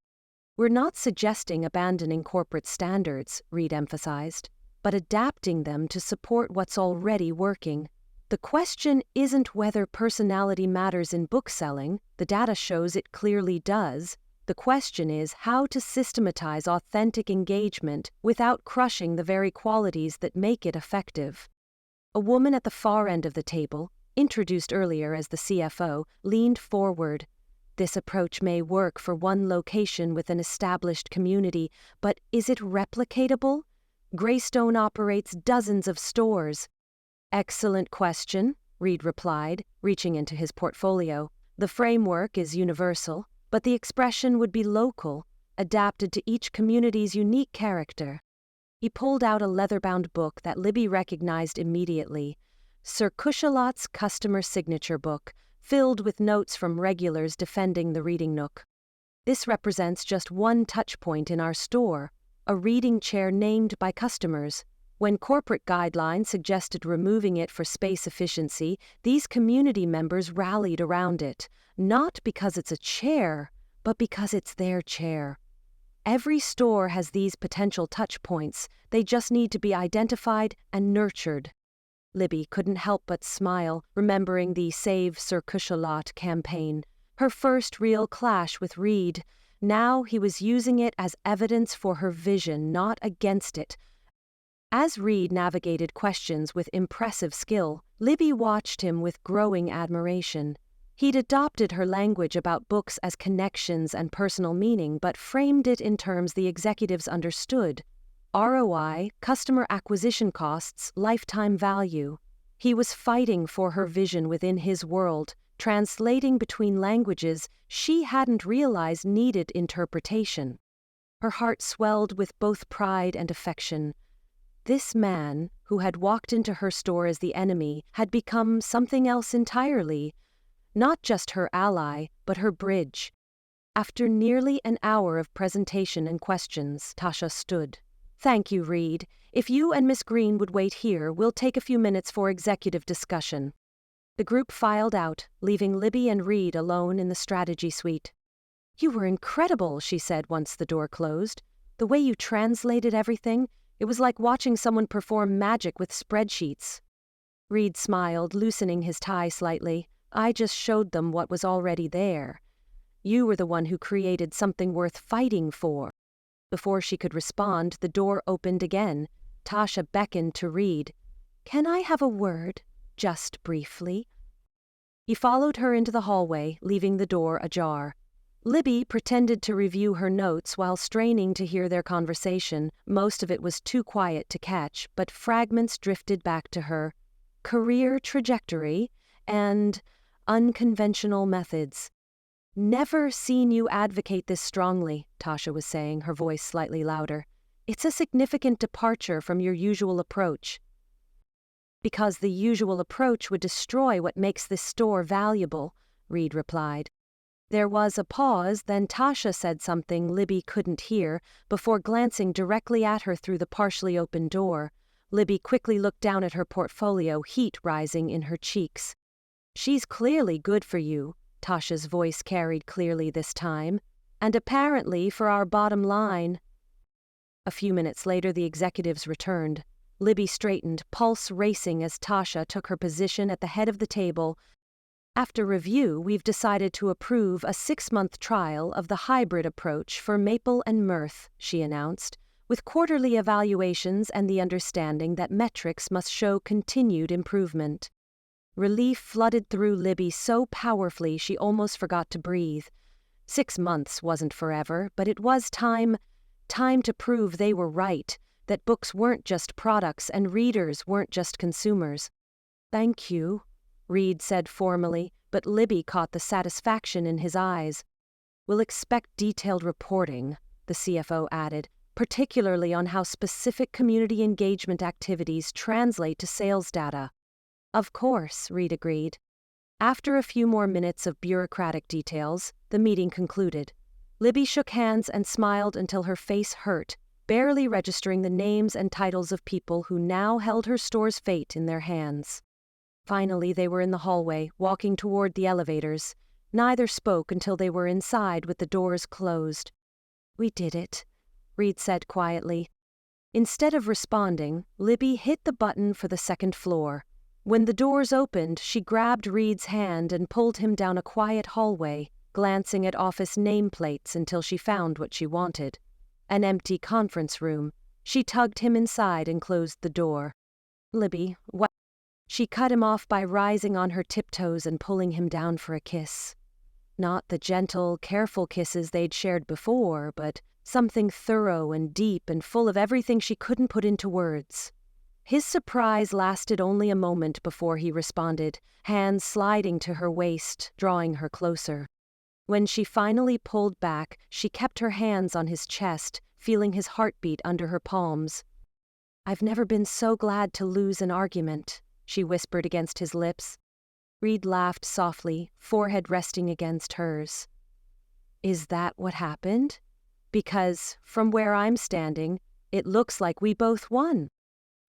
We're not suggesting abandoning corporate standards, Reid emphasized, but adapting them to support what's already working. The question isn't whether personality matters in bookselling, the data shows it clearly does. The question is how to systematize authentic engagement without crushing the very qualities that make it effective. A woman at the far end of the table, introduced earlier as the CFO, leaned forward. This approach may work for one location with an established community, but is it replicatable? Greystone operates dozens of stores. Excellent question, Reid replied, reaching into his portfolio. The framework is universal, but the expression would be local, adapted to each community's unique character. He pulled out a leather-bound book that Libby recognized immediately, Sir Cushalot's customer signature book, filled with notes from regulars defending the reading nook. This represents just one touchpoint in our store, a reading chair named by customers. When corporate guidelines suggested removing it for space efficiency, these community members rallied around it, not because it's a chair, but because it's their chair. Every store has these potential touchpoints, they just need to be identified and nurtured. Libby couldn't help but smile, remembering the Save Sir Cushalot campaign, her first real clash with Reid. Now he was using it as evidence for her vision, not against it. As Reid navigated questions with impressive skill, Libby watched him with growing admiration. He'd adopted her language about books as connections and personal meaning, but framed it in terms the executives understood. ROI, customer acquisition costs, lifetime value. He was fighting for her vision within his world, translating between languages she hadn't realized needed interpretation. Her heart swelled with both pride and affection. This man, who had walked into her store as the enemy, had become something else entirely, not just her ally, but her bridge. After nearly an hour of presentation and questions, Tasha stood. "Thank you, Reid. If you and Miss Greene would wait here, we'll take a few minutes for executive discussion." The group filed out, leaving Libby and Reid alone in the strategy suite. "You were incredible," she said once the door closed. "The way you translated everything, it was like watching someone perform magic with spreadsheets." Reid smiled, loosening his tie slightly. "I just showed them what was already there. You were the one who created something worth fighting for." Before she could respond, the door opened again. Tasha beckoned to Reid. "Can I have a word, just briefly?" He followed her into the hallway, leaving the door ajar. Libby pretended to review her notes while straining to hear their conversation. Most of it was too quiet to catch, but fragments drifted back to her. Career trajectory and unconventional methods. "Never seen you advocate this strongly," Tasha was saying, her voice slightly louder. "It's a significant departure from your usual approach." "Because the usual approach would destroy what makes this store valuable," Reid replied. There was a pause, then Tasha said something Libby couldn't hear, before glancing directly at her through the partially open door. Libby quickly looked down at her portfolio, heat rising in her cheeks. "She's clearly good for you," Tasha's voice carried clearly this time, "and apparently for our bottom line." A few minutes later, the executives returned. Libby straightened, pulse racing as Tasha took her position at the head of the table. "After review, we've decided to approve a 6-month trial of the hybrid approach for Maple and Mirth," she announced, "with quarterly evaluations and the understanding that metrics must show continued improvement." Relief flooded through Libby so powerfully she almost forgot to breathe. 6 months wasn't forever, but it was time to prove they were right, that books weren't just products and readers weren't just consumers. "Thank you," Reid said formally, but Libby caught the satisfaction in his eyes. "We'll expect detailed reporting," the CFO added, "particularly on how specific community engagement activities translate to sales data." "Of course," Reid agreed. After a few more minutes of bureaucratic details, the meeting concluded. Libby shook hands and smiled until her face hurt, barely registering the names and titles of people who now held her store's fate in their hands. Finally, they were in the hallway, walking toward the elevators. Neither spoke until they were inside with the doors closed. "We did it," Reid said quietly. Instead of responding, Libby hit the button for the second floor. When the doors opened, she grabbed Reid's hand and pulled him down a quiet hallway, glancing at office nameplates until she found what she wanted. An empty conference room. She tugged him inside and closed the door. "Libby, what?" She cut him off by rising on her tiptoes and pulling him down for a kiss. Not the gentle, careful kisses they'd shared before, but something thorough and deep and full of everything she couldn't put into words. His surprise lasted only a moment before he responded, hands sliding to her waist, drawing her closer. When she finally pulled back, she kept her hands on his chest, feeling his heartbeat under her palms. "I've never been so glad to lose an argument," she whispered against his lips. Reid laughed softly, forehead resting against hers. "Is that what happened? Because, from where I'm standing, it looks like we both won."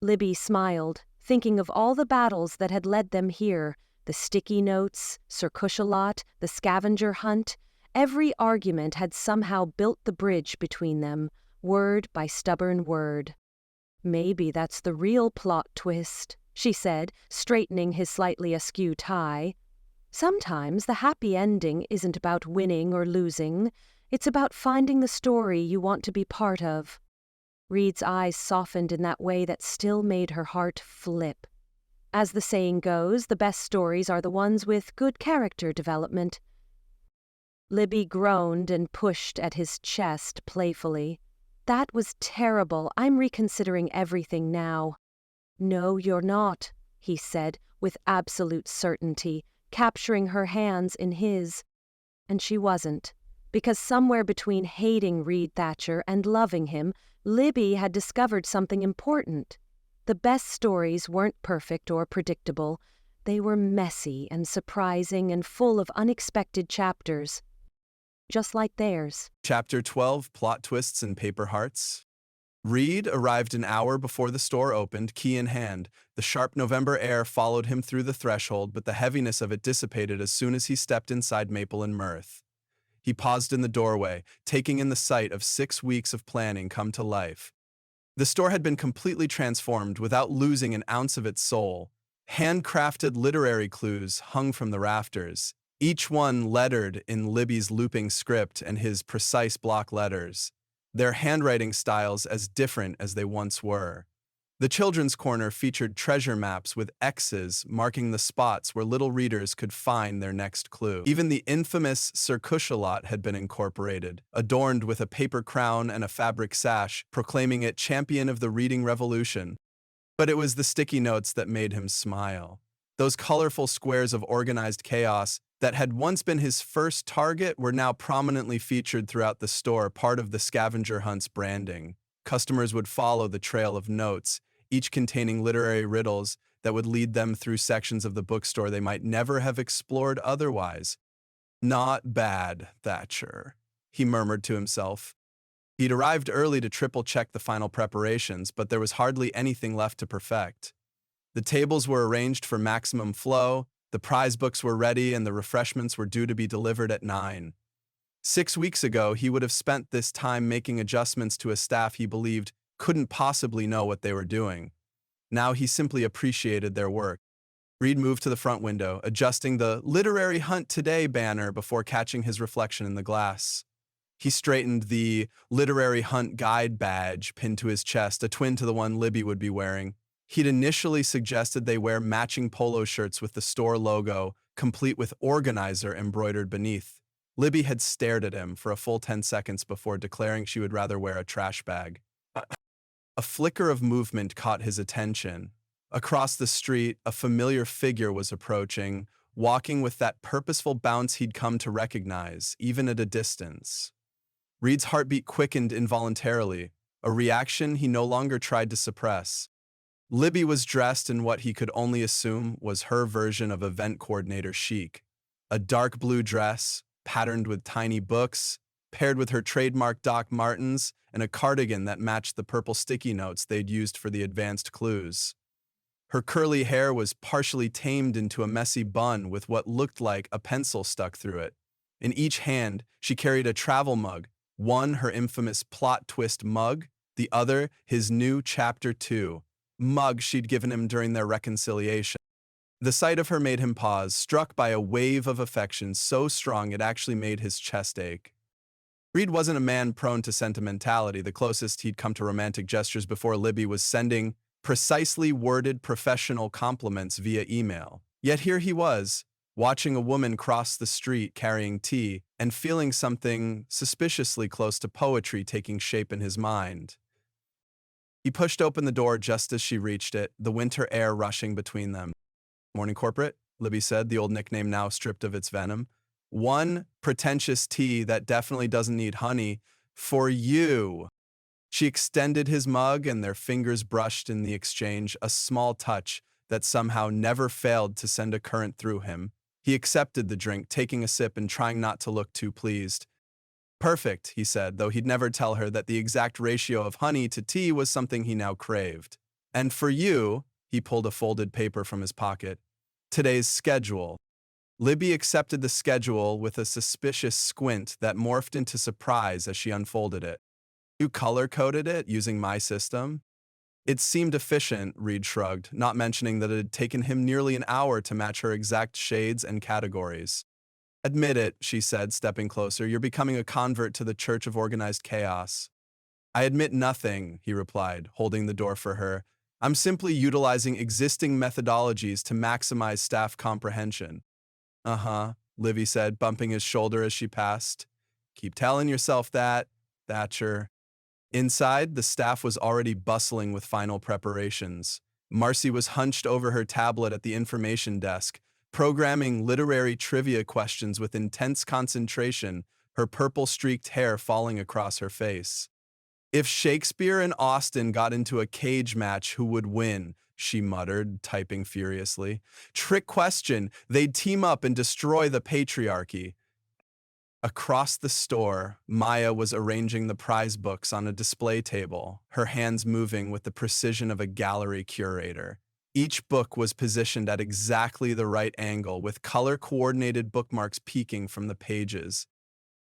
Libby smiled, thinking of all the battles that had led them here, the sticky notes, Circushalot, the scavenger hunt. Every argument had somehow built the bridge between them, word by stubborn word. "Maybe that's the real plot twist," she said, straightening his slightly askew tie. "Sometimes the happy ending isn't about winning or losing. It's about finding the story you want to be part of." Reid's eyes softened in that way that still made her heart flip. As the saying goes, the best stories are the ones with good character development. Libby groaned and pushed at his chest playfully. "That was terrible. I'm reconsidering everything now." "No, you're not," he said, with absolute certainty, capturing her hands in his. And she wasn't, because somewhere between hating Reid Thatcher and loving him, Libby had discovered something important. The best stories weren't perfect or predictable. They were messy and surprising and full of unexpected chapters, just like theirs. Chapter 12, Plot Twists and Paper Hearts. Reid arrived an hour before the store opened, key in hand. The sharp November air followed him through the threshold, but the heaviness of it dissipated as soon as he stepped inside Maple Mirth. He paused in the doorway, taking in the sight of 6 weeks of planning come to life. The store had been completely transformed without losing an ounce of its soul. Handcrafted literary clues hung from the rafters, each one lettered in Libby's looping script and his precise block letters, their handwriting styles as different as they once were. The children's corner featured treasure maps with X's marking the spots where little readers could find their next clue. Even the infamous circushalot had been incorporated, adorned with a paper crown and a fabric sash, proclaiming it champion of the reading revolution. But it was the sticky notes that made him smile. Those colorful squares of organized chaos that had once been his first target were now prominently featured throughout the store, part of the scavenger hunt's branding. Customers would follow the trail of notes, each containing literary riddles that would lead them through sections of the bookstore they might never have explored otherwise. "Not bad, Thatcher," he murmured to himself. He'd arrived early to triple-check the final preparations, but there was hardly anything left to perfect. The tables were arranged for maximum flow, the prize books were ready, and the refreshments were due to be delivered at 9. 6 weeks ago, he would have spent this time making adjustments to a staff he believed couldn't possibly know what they were doing. Now he simply appreciated their work. Reid moved to the front window, adjusting the "Literary Hunt Today" banner before catching his reflection in the glass. He straightened the "Literary Hunt Guide" badge pinned to his chest, a twin to the one Libby would be wearing. He'd initially suggested they wear matching polo shirts with the store logo, complete with organizer embroidered beneath. Libby had stared at him for a full 10 seconds before declaring she would rather wear a trash bag. A flicker of movement caught his attention. Across the street, a familiar figure was approaching, walking with that purposeful bounce he'd come to recognize, even at a distance. Reid's heartbeat quickened involuntarily, a reaction he no longer tried to suppress. Libby was dressed in what he could only assume was her version of event coordinator chic. A dark blue dress, patterned with tiny books, paired with her trademark Doc Martens and a cardigan that matched the purple sticky notes they'd used for the advanced clues. Her curly hair was partially tamed into a messy bun with what looked like a pencil stuck through it. In each hand, she carried a travel mug, one her infamous plot twist mug, the other his new Chapter 2 mug she'd given him during their reconciliation. The sight of her made him pause, struck by a wave of affection so strong it actually made his chest ache. Reid wasn't a man prone to sentimentality. The closest he'd come to romantic gestures before Libby was sending precisely worded professional compliments via email. Yet here he was, watching a woman cross the street carrying tea and feeling something suspiciously close to poetry taking shape in his mind. He pushed open the door just as she reached it, the winter air rushing between them. "Morning, corporate," Libby said, the old nickname now stripped of its venom. "One pretentious tea that definitely doesn't need honey for you." She extended his mug and their fingers brushed in the exchange, a small touch that somehow never failed to send a current through him. He accepted the drink, taking a sip and trying not to look too pleased. "Perfect," he said, though he'd never tell her that the exact ratio of honey to tea was something he now craved. "And for you," he pulled a folded paper from his pocket, "today's schedule." Libby accepted the schedule with a suspicious squint that morphed into surprise as she unfolded it. "You color-coded it using my system?" "It seemed efficient," Reid shrugged, not mentioning that it had taken him nearly an hour to match her exact shades and categories. "Admit it," she said, stepping closer. "You're becoming a convert to the Church of Organized Chaos." "I admit nothing," he replied, holding the door for her. "I'm simply utilizing existing methodologies to maximize staff comprehension." "Uh-huh," Libby said, bumping his shoulder as she passed. "Keep telling yourself that, Thatcher." Inside, the staff was already bustling with final preparations. Marcy was hunched over her tablet at the information desk, programming literary trivia questions with intense concentration, her purple-streaked hair falling across her face. If Shakespeare and Austen got into a cage match, who would win? She muttered, typing furiously. Trick question. They'd team up and destroy the patriarchy. Across the store, Maya was arranging the prize books on a display table, her hands moving with the precision of a gallery curator. Each book was positioned at exactly the right angle, with color-coordinated bookmarks peeking from the pages.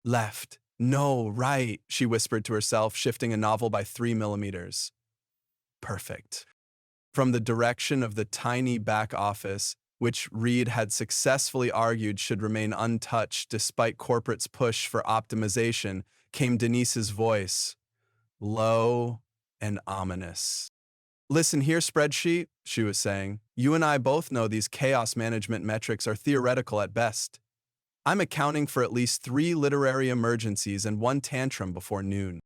Left. No, right, she whispered to herself, shifting a novel by 3 millimeters. Perfect. From the direction of the tiny back office, which Reid had successfully argued should remain untouched despite corporate's push for optimization, came Denise's voice, low and ominous. Listen here, spreadsheet, she was saying. You and I both know these chaos management metrics are theoretical at best. I'm accounting for at least 3 literary emergencies and 1 tantrum before noon.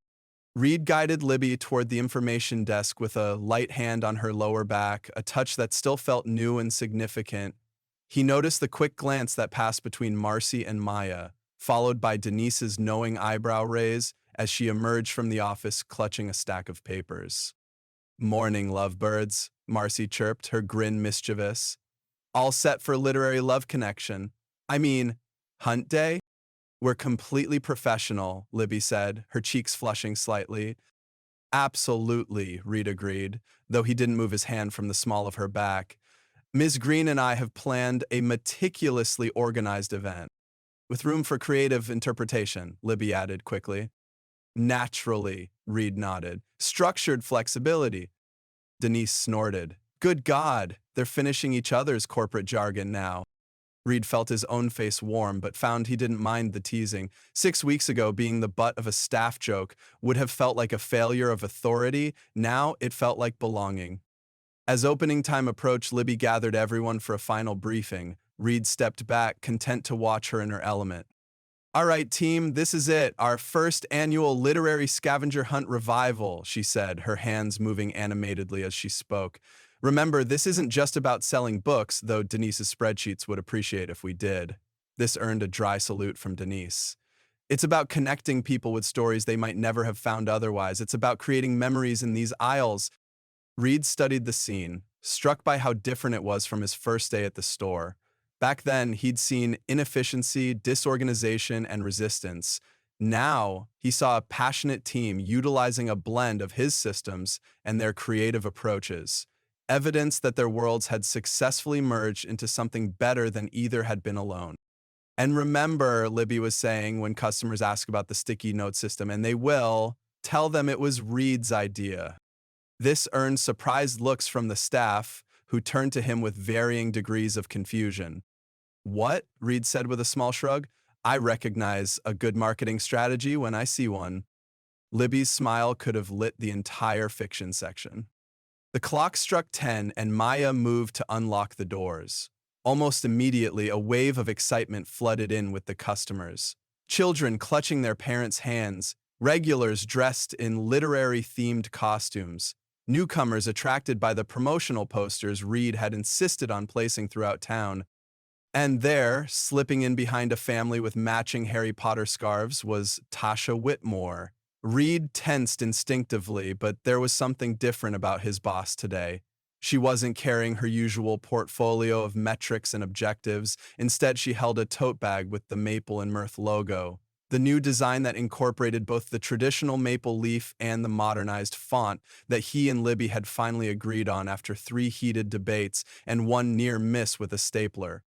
Reid guided Libby toward the information desk with a light hand on her lower back, a touch that still felt new and significant. He noticed the quick glance that passed between Marcy and Maya, followed by Denise's knowing eyebrow raise as she emerged from the office clutching a stack of papers. Morning, lovebirds, Marcy chirped, her grin mischievous. All set for literary love connection. Hunt day? We're completely professional, Libby said, her cheeks flushing slightly. Absolutely, Reid agreed, though he didn't move his hand from the small of her back. Ms. Greene and I have planned a meticulously organized event, with room for creative interpretation, Libby added quickly. Naturally, Reid nodded. Structured flexibility. Denise snorted. Good God, they're finishing each other's corporate jargon now. Reid felt his own face warm, but found he didn't mind the teasing. 6 weeks ago, being the butt of a staff joke would have felt like a failure of authority. Now it felt like belonging. As opening time approached, Libby gathered everyone for a final briefing. Reid stepped back, content to watch her in her element. All right, team, this is it, our first annual literary scavenger hunt revival, she said, her hands moving animatedly as she spoke. Remember, this isn't just about selling books, though Denise's spreadsheets would appreciate if we did. This earned a dry salute from Denise. It's about connecting people with stories they might never have found otherwise. It's about creating memories in these aisles. Reid studied the scene, struck by how different it was from his first day at the store. Back then, he'd seen inefficiency, disorganization, and resistance. Now, he saw a passionate team utilizing a blend of his systems and their creative approaches. Evidence that their worlds had successfully merged into something better than either had been alone. And remember, Libby was saying when customers ask about the sticky note system, and they will, tell them it was Reid's idea. This earned surprised looks from the staff, who turned to him with varying degrees of confusion. What? Reid said with a small shrug. I recognize a good marketing strategy when I see one. Libby's smile could have lit the entire fiction section. The clock struck 10 and Maya moved to unlock the doors. Almost immediately, a wave of excitement flooded in with the customers. Children clutching their parents' hands, regulars dressed in literary-themed costumes, newcomers attracted by the promotional posters Reid had insisted on placing throughout town. And there, slipping in behind a family with matching Harry Potter scarves, was Tasha Whitmore. Reid tensed instinctively, but there was something different about his boss today. She wasn't carrying her usual portfolio of metrics and objectives. Instead, she held a tote bag with the Maple and Mirth logo. The new design that incorporated both the traditional maple leaf and the modernized font that he and Libby had finally agreed on after 3 heated debates and 1 near miss with a stapler.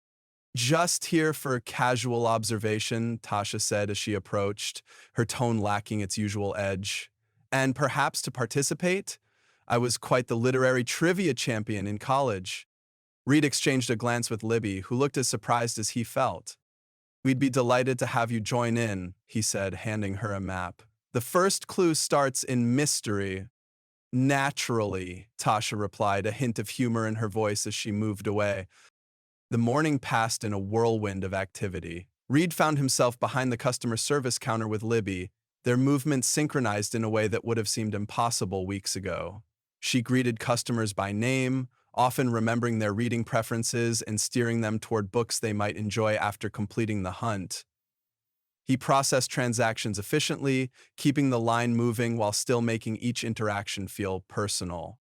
Just here for casual observation, Tasha said as she approached, her tone lacking its usual edge. And perhaps to participate? I was quite the literary trivia champion in college. Reid exchanged a glance with Libby, who looked as surprised as he felt. We'd be delighted to have you join in, he said, handing her a map. The first clue starts in mystery. Naturally, Tasha replied, a hint of humor in her voice as she moved away. The morning passed in a whirlwind of activity. Reid found himself behind the customer service counter with Libby, their movements synchronized in a way that would have seemed impossible weeks ago. She greeted customers by name, often remembering their reading preferences and steering them toward books they might enjoy after completing the hunt. He processed transactions efficiently, keeping the line moving while still making each interaction feel personal.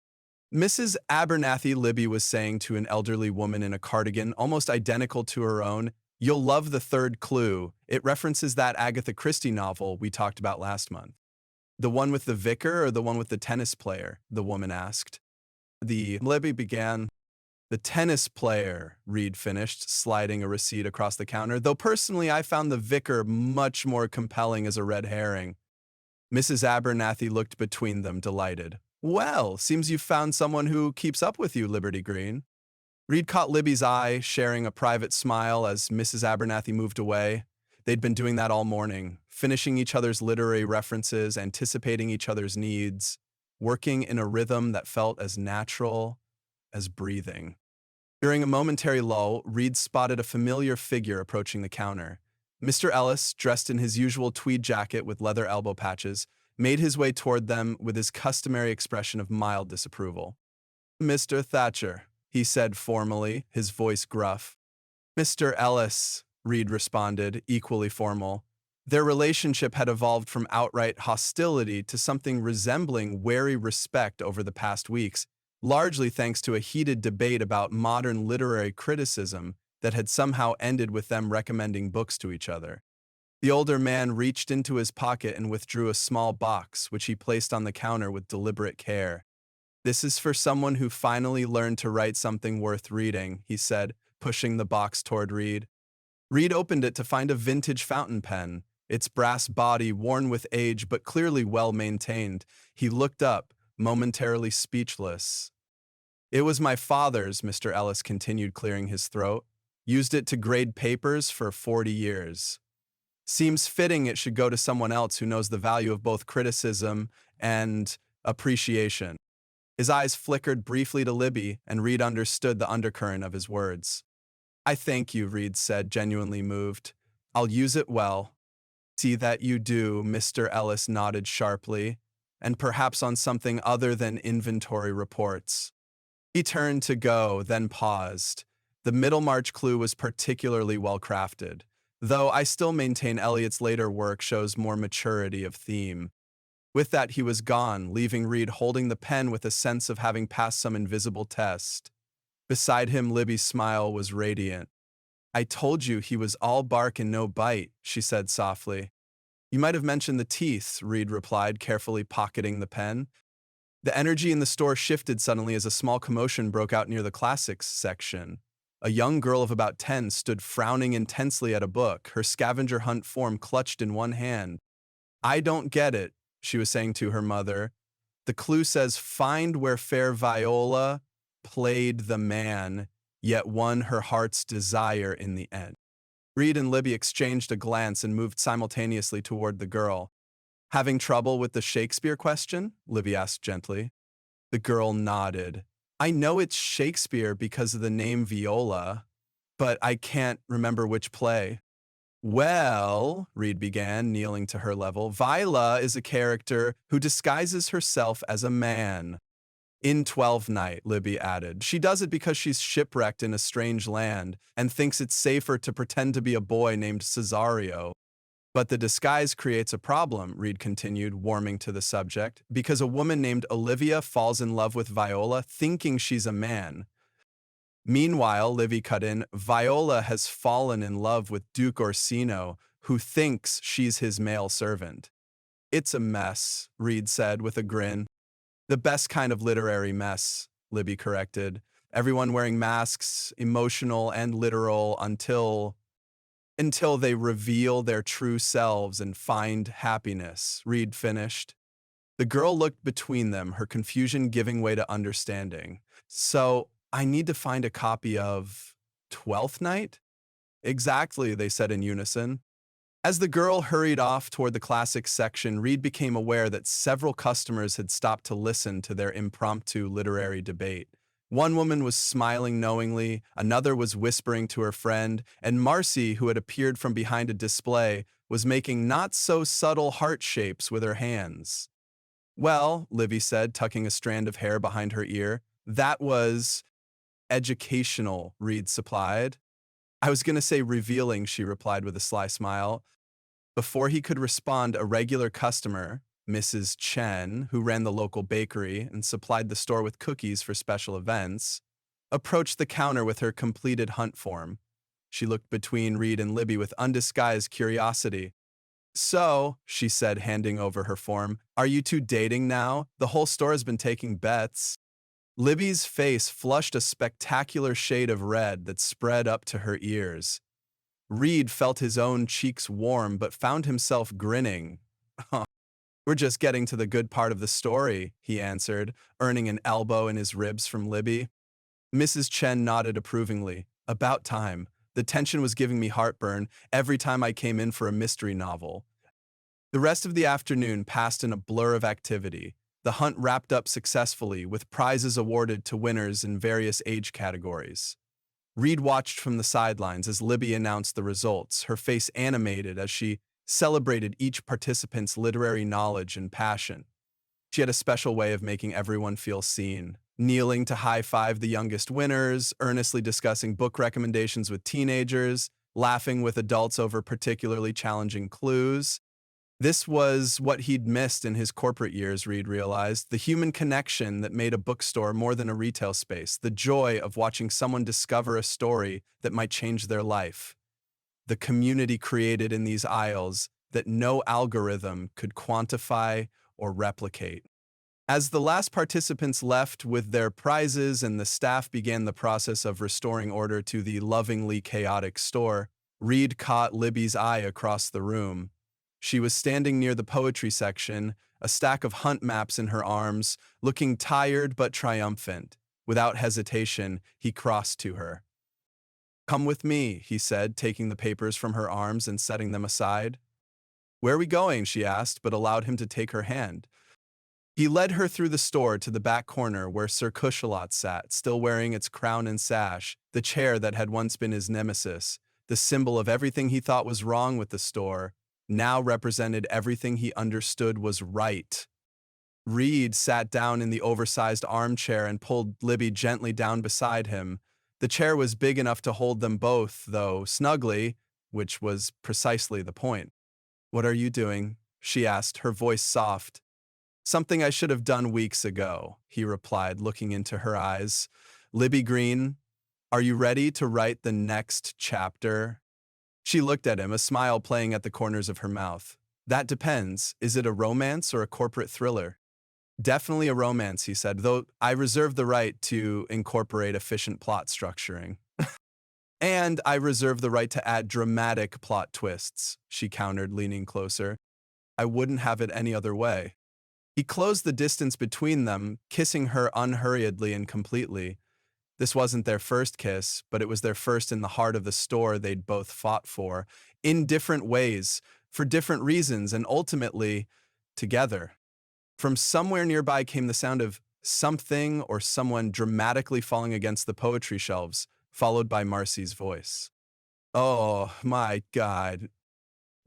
Mrs. Abernathy, Libby was saying to an elderly woman in a cardigan almost identical to her own, "You'll love the third clue. It references that Agatha Christie novel we talked about last month." "The one with the vicar or the one with the tennis player?" the woman asked. Libby began. "The tennis player," Reid finished, sliding a receipt across the counter, "though personally I found the vicar much more compelling as a red herring." Mrs. Abernathy looked between them, delighted. "Well, seems you've found someone who keeps up with you, Libby Greene." Reid caught Libby's eye, sharing a private smile as Mrs. Abernathy moved away. They'd been doing that all morning, finishing each other's literary references, anticipating each other's needs, working in a rhythm that felt as natural as breathing. During a momentary lull, Reid spotted a familiar figure approaching the counter. Mr. Ellis, dressed in his usual tweed jacket with leather elbow patches, made his way toward them with his customary expression of mild disapproval. "Mr. Thatcher," he said formally, his voice gruff. "Mr. Ellis," Reid responded, equally formal. Their relationship had evolved from outright hostility to something resembling wary respect over the past weeks, largely thanks to a heated debate about modern literary criticism that had somehow ended with them recommending books to each other. The older man reached into his pocket and withdrew a small box, which he placed on the counter with deliberate care. "This is for someone who finally learned to write something worth reading," he said, pushing the box toward Reid. Reid opened it to find a vintage fountain pen, its brass body worn with age but clearly well maintained. He looked up, momentarily speechless. "It was my father's," Mr. Ellis continued, clearing his throat. "Used it to grade papers for 40 years. Seems fitting it should go to someone else who knows the value of both criticism and appreciation." His eyes flickered briefly to Libby, and Reid understood the undercurrent of his words. "I thank you," Reid said, genuinely moved. "I'll use it well." "See that you do," Mr. Ellis nodded sharply, "and perhaps on something other than inventory reports." He turned to go, then paused. The Middlemarch clue was particularly well crafted, though I still maintain Eliot's later work shows more maturity of theme. With that, he was gone, leaving Reid holding the pen with a sense of having passed some invisible test. Beside him, Libby's smile was radiant. "I told you he was all bark and no bite," she said softly. "You might have mentioned the teeth," Reid replied, carefully pocketing the pen. The energy in the store shifted suddenly as a small commotion broke out near the classics section. A young girl of about 10 stood frowning intensely at a book, her scavenger hunt form clutched in one hand. "I don't get it," she was saying to her mother. "The clue says, 'Find where fair Viola played the man, yet won her heart's desire in the end.'" Reid and Libby exchanged a glance and moved simultaneously toward the girl. "Having trouble with the Shakespeare question?" Libby asked gently. The girl nodded. "I know it's Shakespeare because of the name Viola, but I can't remember which play." "Well," Reid began, kneeling to her level, "Viola is a character who disguises herself as a man." "In Twelfth Night," Libby added. "She does it because she's shipwrecked in a strange land and thinks it's safer to pretend to be a boy named Cesario. But the disguise creates a problem," Reid continued, warming to the subject, "because a woman named Olivia falls in love with Viola thinking she's a man. Meanwhile," Livy cut in, "Viola has fallen in love with Duke Orsino, who thinks she's his male servant." "It's a mess," Reid said with a grin. "The best kind of literary mess," Libby corrected. "Everyone wearing masks, emotional and literal, until they reveal their true selves and find happiness," Reid finished. The girl looked between them, her confusion giving way to understanding. "So, I need to find a copy of Twelfth Night?" "Exactly," they said in unison. As the girl hurried off toward the classics section, Reid became aware that several customers had stopped to listen to their impromptu literary debate. One woman was smiling knowingly, another was whispering to her friend, and Marcy, who had appeared from behind a display, was making not-so-subtle heart shapes with her hands. Well, Libby said, tucking a strand of hair behind her ear, that was educational, Reid supplied. I was going to say revealing, she replied with a sly smile. Before he could respond, a regular customer, Mrs. Chen, who ran the local bakery and supplied the store with cookies for special events, approached the counter with her completed hunt form. She looked between Reid and Libby with undisguised curiosity. So, she said, handing over her form, are you two dating now? The whole store has been taking bets. Libby's face flushed a spectacular shade of red that spread up to her ears. Reid felt his own cheeks warm but found himself grinning. We're just getting to the good part of the story, he answered, earning an elbow in his ribs from Libby. Mrs. Chen nodded approvingly. About time. The tension was giving me heartburn every time I came in for a mystery novel. The rest of the afternoon passed in a blur of activity. The hunt wrapped up successfully, with prizes awarded to winners in various age categories. Reid watched from the sidelines as Libby announced the results, her face animated as she celebrated each participant's literary knowledge and passion. She had a special way of making everyone feel seen, kneeling to high-five the youngest winners, earnestly discussing book recommendations with teenagers, laughing with adults over particularly challenging clues. This was what he'd missed in his corporate years, Reid realized, the human connection that made a bookstore more than a retail space, the joy of watching someone discover a story that might change their life, the community created in these aisles that no algorithm could quantify or replicate. As the last participants left with their prizes and the staff began the process of restoring order to the lovingly chaotic store, Reid caught Libby's eye across the room. She was standing near the poetry section, a stack of hunt maps in her arms, looking tired but triumphant. Without hesitation, he crossed to her. Come with me, he said, taking the papers from her arms and setting them aside. Where are we going? She asked, but allowed him to take her hand. He led her through the store to the back corner where Sir Cushalot sat, still wearing its crown and sash, the chair that had once been his nemesis, the symbol of everything he thought was wrong with the store, now represented everything he understood was right. Reid sat down in the oversized armchair and pulled Libby gently down beside him. The chair was big enough to hold them both, though snugly, which was precisely the point. What are you doing? She asked, her voice soft. Something I should have done weeks ago, he replied, looking into her eyes. Libby Greene, are you ready to write the next chapter? She looked at him, a smile playing at the corners of her mouth. That depends. Is it a romance or a corporate thriller? Definitely a romance, he said, though I reserve the right to incorporate efficient plot structuring. And I reserve the right to add dramatic plot twists, she countered, leaning closer. I wouldn't have it any other way. He closed the distance between them, kissing her unhurriedly and completely. This wasn't their first kiss, but it was their first in the heart of the store they'd both fought for, in different ways, for different reasons, and ultimately, together. From somewhere nearby came the sound of something or someone dramatically falling against the poetry shelves, followed by Marcy's voice. Oh, my God.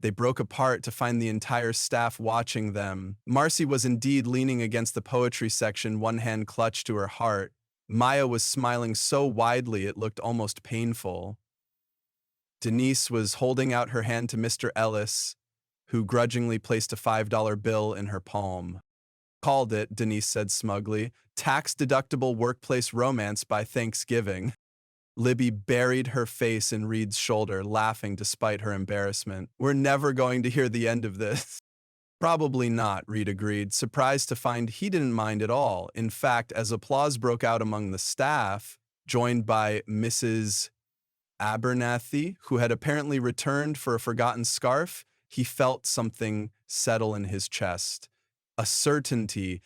They broke apart to find the entire staff watching them. Marcy was indeed leaning against the poetry section, one hand clutched to her heart. Maya was smiling so widely it looked almost painful. Denise was holding out her hand to Mr. Ellis, who grudgingly placed a $5 bill in her palm. Called it, Denise said smugly, tax-deductible workplace romance by Thanksgiving. Libby buried her face in Reid's shoulder, laughing despite her embarrassment. We're never going to hear the end of this. Probably not, Reid agreed, surprised to find he didn't mind at all. In fact, as applause broke out among the staff, joined by Mrs. Abernathy, who had apparently returned for a forgotten scarf, he felt something settle in his chest. A certainty.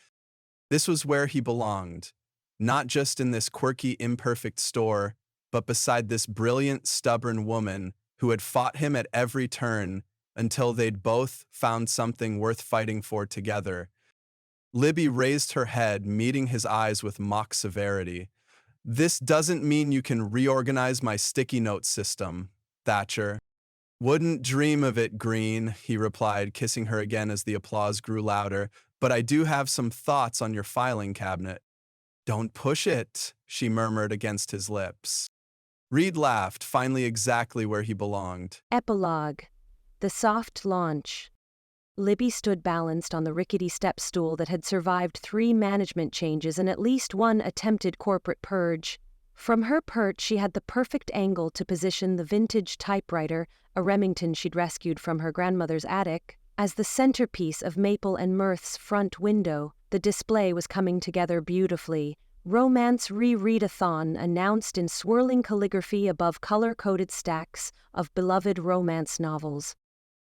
This was where he belonged, not just in this quirky, imperfect store, but beside this brilliant, stubborn woman who had fought him at every turn until they'd both found something worth fighting for together. Libby raised her head, meeting his eyes with mock severity. This doesn't mean you can reorganize my sticky note system, Thatcher. Wouldn't dream of it, Greene, he replied, kissing her again as the applause grew louder. but I do have some thoughts on your filing cabinet. Don't push it, she murmured against his lips. Reid laughed, finally exactly where he belonged. Epilogue. The soft launch. Libby stood balanced on the rickety step stool that had survived 3 management changes and at least 1 attempted corporate purge. From her perch, she had the perfect angle to position the vintage typewriter, a Remington she'd rescued from her grandmother's attic, as the centerpiece of Maple and Mirth's front window. The display was coming together beautifully. Romance Re-Readathon announced in swirling calligraphy above color-coded stacks of beloved romance novels.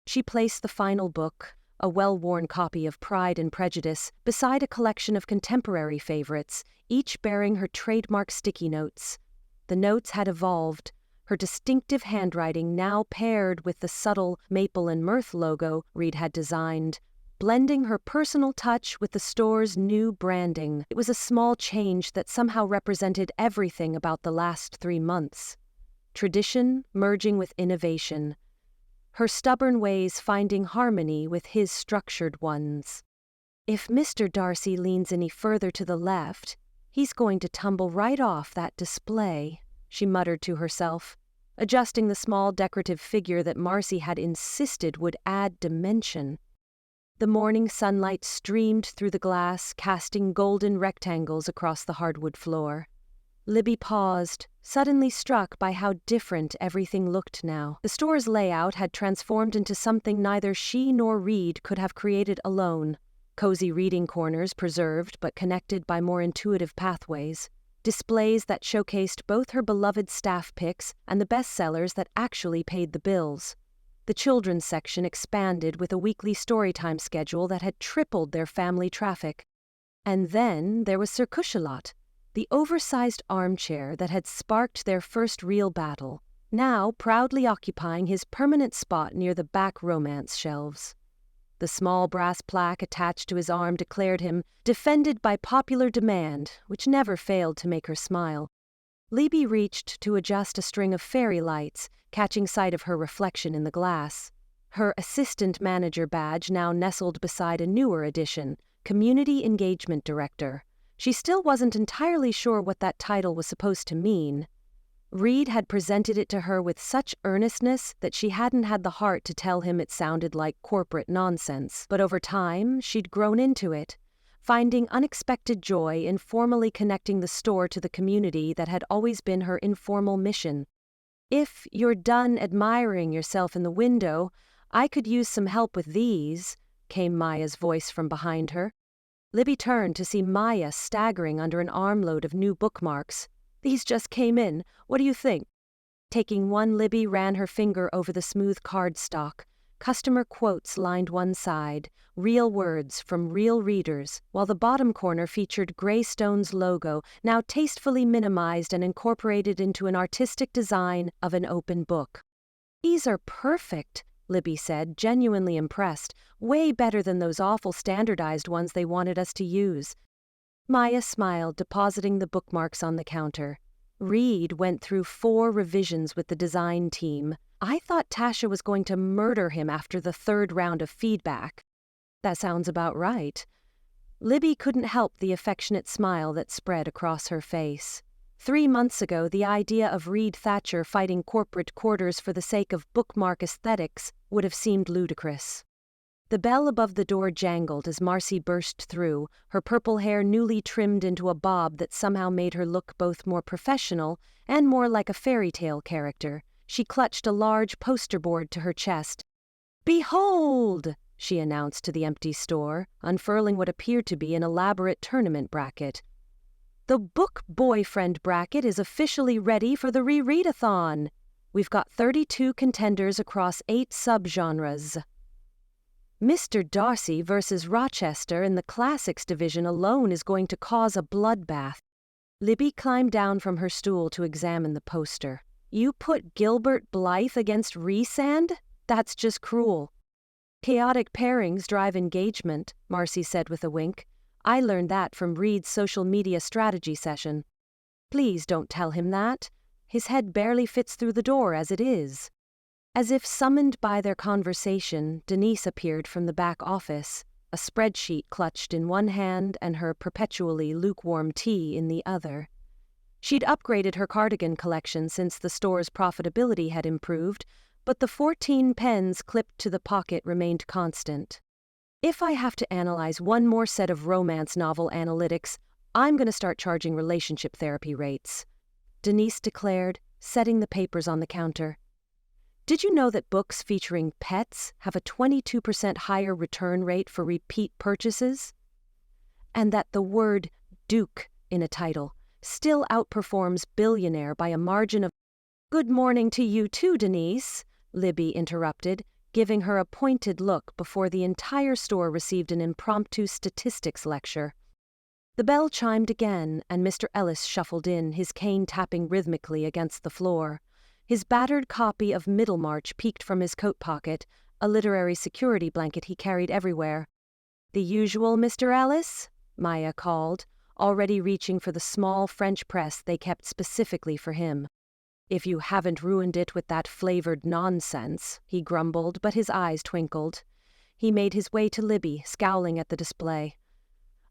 She placed the final book, a well-worn copy of Pride and Prejudice, beside a collection of contemporary favorites, each bearing her trademark sticky notes. The notes had evolved, her distinctive handwriting now paired with the subtle Maple and Mirth logo Reid had designed, blending her personal touch with the store's new branding. It was a small change that somehow represented everything about the last 3 months. Tradition merging with innovation, her stubborn ways finding harmony with his structured ones. If Mr. Darcy leans any further to the left, he's going to tumble right off that display, she muttered to herself, adjusting the small decorative figure that Marcy had insisted would add dimension. The morning sunlight streamed through the glass, casting golden rectangles across the hardwood floor. Libby paused, suddenly struck by how different everything looked now. The store's layout had transformed into something neither she nor Reid could have created alone. Cozy reading corners preserved but connected by more intuitive pathways. Displays that showcased both her beloved staff picks and the bestsellers that actually paid the bills. The children's section expanded with a weekly storytime schedule that had tripled their family traffic. And then there was Sir Cushalot, the oversized armchair that had sparked their first real battle, now proudly occupying his permanent spot near the back romance shelves. The small brass plaque attached to his arm declared him defended by popular demand, which never failed to make her smile. Libby reached to adjust a string of fairy lights, catching sight of her reflection in the glass. Her assistant manager badge now nestled beside a newer addition, Community Engagement Director. She still wasn't entirely sure what that title was supposed to mean. Reid had presented it to her with such earnestness that she hadn't had the heart to tell him it sounded like corporate nonsense. But over time, she'd grown into it, finding unexpected joy in formally connecting the store to the community that had always been her informal mission. "If you're done admiring yourself in the window, I could use some help with these," came Maya's voice from behind her. Libby turned to see Maya staggering under an armload of new bookmarks. "These just came in. What do you think?" Taking one, Libby ran her finger over the smooth cardstock. Customer quotes lined one side, real words from real readers, while the bottom corner featured Greystone's logo, now tastefully minimized and incorporated into an artistic design of an open book. "These are perfect," Libby said, genuinely impressed. "Way better than those awful standardized ones they wanted us to use." Maya smiled, depositing the bookmarks on the counter. Reid went through 4 revisions with the design team. "I thought Tasha was going to murder him after the 3rd round of feedback." "That sounds about right." Libby couldn't help the affectionate smile that spread across her face. 3 months ago, the idea of Reid Thatcher fighting corporate quarters for the sake of bookmark aesthetics would have seemed ludicrous. The bell above the door jangled as Marcy burst through, her purple hair newly trimmed into a bob that somehow made her look both more professional and more like a fairy tale character. She clutched a large poster board to her chest. "Behold!" she announced to the empty store, unfurling what appeared to be an elaborate tournament bracket. "The book boyfriend bracket is officially ready for the Re-Readathon. We've got 32 contenders across 8 subgenres. Mr. Darcy versus Rochester in the Classics division alone is going to cause a bloodbath." Libby climbed down from her stool to examine the poster. "You put Gilbert Blythe against Rhysand? That's just cruel." "Chaotic pairings drive engagement," Marcy said with a wink. "I learned that from Reid's social media strategy session." "Please don't tell him that. His head barely fits through the door as it is." As if summoned by their conversation, Denise appeared from the back office, a a spreadsheet clutched in one hand and her perpetually lukewarm tea in the other. She'd upgraded her cardigan collection since the store's profitability had improved, but the 14 pens clipped to the pocket remained constant. If I have to analyze one more set of romance novel analytics, I'm going to start charging relationship therapy rates, Denise declared, setting the papers on the counter. Did you know that books featuring pets have a 22% higher return rate for repeat purchases? And that the word Duke in a title still outperforms billionaire by a margin of... Good morning to you too, Denise, Libby interrupted, giving her a pointed look before the entire store received an impromptu statistics lecture. The bell chimed again, and Mr. Ellis shuffled in, his cane tapping rhythmically against the floor. His battered copy of Middlemarch peeked from his coat pocket, a literary security blanket he carried everywhere. The usual, Mr. Ellis? Maya called, already reaching for the small French press they kept specifically for him. If you haven't ruined it with that flavored nonsense, he grumbled, but his eyes twinkled. He made his way to Libby, scowling at the display.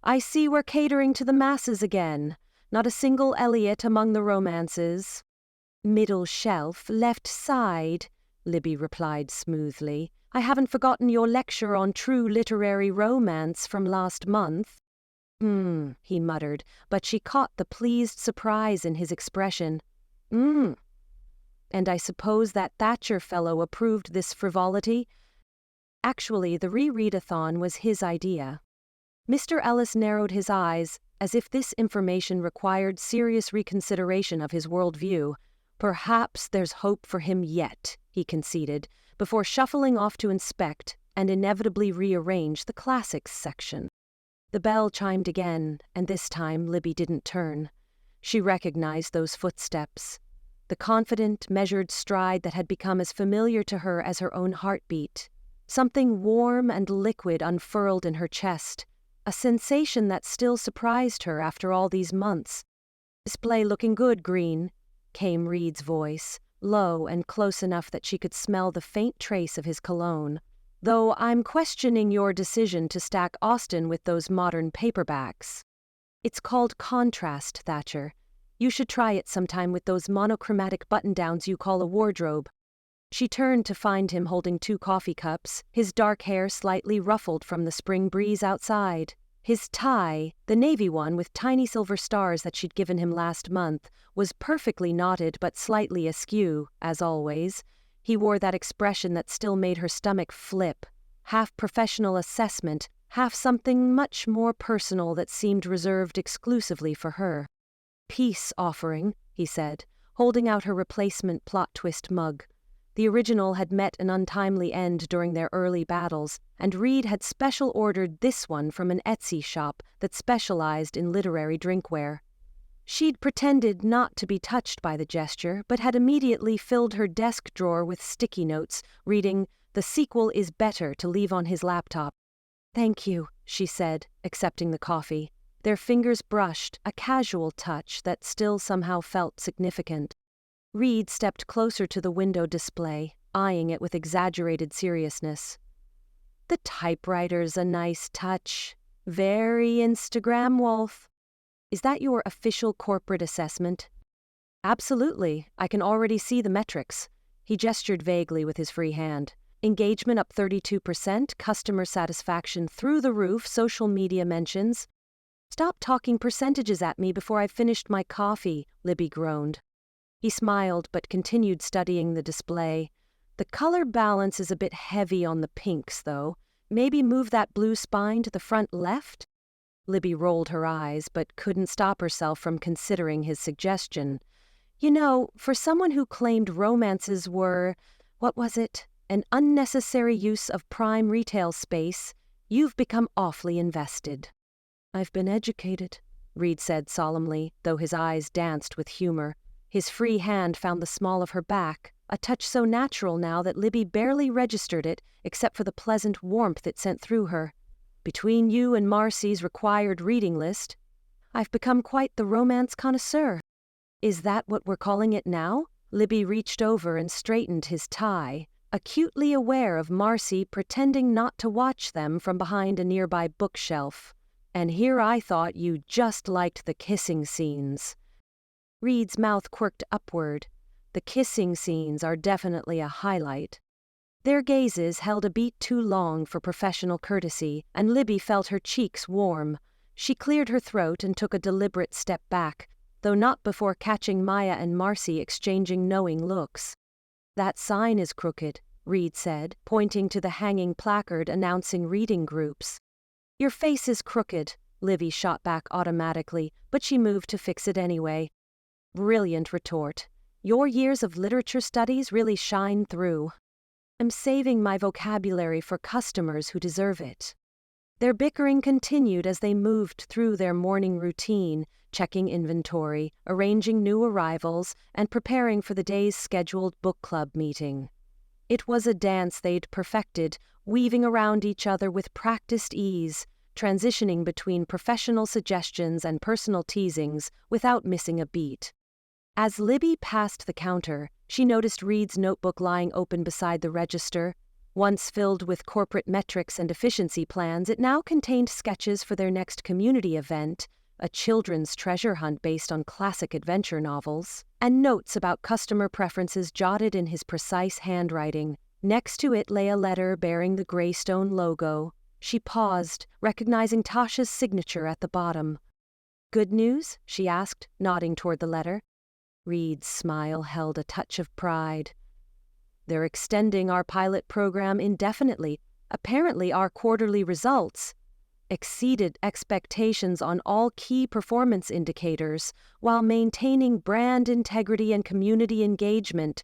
I see we're catering to the masses again. Not a single Eliot among the romances. Middle shelf, left side, Libby replied smoothly. I haven't forgotten your lecture on true literary romance from last month. He muttered, but she caught the pleased surprise in his expression. And I suppose that Thatcher fellow approved this frivolity? Actually, the rereadathon was his idea. Mr. Ellis narrowed his eyes, as if this information required serious reconsideration of his worldview. Perhaps there's hope for him yet, he conceded, before shuffling off to inspect and inevitably rearrange the classics section. The bell chimed again, and this time Libby didn't turn. She recognized those footsteps, the confident, measured stride that had become as familiar to her as her own heartbeat. Something warm and liquid unfurled in her chest, a sensation that still surprised her after all these months. Display looking good, Greene, came Reid's voice, low and close enough that she could smell the faint trace of his cologne. Though I'm questioning your decision to stack Austen with those modern paperbacks. It's called contrast, Thatcher. You should try it sometime with those monochromatic button-downs you call a wardrobe. She turned to find him holding 2 coffee cups, his dark hair slightly ruffled from the spring breeze outside. His tie, the navy one with tiny silver stars that she'd given him last month, was perfectly knotted but slightly askew, as always. He wore that expression that still made her stomach flip, half professional assessment, half something much more personal that seemed reserved exclusively for her. Peace offering, he said, holding out her replacement plot twist mug. The original had met an untimely end during their early battles, and Reid had special ordered this one from an Etsy shop that specialized in literary drinkware. She'd pretended not to be touched by the gesture, but had immediately filled her desk drawer with sticky notes, reading, "The sequel is better," to leave on his laptop. Thank you, she said, accepting the coffee. Their fingers brushed, a casual touch that still somehow felt significant. Reid stepped closer to the window display, eyeing it with exaggerated seriousness. The typewriter's a nice touch. Very Instagram wolf. Is that your official corporate assessment? Absolutely. I can already see the metrics. He gestured vaguely with his free hand. Engagement up 32%, customer satisfaction through the roof, social media mentions. Stop talking percentages at me before I've finished my coffee, Libby groaned. He smiled but continued studying the display. The color balance is a bit heavy on the pinks, though. Maybe move that blue spine to the front left? Libby rolled her eyes but couldn't stop herself from considering his suggestion. You know, for someone who claimed romances were, what was it, an unnecessary use of prime retail space, you've become awfully invested. I've been educated, Reid said solemnly, though his eyes danced with humor. His free hand found the small of her back, a touch so natural now that Libby barely registered it except for the pleasant warmth it sent through her. Between you and Marcy's required reading list, I've become quite the romance connoisseur. Is that what we're calling it now? Libby reached over and straightened his tie, acutely aware of Marcy pretending not to watch them from behind a nearby bookshelf. "And here I thought you just liked the kissing scenes." Reid's mouth quirked upward. The kissing scenes are definitely a highlight. Their gazes held a beat too long for professional courtesy, and Libby felt her cheeks warm. She cleared her throat and took a deliberate step back, though not before catching Maya and Marcy exchanging knowing looks. "That sign is crooked," Reid said, pointing to the hanging placard announcing reading groups. "Your face is crooked," Libby shot back automatically, but she moved to fix it anyway. Brilliant retort. Your years of literature studies really shine through. I'm saving my vocabulary for customers who deserve it. Their bickering continued as they moved through their morning routine, checking inventory, arranging new arrivals, and preparing for the day's scheduled book club meeting. It was a dance they'd perfected, weaving around each other with practiced ease, transitioning between professional suggestions and personal teasings without missing a beat. As Libby passed the counter, she noticed Reid's notebook lying open beside the register. Once filled with corporate metrics and efficiency plans, it now contained sketches for their next community event, a children's treasure hunt based on classic adventure novels, and notes about customer preferences jotted in his precise handwriting. Next to it lay a letter bearing the Greystone logo. She paused, recognizing Tasha's signature at the bottom. "Good news?" she asked, nodding toward the letter. Reid's smile held a touch of pride. "They're extending our pilot program indefinitely. Apparently our quarterly results exceeded expectations on all key performance indicators while maintaining brand integrity and community engagement."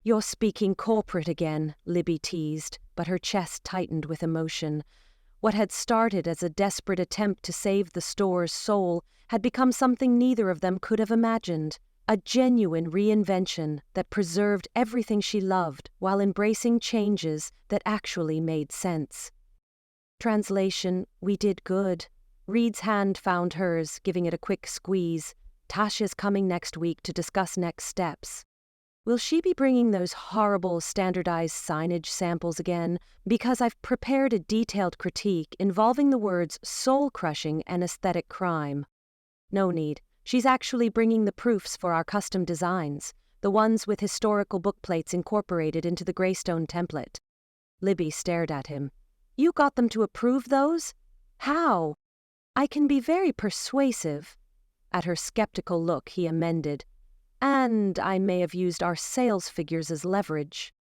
"You're speaking corporate again," Libby teased, but her chest tightened with emotion. What had started as a desperate attempt to save the store's soul had become something neither of them could have imagined. A genuine reinvention that preserved everything she loved while embracing changes that actually made sense. Translation: "We did good." Reid's hand found hers, giving it a quick squeeze. "Tasha's coming next week to discuss next steps." "Will she be bringing those horrible standardized signage samples again? Because I've prepared a detailed critique involving the words soul-crushing and aesthetic crime." "No need. She's actually bringing the proofs for our custom designs, the ones with historical bookplates incorporated into the Greystone template." Libby stared at him. "You got them to approve those? How?" "I can be very persuasive." At her skeptical look, he amended. "And I may have used our sales figures as leverage."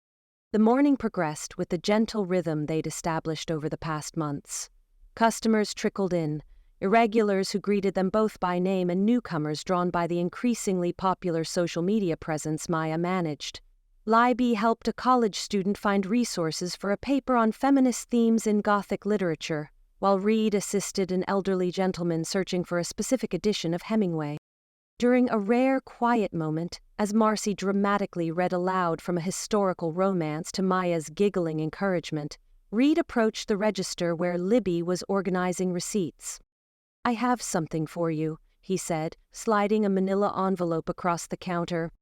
The morning progressed with the gentle rhythm they'd established over the past months. Customers trickled in, irregulars who greeted them both by name and newcomers drawn by the increasingly popular social media presence Maya managed. Libby helped a college student find resources for a paper on feminist themes in Gothic literature, while Reid assisted an elderly gentleman searching for a specific edition of Hemingway. During a rare, quiet moment, as Marcy dramatically read aloud from a historical romance to Maya's giggling encouragement, Reid approached the register where Libby was organizing receipts. "I have something for you," he said, sliding a manila envelope across the counter.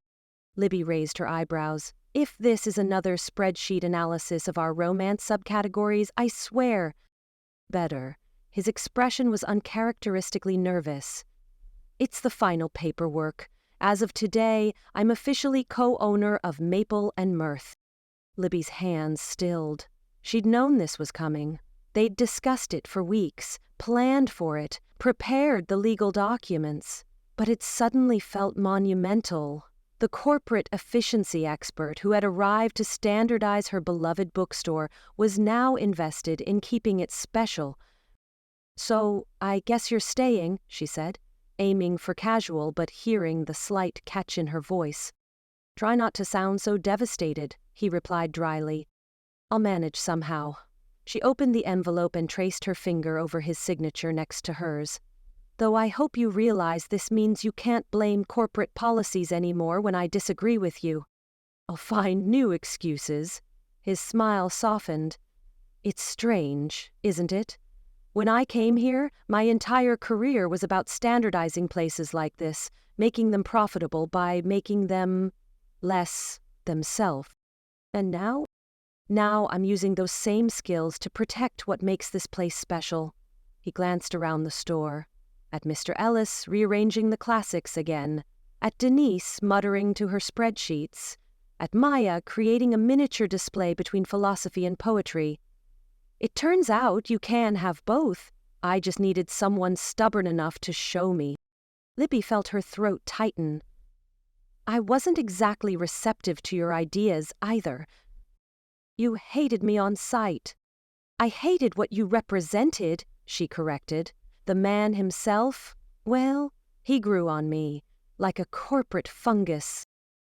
Libby raised her eyebrows. "If this is another spreadsheet analysis of our romance subcategories, I swear—" "Better." His expression was uncharacteristically nervous. "It's the final paperwork. As of today, I'm officially co-owner of Maple and Mirth." Libby's hands stilled. She'd known this was coming. They'd discussed it for weeks, planned for it, prepared the legal documents. But it suddenly felt monumental. The corporate efficiency expert who had arrived to standardize her beloved bookstore was now invested in keeping it special. "So, I guess you're staying," she said, aiming for casual but hearing the slight catch in her voice. "Try not to sound so devastated," he replied dryly. "I'll manage somehow." She opened the envelope and traced her finger over his signature next to hers. "Though I hope you realize this means you can't blame corporate policies anymore when I disagree with you." "I'll find new excuses." His smile softened. "It's strange, isn't it? When I came here, my entire career was about standardizing places like this, making them profitable by making them less themselves. And now Now I'm using those same skills to protect what makes this place special. He glanced around the store. At Mr. Ellis rearranging the classics again. At Denise muttering to her spreadsheets. At Maya creating a miniature display between philosophy and poetry. It turns out you can have both. I just needed someone stubborn enough to show me. Libby felt her throat tighten. I wasn't exactly receptive to your ideas either. You hated me on sight. I hated what you represented, she corrected. The man himself, well, he grew on me, like a corporate fungus.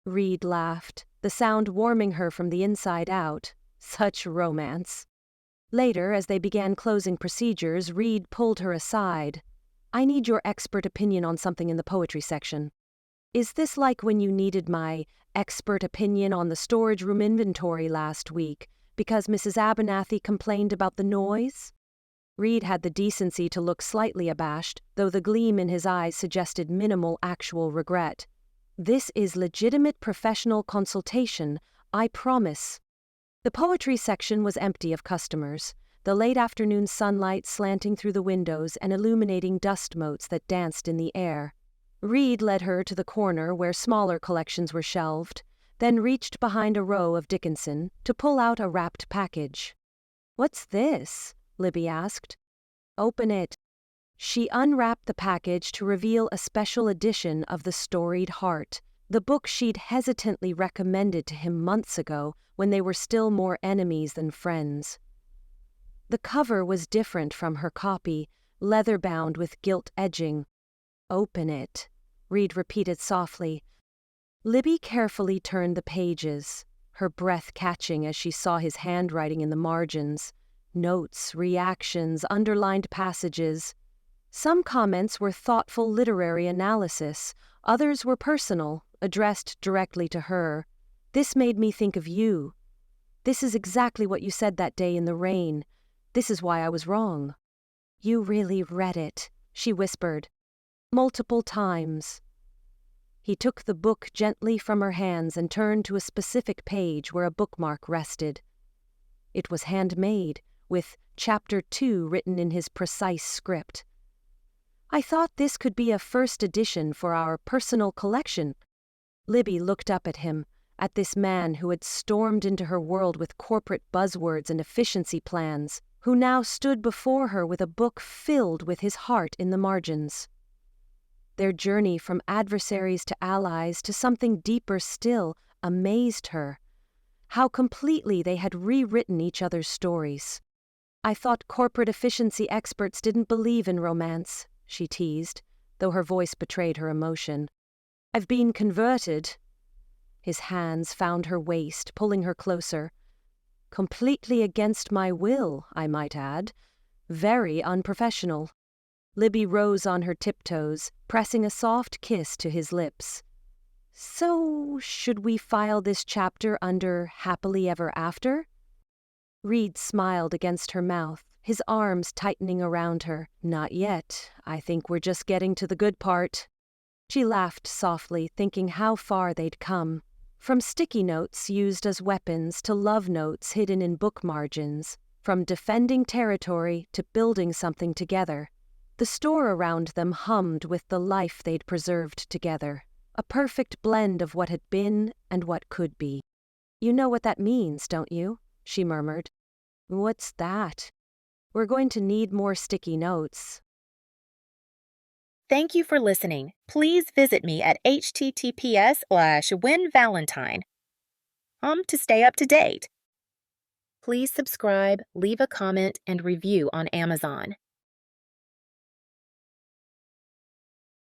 Reid laughed, the sound warming her from the inside out. Such romance. Later, as they began closing procedures, Reid pulled her aside. I need your expert opinion on something in the poetry section. Is this like when you needed my expert opinion on the storage room inventory last week because Mrs. Abernathy complained about the noise? Reid had the decency to look slightly abashed, though the gleam in his eyes suggested minimal actual regret. This is legitimate professional consultation, I promise. The poetry section was empty of customers, the late afternoon sunlight slanting through the windows and illuminating dust motes that danced in the air. Reid led her to the corner where smaller collections were shelved, then reached behind a row of Dickinson to pull out a wrapped package. What's this? Libby asked. Open it. She unwrapped the package to reveal a special edition of The Storied Heart, the book she'd hesitantly recommended to him months ago when they were still more enemies than friends. The cover was different from her copy, leather-bound with gilt edging. Open it, Reid repeated softly. Libby carefully turned the pages, her breath catching as she saw his handwriting in the margins. Notes, reactions, underlined passages. Some comments were thoughtful literary analysis, others were personal, addressed directly to her. This made me think of you. This is exactly what you said that day in the rain. This is why I was wrong. You really read it, she whispered. Multiple times. He took the book gently from her hands and turned to a specific page where a bookmark rested. It was handmade, with Chapter 2 written in his precise script. I thought this could be a first edition for our personal collection. Libby looked up at him, at this man who had stormed into her world with corporate buzzwords and efficiency plans, who now stood before her with a book filled with his heart in the margins. Their journey from adversaries to allies to something deeper still amazed her. How completely they had rewritten each other's stories. I thought corporate efficiency experts didn't believe in romance, she teased, though her voice betrayed her emotion. I've been converted. His hands found her waist, pulling her closer. Completely against my will, I might add. Very unprofessional. Libby rose on her tiptoes, pressing a soft kiss to his lips. So, should we file this chapter under Happily Ever After? Reid smiled against her mouth, his arms tightening around her. Not yet. I think we're just getting to the good part. She laughed softly, thinking how far they'd come. From sticky notes used as weapons to love notes hidden in book margins, from defending territory to building something together. The store around them hummed with the life they'd preserved together, a perfect blend of what had been and what could be. You know what that means, don't you? She murmured. What's that? We're going to need more sticky notes. Thank you for listening. Please visit me at https://whenvalentine.com to stay up to date. Please subscribe, leave a comment, and review on Amazon.